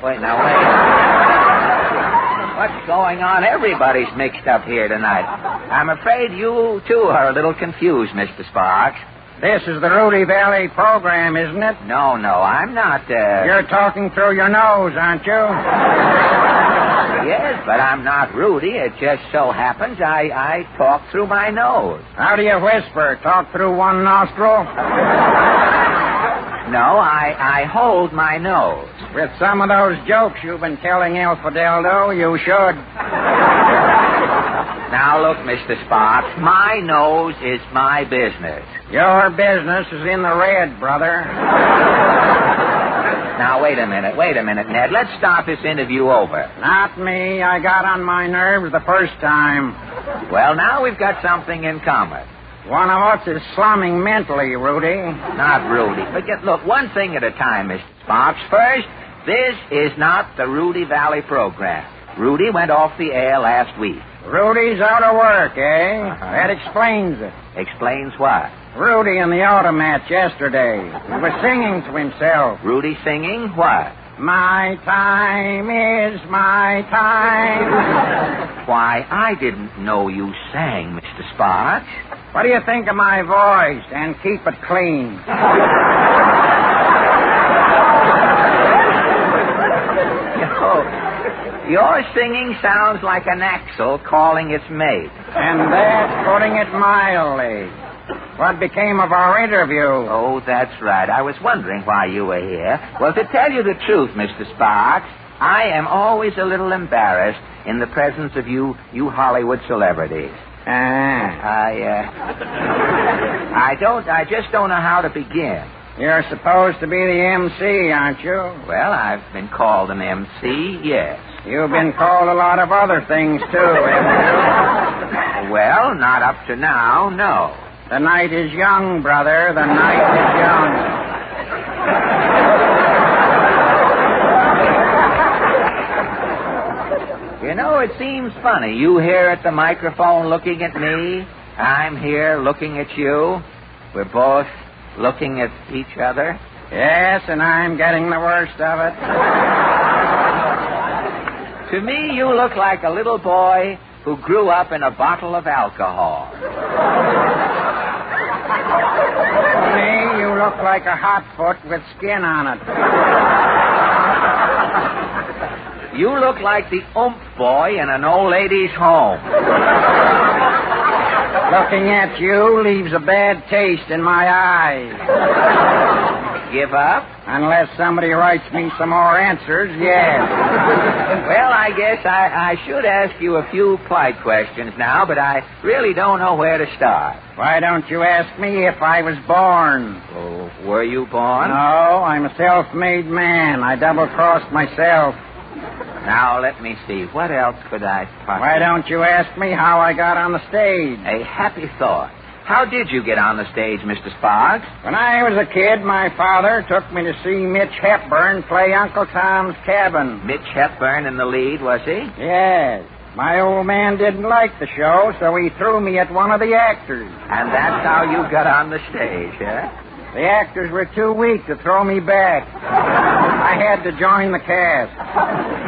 What's going on? Everybody's mixed up here tonight. I'm afraid you, too, are a little confused, Mr. Sparks. This is the Rudy Valley program, isn't it? No, I'm not, You're talking through your nose, aren't you? Yes, but I'm not Rudy. It just so happens I talk through my nose. How do you whisper? Talk through one nostril? No, I hold my nose. With some of those jokes you've been telling El Fideldo, you should. Now, look, Mr. Sparks, my nose is my business. Your business is in the red, brother. Now, wait a minute, Ned. Let's start this interview over. Not me. I got on my nerves the first time. Well, now we've got something in common. One of us is slumming mentally, Rudy. Not Rudy. But look, one thing at a time, Mr. Sparks. First, this is not the Rudy Valley program. Rudy went off the air last week. Rudy's out of work, eh? That explains it. Explains what? Rudy in the auto match yesterday. He was singing to himself. Rudy singing what? My time is my time. Why, I didn't know you sang, Mr. Sparks. What do you think of my voice? And keep it clean. Your singing sounds like an axle calling its mate. And that's putting it mildly. What became of our interview? Oh, that's right. I was wondering why you were here. Well, to tell you the truth, Mr. Sparks, I am always a little embarrassed in the presence of you Hollywood celebrities. I just don't know how to begin. You're supposed to be the MC, aren't you? Well, I've been called an MC, yes. You've been called a lot of other things, too, haven't you? Well, not up to now, no. The night is young, brother. The night is young. You know, it seems funny. You here at the microphone looking at me. I'm here looking at you. We're both looking at each other. Yes, and I'm getting the worst of it. To me, you look like a little boy who grew up in a bottle of alcohol. To me, you look like a hot foot with skin on it. You look like the oomph boy in an old lady's home. Looking at you leaves a bad taste in my eyes. Give up? Unless somebody writes me some more answers, yes. Well, I guess I should ask you a few polite questions now, but I really don't know where to start. Why don't you ask me if I was born? Oh, were you born? No, I'm a self-made man. I double-crossed myself. Now, let me see. What else could I possibly... Why don't you ask me how I got on the stage? A happy thought. How did you get on the stage, Mr. Sparks? When I was a kid, my father took me to see Mitch Hepburn play Uncle Tom's Cabin. Mitch Hepburn in the lead, was he? Yes. My old man didn't like the show, so he threw me at one of the actors. And that's how you got on the stage, huh? The actors were too weak to throw me back. I had to join the cast.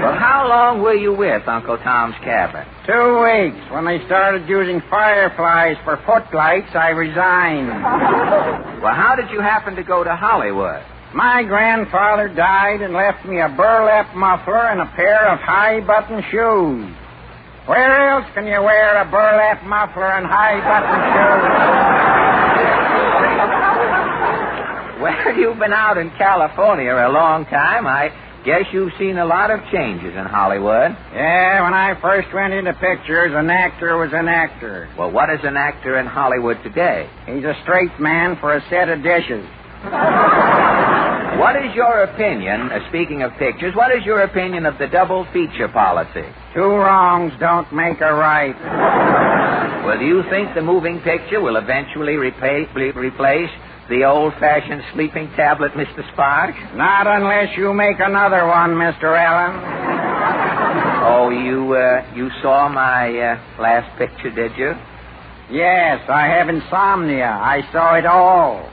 Well, how long were you with Uncle Tom's Cabin? 2 weeks. When they started using fireflies for footlights, I resigned. Well, how did you happen to go to Hollywood? My grandfather died and left me a burlap muffler and a pair of high-button shoes. Where else can you wear a burlap muffler and high-button shoes? Well, you've been out in California a long time. I guess you've seen a lot of changes in Hollywood. Yeah, when I first went into pictures, an actor was an actor. Well, what is an actor in Hollywood today? He's a straight man for a set of dishes. What is your opinion, speaking of pictures, what is your opinion of the double feature policy? 2 wrongs don't make a right. Well, do you think the moving picture will eventually replace the old-fashioned sleeping tablet, Mr. Sparks? Not unless you make another one, Mr. Allen. Oh, you saw my last picture, did you? Yes, I have insomnia. I saw it all.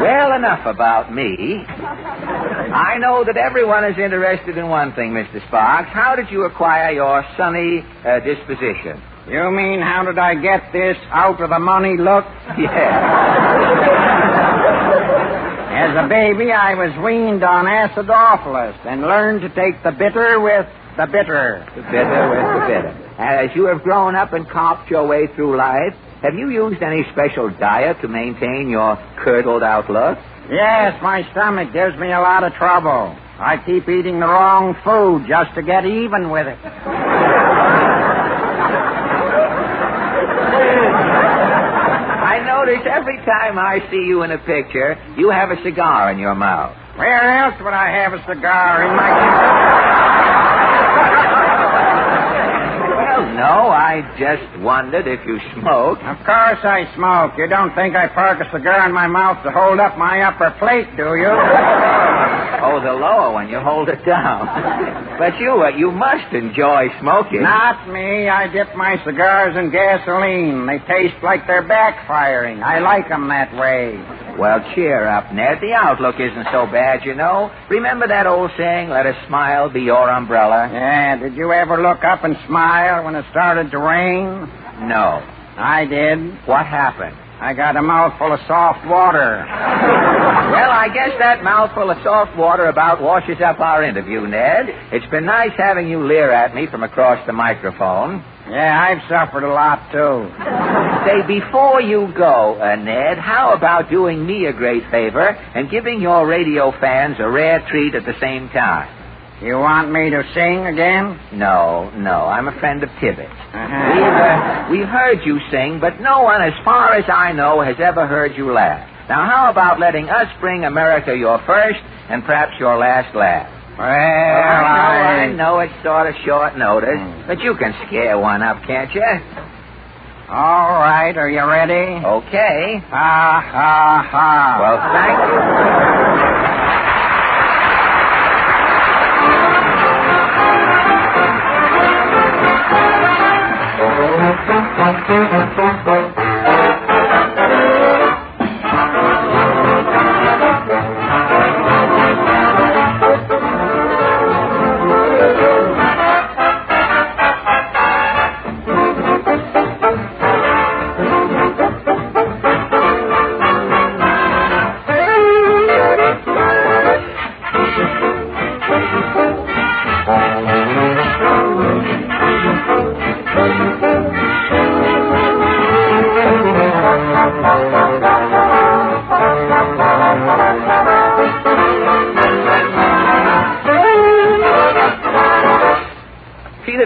Well, enough about me. I know that everyone is interested in one thing, Mr. Sparks. How did you acquire your sunny disposition? You mean, how did I get this out-of-the-money look? Yeah. As a baby, I was weaned on acidophilus and learned to take the bitter with the bitter. The bitter with the bitter. As you have grown up and copped your way through life, have you used any special diet to maintain your curdled outlook? Yes, my stomach gives me a lot of trouble. I keep eating the wrong food just to get even with it. I notice every time I see you in a picture, you have a cigar in your mouth. Where else would I have a cigar? In my... Well, no, I just wondered if you smoke. Of course I smoke. You don't think I park a cigar in my mouth to hold up my upper plate, do you? Oh, the lower one. You hold it down. But you must enjoy smoking. Not me. I dip my cigars in gasoline. They taste like they're backfiring. I like them that way. Well, cheer up, Ned. The outlook isn't so bad, you know. Remember that old saying, let a smile be your umbrella? Yeah, did you ever look up and smile when it started to rain? No. I did. What happened? I got a mouthful of soft water. Well, I guess that mouthful of soft water about washes up our interview, Ned. It's been nice having you leer at me from across the microphone. Yeah, I've suffered a lot, too. Say, before you go, Ned, how about doing me a great favor and giving your radio fans a rare treat at the same time? You want me to sing again? No. I'm a friend of Tibbetts. We've heard you sing, but no one, as far as I know, has ever heard you laugh. Now, how about letting us bring America your first and perhaps your last laugh? Well, I know it's sort of short notice, but you can scare one up, can't you? All right, are you ready? Okay. Ha, ha, ha. Well, thank you.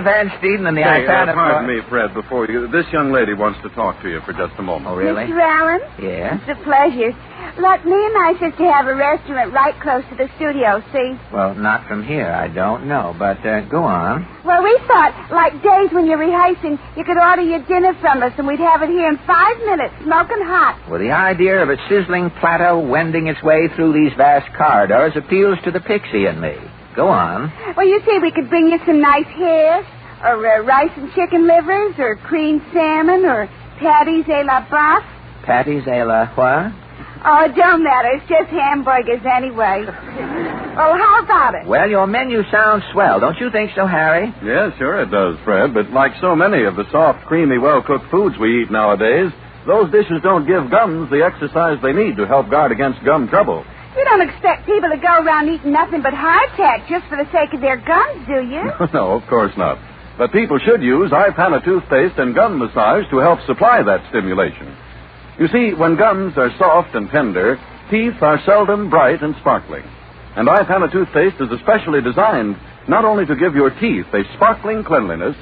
Van Steeden and the iPad. Pardon me, Fred, before you... This young lady wants to talk to you for just a moment. Oh, really? Mr. Allen? Yeah? It's a pleasure. Look, me and my sister have a restaurant right close to the studio, see? Well, not from here. I don't know, but go on. Well, we thought, like days when you're rehearsing, you could order your dinner from us and we'd have it here in 5 minutes, smoking hot. Well, the idea of a sizzling platter wending its way through these vast corridors appeals to the pixie in me. Go on. Well, you say we could bring you some nice hare, or rice and chicken livers, or creamed salmon, or patties a la boeuf. Patties a la what? Oh, it don't matter. It's just hamburgers anyway. Well, how about it? Well, your menu sounds swell. Don't you think so, Harry? Yes, sure it does, Fred. But like so many of the soft, creamy, well-cooked foods we eat nowadays, those dishes don't give gums the exercise they need to help guard against gum trouble. You don't expect people to go around eating nothing but hardtack just for the sake of their gums, do you? No, of course not. But people should use iPana toothpaste and gum massage to help supply that stimulation. You see, when gums are soft and tender, teeth are seldom bright and sparkling. And iPana toothpaste is especially designed not only to give your teeth a sparkling cleanliness,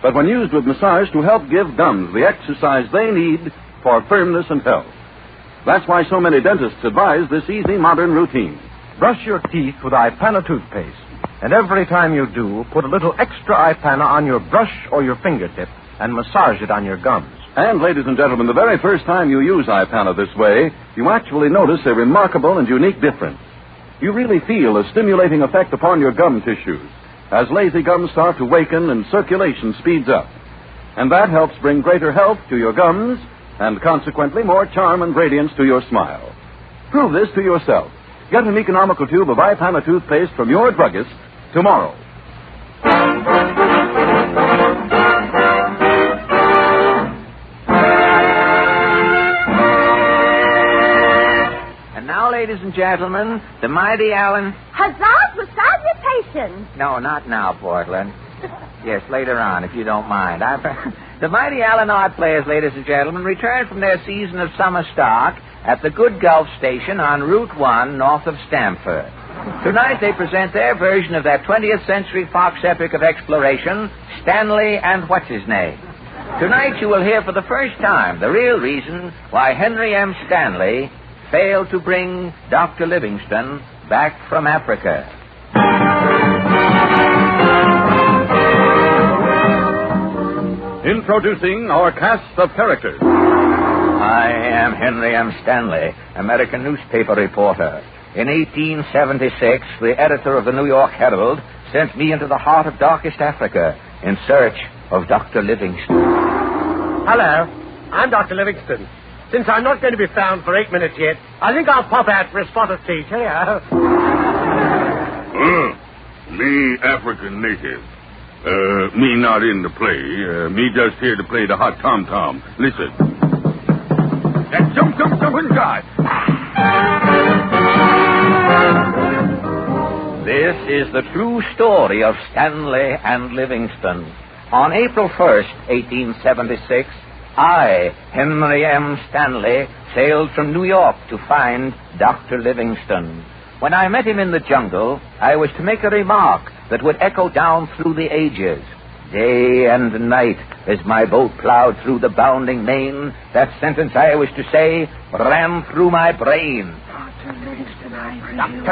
but when used with massage to help give gums the exercise they need for firmness and health. That's why so many dentists advise this easy modern routine. Brush your teeth with iPana toothpaste. And every time you do, put a little extra iPana on your brush or your fingertip and massage it on your gums. And, ladies and gentlemen, the very first time you use iPana this way, you actually notice a remarkable and unique difference. You really feel a stimulating effect upon your gum tissues as lazy gums start to waken and circulation speeds up. And that helps bring greater health to your gums and, consequently, more charm and radiance to your smile. Prove this to yourself. Get an economical tube of iPana toothpaste from your druggist tomorrow. And now, ladies and gentlemen, the mighty Allen... Huzzah for salutations! No, not now, Portland. Yes, later on, if you don't mind. The mighty Allen Odd Players, ladies and gentlemen, returned from their season of summer stock at the Good Gulf Station on Route 1 north of Stamford. Tonight they present their version of that 20th Century Fox epic of exploration, Stanley and What's-His-Name. Tonight you will hear for the first time the real reason why Henry M. Stanley failed to bring Dr. Livingston back from Africa. Introducing our cast of characters. I am Henry M. Stanley, American newspaper reporter. In 1876, the editor of the New York Herald sent me into the heart of darkest Africa in search of Dr. Livingston. Hello, I'm Dr. Livingston. Since I'm not going to be found for 8 minutes yet, I think I'll pop out for a spot of tea. Cheerio. Me African native. Me not in the play. Me just here to play the hot tom-tom. Listen. That jumping guy. This is the true story of Stanley and Livingston. On April 1st, 1876, I, Henry M. Stanley, sailed from New York to find Dr. Livingston. When I met him in the jungle, I was to make a remark that would echo down through the ages. Day and night, as my boat plowed through the bounding main, that sentence I was to say ran through my brain. Dr.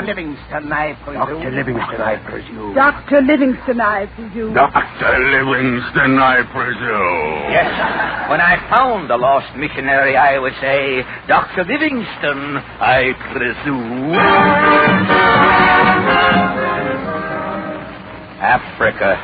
Livingston, I presume. Dr. Livingston, I presume. Dr. Livingston, I presume. Dr. Livingston, I presume. Yes, when I found the lost missionary, I would say, Dr. Livingston, I presume. Africa,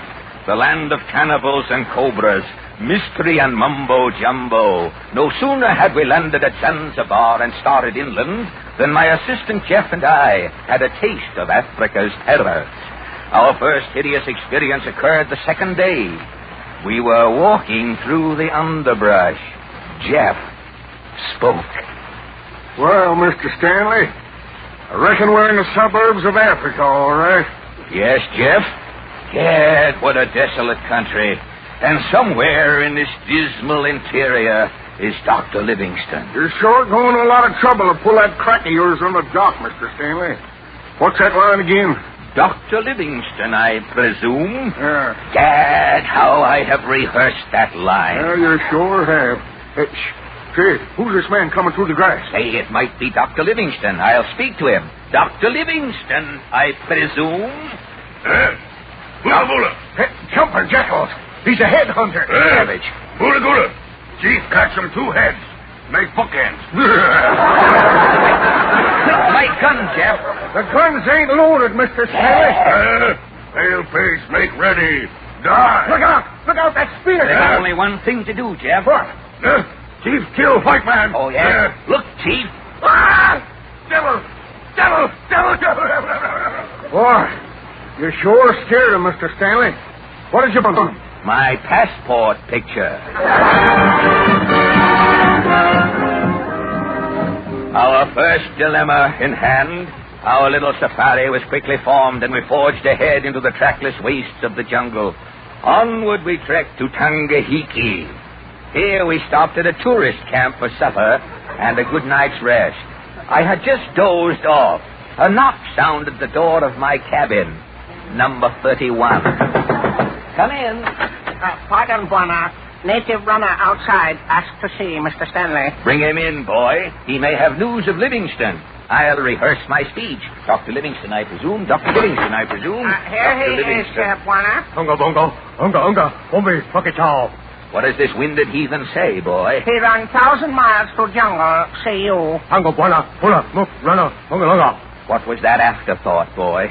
the land of cannibals and cobras, mystery and mumbo-jumbo. No sooner had we landed at Zanzibar and started inland than my assistant Jeff and I had a taste of Africa's terrors. Our first hideous experience occurred the second day. We were walking through the underbrush. Jeff spoke. Well, Mr. Stanley, I reckon we're in the suburbs of Africa, all right. Yes, Jeff? Gad, what a desolate country. And somewhere in this dismal interior is Dr. Livingston. You're sure going to a lot of trouble to pull that crack of yours on the dock, Mr. Stanley. What's that line again? Dr. Livingston, I presume. Yeah. Gad, how I have rehearsed that line. Well, you sure have. Hey, say, who's this man coming through the grass? Say, it might be Dr. Livingston. I'll speak to him. Dr. Livingston, I presume. Bula. Hey, jumping jackals. He's a headhunter. Savage. Bula. Chief catch him 2 heads. Make bookends. My gun, Jeff. The guns ain't loaded, Mr. Stanley. Paleface, make ready. Die. Look out! Look out, that spear! There's only one thing to do, Jeff. What? Chief, kill white man. Oh, yeah? Look, Chief. Ah! Devil! Devil! Devil! Devil! Boy, you sure scared him, Mr. Stanley. What did you bring? My passport picture. Our first dilemma in hand, our little safari was quickly formed, and we forged ahead into the trackless wastes of the jungle. Onward we trekked to Tangahiki. Here we stopped at a tourist camp for supper and a good night's rest. I had just dozed off. A knock sounded at the door of my cabin, number 31. Come in. Pardon, Buona. Native runner outside asked to see Mr. Stanley. Bring him in, boy. He may have news of Livingston. I'll rehearse my speech. Dr. Livingston, I presume. Dr. Livingston, I presume. Here he is, Buona. Unga, bunga, unga, unga, umbi, fuckichow. What does this winded heathen say, boy? He ran 1,000 miles through jungle, see you. Unga, buona, pula, muk, runner, unga, unga. What was that afterthought, boy?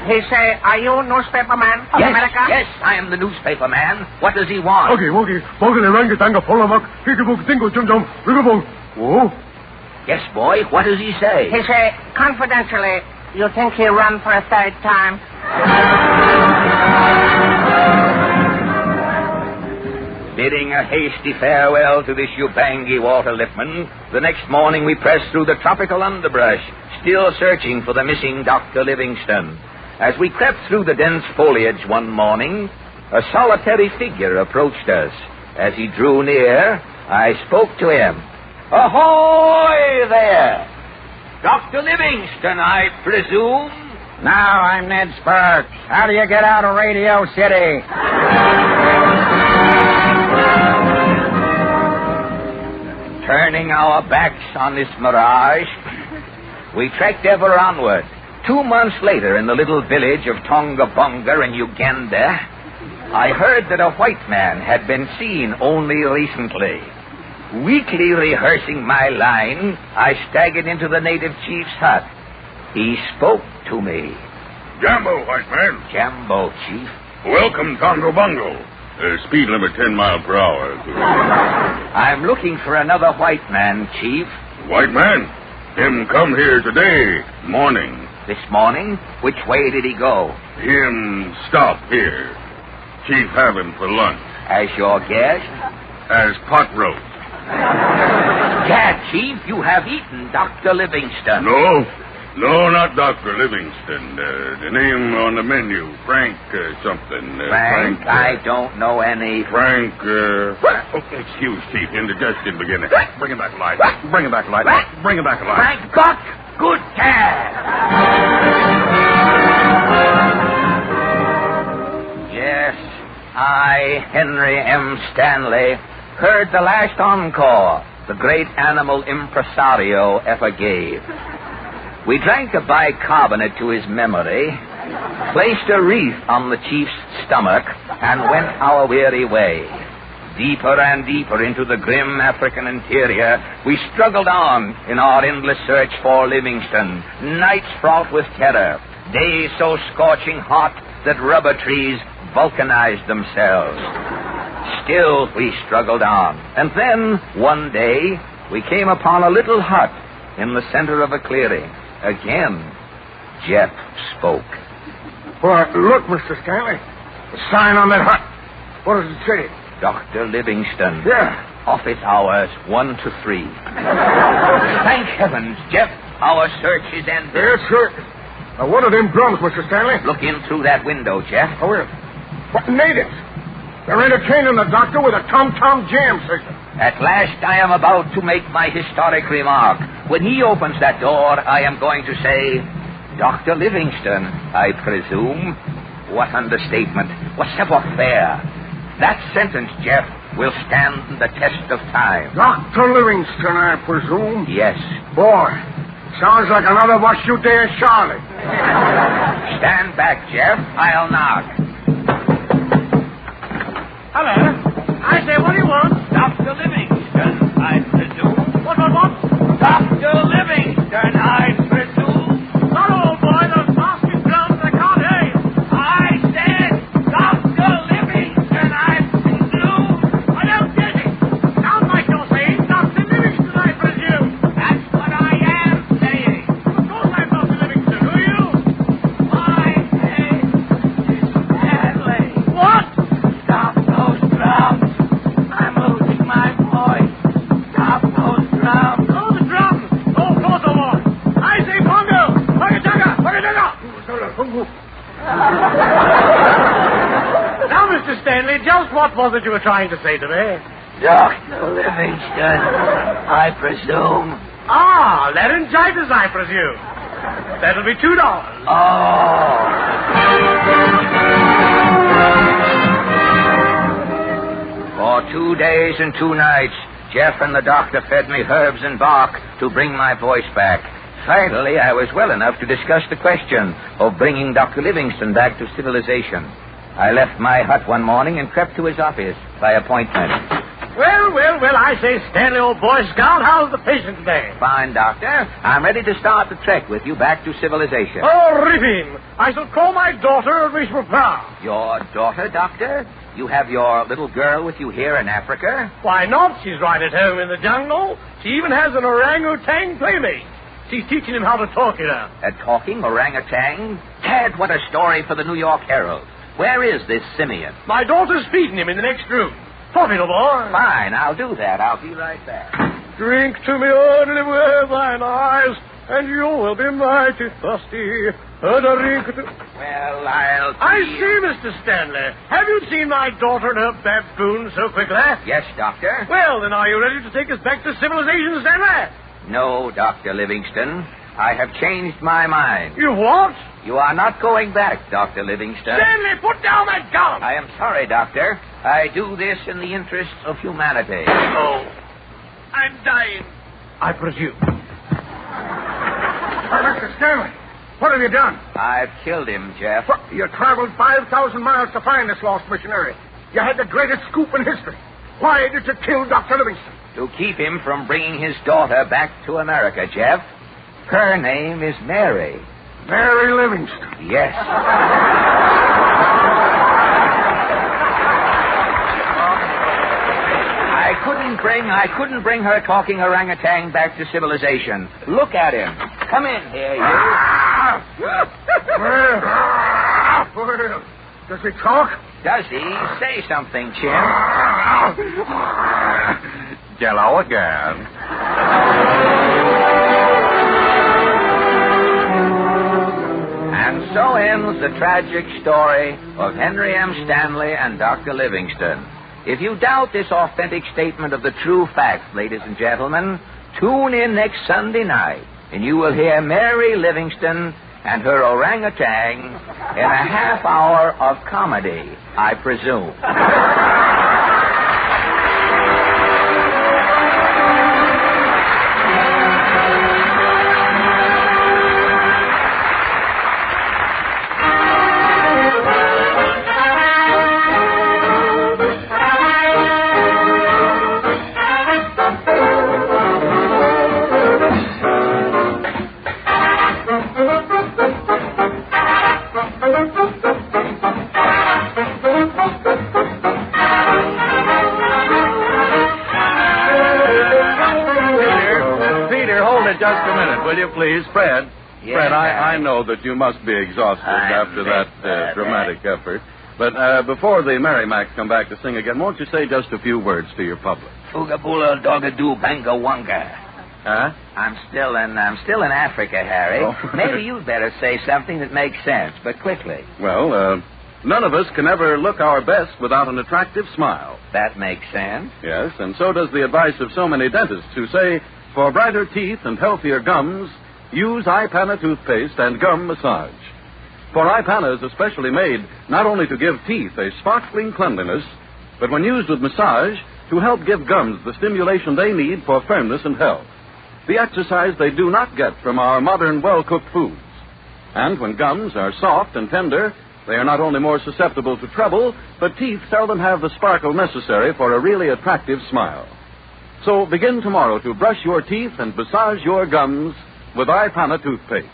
He say, are you newspaper man from Yes, America? yes, I am the newspaper man. What does he want? Okay, bogele rangi tanga pula muk, kikibuk dingo chum chum, rigabung. Oh? Yes, boy, what does he say? He say, confidentially, you think he'll run for a third time? Bidding a hasty farewell to this Ubangi water lipman, the next morning we pressed through the tropical underbrush, still searching for the missing Dr. Livingston. As we crept through the dense foliage one morning, a solitary figure approached us. As he drew near, I spoke to him. Ahoy there! Dr. Livingston, I presume? Now, I'm Ned Sparks. How do you get out of Radio City? Turning our backs on this mirage, we trekked ever onward. 2 months later, in the little village of Tongabunga in Uganda, I heard that a white man had been seen only recently. Weakly rehearsing my line, I staggered into the native chief's hut. He spoke to me. Jambo, white man. Jambo, chief. Welcome, Congo Bungo. Speed limit 10 miles per hour. I'm looking for another white man, chief. White man? Him come here today, morning. This morning? Which way did he go? Him stop here. Chief have him for lunch. As your guest? As pot roast. Yeah, chief, you have eaten Dr. Livingston. No, not Dr. Livingston. The name on the menu, Frank something. Frank, I don't know any. Frank, excuse, Chief, indigestion beginning. Bring him back alive. Bring him back alive. Bring him back alive. Frank Buck, good cat. Yes, I, Henry M. Stanley, heard the last encore the great animal impresario ever gave. We drank a bicarbonate to his memory, placed a wreath on the chief's stomach, and went our weary way. Deeper and deeper into the grim African interior, we struggled on in our endless search for Livingston. Nights fraught with terror, days so scorching hot that rubber trees vulcanized themselves. Still, we struggled on. And then, one day, we came upon a little hut in the center of a clearing. Again, Jeff spoke. Well, look, Mr. Stanley. The sign on that hut. What does it say? Dr. Livingston. Yeah. Office hours 1 to 3. Thank heavens, Jeff. Our search is ended. Yes, sir. Now, what are them drums, Mr. Stanley? Look in through that window, Jeff. Oh, yeah. What natives? They're entertaining the doctor with a tom-tom jam session. At last I am about to make my historic remark. When he opens that door, I am going to say, Dr. Livingston, I presume. What understatement. What savoir-faire. That sentence, Jeff, will stand the test of time. Dr. Livingston, I presume? Yes. Boy, sounds like another what you dare, Charlie. Stand back, Jeff. I'll knock. Hello. I say, what do you want? Dr. Livingston, I presume. What? Dr. Livingston, I presume. Now, Mr. Stanley, just what was it you were trying to say to me? Dr. Livingston, I presume. Ah, laryngitis, I presume. That'll be $2. For 2 days and 2 nights, Jeff and the doctor fed me herbs and bark to bring my voice back. Finally, I was well enough to discuss the question of bringing Dr. Livingston back to civilization. I left my hut one morning and crept to his office by appointment. Well, I say, Stanley, old Boy Scout, how's the patient today? Fine, Doctor. I'm ready to start the trek with you back to civilization. Oh, ripping. I shall call my daughter and wish for proud. Your daughter, Doctor? You have your little girl with you here in Africa? Why not? She's right at home in the jungle. She even has an orangutan playmate. She's teaching him how to talk, you know. A talking orangutan? Dad, what a story for the New York Herald. Where is this simian? My daughter's feeding him in the next room. Talk, little boy. Fine, I'll do that. I'll be right back. Drink to me only with thine eyes, and you will be mighty thirsty. Drink to... Well, I see, Mr. Stanley. Have you seen my daughter and her baboon so quickly? Yes, Doctor. Well, then are you ready to take us back to civilization, Stanley? No, Dr. Livingston. I have changed my mind. You what? You are not going back, Dr. Livingston. Stanley, put down that gun! I am sorry, Doctor. I do this in the interests of humanity. Oh, I'm dying. I presume. Mr. Stanley, what have you done? I've killed him, Jeff. What? You traveled 5,000 miles to find this lost missionary. You had the greatest scoop in history. Why did you kill Dr. Livingston? To keep him from bringing his daughter back to America, Jeff. Her name is Mary. Mary Livingston. Yes. I couldn't bring her talking orangutan back to civilization. Look at him. Come in here, you. Well, does he talk? Does he? Say something, Chim. Jello again. And so ends the tragic story of Henry M. Stanley and Dr. Livingston. If you doubt this authentic statement of the true facts, ladies and gentlemen, tune in next Sunday night, and you will hear Mary Livingston and her orangutan in a half hour of comedy, I presume. Just a minute, will you, please? Fred. Yes, Fred, I know that you must be exhausted after that dramatic effort. But before the Merrimacs come back to sing again, won't you say just a few words to your public? Oogaboola dogadoo banga wanga. Huh? I'm still in Africa, Harry. Oh. Maybe you'd better say something that makes sense, but quickly. Well, none of us can ever look our best without an attractive smile. That makes sense. Yes, and so does the advice of so many dentists who say, for brighter teeth and healthier gums, use iPana toothpaste and gum massage. For iPana is especially made not only to give teeth a sparkling cleanliness, but when used with massage, to help give gums the stimulation they need for firmness and health. The exercise they do not get from our modern well-cooked foods. And when gums are soft and tender, they are not only more susceptible to trouble, but teeth seldom have the sparkle necessary for a really attractive smile. So begin tomorrow to brush your teeth and massage your gums with iPana toothpaste.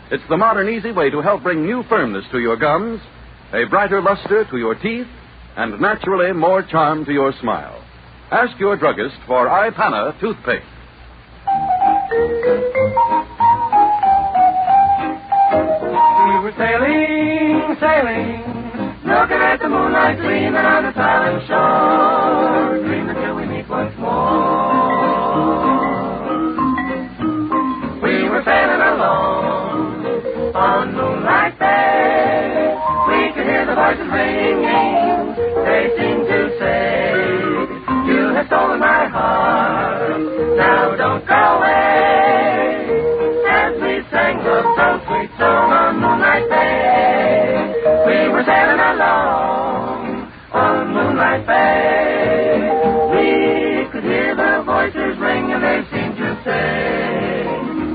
It's the modern, easy way to help bring new firmness to your gums, a brighter luster to your teeth, and naturally more charm to your smile. Ask your druggist for iPana toothpaste. We were sailing, looking at the moonlight gleaming on the silent shore, dreaming till we meet once more. We were sailing alone on Moonlight Bay. don't go away. As we sang the so sweet song on Moonlight Bay, we were sailing along on Moonlight Bay. We could hear their voices ring and they seemed to say,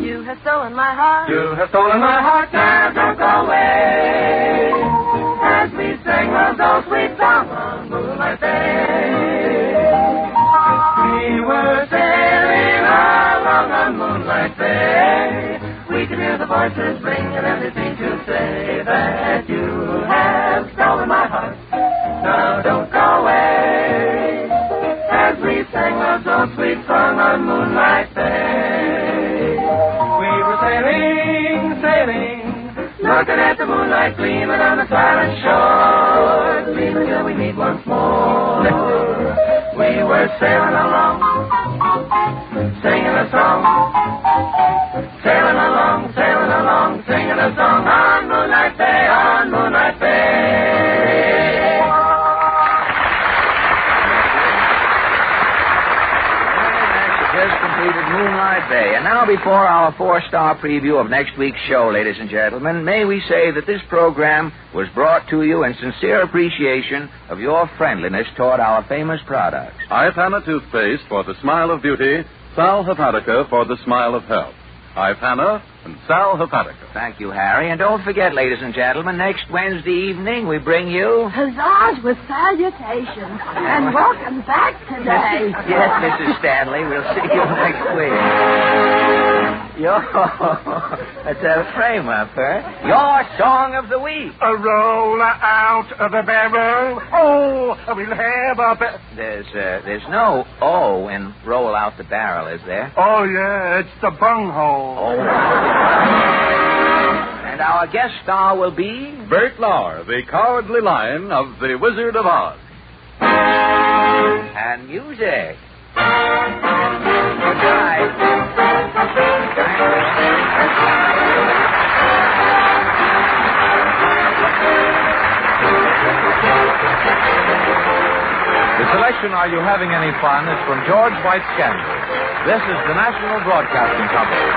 you have stolen my heart. You have stolen my heart. Now don't go away. As we sang the so sweet song on Moonlight Bay, we were sailing along on Moonlight Bay. We could hear the voices ring and they seemed to say that you have stolen my heart. Now don't go away. As we sang the so sweet song on Moonlight Bay, we were sailing, sailing, looking at the moonlight gleaming on the silent shore, gleaming till we meet once more. We were sailing along, singing a song, sailing along, singing a song on Moonlight Bay, on Moonlight Bay. Just completed Moonlight Bay. And now, before our 4-star preview of next week's show, ladies and gentlemen, may we say that this program was brought to you in sincere appreciation of your friendliness toward our famous products. Ipana toothpaste for the smile of beauty, Sal Hepatica for the smile of health. Ipana and Sal Hepatica. Thank you, Harry. And don't forget, ladies and gentlemen, next Wednesday evening we bring you... Huzzahs with salutations. And welcome back today. Yes, Mrs. Stanley. We'll see you next week. That's a frame-up, huh? Your song of the week. A roll out of the barrel. Oh, we'll have a... There's no O in roll out the barrel, is there? Oh, yeah, it's the bunghole. Oh. And our guest star will be... Bert Lahr, the cowardly lion of The Wizard of Oz. And music. Good night. The selection, Are You Having Any Fun, is from George White's Kansas. This is the National Broadcasting Company.